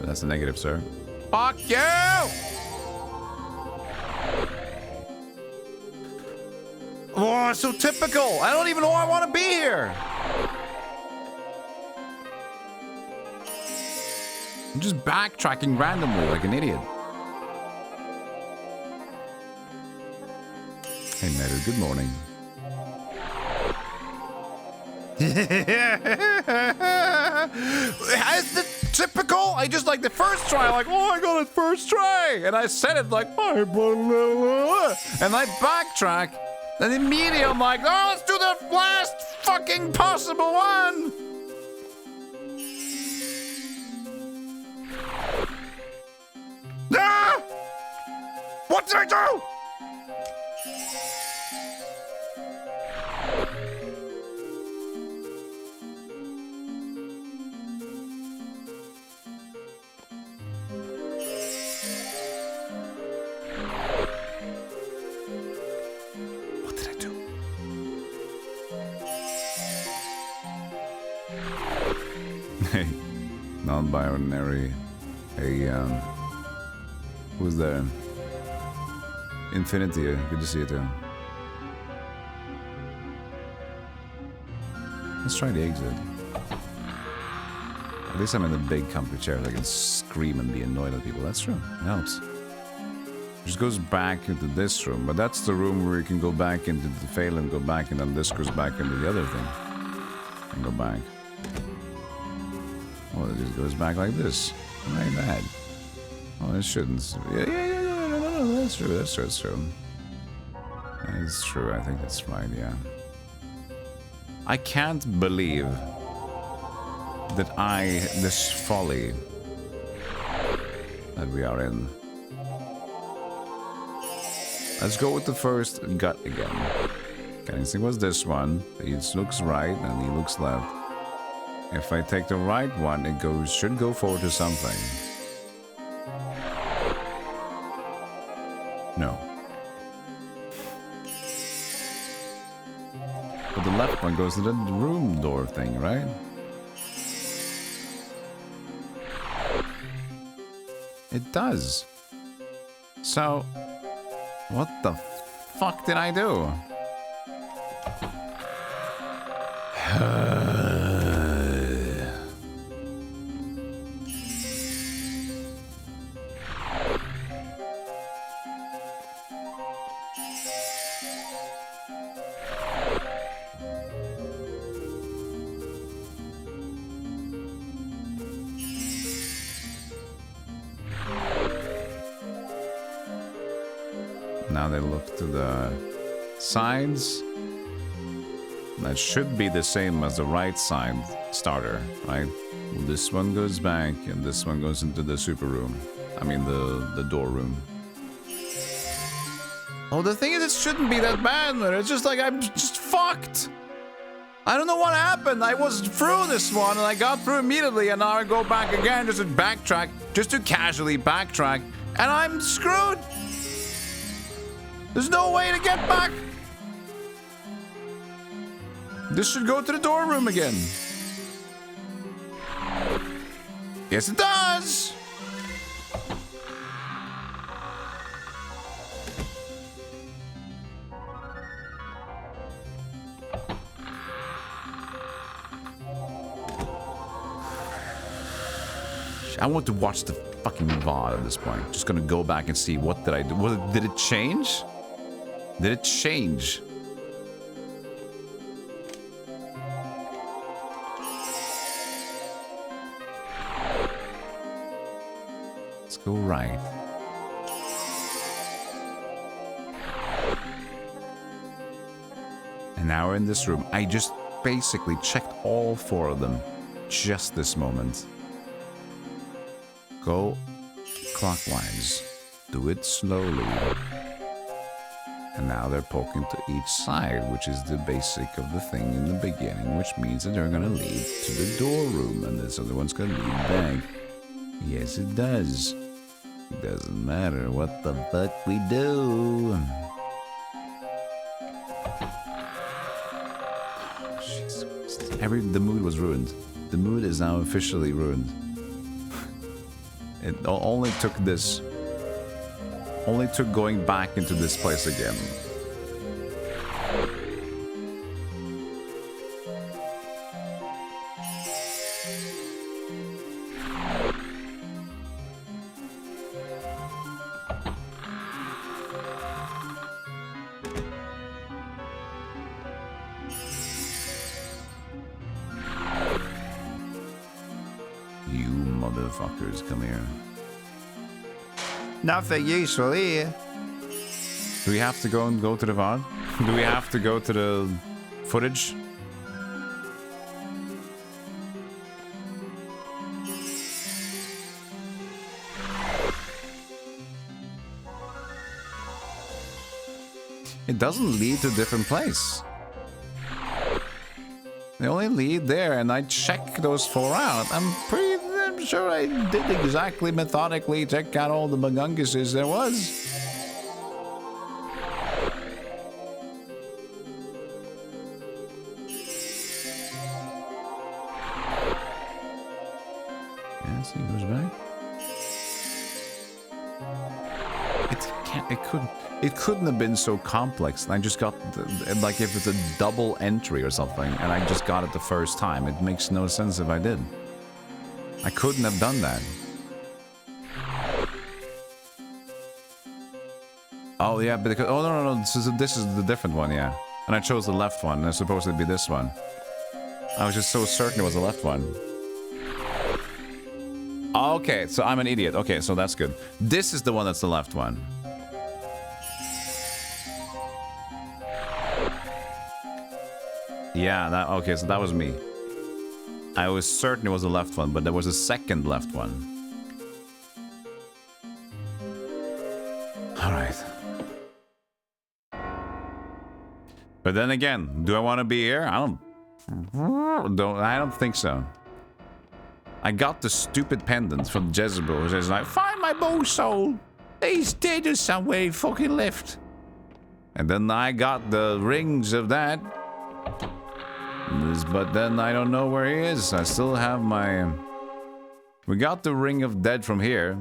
That's a negative, sir. Fuck you! Oh, so typical. I don't even know I want to be here. I'm just backtracking randomly like an idiot. Hey, Meadow, good morning. As the typical, I just like the first try, like, oh, I got it first try. And I said it like, oh, blah, blah, blah. And I backtrack. And immediately I'm like, oh, let's do the last fucking possible one. Ah! What did I do? Hey, non-binary. Hey, who's there? Infinity, good to see you too. Let's try the exit. At least I'm in the big comfy chair so I can scream and be annoyed at people. That's true, it helps. Just goes back into this room, but that's the room where you can go back into the fail and go back, and then this goes back into the other thing. And go back. Well, it just goes back like this. Not bad. Oh, it shouldn't. No, that's true, that's true, that's true. It's true, I think that's right, yeah. I can't believe that this folly that we are in. Let's go with the first gut again. Okay, instinct was this one. He looks right and he looks left. If I take the right one, it should go forward to something. No. But the left one goes to the room door thing, right? It does. So, what the fuck did I do? Now they look to the sides. That should be the same as the right side starter, right? This one goes back and this one goes into the super room. I mean the door room. Oh, the thing is, it shouldn't be that bad, man. It's just like I'm just fucked. I don't know what happened. I was through this one and I got through immediately, and now I go back again just to backtrack, just to casually backtrack, and I'm screwed. There's no way to get back. This should go to the door room again. Yes, it does. I want to watch the fucking VOD at this point. Just gonna go back and see what did I do. Did it change? Did it change? Let's go right. And now we're in this room. I just basically checked all 4 of them just this moment. Go clockwise. Do it slowly. And now they're poking to each side, which is the basic of the thing in the beginning, which means that they're gonna lead to the door room, and this other one's gonna lead back. Yes, it does. It doesn't matter what the fuck we do. The mood was ruined. The mood is now officially ruined. It only took this. Only took going back into this place again. You motherfuckers, come here. Nothing useful here. Do we have to go to the VOD? Do we have to go to the footage? It doesn't lead to a different place. They only lead there, and I check those 4 out. I'm sure I did exactly methodically check out all the magunguses there was. Yeah, see, it goes back. It couldn't have been so complex. I just got like if it's a double entry or something, and I just got it the first time. It makes no sense if I did. I couldn't have done that. Oh yeah, but because, oh no, this is the different one, yeah. And I chose the left one, and it's supposed to be this one. I was just so certain it was the left one. Okay, so I'm an idiot. Okay, so that's good. This is the one that's the left one. Yeah, okay, so that was me. I was certain it was the left one, but there was a second left one. Alright. But then again, do I want to be here? I don't think so. I got the stupid pendant from Jezebel, which is like, find my bow soul! He's dead or somewhere, he fucking left. And then I got the rings of that. But then I don't know where he is. I still have my... We got the Ring of Dead from here.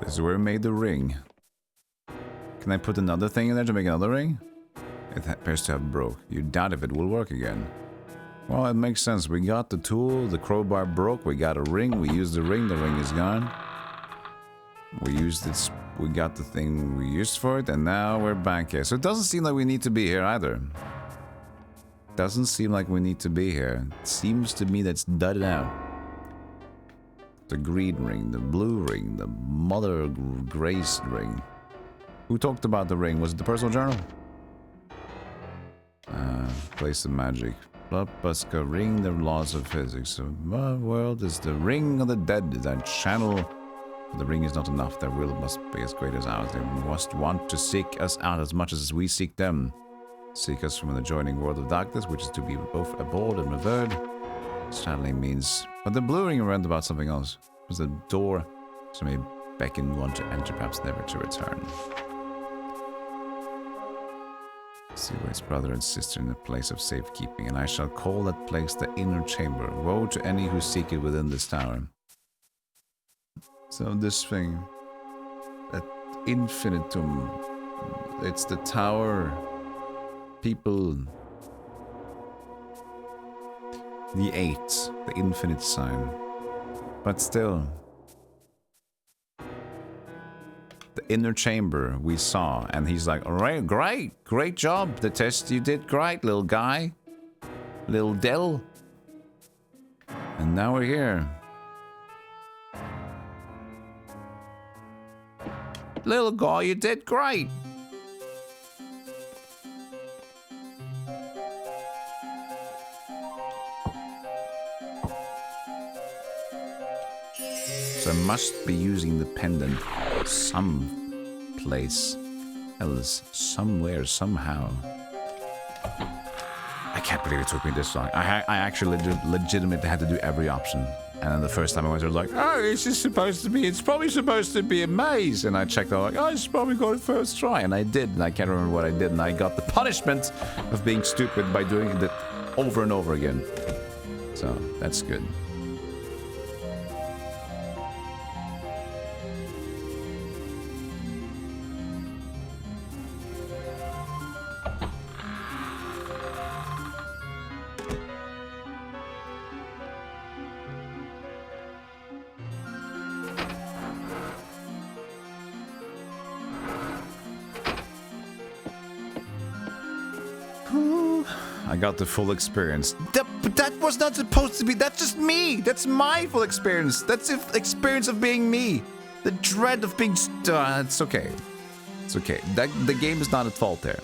This is where we made the ring. Can I put another thing in there to make another ring? It appears to have broke. You doubt if it will work again. Well, it makes sense. We got the tool, the crowbar broke, we got a ring, we used the ring is gone. We used it, we got the thing we used for it, and now we're back here. So it doesn't seem like we need to be here either. Doesn't seem like we need to be here. It seems to me that's dudded out. The green ring, the blue ring, the Mother Grace ring. Who talked about the ring? Was it the personal journal? Place of magic. Buska, ring the laws of physics. The world is the ring of the dead. Is that channel? The ring is not enough. Their will must be as great as ours. They must want to seek us out as much as we seek them. Seek us from an adjoining world of darkness, which is to be both abhorred and revered. Channeling means... But the blue ring read about something else. It was a door. So maybe beckon one to enter, perhaps never to return. See his brother and sister in a place of safekeeping, and I shall call that place the inner chamber. Woe to any who seek it within this tower. So this thing, that infinitum, it's the tower, people, the 8, the infinite sign. But still, the inner chamber we saw, and he's like, all right, great job. The test you did great, little guy. Little Dell. And now we're here. Little guy, you did great. So I must be using the pendant someplace else, somewhere, somehow. I can't believe it took me this long. I actually legitimately had to do every option. And then the first time I went, I was like, oh, it's probably supposed to be a maze. And I checked out, like, oh, it's probably got it first try. And I did, and I can't remember what I did. And I got the punishment of being stupid by doing it over and over again. So, that's good. I got the full experience. That was not supposed to be. That's just me. That's my full experience. That's the experience of being me. The dread of being. It's okay. It's okay. The game is not at fault there.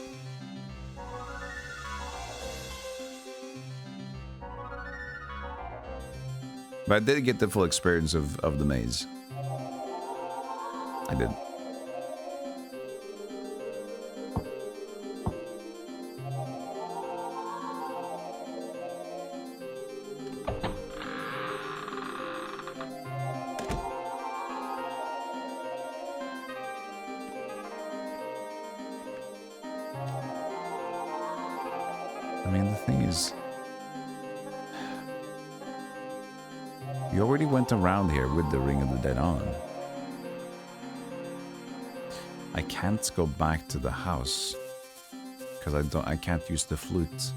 But I did get the full experience of the maze. I did. I mean, the thing is, you already went around here with the Ring of the Dead on. I can't go back to the house because I can't use the flute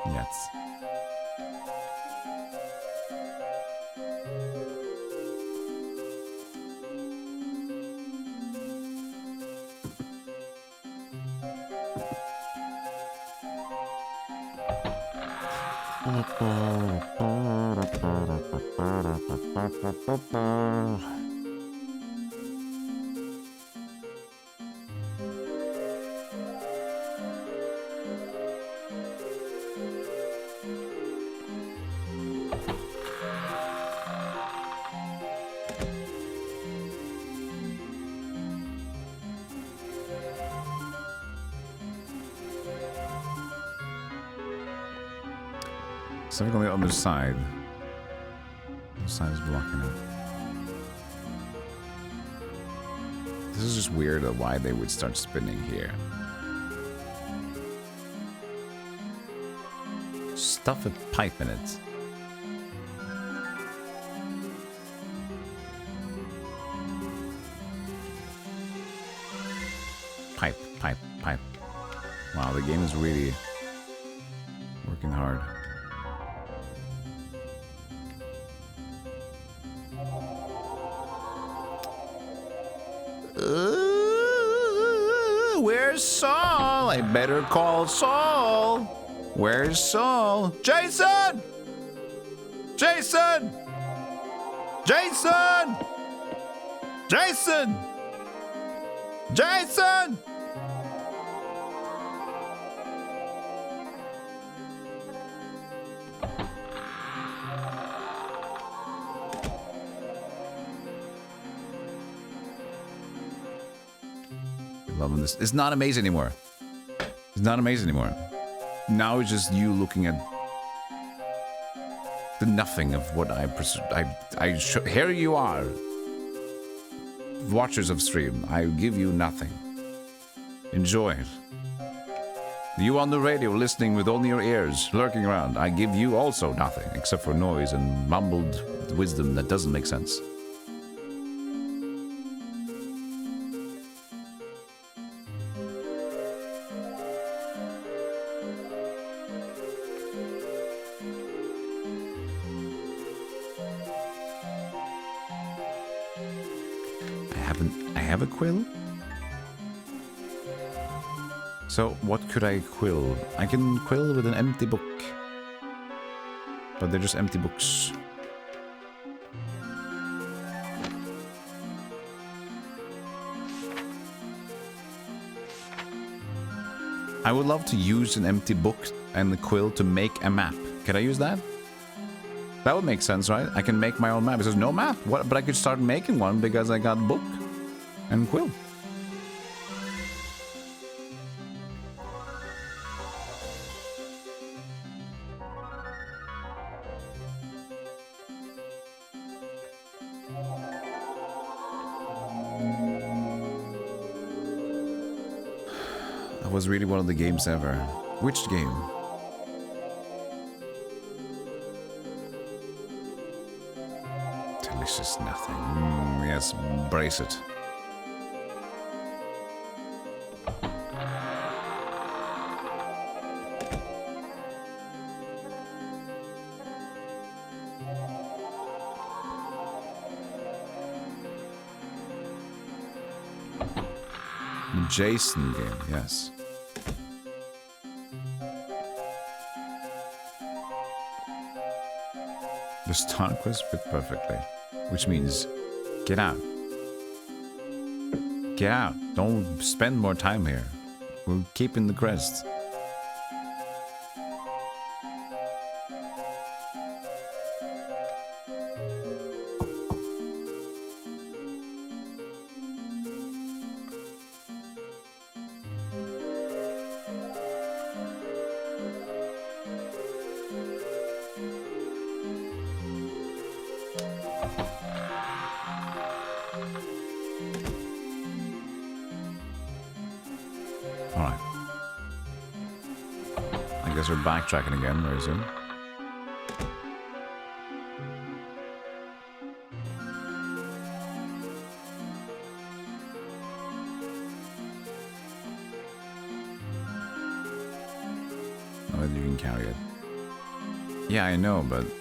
yet. Something on the other side. The side is blocking it. This is just weird why they would start spinning here. Stuff a pipe in it. Pipe, pipe, pipe. Wow, the game is really working hard. Where's Saul? I better call Saul. Where's Saul? Jason! Jason! Jason! Jason! Jason! Loving this. It's not amazing anymore. It's not amazing anymore. Now it's just you looking at the nothing of what here you are. Watchers of stream, I give you nothing. Enjoy it. You on the radio listening with only your ears, lurking around, I give you also nothing, except for noise and mumbled wisdom that doesn't make sense. I have a quill? So what could I quill? I can quill with an empty book. But they're just empty books. I would love to use an empty book and the quill to make a map. Can I use that? That would make sense, right? I can make my own map. It says no map. What? But I could start making one because I got book and quill. Was really one of the games ever. Which game? Delicious nothing. Yes, brace it. Jason game, yes. The start quest fit perfectly, which means get out. Get out. Don't spend more time here. We're keeping the crest. We're backtracking again very soon. Not whether you can carry it. Yeah, I know, but would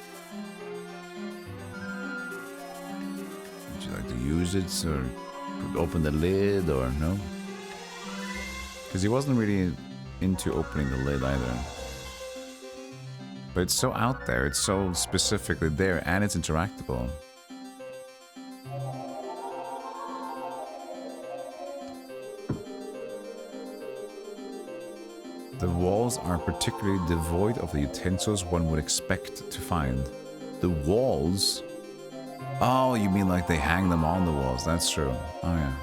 you like to use it or open the lid or no? Because he wasn't really into opening the lid either. But it's so out there, it's so specifically there, and it's interactable. The walls are particularly devoid of the utensils one would expect to find. The walls? Oh, you mean like they hang them on the walls, that's true. Oh yeah.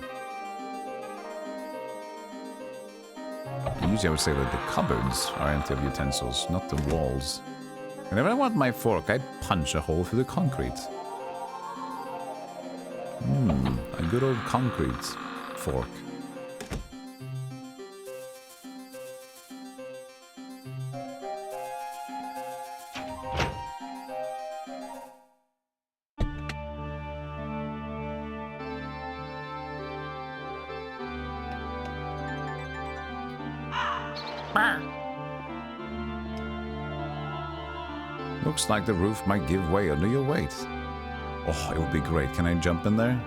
Usually I would say that the cupboards are empty of utensils, not the walls. Whenever I want my fork, I'd punch a hole through the concrete. A good old concrete fork. Looks like the roof might give way under your weight. Oh, it would be great. Can I jump in there?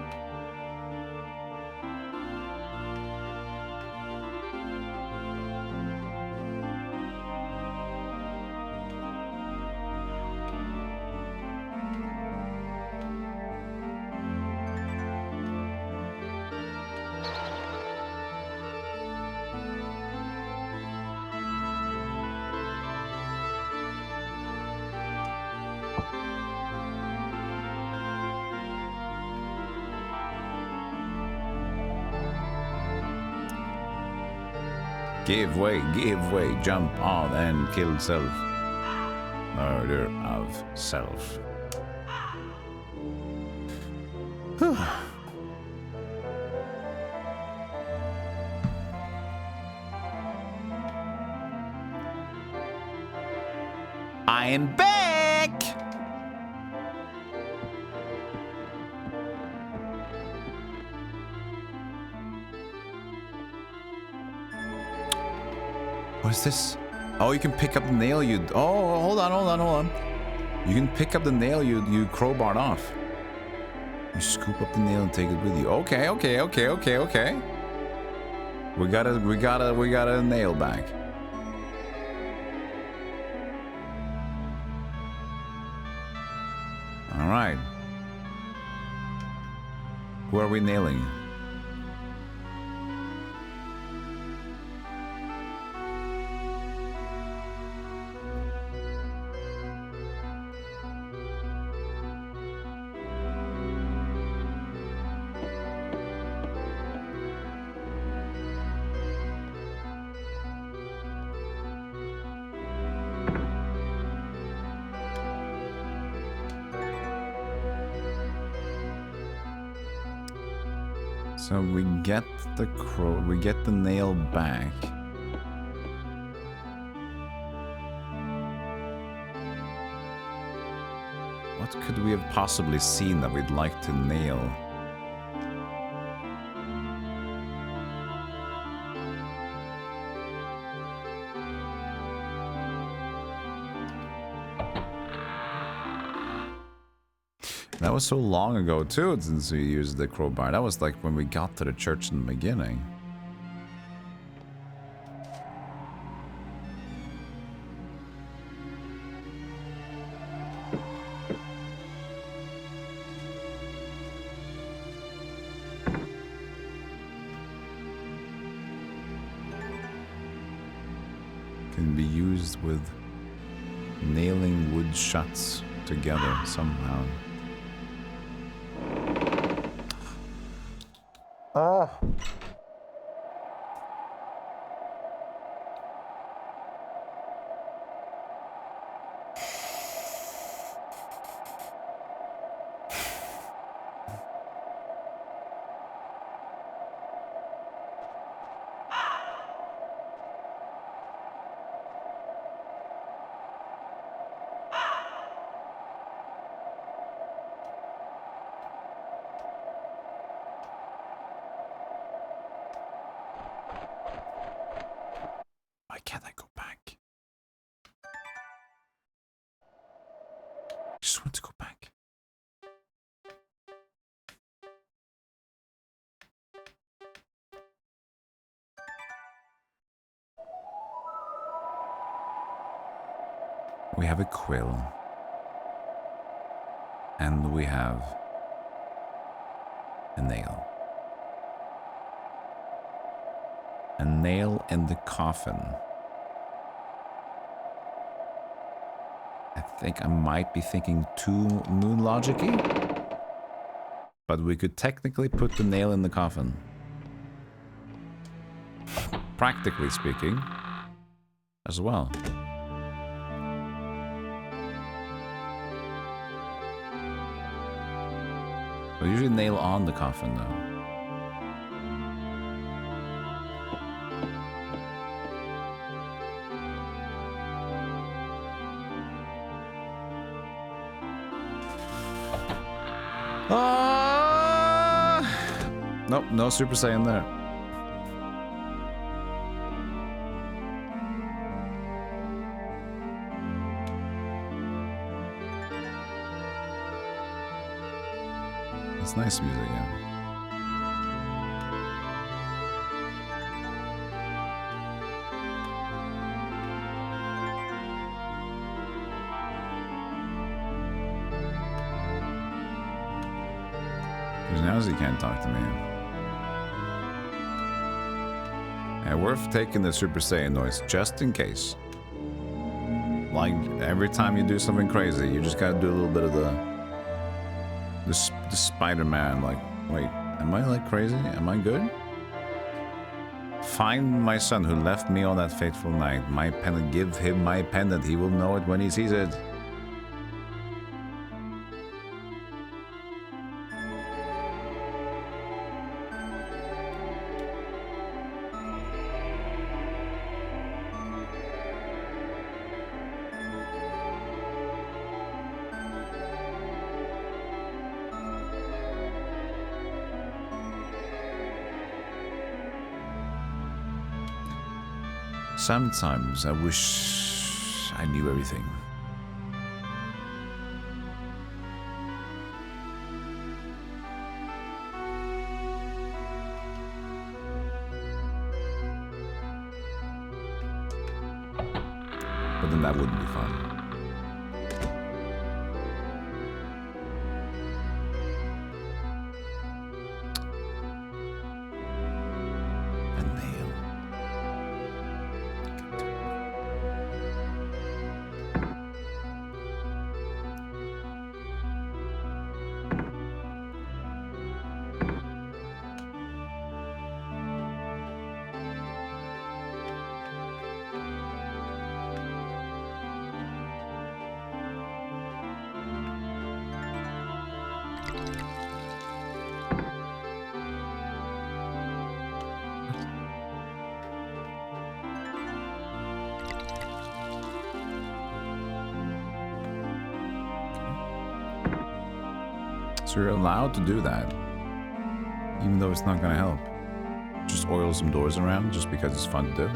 Give way, jump on and kill self. Murder of self. I am back! What is this? Oh, you can pick up the nail you... Oh, hold on. You can pick up the nail you crowbarred off. You scoop up the nail and take it with you. Okay, okay, okay, okay, okay. We got a nail back. All right. Who are we nailing? So we get the nail back. What could we have possibly seen that we'd like to nail? That was so long ago too since we used the crowbar. That was like when we got to the church in the beginning. Can be used with nailing wood shuts together somehow. Ah. Why can't I go back? I just want to go back. We have a quill. And we have a nail. A nail in the coffin. I think I might be thinking too moon logic-y, but we could technically put the nail in the coffin. Practically speaking, as well. We usually nail on the coffin though. Nope, no Super Saiyan there. It's nice music, yeah. Because now he can't talk to me. Yeah, worth taking the Super Saiyan noise, just in case. Like, every time you do something crazy, you just gotta do a little bit of the Spider-Man, like, wait, am I like crazy? Am I good? Find my son who left me on that fateful night. My pendant, give him my pendant, he will know it when he sees it. Sometimes I wish I knew everything. But then that wouldn't be fun. A nail. So you're allowed to do that, even though it's not going to help. Just oil some doors around just because it's fun to do.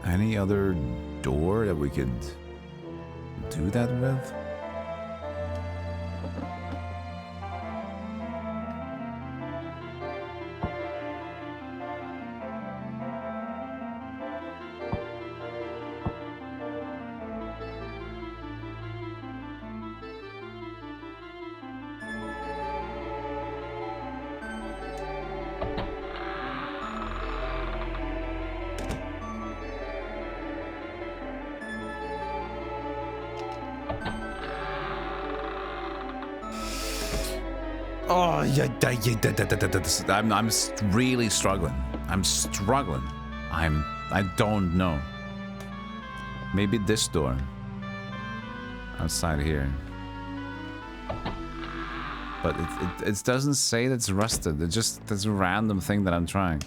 Any other door that we could do that with? Oh, yeah, I'm really struggling. I'm struggling. I don't know. Maybe this door. Outside here. But it doesn't say that it's rusted. It's just this random thing that I'm trying.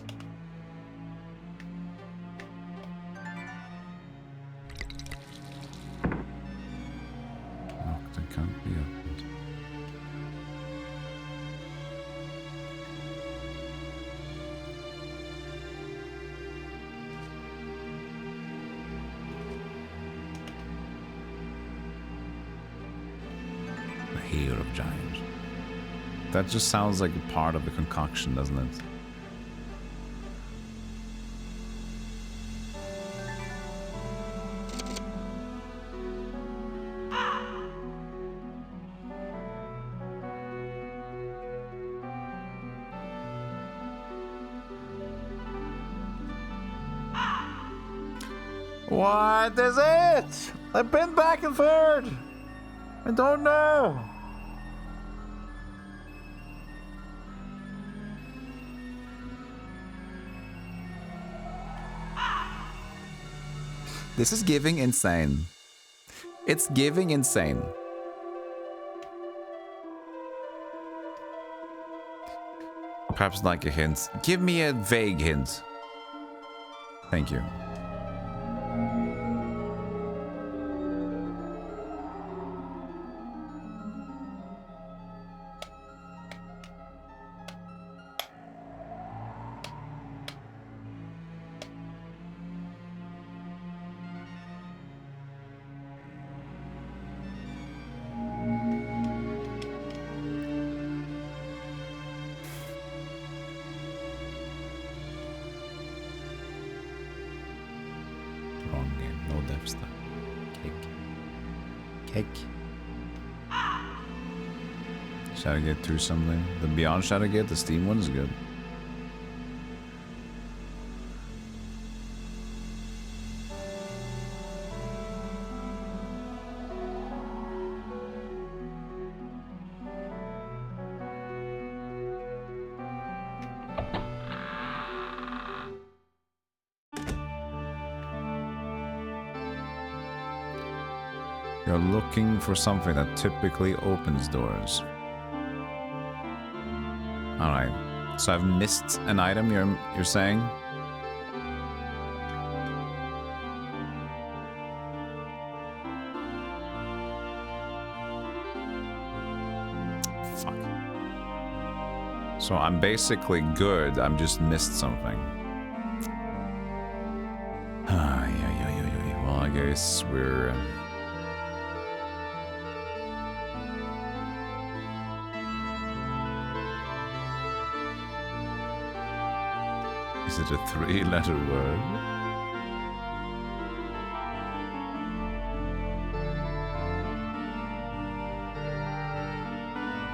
Locked, it can't be opened. Hair of giant. That just sounds like a part of the concoction, doesn't it? What is it? I've been back and forth. I don't know. This is giving insane. It's giving insane. Perhaps like a hint. Give me a vague hint. Thank you. Shadowgate 2 something. The Beyond Shadowgate, the Steam one is good. You're looking for something that typically opens doors. Alright, so I've missed an item, you're saying? So I'm basically good, I'm just missed something. Well, I guess we're... Is it a 3-letter word?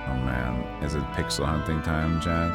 Oh man, is it pixel hunting time, Chad?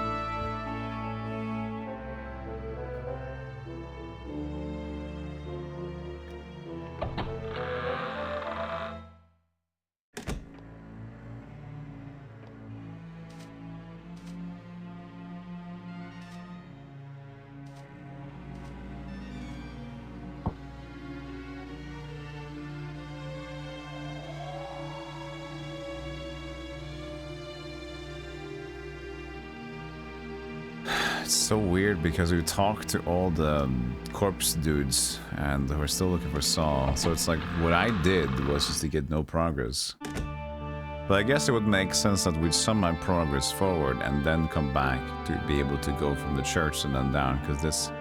So weird because we talked to all the corpse dudes and we're still looking for Saul. So it's like what I did was just to get no progress. But I guess it would make sense that we'd sum my progress forward and then come back to be able to go from the church and then down, because this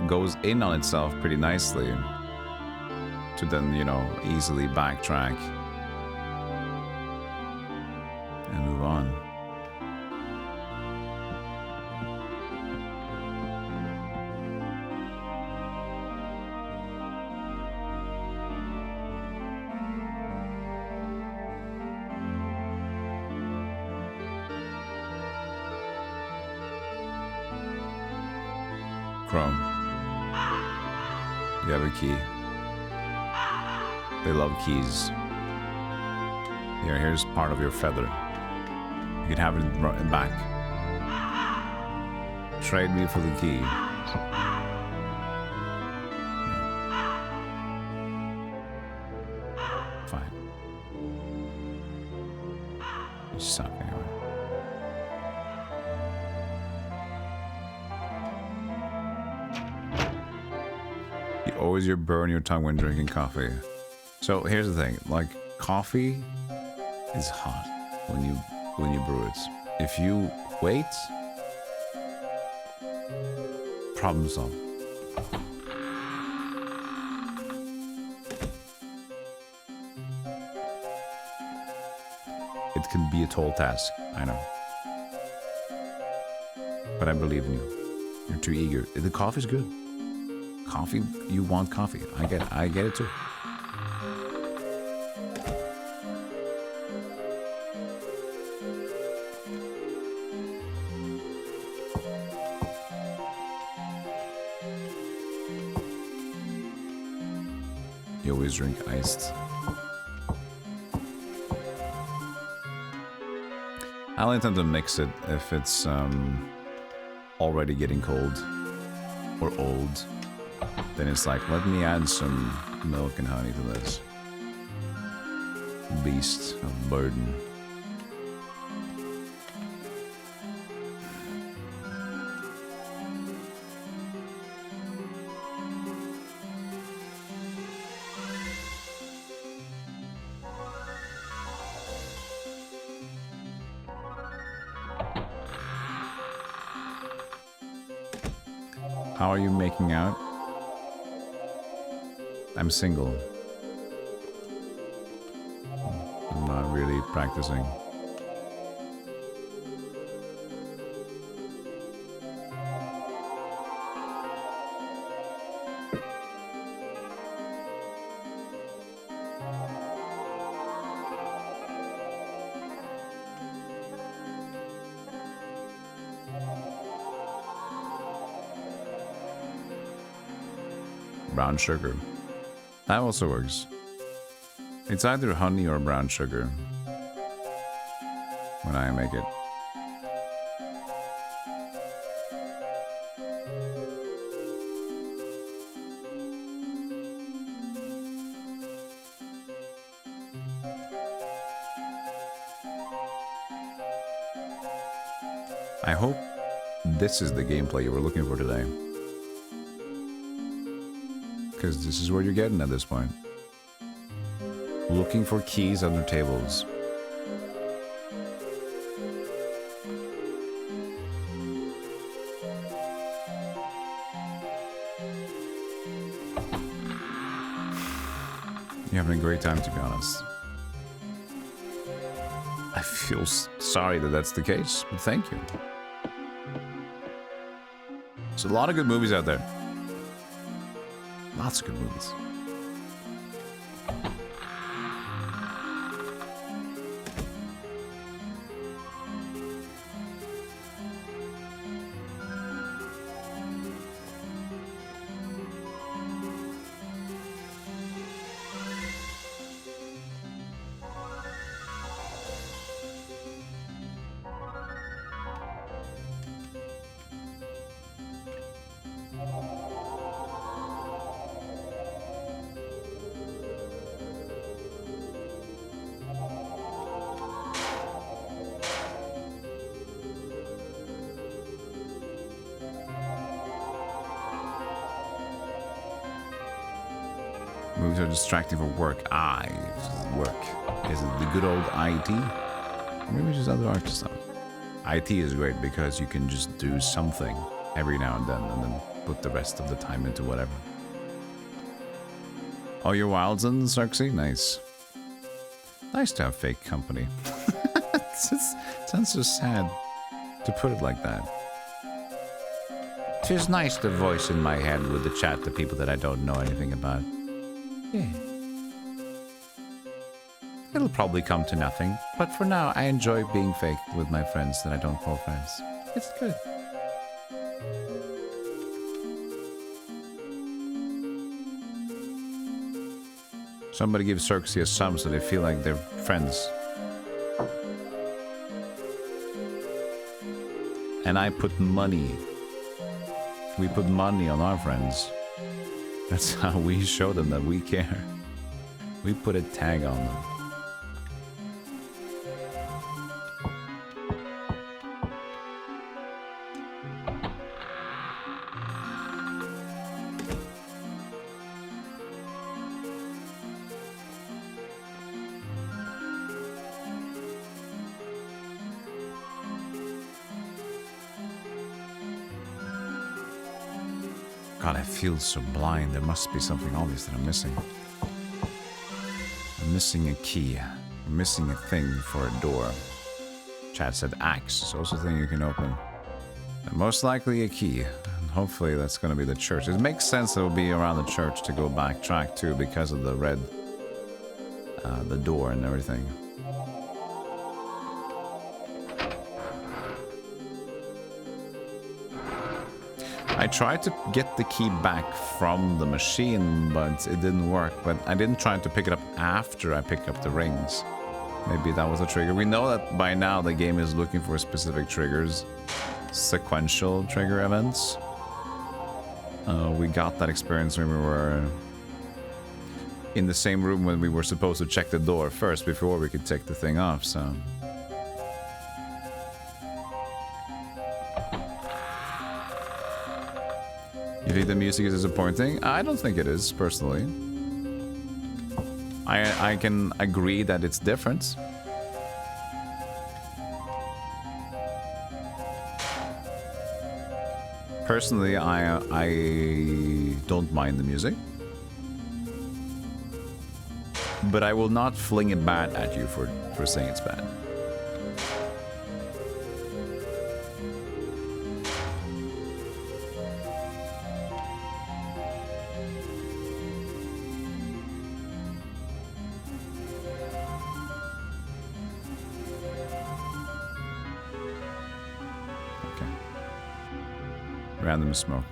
goes in on itself pretty nicely to then, you know, easily backtrack and move on. Chrome. You have a key. They love keys. Here's part of your feather. You can have it back. Trade me for the key. Fine. You suck anyway. Always you burn your tongue when drinking coffee. So here's the thing, like coffee is hot when you brew it. If you wait, problem solved. It can be a tall task, I know. But I believe in you. You're too eager. The coffee's good. Coffee, you want coffee. I get it too. You always drink iced. I'll intend to mix it if it's already getting cold or old. Then it's like, let me add some milk and honey to this beast of burden. How are you making out? I'm single. I'm not really practicing. Brown sugar. That also works. It's either honey or brown sugar when I make it. I hope this is the gameplay you were looking for today. Because this is what you're getting at this point. Looking for keys under tables. You're having a great time, to be honest. I feel sorry that that's the case, but thank you. There's a lot of good movies out there. Lots of good movies. Movies are distracting for work. Work. Is it the good old IT? Maybe just other art stuff. IT is great because you can just do something every now and then put the rest of the time into whatever. Oh, you're Wildsons, Xerxes? Nice. Nice to have fake company. It sounds so sad to put it like that. 'Tis nice to voice in my head with the chat to people that I don't know anything about. Yeah. It'll probably come to nothing, but for now I enjoy being fake with my friends that I don't call friends. It's good. Somebody gives Xerxes a sum so they feel like they're friends. And I put money. We put money on our friends. That's how we show them that we care. We put a tag on them. God, I feel so blind. There must be something obvious that I'm missing. I'm missing a key. I'm missing a thing for a door. Chad said axe. It's also a thing you can open. And most likely a key. And hopefully that's going to be the church. It makes sense that it will be around the church to go backtrack too because of the red, the door and everything. I tried to get the key back from the machine, but it didn't work. But I didn't try to pick it up after I picked up the rings. Maybe that was a trigger. We know that by now the game is looking for specific triggers. Sequential trigger events. We got that experience when we were in the same room when we were supposed to check the door first before we could take the thing off, so... You think the music is disappointing? I don't think it is, personally. I can agree that it's different. Personally, I don't mind the music. But I will not fling it bad at you for saying it's bad. Random smoke.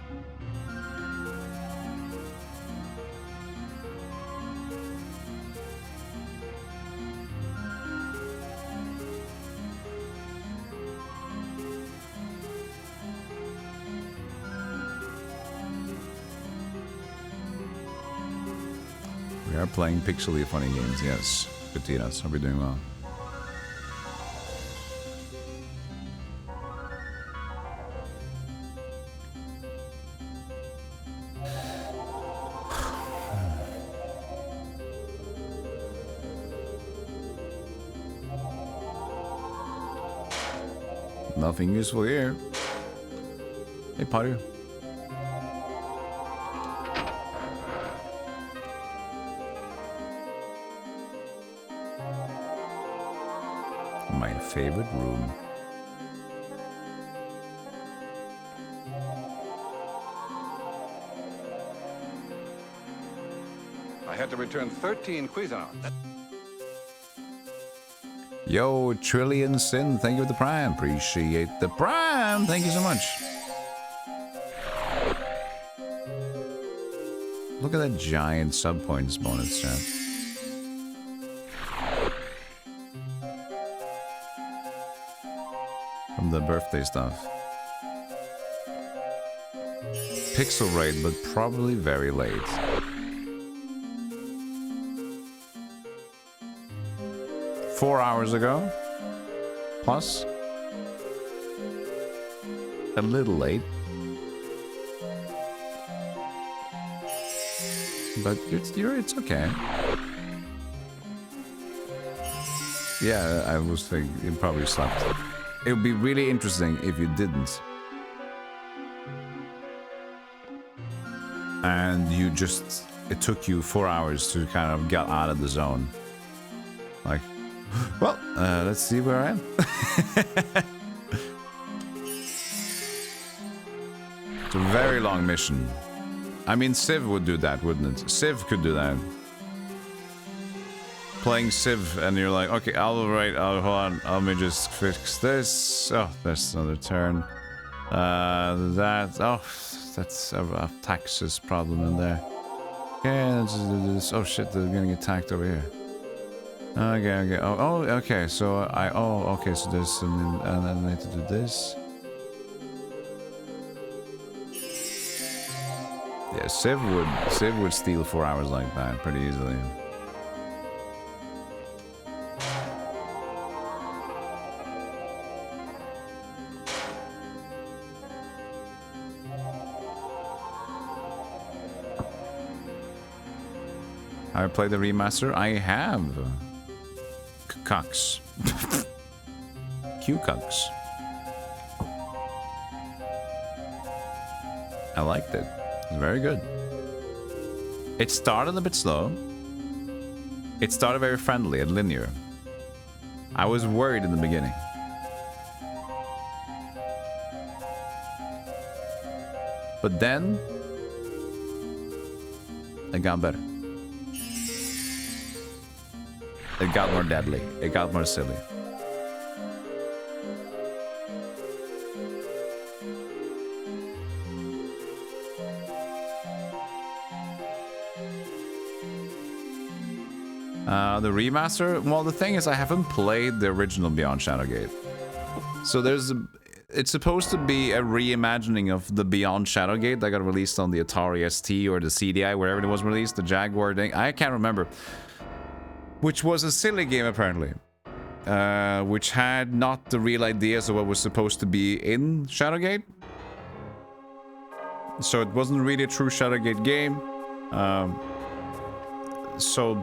We are playing pixely funny games, yes. Good to us. Hope you're doing well. Nothing useful here. Hey, Potter. my favorite room. I had to return 13 Cuisinarts. Yo, Trillion Sin, thank you for the Prime. Appreciate the Prime. Thank you so much. Look at that giant subpoints bonus chat. From the birthday stuff. Pixel rate, but probably very late. Four hours ago. Plus. A little late. But it's okay. Yeah, I was thinking it probably slept. It would be really interesting if you didn't. And you just... It took you 4 hours to kind of get out of the zone. Like, well, let's see where I am. It's a very long mission. I mean, Civ would do that, wouldn't it? Civ could do that. Playing Civ, and you're like, okay, hold on, let me just fix this. Oh, there's another turn. That's a taxes problem in there. Okay, let's just do this. Oh shit, they're getting attacked over here. Okay. Oh, okay, so okay, so there's some, and then I need to do this. Yeah, Civ would steal 4 hours like that pretty easily. I played the remaster. I have. Cucks. Q-Cucks. I liked it. Very good. It started a bit slow. It started very friendly and linear. I was worried in the beginning. But then it got better. It got more deadly. It got more silly. The remaster? Well, the thing is, I haven't played the original Beyond Shadowgate. So it's supposed to be a reimagining of the Beyond Shadowgate that got released on the Atari ST or the CDI, wherever it was released, the Jaguar thing. I can't remember. Which was a silly game, apparently. Which had not the real ideas of what was supposed to be in Shadowgate. So it wasn't really a true Shadowgate game.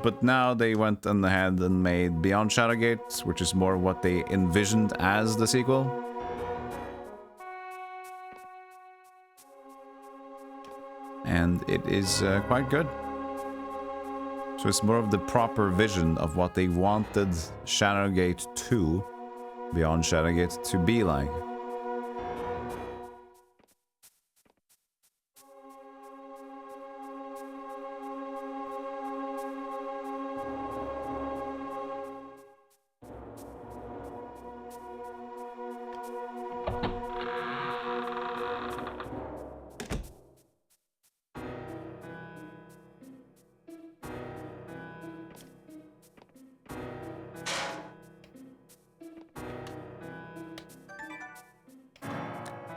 But now they went ahead and made Beyond Shadowgate, which is more what they envisioned as the sequel. And it is quite good. So it's more of the proper vision of what they wanted Shadowgate 2, Beyond Shadowgate, to be like.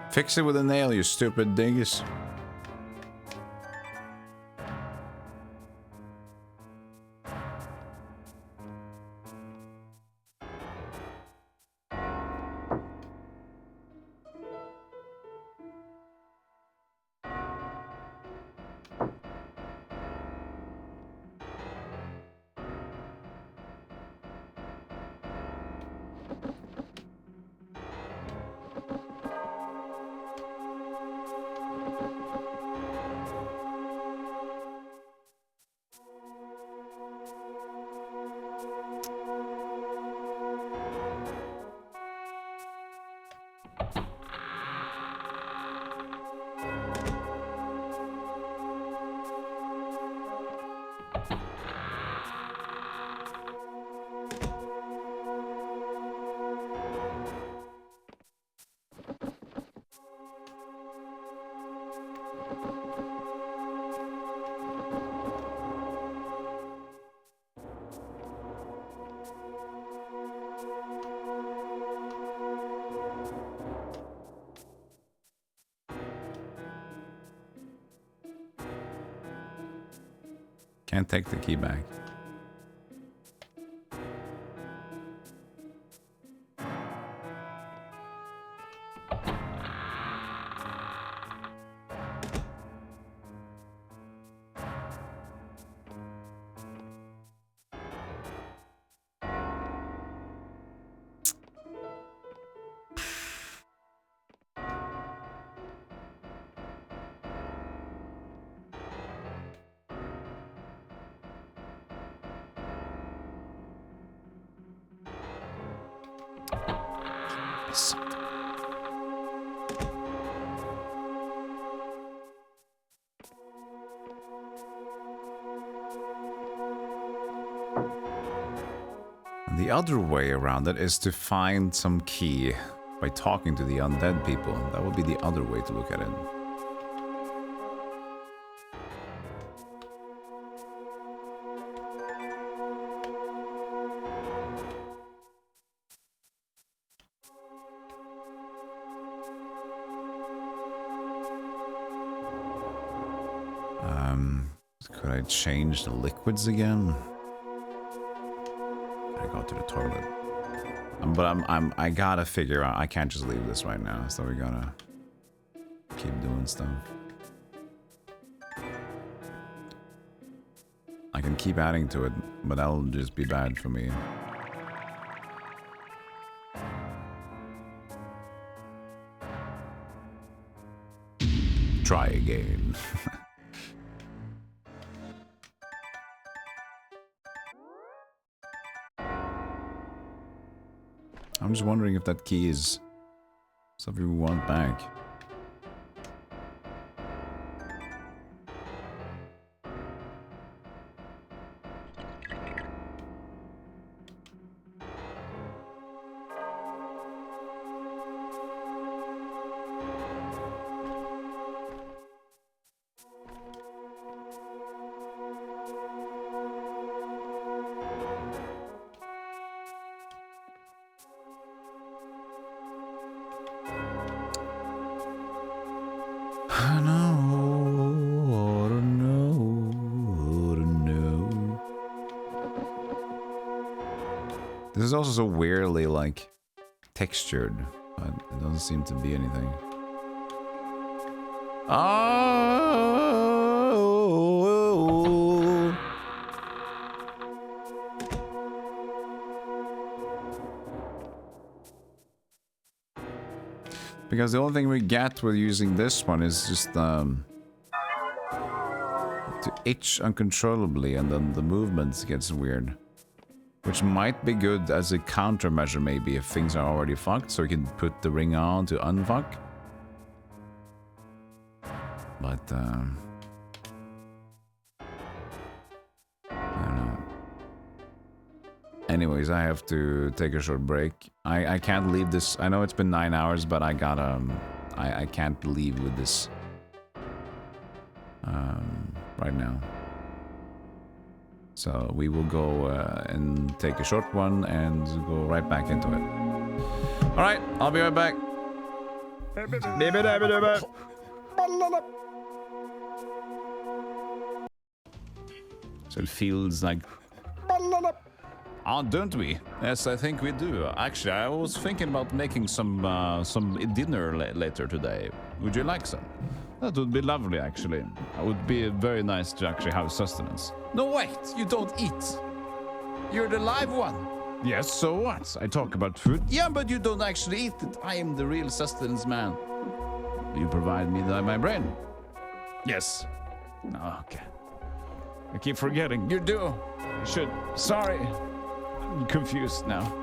Fix it with a nail, you stupid dingus. Can't take the key back. The other way around it is to find some key by talking to the undead people. That would be the other way to look at it. Could I change the liquids again? I go to the toilet. But I gotta figure out. I can't just leave this right now, so we gotta keep doing stuff. I can keep adding to it, but that'll just be bad for me. Try again. I'm just wondering if that key is something we want back. This is also so weirdly, like, textured, but it doesn't seem to be anything. Oh! Because the only thing we get with using this one is just, to itch uncontrollably, and then the movements gets weird. Which might be good as a countermeasure, maybe, if things are already fucked, so we can put the ring on to unfuck. But, I don't know. Anyways, I have to take a short break. I can't leave this. I know it's been 9 hours, but I gotta, I can't leave with this, right now. So we will go and take a short one and go right back into it. All right, I'll be right back. So it feels like... don't we? Yes, I think we do. Actually, I was thinking about making some dinner later today. Would you like some? That would be lovely, actually. It would be very nice to actually have sustenance. No, wait! You don't eat! You're the live one! Yes, so what? I talk about food. Yeah, but you don't actually eat it. I am the real sustenance man. You provide me my brain. Yes. Okay. I keep forgetting. You do. You should. Sorry. I'm confused now.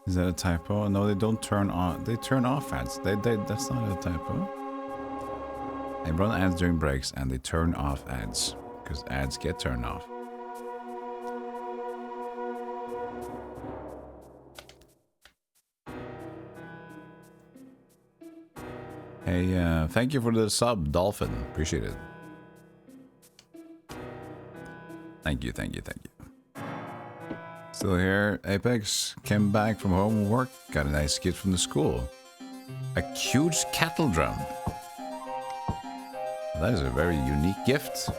Is that a typo? No, they don't turn on. They turn off ads. That's not a typo. They run ads during breaks and they turn off ads because ads get turned off. Hey, thank you for the sub, Dolphin. Appreciate it. Thank you, thank you, thank you. Still here, Apex. Came back from homework. Got a nice gift from the school. A huge cattle drum. That is a very unique gift.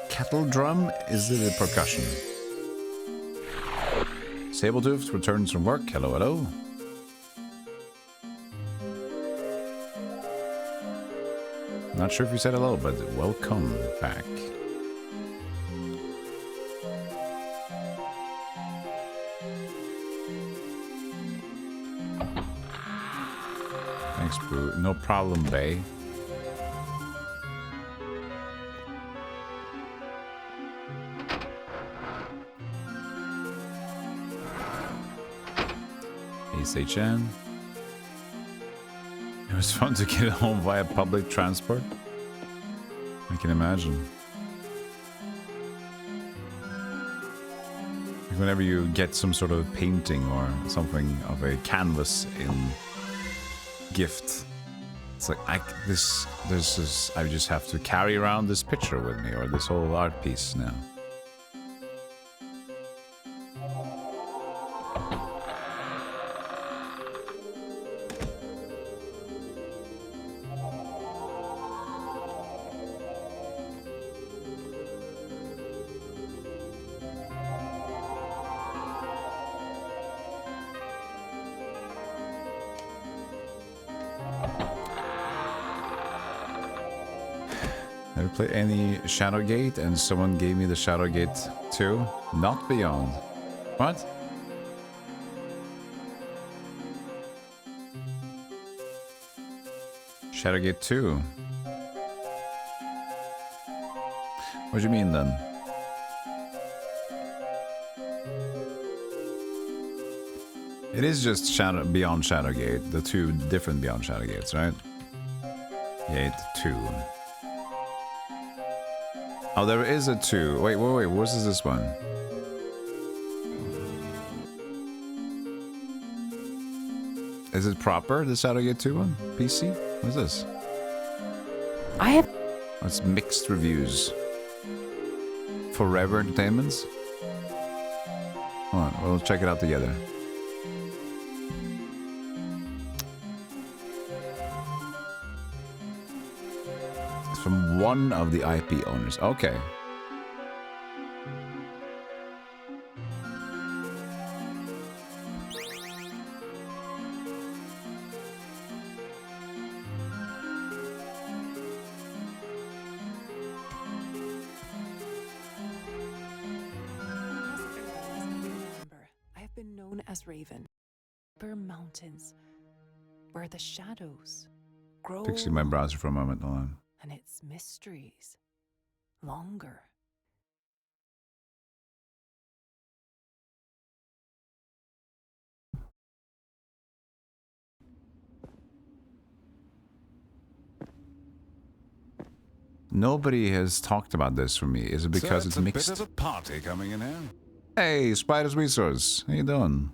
Cattle drum? Is it a percussion? Sabletooth returns from work. Hello, hello. Not sure if you said hello, but welcome back. Thanks, Boo. No problem, Bay. HN. It was fun to get home via public transport. I can imagine. Like whenever you get some sort of painting or something of a canvas in gift, it's like I just have to carry around this picture with me or this whole art piece now. Play any Shadowgate, and someone gave me the Shadowgate 2. Not Beyond. What? Shadowgate 2. What do you mean then? It is just Beyond Shadowgate, the two different Beyond Shadowgates, right? Gate 2. Oh, there is a 2. Wait, what is this one? Is it proper, the Shadowgate 2 one? PC? What is this? I have... Oh, it's mixed reviews. Forever Entertainments? Hold on, we'll check it out together. From one of the IP owners. Okay. I have been known as Raven. Upper mountains, where the shadows grow. Fixing my browser for a moment. Hold on. And its mysteries longer. Nobody has talked about this for me. Is it because So it's a mixed? bit of a party coming in here. Hey, Spider's Resource. How you doing?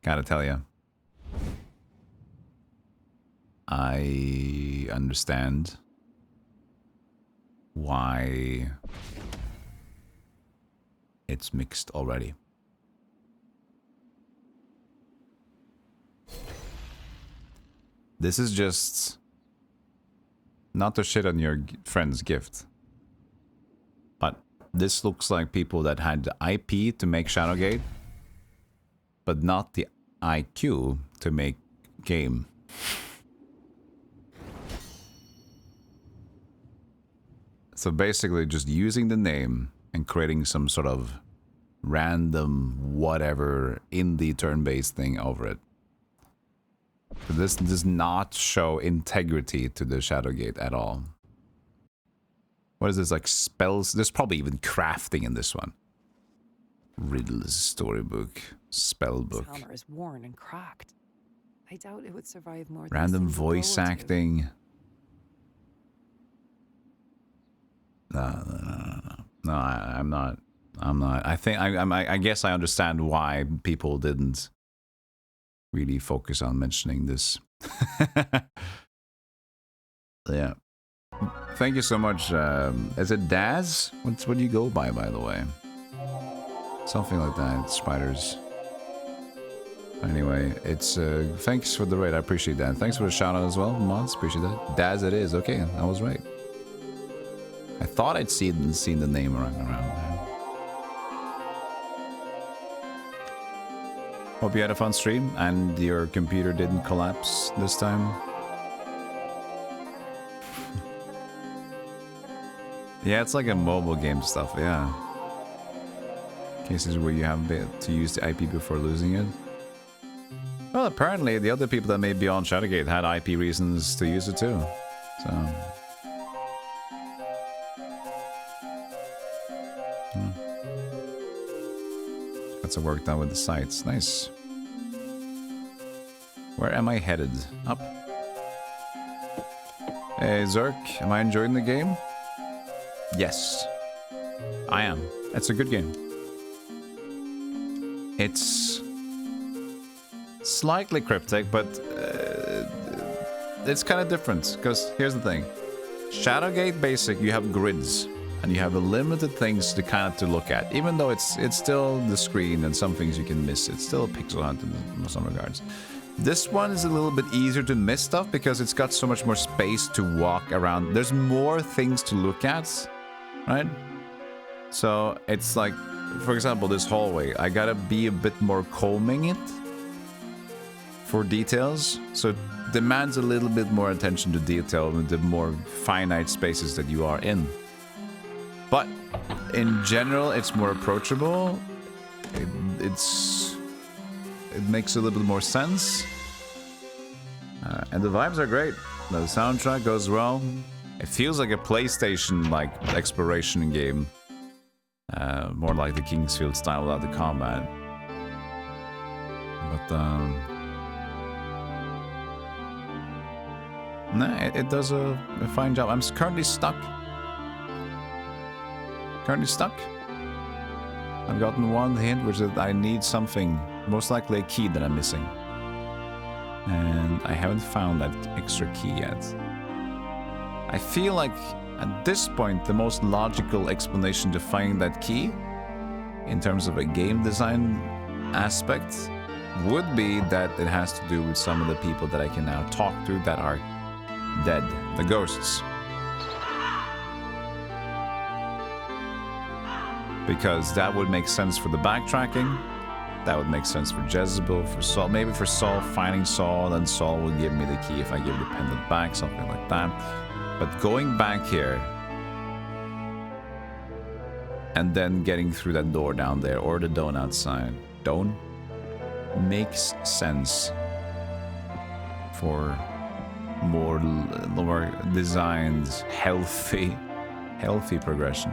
Gotta tell you, I understand why it's mixed already. This is just not to shit on your friend's gift, but this looks like people that had the IP to make Shadowgate, but not the IQ to make game. So basically just using the name and creating some sort of random whatever indie turn-based thing over it. So this does not show integrity to the Shadowgate at all. What is this, like spells? There's probably even crafting in this one. Riddles, storybook, spellbook. This hammer is worn and cracked. I doubt it would survive more than a Random single blow voice or two. acting. No, I'm not. I think I guess I understand why people didn't really focus on mentioning this. Yeah. Thank you so much. Is it Daz? What do you go by the way? Something like that. Spiders. Anyway, it's thanks for the raid. I appreciate that. Thanks for the shout out as well, mods. Appreciate that. Daz, it is. Okay, I was right. I thought I'd seen the name around there. Hope you had a fun stream and your computer didn't collapse this time. Yeah, it's like a mobile game stuff, yeah. Cases where you have to use the IP before losing it. Well, apparently the other people that may be on Shadowgate had IP reasons to use it too. So... Got some work done with the sites. Nice. Where am I headed? Up. Hey, Zerk, am I enjoying the game? Yes. I am. It's a good game. It's slightly cryptic, but it's kind of different. Because here's the thing. Shadowgate Basic, you have grids. And you have a limited things to kind of to look at. Even though it's still the screen and some things you can miss. It's still a pixel hunt in some regards. This one is a little bit easier to miss stuff because it's got so much more space to walk around. There's more things to look at, right? So it's like, for example, this hallway. I gotta be a bit more combing it for details. So it demands a little bit more attention to detail with the more finite spaces that you are in. But in general, it's more approachable. It makes a little bit more sense. And the vibes are great. The soundtrack goes well. It feels like a PlayStation-like exploration game. More like the Kingsfield style without the combat. But, nah, it does a fine job. I'm currently stuck. I've gotten one hint, which is that I need something, most likely a key that I'm missing. And I haven't found that extra key yet. I feel like at this point, the most logical explanation to find that key, in terms of a game design aspect, would be that it has to do with some of the people that I can now talk to that are dead, the ghosts. Because that would make sense for the backtracking. That would make sense for Jezebel, for Saul. Maybe for Saul, finding Saul, then Saul will give me the key if I give the pendant back, something like that. But going back here, and then getting through that door down there, or the dome outside, makes sense for more designed, healthy progression.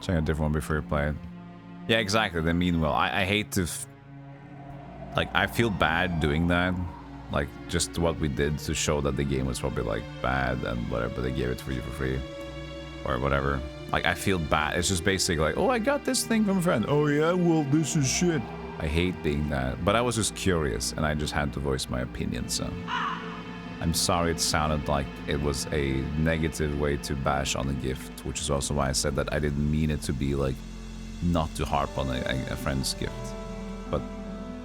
Check a different one before you play it. Yeah, exactly. They mean well. I hate to... like, I feel bad doing that. Like, just what we did to show that the game was probably, like, bad and whatever. They gave it for you for free. Or whatever. Like, I feel bad. It's just basically like, oh, I got this thing from a friend. Oh, yeah? Well, this is shit. I hate being that. But I was just curious, and I just had to voice my opinion, so... I'm sorry it sounded like it was a negative way to bash on a gift, which is also why I said that I didn't mean it to be like not to harp on a friend's gift. But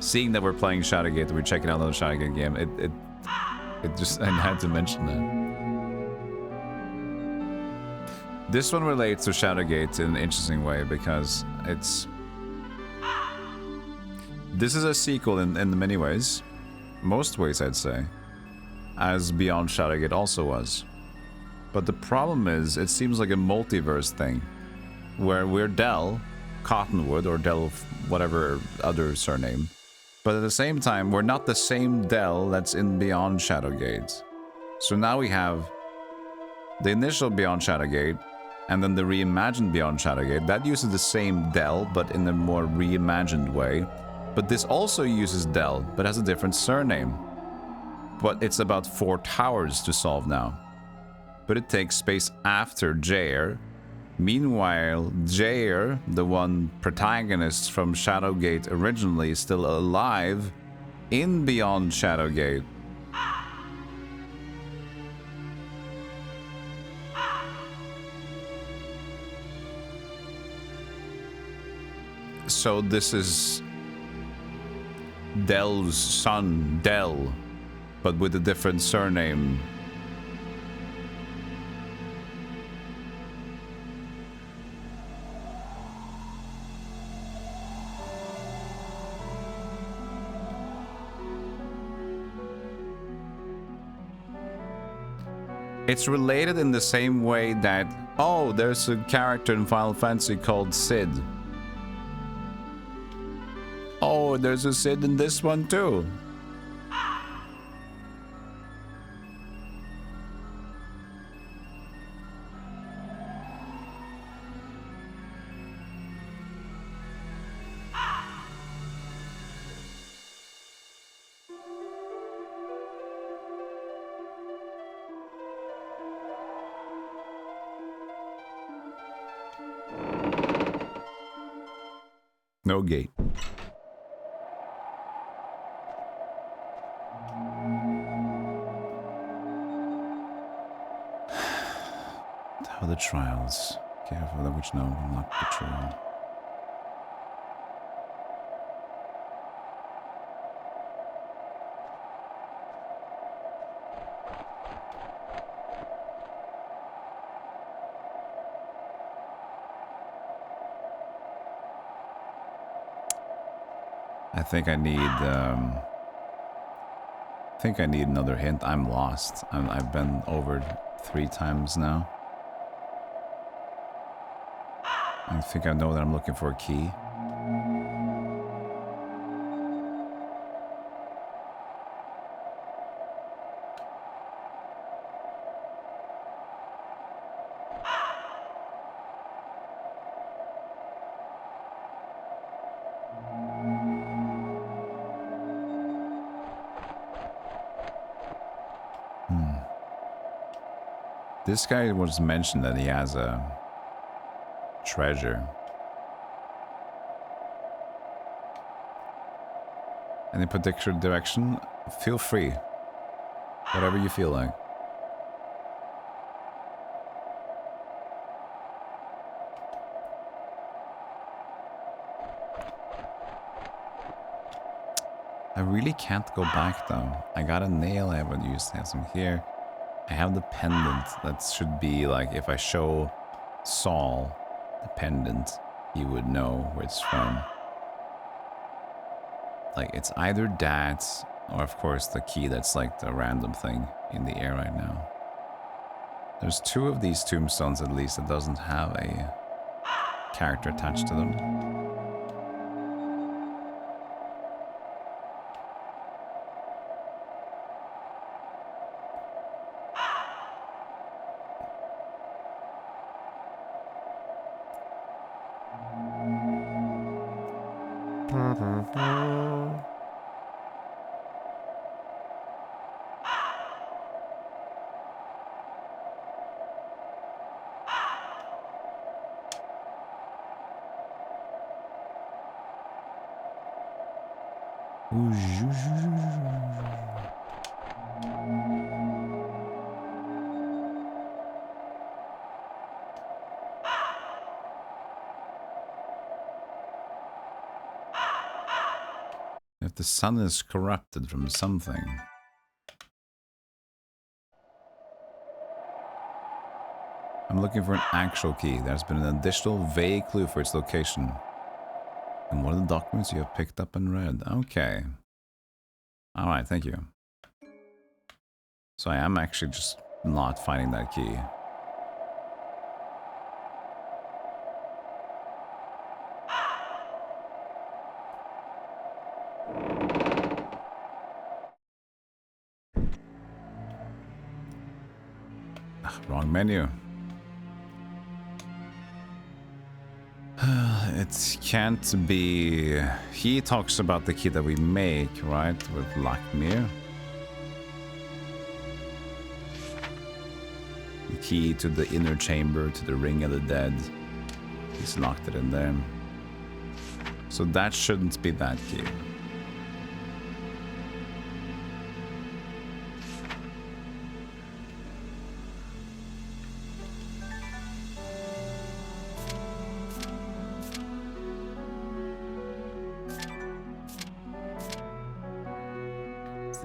seeing that we're playing Shadowgate, we're checking out another Shadowgate game, it just, I had to mention that. This one relates to Shadowgate in an interesting way because it's... This is a sequel in many ways. Most ways, I'd say. As Beyond Shadowgate also was. But the problem is, it seems like a multiverse thing. Where we're Del Cottonwood, or Del whatever other surname. But at the same time, we're not the same Del that's in Beyond Shadowgate. So now we have the initial Beyond Shadowgate, and then the reimagined Beyond Shadowgate. That uses the same Del, but in a more reimagined way. But this also uses Del, but has a different surname. But it's about 4 towers to solve now. But it takes space after Jair. Meanwhile, Jair, the one protagonist from Shadowgate originally, is still alive in Beyond Shadowgate. So this is Del's son, Del, but with a different surname. It's related in the same way that, oh, there's a character in Final Fantasy called Sid. Oh, there's a Sid in this one too. No gate. How the trials. Careful that which no will not betray. I think I need another hint. I'm lost. I've been over 3 times now. I think I know that I'm looking for a key. This guy was mentioned that he has a treasure. Any particular direction? Feel free. Whatever you feel like. I really can't go back though. I got a nail I haven't used. I have some here. I have the pendant. That should be like if I show Saul the pendant, he would know where it's from. Like it's either that or of course the key that's like the random thing in the air right now. There's 2 of these tombstones at least that doesn't have a character attached to them. If the sun is corrupted from something. I'm looking for an actual key. There's been an additional vague clue for its location. And one of the documents you have picked up and read. Okay. Alright, thank you. So I am actually just not finding that key. Wrong menu. It can't be... He talks about the key that we make, right? With Lakmir. The key to the inner chamber, to the Ring of the Dead. He's locked it in there. So that shouldn't be that key.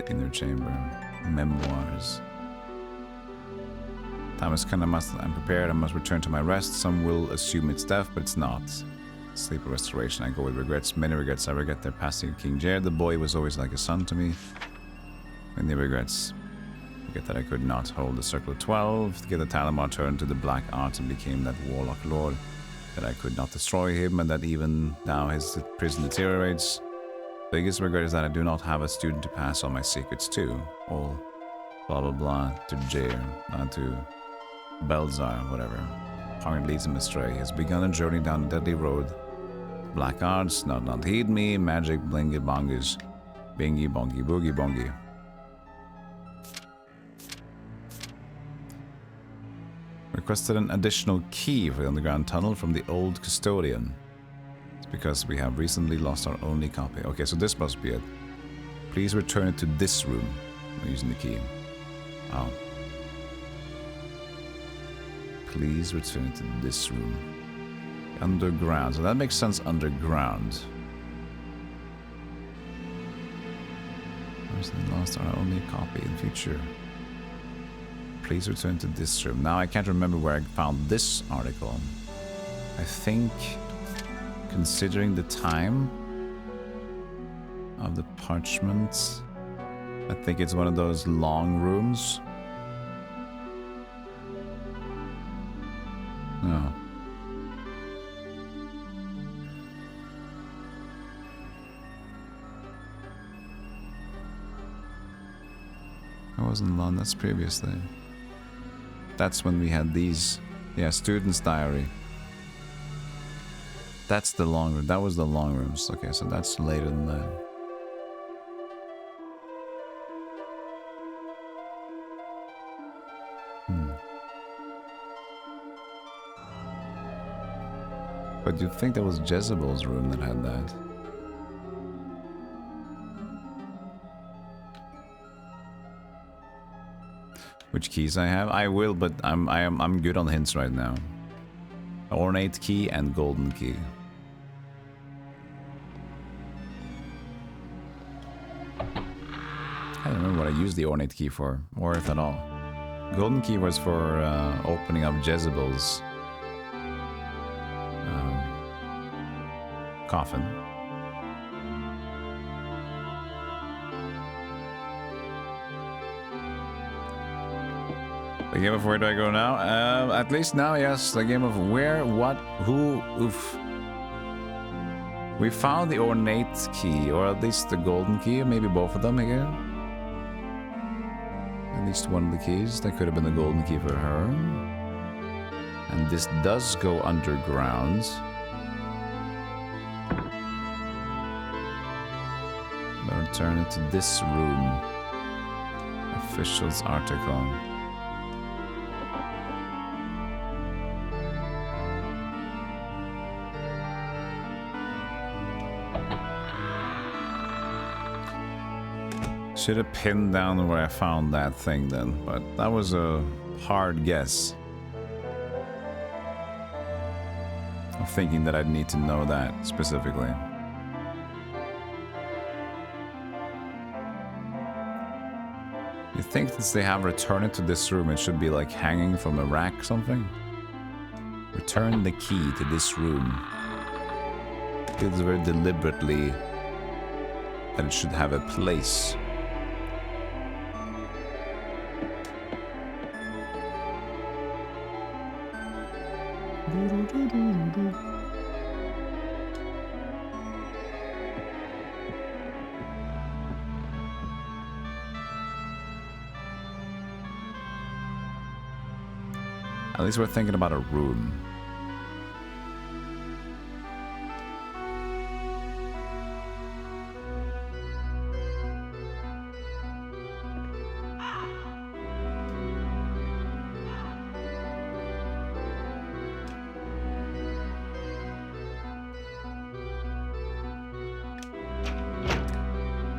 Inner chamber. Memoirs. Time has come. I'm prepared. I must return to my rest. Some will assume it's death, but it's not. Sleep or restoration. I go with regrets. Many regrets. I regret their passing of King Jared. The boy was always like a son to me. Many regrets. Forget that I could not hold the Circle of 12. To get the Talamar turned to the Black Arts and became that Warlock Lord. That I could not destroy him, and that even now his prison deteriorates. Biggest regret is that I do not have a student to pass on my secrets to. All blah blah blah to Jair, to Belzar, whatever. Hunger leads him astray. He has begun a journey down a deadly road. Black arts, not heed me. Magic, blingy bongies. Bingy bongy boogie bongy. Requested an additional key for the underground tunnel from the old custodian. Because we have recently lost our only copy. Okay, so this must be it. Please return it to this room. I'm using the key. Oh. Please return it to this room. Underground. So that makes sense underground. Recently lost our only copy in future. Please return to this room. Now I can't remember where I found this article. I think... Considering the time of the parchment, I think it's one of those long rooms. No. I wasn't long, that's previously. That's when we had these. Yeah, student's diary. That's the long room. That was the long rooms. Okay, so that's later than that. But you'd think that was Jezebel's room that had that. Which keys I have? I will, but I'm good on hints right now. Ornate key and golden key. I don't remember what I used the ornate key for, or if at all. Golden key was for opening up Jezebel's coffin. The game of where do I go now? At least now, yes. The game of where, what, who, oof. We found the ornate key, or at least the golden key, maybe both of them again. At least one of the keys. That could have been the golden key for her. And this does go underground. I'll return it to this room. Officials article. Should have pinned down where I found that thing then, but that was a hard guess. I'm thinking that I'd need to know that specifically. You think since they have returned it to this room, it should be like hanging from a rack or something? Return the key to this room. Feels very deliberately that it should have a place. At least we're thinking about a room.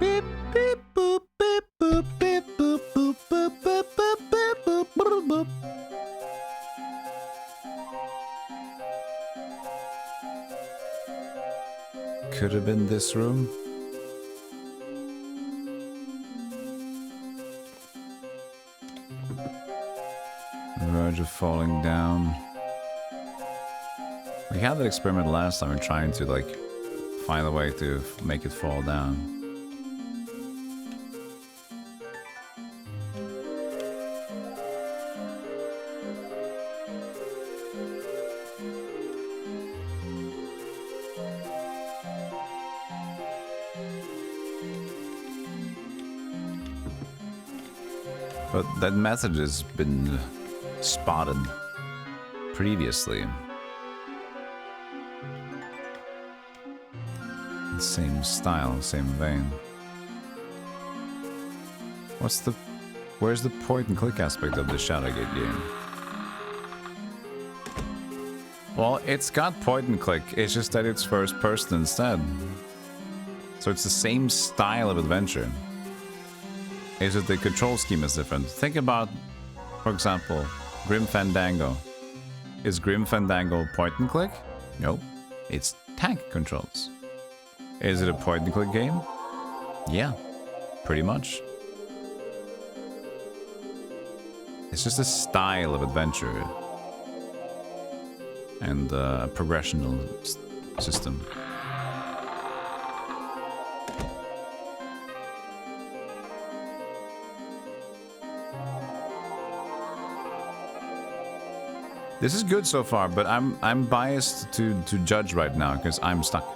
Beep, beep, boop, beep, boop, beep, boop, boop, boop, boop, boop, beep, boop, boop, boop. Could have been this room. Verge of falling down. We had that experiment last time. We're trying to like find a way to make it fall down. But that message has been spotted previously. Same style, same vein. Where's the point and click aspect of the Shadowgate game? Well, it's got point and click, it's just that it's first person instead. So it's the same style of adventure. It's just the control scheme is different. Think about, for example, Grim Fandango. Is Grim Fandango point and click? No, it's tank controls. Is it a point and click game? Yeah, pretty much. It's just a style of adventure and a progressional system. This is good so far, but I'm biased to judge right now because I'm stuck.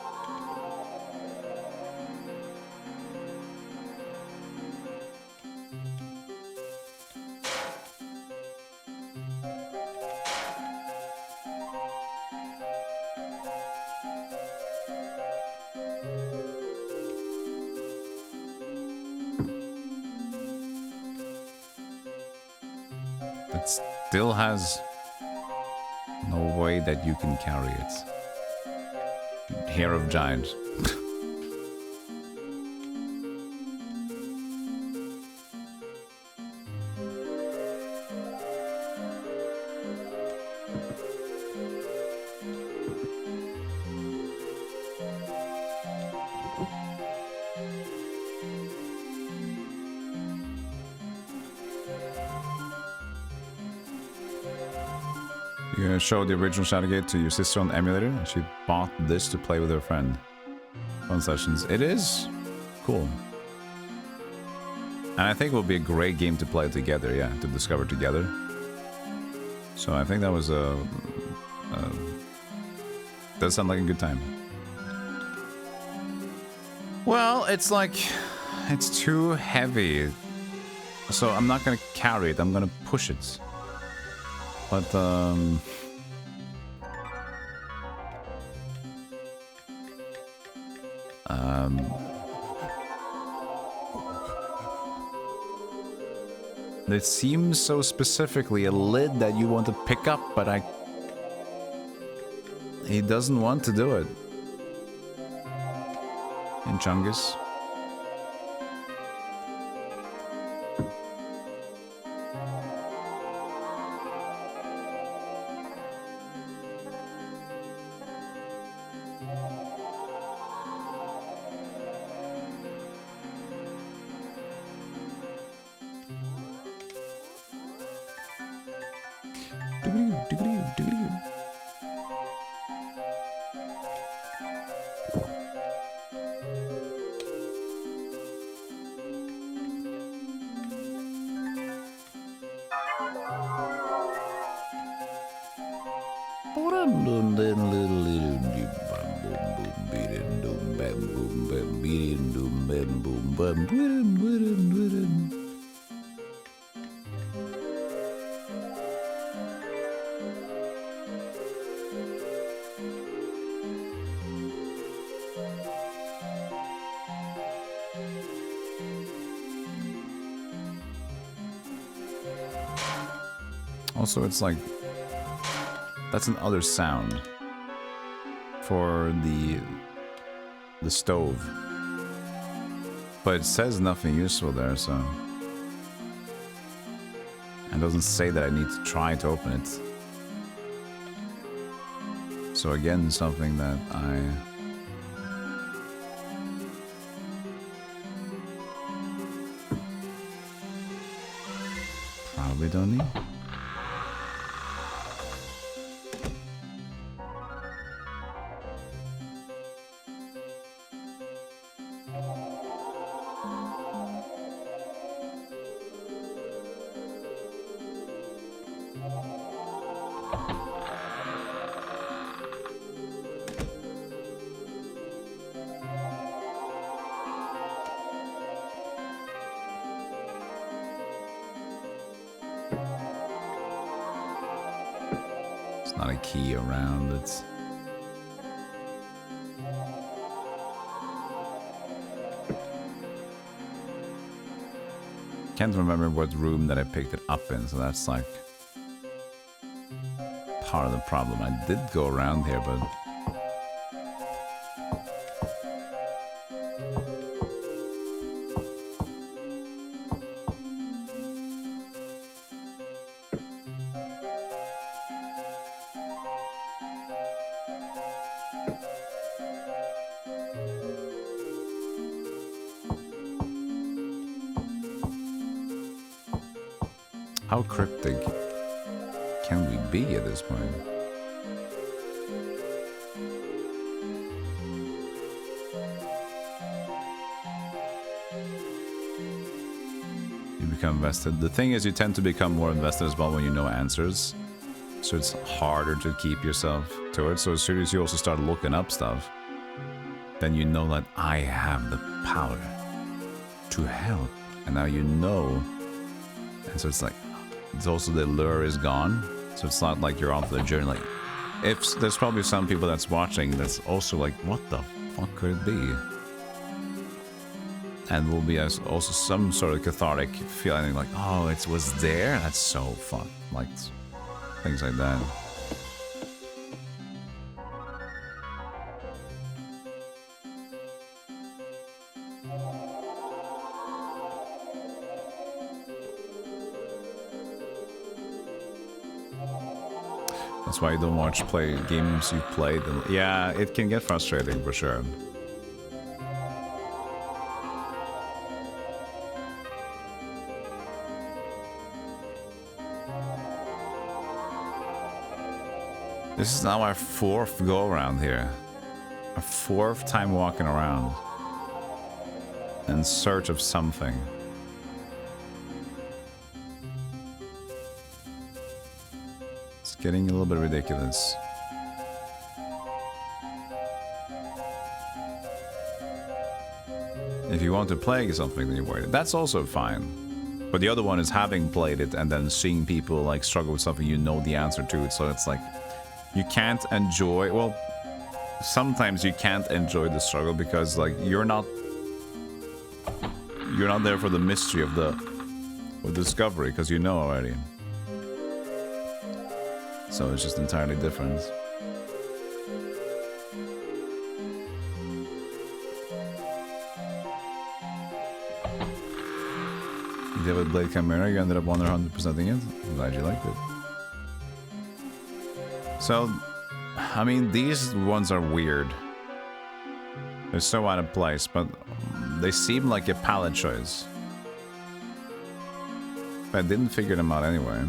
It still has no way that you can carry it. Hair of Giant. You show the original Shadowgate to your sister on the emulator, and she bought this to play with her friend. Fun sessions. It is cool. And I think it will be a great game to play together, yeah, to discover together. So I think that was does sound like a good time. Well, it's like, it's too heavy. So I'm not gonna carry it, I'm gonna push it. But, it seems so specifically a lid that you want to pick up, but he doesn't want to do it. In Chungus. around in a little boom boom beating doom bam boom bam beating doom bam boom bam boom. Also, it's like that's an other sound for the stove, but it says nothing useful there, so it doesn't say that I need to try to open it. So again, something that I probably don't need. Not a key around, it's can't remember what room that I picked it up in, so that's like part of the problem. I did go around here, but how cryptic can we be at this point? You become invested. The thing is, you tend to become more invested as well when you know answers. So it's harder to keep yourself to it. So as soon as you also start looking up stuff, then you know that I have the power to help. And now you know. And so it's like, it's also the lure is gone, so it's not like you're on the journey. Like, if there's probably some people that's watching that's also like, what the fuck could it be? And will be also some sort of cathartic feeling like, oh, it was there? That's so fun. Like, things like that. That's why you don't play games you've played. Yeah, it can get frustrating for sure. This is now our 4th go around here. Our 4th time walking around in search of something. Getting a little bit ridiculous. If you want to play something, then you wait. That's also fine. But the other one is having played it and then seeing people like struggle with something you know the answer to it. So it's like you can't enjoy. Well, sometimes you can't enjoy the struggle because like you're not there for the mystery of the discovery because you know already. So it's just entirely different. You have a Blade Chimera, you ended up 100%ing it. I'm glad you liked it. So, I mean, these ones are weird. They're so out of place, but they seem like a palette choice. But I didn't figure them out anyway.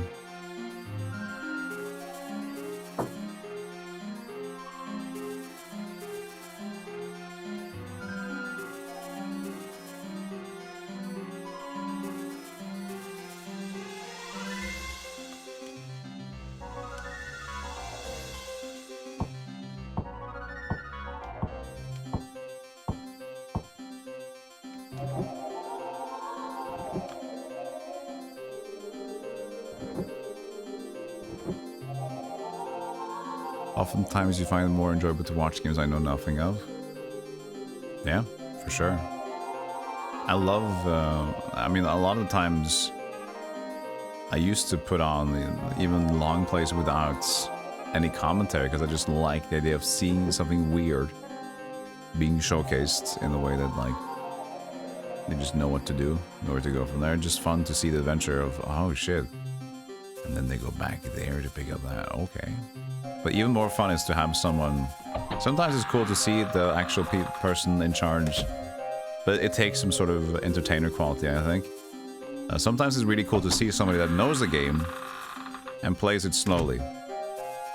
Oftentimes you find it more enjoyable to watch games I know nothing of. Yeah, for sure. I love, I mean, a lot of times I used to put on even long plays without any commentary because I just like the idea of seeing something weird being showcased in a way that, like, they just know what to do, know where to go from there. Just fun to see the adventure of, oh shit. And then they go back there to pick up that, okay. But even more fun is to have someone... Sometimes it's cool to see the actual person in charge, but it takes some sort of entertainer quality, I think. Sometimes it's really cool to see somebody that knows the game and plays it slowly.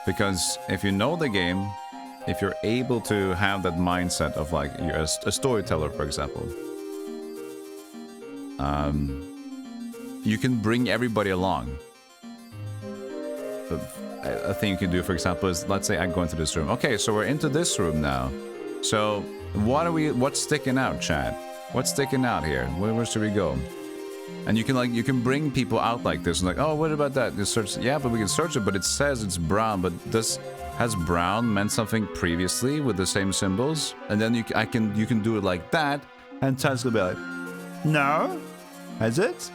Because if you know the game, if you're able to have that mindset of, like, you're a storyteller, for example, you can bring everybody along. A thing you can do, for example, is, let's say I go into this room. Okay, so we're into this room now. So what's sticking out, chat? What's sticking out here? Where should we go? And you can bring people out like this and, like, oh, what about that? You search, yeah, but we can search it, but it says it's brown. But has brown meant something previously with the same symbols? And then you can do it like that, and chat's gonna be like, No? Has it?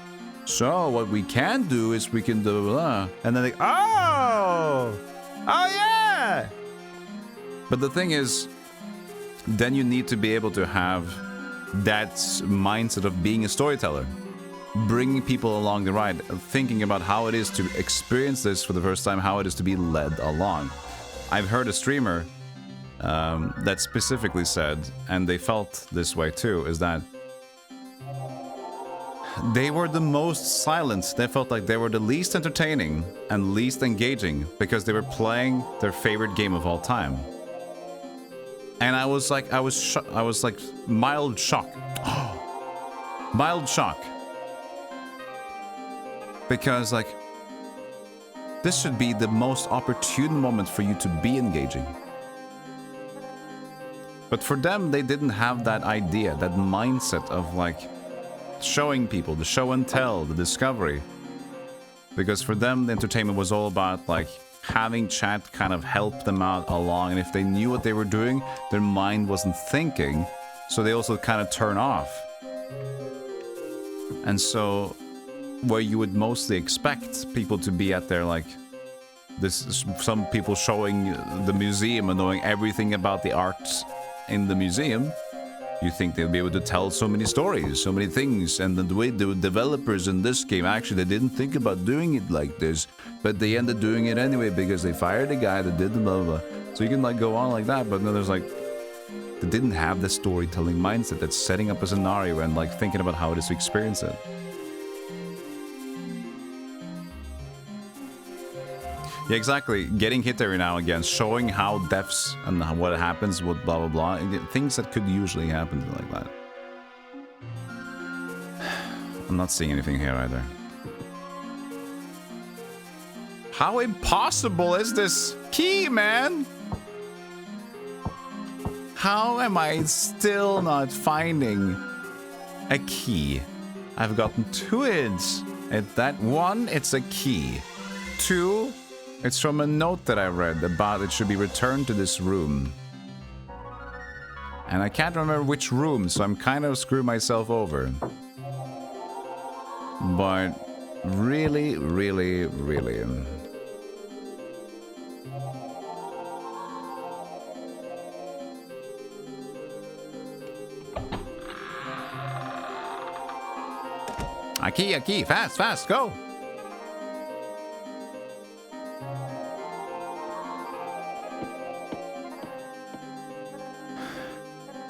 so what we can do is we can do And then like, oh! Oh yeah! But the thing is, then you need to be able to have that mindset of being a storyteller. Bringing people along the ride, thinking about how it is to experience this for the first time, how it is to be led along. I've heard a streamer that specifically said, and they felt this way too, is that they were the most silent. They felt like they were the least entertaining and least engaging because they were playing their favorite game of all time. And I was like, mild shock. Mild shock. Because, like, this should be the most opportune moment for you to be engaging. But for them, they didn't have that idea, that mindset of, like, showing people, the show and tell, the discovery. Because for them, the entertainment was all about, like, having chat kind of help them out along. And if they knew what they were doing, their mind wasn't thinking. So they also kind of turn off. And so, where you would mostly expect people to be at their, like, this, some people showing the museum and knowing everything about the art in the museum, you think they'll be able to tell so many stories, so many things, and the way the developers in this game, actually, they didn't think about doing it like this, but they ended up doing it anyway because they fired the guy that did the blah, blah, blah. So you can, like, go on like that, but then there's, like, they didn't have the storytelling mindset that's setting up a scenario and, like, thinking about how it is to experience it. Yeah, exactly. Getting hit every now and again, showing how deaths and what happens with blah, blah, blah. And things that could usually happen like that. I'm not seeing anything here either. How impossible is this key, man? How am I still not finding a key? I've gotten 2 hints. At that one, it's a key. 2... it's from a note that I read about it should be returned to this room. And I can't remember which room, so I'm kind of screwing myself over. But really, really, really... a key, fast, fast, go!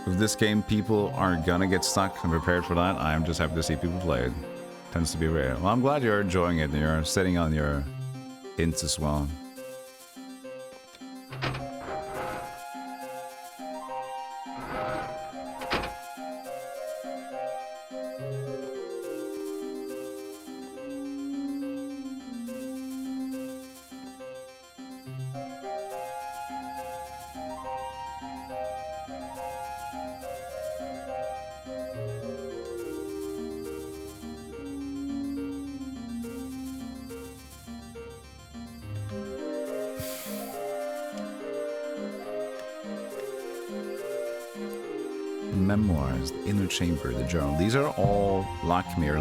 With this game, people are gonna get stuck. I'm prepared for that. I'm just happy to see people play it. Tends to be rare. Well, I'm glad you're enjoying it and you're sitting on your hints as well. memoirs, the inner chamber, the journal. These are all Lockmere.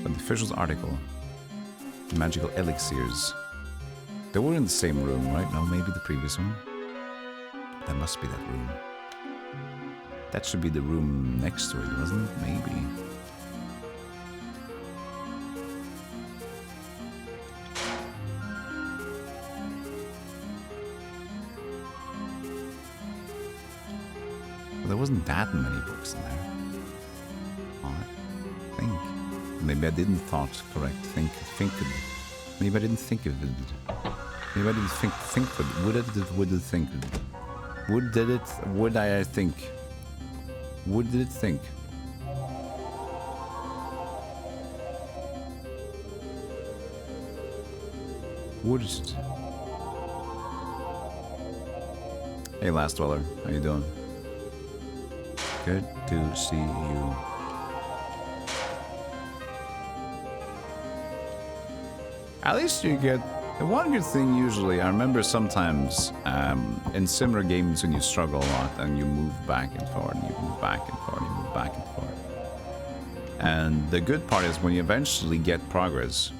But the official's article, magical elixirs. They were in the same room, right? No, maybe the previous one. That must be that room. That should be the room next to it, wasn't it? Maybe. Well, there wasn't that many books in there. I think. Maybe I didn't thought correct. Think it. Maybe I didn't think of it. Maybe I didn't think of it. Would it think it? Would I think? Would did it think? Would it? Hey, Last Dweller, how you doing? Good to see you. At least you get one good thing usually. I remember sometimes in similar games when you struggle a lot and you move back and forth and you move back and forth and you move back and forth. And the good part is when you eventually get progress,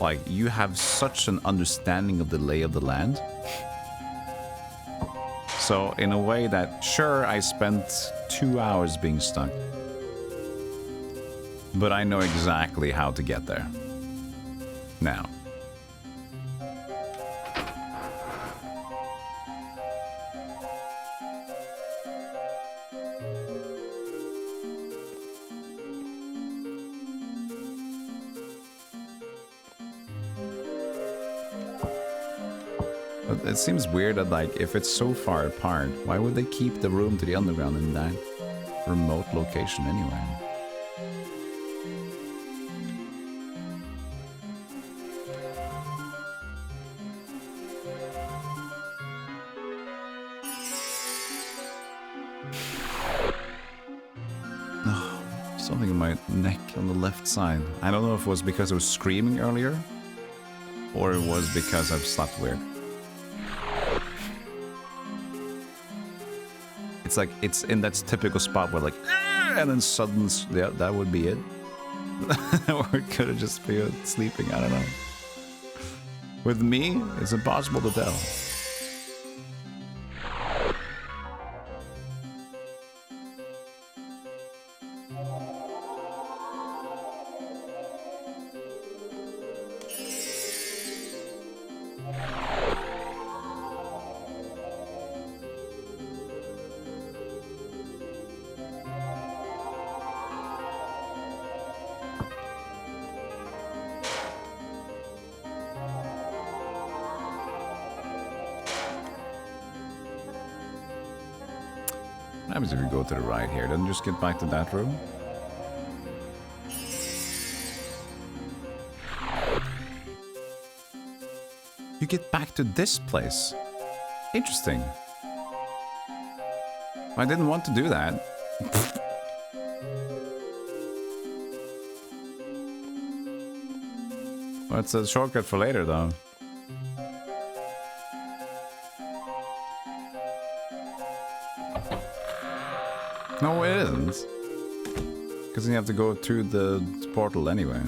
like you have such an understanding of the lay of the land. So in a way that, sure, I spent 2 hours being stuck, but I know exactly how to get there. Now. But it seems weird that, like, if it's so far apart, why would they keep the room to the underground in that remote location anyway? Something in my neck on the left side. I don't know if it was because I was screaming earlier, or it was because I've slept weird. It's like, it's in that typical spot where like, and then suddenly, yeah, that would be it. Or it could have just been sleeping, I don't know. With me, it's impossible to tell. What happens if we go to the right here? Then just get back to that room? You get back to this place. Interesting. I didn't want to do that. Well, it's a shortcut for later, though. No, it isn't. Because then you have to go through the portal anyway.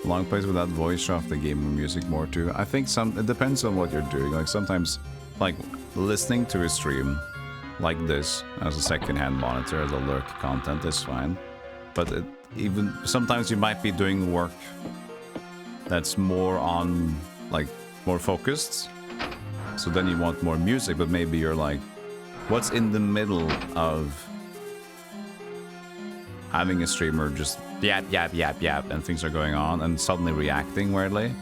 Long plays without voice off the game and music more too. I think it depends on what you're doing. Like sometimes, like listening to a stream like this as a second-hand monitor as a lurk content is fine, but even sometimes you might be doing work that's more on, like, more focused, so then you want more music, but maybe you're like, what's in the middle of having a streamer just yap and things are going on and suddenly reacting weirdly?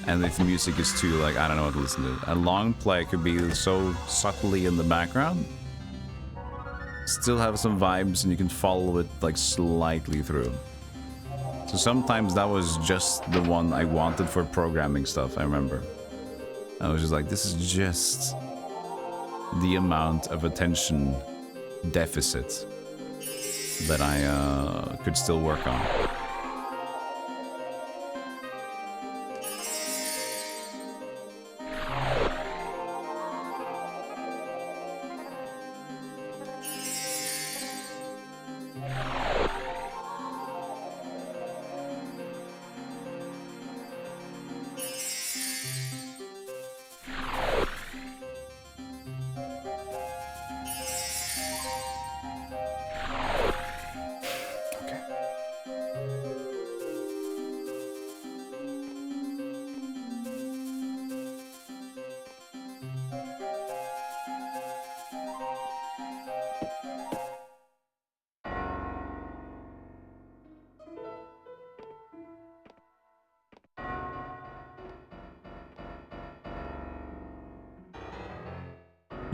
And if the music is too, like, I don't know what to listen to. A long play could be so subtly in the background, still have some vibes, and you can follow it, like, slightly through. So sometimes that was just the one I wanted for programming stuff, I remember. I was just like, this is just the amount of attention deficit that I could still work on.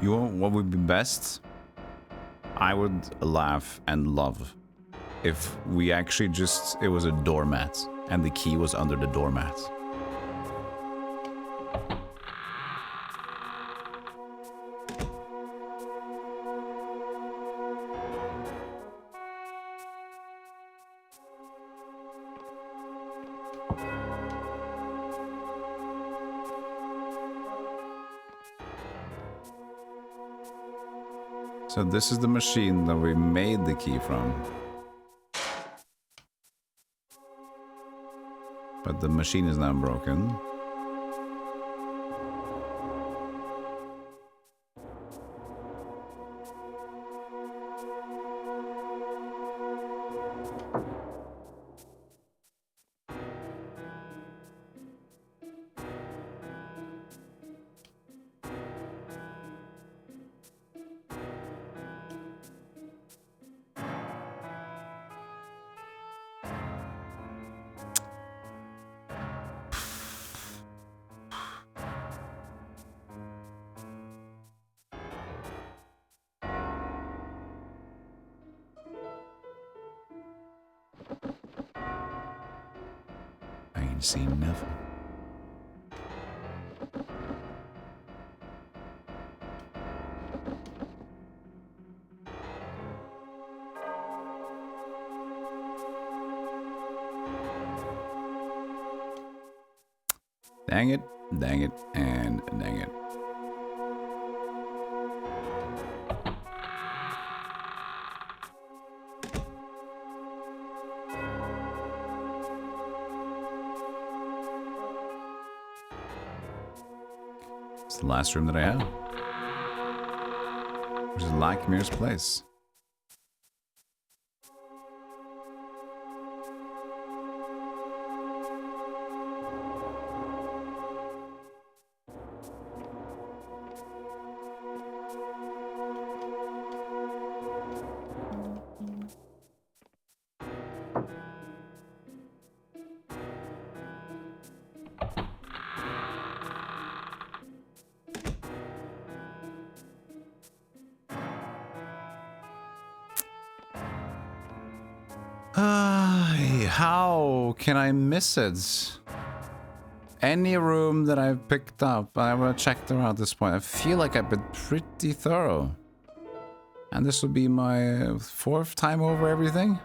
You know what would be best? I would laugh and love if we actually just, it was a doormat and the key was under the doormat. So this is the machine that we made the key from. But the machine is now broken. I ain't seen nothing. Dang it, and dang it. It's the last room that I have. Which is Lakmir's place. How can I miss it? Any room that I've picked up, I've checked around this point. I feel like I've been pretty thorough. And this will be my fourth time over everything.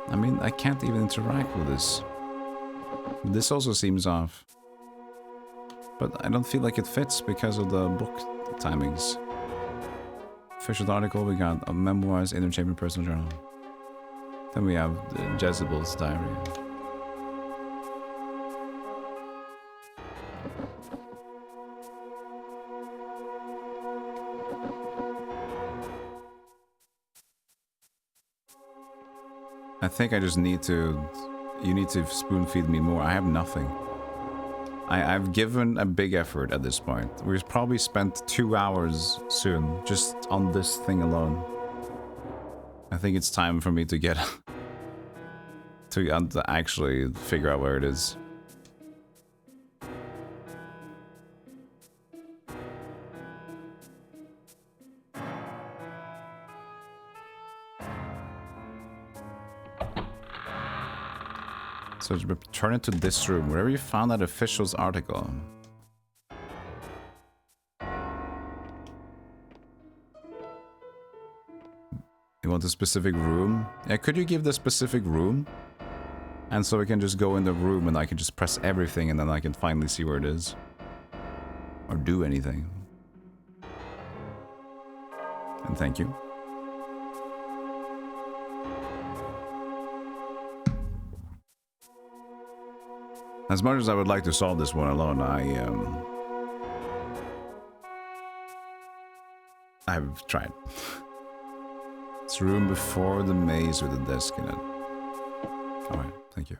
I mean, I can't even interact with this. This also seems off. But I don't feel like it fits because of the book timings. Official article, we got a memoirs, interchamber personal journal. Then we have Jezebel's diary. I think I just need to... You need to spoon feed me more. I have nothing. I've given a big effort at this point. We've probably spent 2 hours soon just on this thing alone. I think it's time for me to get... to actually figure out where it is. So return it to this room, wherever you found that official's article. You want a specific room? Yeah, could you give the specific room? And so we can just go in the room and I can just press everything and then I can finally see where it is. Or do anything. And thank you. As much as I would like to solve this one alone, I've tried. It's room before the maze with a desk in it. Alright, thank you.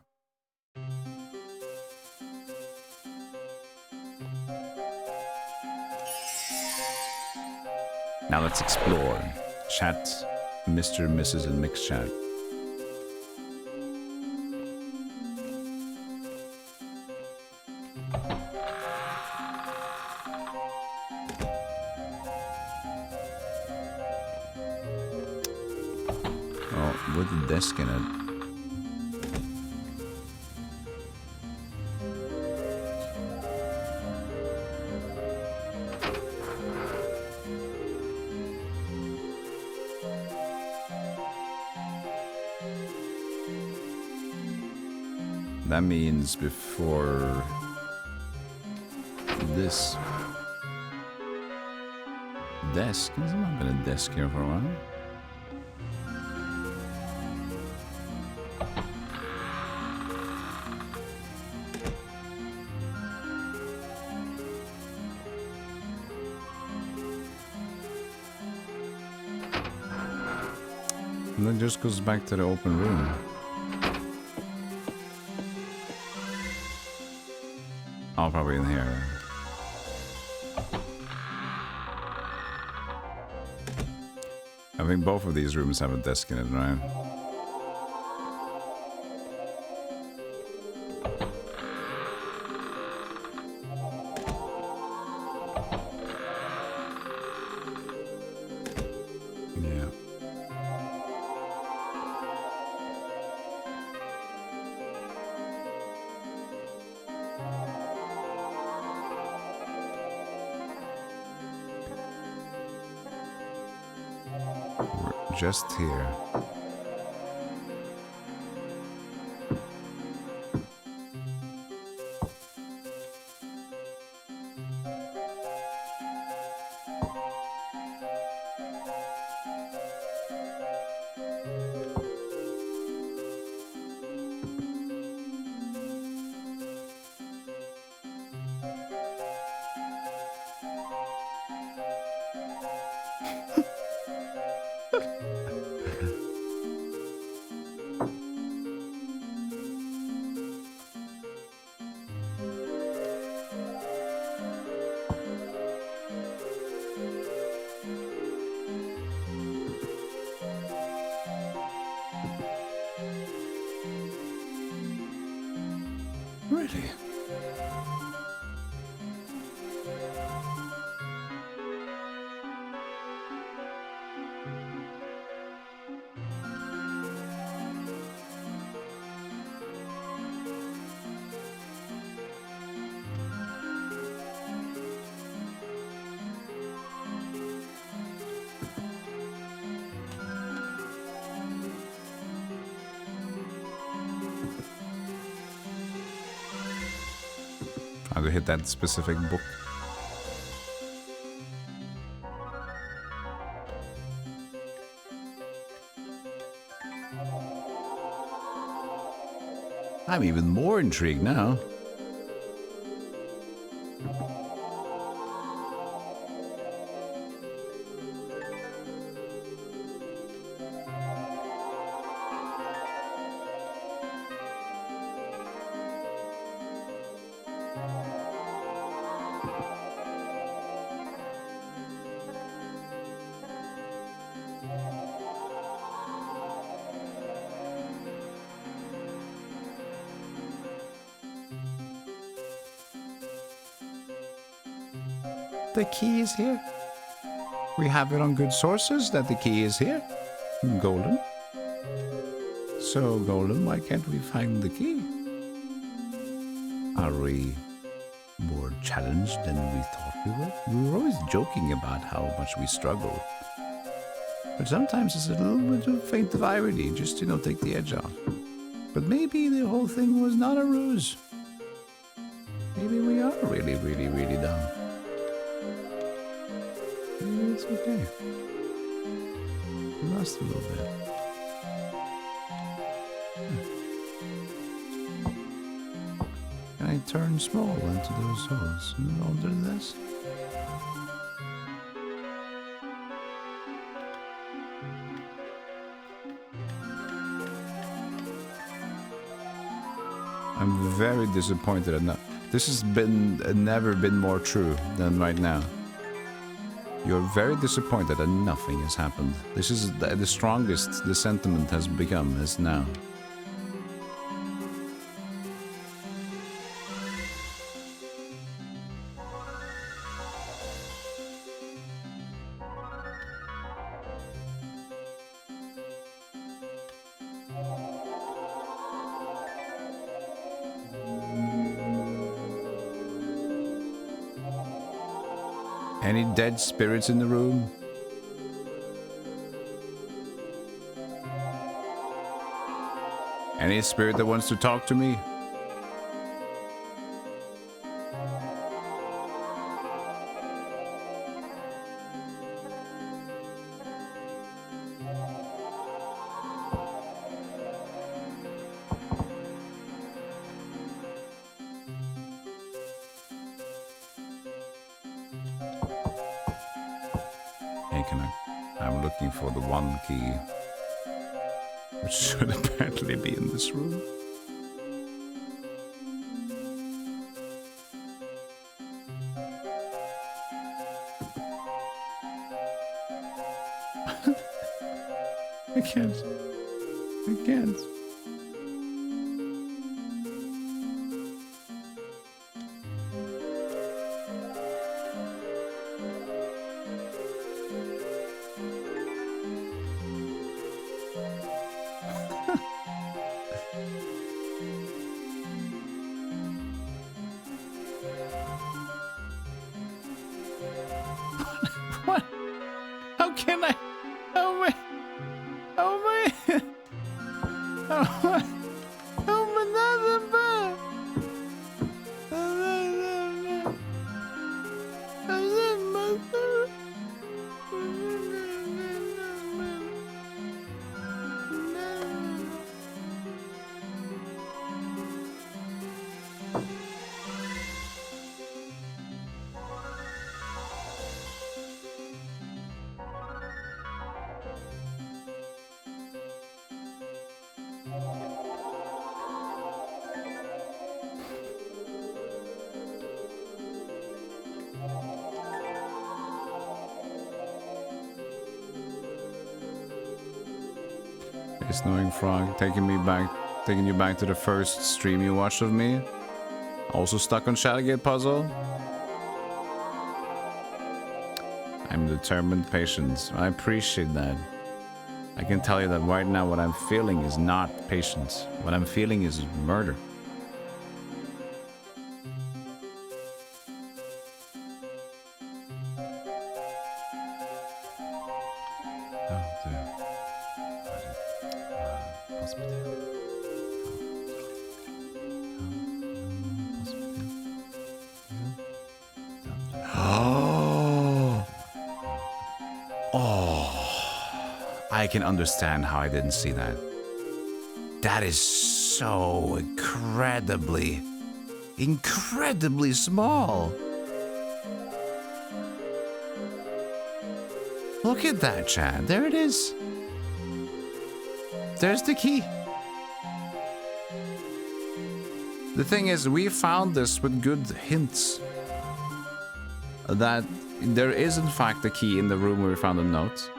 Now let's explore. Chat, Mr., Mrs. and Mixed Chat. Oh, with a desk in it. That means before this desk. There's not been a desk here for a while. And then just goes back to the open room. Oh, probably in here. I think both of these rooms have a desk in it, right? Yeah. We're just here. Really? How to hit that specific book. I'm even more intrigued now. The key is here. We have it on good sources that the key is here. Golem. So, Golem, why can't we find the key? Are we more challenged than we thought we were? We were always joking about how much we struggle. But sometimes it's a little bit of faint of irony, just to, take the edge off. But maybe the whole thing was not a ruse. Maybe we are really, really, really dumb. Maybe it's okay. We lost a little bit. Can I turn small into those holes under this? I'm very disappointed at that. This has never been more true than right now. You're very disappointed that nothing has happened. This is the strongest the sentiment has become as now. Any dead spirits in the room? Any spirit that wants to talk to me? I'm looking for the one key, which should apparently be in this room. I can't. What? How can I? Oh my! Snowing Frog, taking you back to the first stream you watched of me. Also stuck on Shadowgate puzzle. I'm determined, patience. I appreciate that. I can tell you that right now what I'm feeling is not patience. What I'm feeling is murder. I can understand how I didn't see that. That is so incredibly small. Look at that, Chad. There it is. There's the key. The thing is, we found this with good hints that there is in fact a key in the room where we found the note.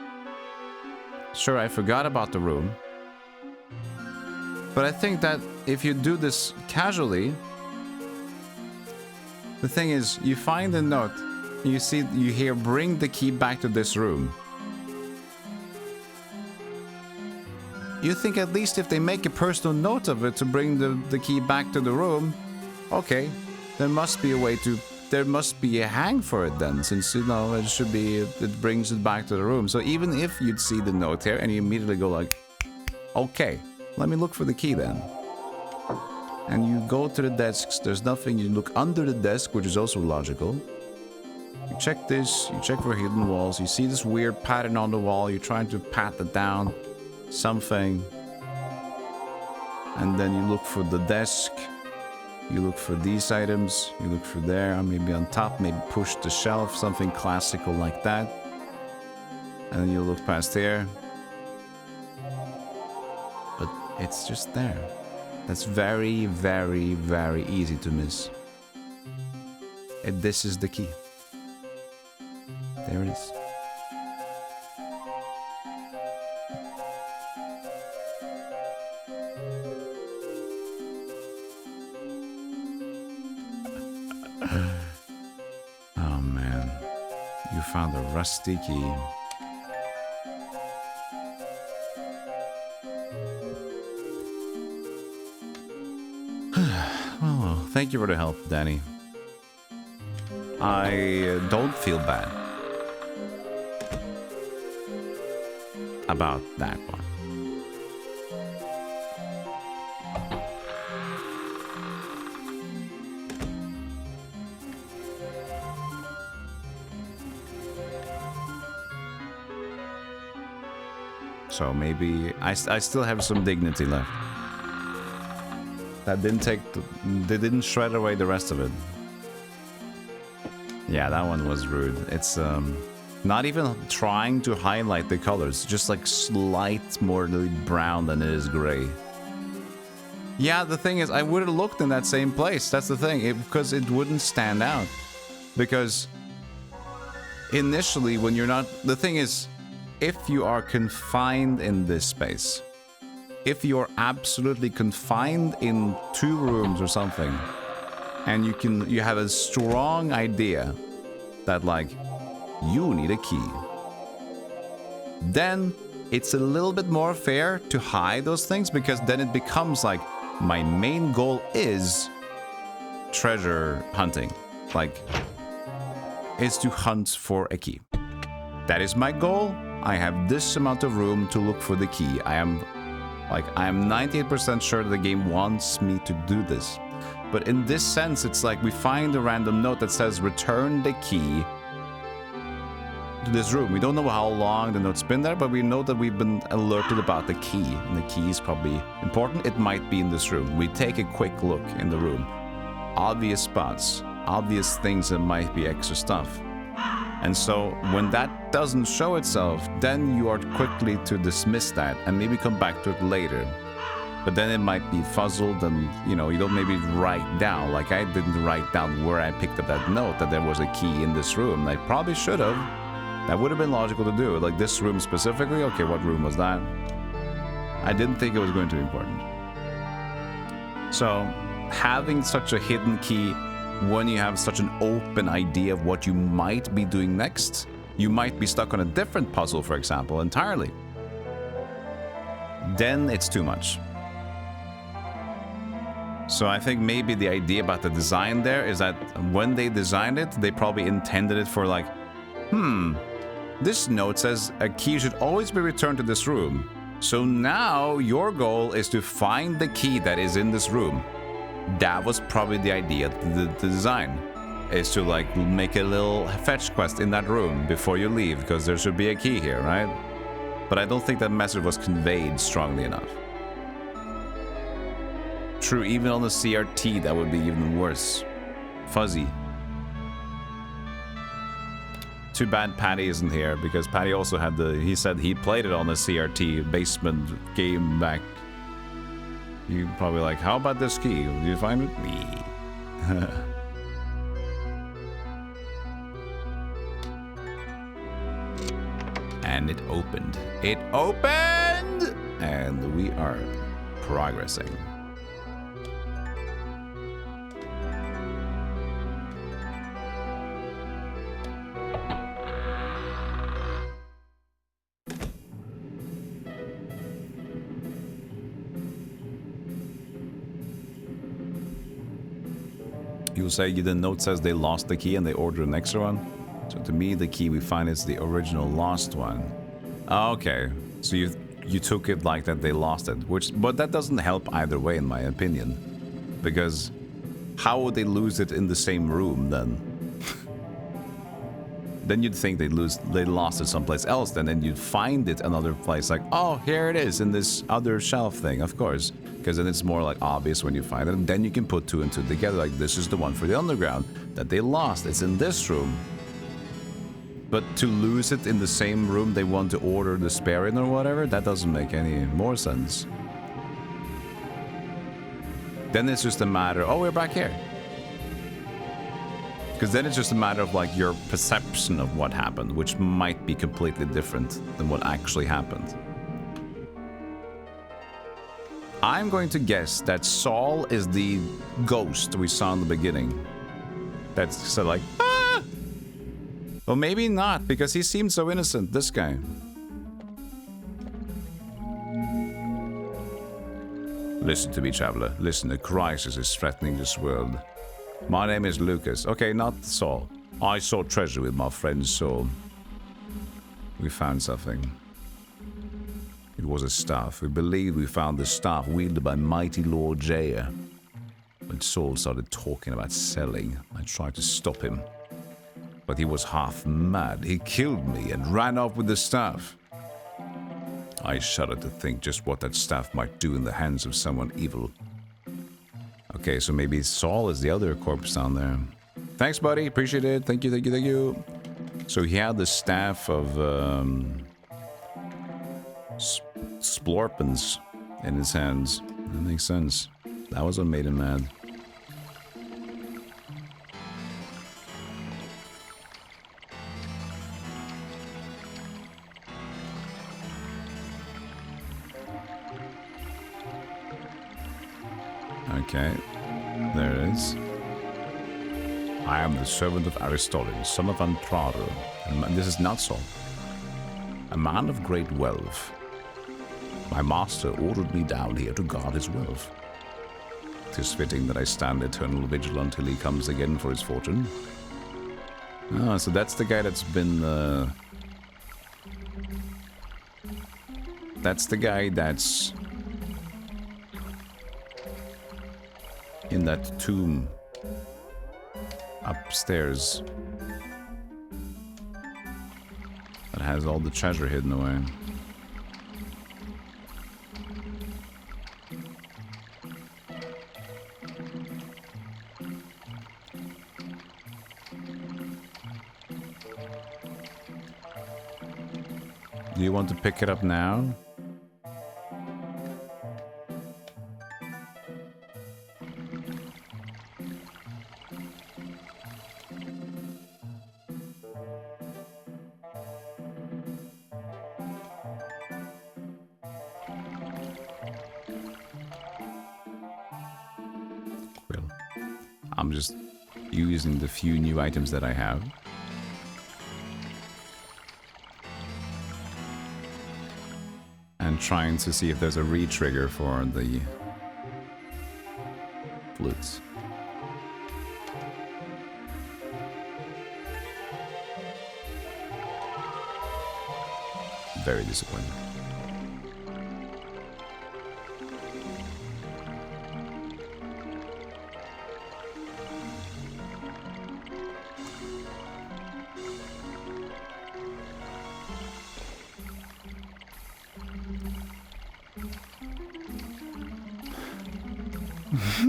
Sure, I forgot about the room. But I think that if you do this casually, the thing is, you find the note, you hear bring the key back to this room. You think at least if they make a personal note of it to bring the key back to the room, Okay, there must be a way to... There must be a hang for it then, since, you know, it should be... It brings it back to the room. So even if you'd see the note here and you immediately go like... Okay, let me look for the key then. And you go to the desks, there's nothing, you look under the desk, which is also logical. You check this, you check for hidden walls, you see this weird pattern on the wall, you're trying to pat it down, something. And then you look for the desk, you look for these items, you look for there, maybe on top, maybe push the shelf, something classical like that. And then you look past here. But it's just there. That's very, very, very easy to miss. And this is the key. There it is. Oh man, you found a rusty key. Well, thank you for the help, Danny. I don't feel bad about that one. So maybe I still have some dignity left. That didn't take... They didn't shred away the rest of it. Yeah, that one was rude. It's not even trying to highlight the colors, just like slight more brown than it is gray. Yeah, the thing is, I would have looked in that same place. That's the thing, because it wouldn't stand out. Because initially, when you're not... The thing is, if you are confined in this space, if you're absolutely confined in 2 rooms or something, and you have a strong idea that, like, you need a key, then it's a little bit more fair to hide those things, because then it becomes like, my main goal is treasure hunting. Like, is to hunt for a key. That is my goal. I have this amount of room to look for the key. I am 98% sure that the game wants me to do this. But in this sense, it's like we find a random note that says, return the key to this room. We don't know how long the note's been there, but we know that we've been alerted about the key. And the key is probably important. It might be in this room. We take a quick look in the room. Obvious spots. Obvious things that might be extra stuff. And so when that doesn't show itself, then you are quickly to dismiss that and maybe come back to it later. But then it might be fuzzled and, you know, you don't maybe write down, like I didn't write down where I picked up that note, that there was a key in this room. I probably should have. That would have been logical to do. Like this room specifically, okay, what room was that? I didn't think it was going to be important. So having such a hidden key when you have such an open idea of what you might be doing next, you might be stuck on a different puzzle, for example, entirely. Then it's too much. So I think maybe the idea about the design there is that when they designed it, they probably intended it for like, this note says a key should always be returned to this room. So now your goal is to find the key that is in this room. That was probably the idea, the design, is to like make a little fetch quest in that room before you leave, because there should be a key here, right? But I don't think that message was conveyed strongly enough. True, even on the CRT, that would be even worse. Fuzzy. Too bad Patty isn't here, because Patty also had he said he played it on the CRT basement game back. You probably like, how about this key? Did you find it? Me. And it opened. It opened! And we are progressing. You'll say the note says they lost the key and they ordered an extra one. So to me, the key we find is the original lost one. Okay, so you took it like that they lost it, but that doesn't help either way in my opinion, because how would they lose it in the same room then? Then you'd think they lost it someplace else, then you'd find it another place, like, oh, here it is in this other shelf thing, of course, because then it's more like obvious when you find it, and then you can put two and two together, like this is the one for the underground that they lost, it's in this room. But to lose it in the same room they want to order the spare in or whatever, that doesn't make any more sense. Then it's just a matter, oh, we're back here. Because then it's just a matter of like your perception of what happened, which might be completely different than what actually happened. I'm going to guess that Saul is the ghost we saw in the beginning. That's so like, ah! Well, maybe not, because he seemed so innocent, this guy. Listen to me, traveler. Listen, a crisis is threatening this world. My name is Lucas. Okay, not Saul. I saw treasure with my friend Saul. We found something. It was a staff. We believed we found the staff wielded by mighty Lord Jair. When Saul started talking about selling, I tried to stop him. But he was half mad. He killed me and ran off with the staff. I shudder to think just what that staff might do in the hands of someone evil. Okay, so maybe Saul is the other corpse down there. Thanks, buddy. Appreciate it. Thank you, thank you, thank you. So he had the staff of Splorpins in his hands. That makes sense. That was what made him mad. Okay, there it is. I am the servant of Aristotle, son of Antraro, and this is not so. A man of great wealth. My master ordered me down here to guard his wealth. 'Tis fitting that I stand eternal vigil until he comes again for his fortune. Ah, so that's the guy that's been, that's the guy that's in that tomb upstairs that has all the treasure hidden away. Do you want to pick it up now? I'm just using the few new items that I have. And trying to see if there's a re-trigger for the flutes. Very disappointing.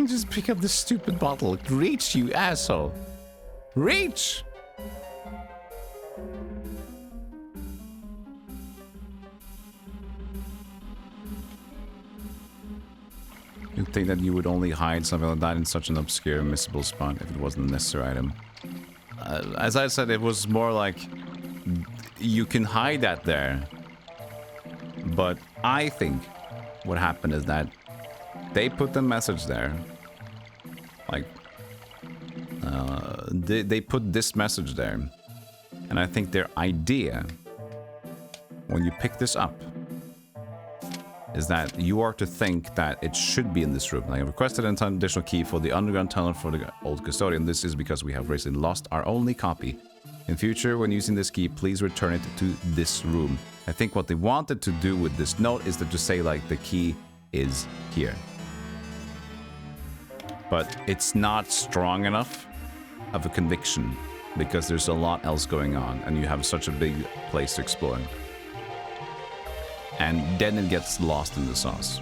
Just pick up the stupid bottle. Reach, you asshole. Reach! You'd think that you would only hide something like that in such an obscure, missable spot if it wasn't a necessary item. As I said, it was more like you can hide that there. But I think what happened is that they put the message there. Like, they put this message there. And I think their idea, when you pick this up, is that you are to think that it should be in this room. Like, I requested an additional key for the underground tunnel for the old custodian. This is because we have recently lost our only copy. In future, when using this key, please return it to this room. I think what they wanted to do with this note is to say, like, the key is here. But it's not strong enough of a conviction because there's a lot else going on and you have such a big place to explore. And then it gets lost in the sauce.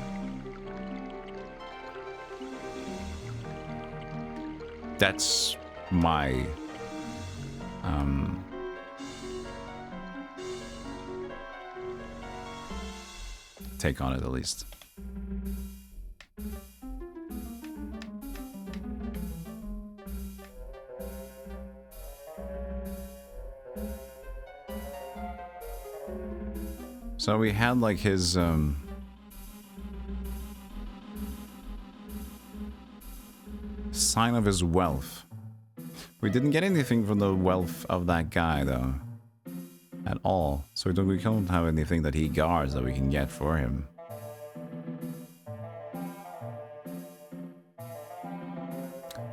That's my take on it, at least. So we had like his sign of his wealth. We didn't get anything from the wealth of that guy though, at all. So we don't have anything that he guards that we can get for him.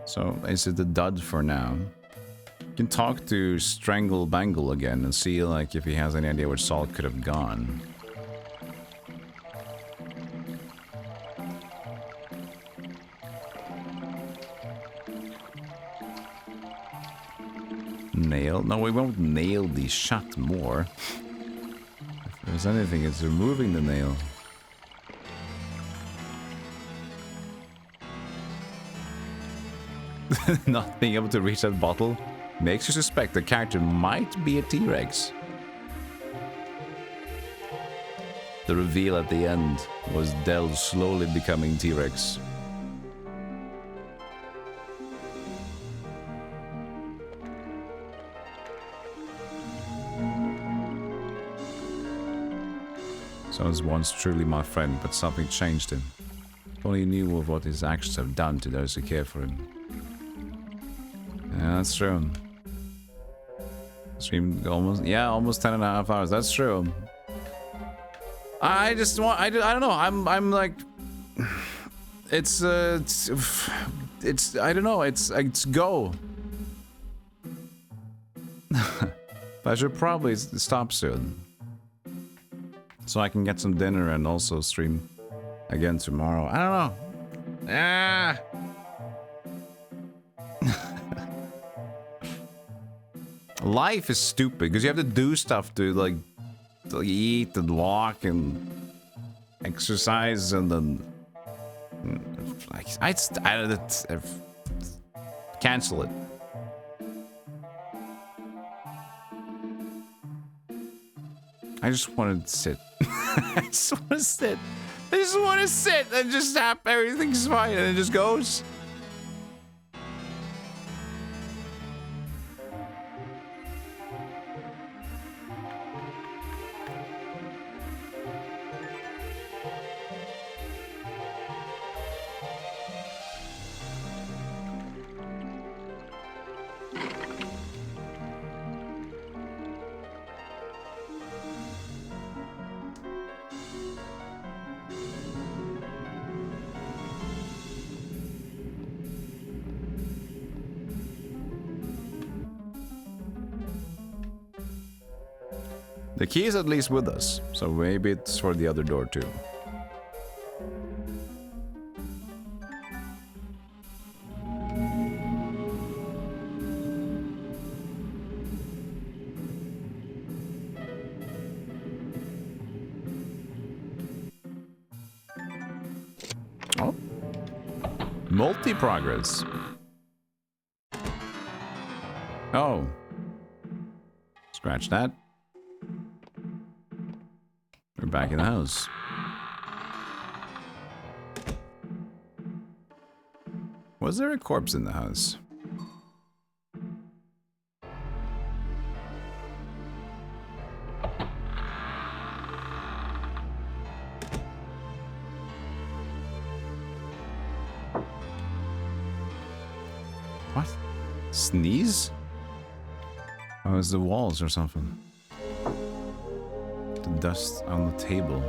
So is it the dud for now? You can talk to Strangle Bangle again and see like if he has any idea where Salt could have gone. Nail? No, we won't nail the shut more. If there's anything, it's removing the nail. Not being able to reach that bottle makes you suspect the character might be a T-Rex. The reveal at the end was Del slowly becoming T-Rex. So was once truly my friend, but something changed him. If only he knew of what his actions have done to those who care for him. Yeah, that's true. Streamed almost 10.5 hours. That's true. I just want, I don't know. I'm like, it's I don't know. It's go. But I should probably stop soon, so I can get some dinner and also stream again tomorrow. I don't know. Ah. Life is stupid because you have to do stuff to like eat and walk and exercise and then like cancel it. I just want to sit. I just want to sit. I just want to sit and just have everything's fine and it just goes. The key is at least with us, so maybe it's for the other door too. Oh. Multi-progress. Oh. Scratch that. We're back in the house. Was there a corpse in the house? What? Sneeze? Oh, it's the walls or something. The dust on the table.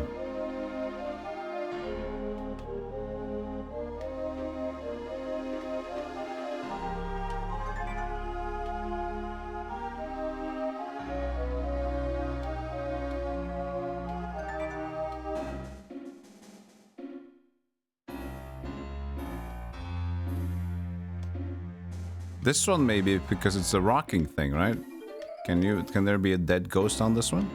This one maybe because it's a rocking thing, right? Can there be a dead ghost on this one?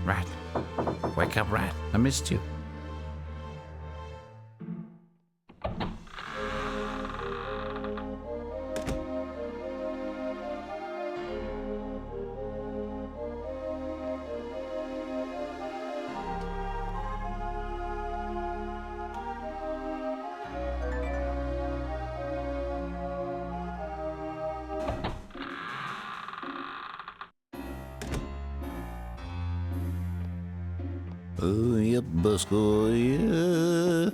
Rat. Wake up, Rat. I missed you. Oh, yep, Busco, yeah.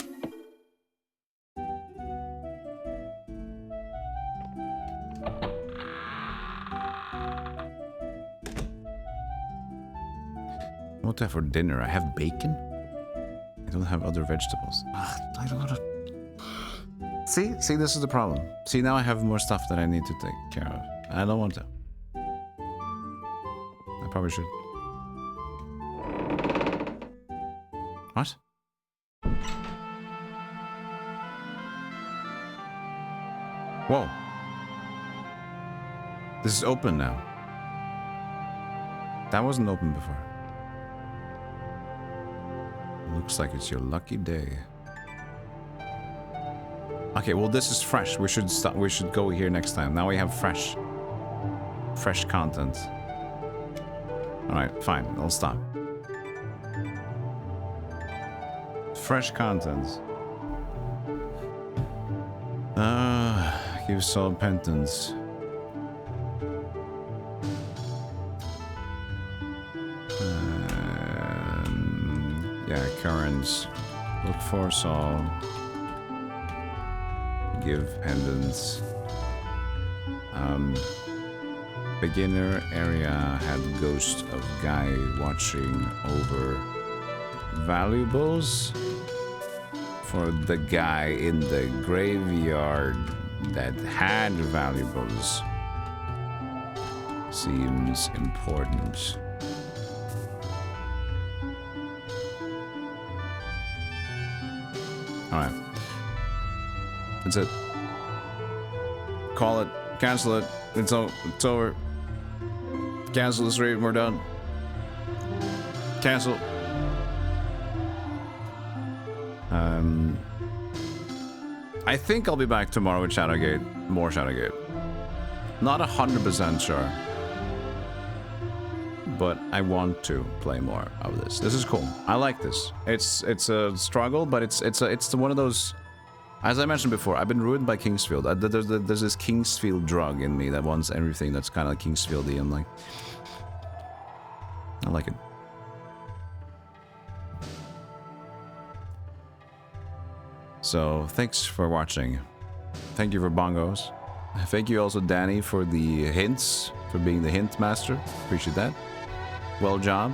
What do I have for dinner? I have bacon? I don't have other vegetables. Ugh, I don't want to... See, this is the problem. See, now I have more stuff that I need to take care of. I don't want to. I probably should. What? Whoa. This is open now. That wasn't open before. Looks like it's your lucky day. Okay, well this is fresh. We should stop. We should go here next time. Now we have fresh content. All right, fine. I'll stop. Fresh content. Give soul penance. Yeah, currents. Look for soul. Give pendants. Beginner area had ghost of guy watching over valuables for the guy in the graveyard that had valuables. Seems important. Alright. That's it. Call it. Cancel it. It's over. Cancel the stream. We're done. Cancel. I think I'll be back tomorrow with Shadowgate. More Shadowgate. Not 100% sure. But I want to play more of this. This is cool. I like this. It's a struggle, but it's one of those. As I mentioned before, I've been ruined by Kingsfield. There's this Kingsfield drug in me that wants everything that's kind of like Kingsfield-y. I'm like, I like it. So thanks for watching. Thank you for bongos. Thank you also Danny for the hints, for being the hint master. Appreciate that. Well job.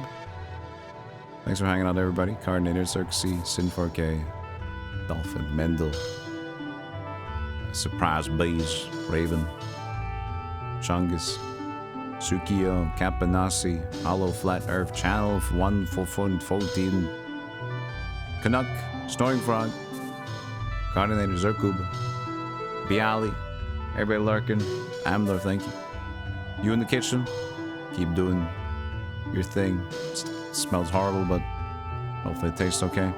Thanks for hanging out, everybody. Cardinator, Cirxy, Sin4K, Dolphin, Mendel, Surprise Bees, Raven, Chungus, Sukiyo, Capanasi, Hollow Flat Earth Channel 114, Canuck, Snoring Frog, Cardinator, Zerkub, Bialy, everybody lurking, Amler, thank you. You in the kitchen, keep doing your thing. It smells horrible, but hopefully it tastes okay.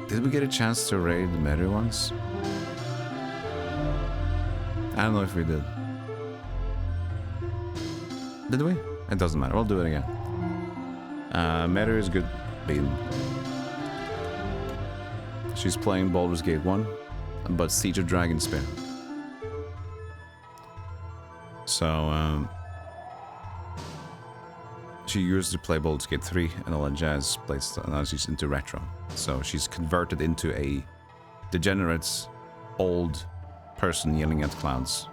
Did we get a chance to raid Mary once? I don't know if we did. Did we? It doesn't matter. We'll do it again. Mary is good. Bean. She's playing Baldur's Gate 1, but Siege of Dragonspear. So, she used to play Baldur's Gate 3 and all that jazz plays, and now she's into retro. So she's converted into a degenerate, old person yelling at clouds.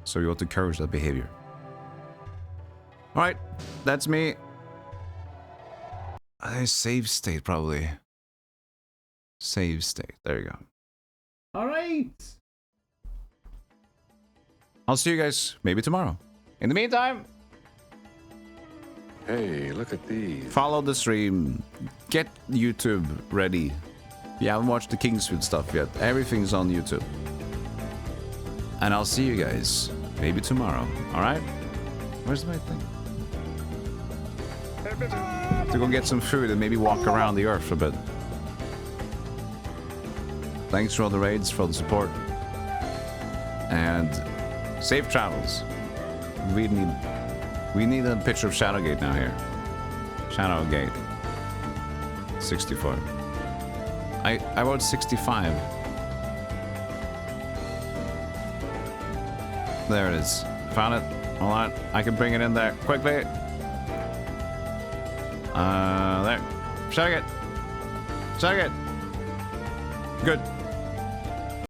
So you ought to encourage that behavior. Alright, that's me. Save state, probably. Save state, there you go. Alright. I'll see you guys maybe tomorrow. In the meantime, Hey, look at these. follow the stream. Get YouTube ready. If you haven't watched the Kingswood stuff yet, everything's on YouTube. And I'll see you guys maybe tomorrow. Alright? Where's my thing? To go get some food and maybe walk around the earth a bit. Thanks for all the raids, for all the support. And safe travels. We need a picture of Shadowgate now here. Shadowgate. 64. I wrote 65. There it is. Found it. Hold on. I can bring it in there quickly. There. Shadowgate. Shadowgate. Good.